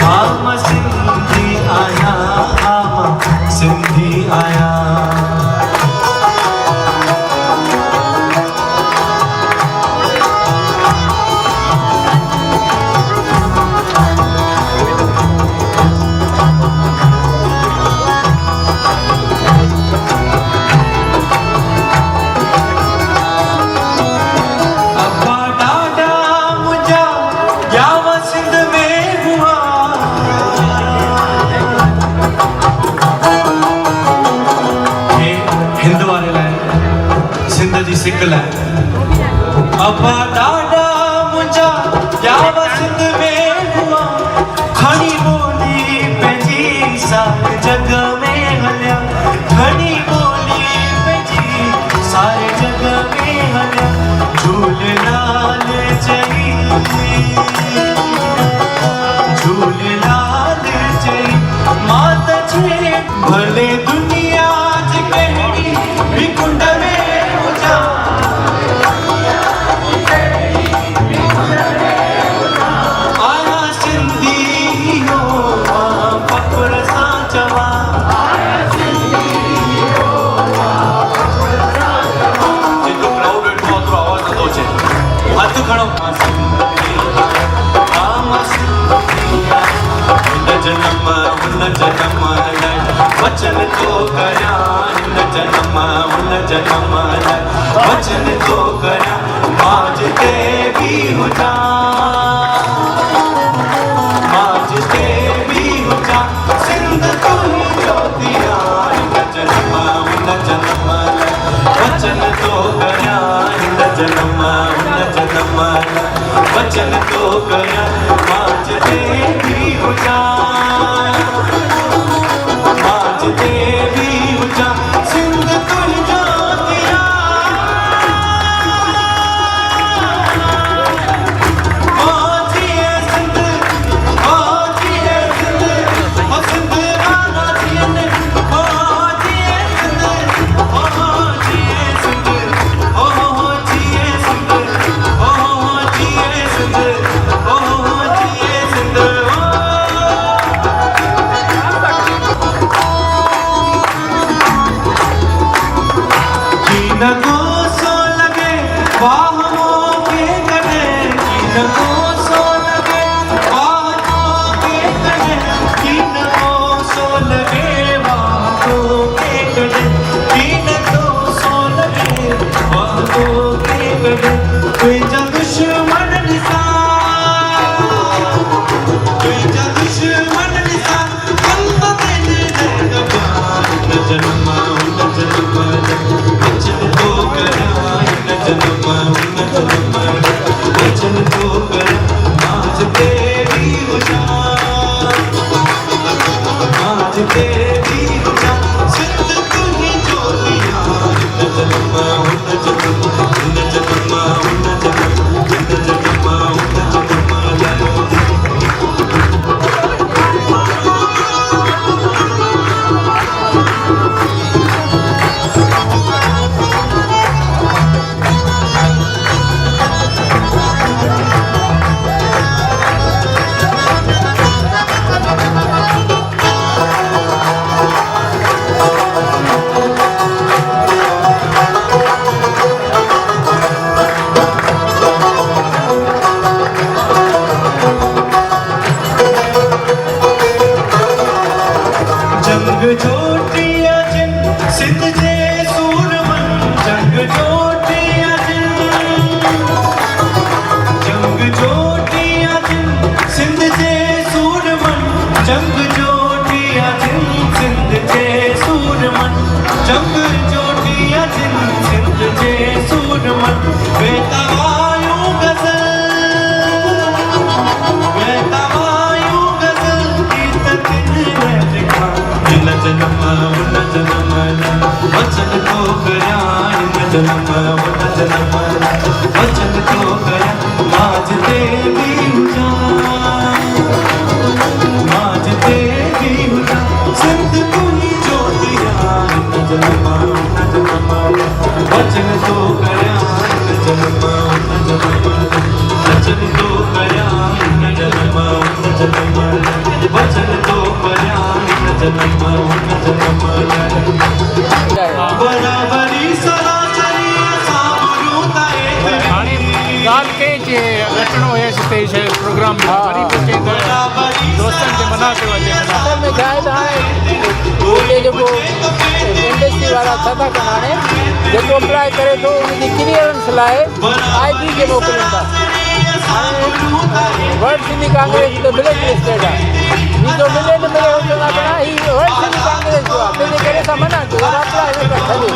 हाँ मां सिंधी आहियां, हाँ मां सिंधी आहियां। सिकल अबा ॾाॾा मुंहिंजा याव सिंध में हुआ, खणी ॿोली पंहिंजी सारे जग में हलिया, खणी ॿोली पंहिंजी सारे जग में हलिया। झूलेलाल चई, झूलेलाल चई, मां त छे भले दुनिया जी कहिड़ी बि कुंड में वचन तो कया, हिन जन्म हुन जन्म वचन तो कया, मां जिते भी हुजा, मां जिते भी हुजा, सिंध तुंहिंजो दिया। हिन जन्म हुन जन्म वचन तो कया, हिन जन्म हुन जन्म वचन तो कया, मां जिते भी हुजा, देवी हुजा, सिंध तुंहिंजो दिया। ओ जिए सिंध, ओ जिए सिंध, न को सो लगे बाहों के गले की न को सो लगे बाहों के गले की न को सो लगे बाहों के गले की न को सो लगे बाहों के गले कोई जब दुश्मन निशान कोई जब दुश्मन निशान बंद दिल देगा प्यार न जन्मा न जन्मा वचन तो करा न जन्मा न जन्मा वचन तो करा आज तेरी उजान आज तेरी उजान सिंध तू ही ज्योतिया न जन्मा न जन्मा न जन्मा न जन्मा जंग जोटिया जिन सिंध जे सूरमन जंग जोटिया जिन जंग जोटिया जिन सिंध जे सूरमन जंग जोटिया जिन सिंध जे सूरमन जंग जोटिया जिन सिंध जे सूरमन बेतवायूं गज़ल बेतवायूं गज़ल गीत किन लिखा न जन्मा न जन्मा वचन तो करा न जन्मा न जन्मा वचन तो करा माज देवी उजान माज देवी उजान सिंध तू ही ज्योतिया न जन्मा न जन्मा वचन तो करा न जन्मा न जन्मा वचन तो करा न जन्मा न जन्मा वचन तो करा न जन्मा न जन्मा बराबरी सरासरी सामरूता हाणे ॻाल्हि कई कि अचिणो हुयसि हिते शइ प्रोग्राम में वरी पोइ चई त दोस्तनि खे मना कयो वञे असल में छा आहे त हाणे उते जेको इंडस्ट्री वारा छा था कनि हाणे जेको अप्लाई करे थो उनजी क्लियरेंस लाइ ID खे मोकिलिनि था हाणे वर्ल्ड सिंधी कांग्रेस त ब्लैक लिस्टेड आहे हीअ जो मिले न मिले हो चवंदा पिया हीअ वर्ल्ड सिंधी कांग्रेस जो आहे तंहिंजे करे असां मना कयो अप्लाई न करे छॾियो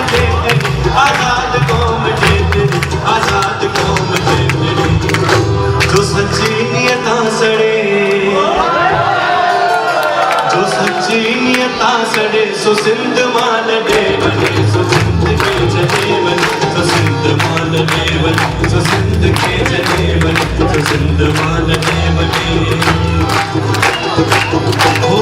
आज़ाद कौम जे तेरी आज़ाद कौम जे तेरी जो सच्ची नियता सड़े जो सच्ची नियता सड़े सो सिंध माल दे बने सो सिंध के चले बने सो सिंध माल दे बने सो सिंध के चले बने सो सिंध माल दे बने ओ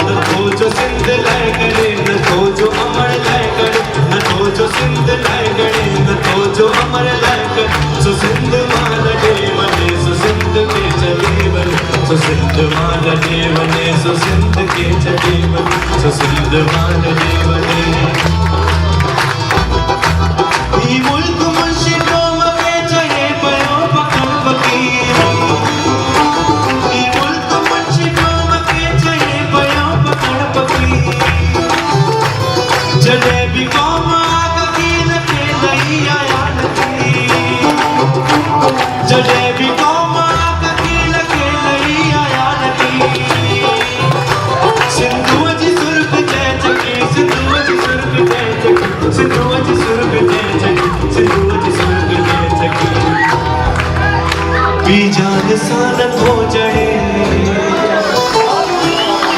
न तो जो सिंध लाए करे न तो जो अमर लाए करे न तो जो सिंध लाए करे न तो जो अमर लाए करे सो सिंध माल दे बने सो सिंध के चले बने सो सिंध माल दे बने सो सिंध के चले बने सो सिंध माल दे बने ई मुल्क मुंशिदों में चढ़े पयो पकड़ फकीर ई मुल्क मुंशिदों में चढ़े पयो पकड़ फकीर जॾहिं बि क़ौम वकील खे लही आया नथी जॾहिं बि क़ौम वकील खे लही आया नथी सिंधूअ जी सुर्ख जय चकी सिंधूअ जी सुर्ख जय चकी सिंधूअ जी सुर्ख जय चकी सिंधूअ जी सुर्ख जय चकी पी जान सां नथो चढ़े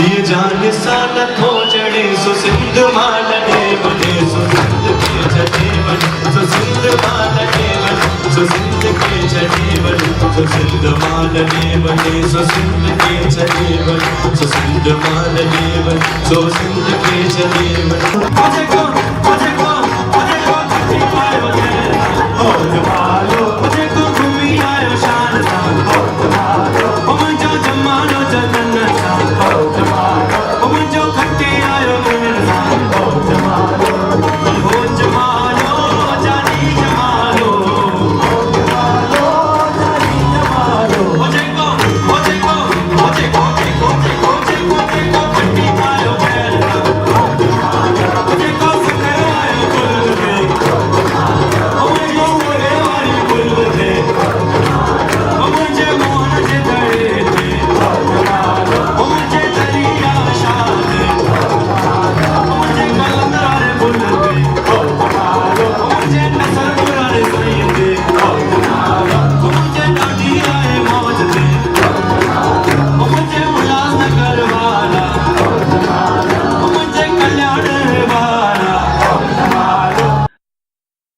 ये जान सा नथो चढ़े सो सिंध माल दे बने सो सिंध के चढ़े बने सो सिंध माल दे बने सो सिंध के चढ़े बने सो सिंध माल दे बने सो सिंध के चढ़े बने सो सिंध माल दे बने सो सिंध के चढ़े बने मुझे को मुझे को घूमी आयो शान शान ओ मुझो जमानो जलन शान ओ मुझो खट्टी आयो मन शान ओ जमानो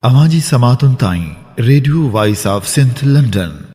अवां जी समातुनि ताईं radio voice of Sindh London.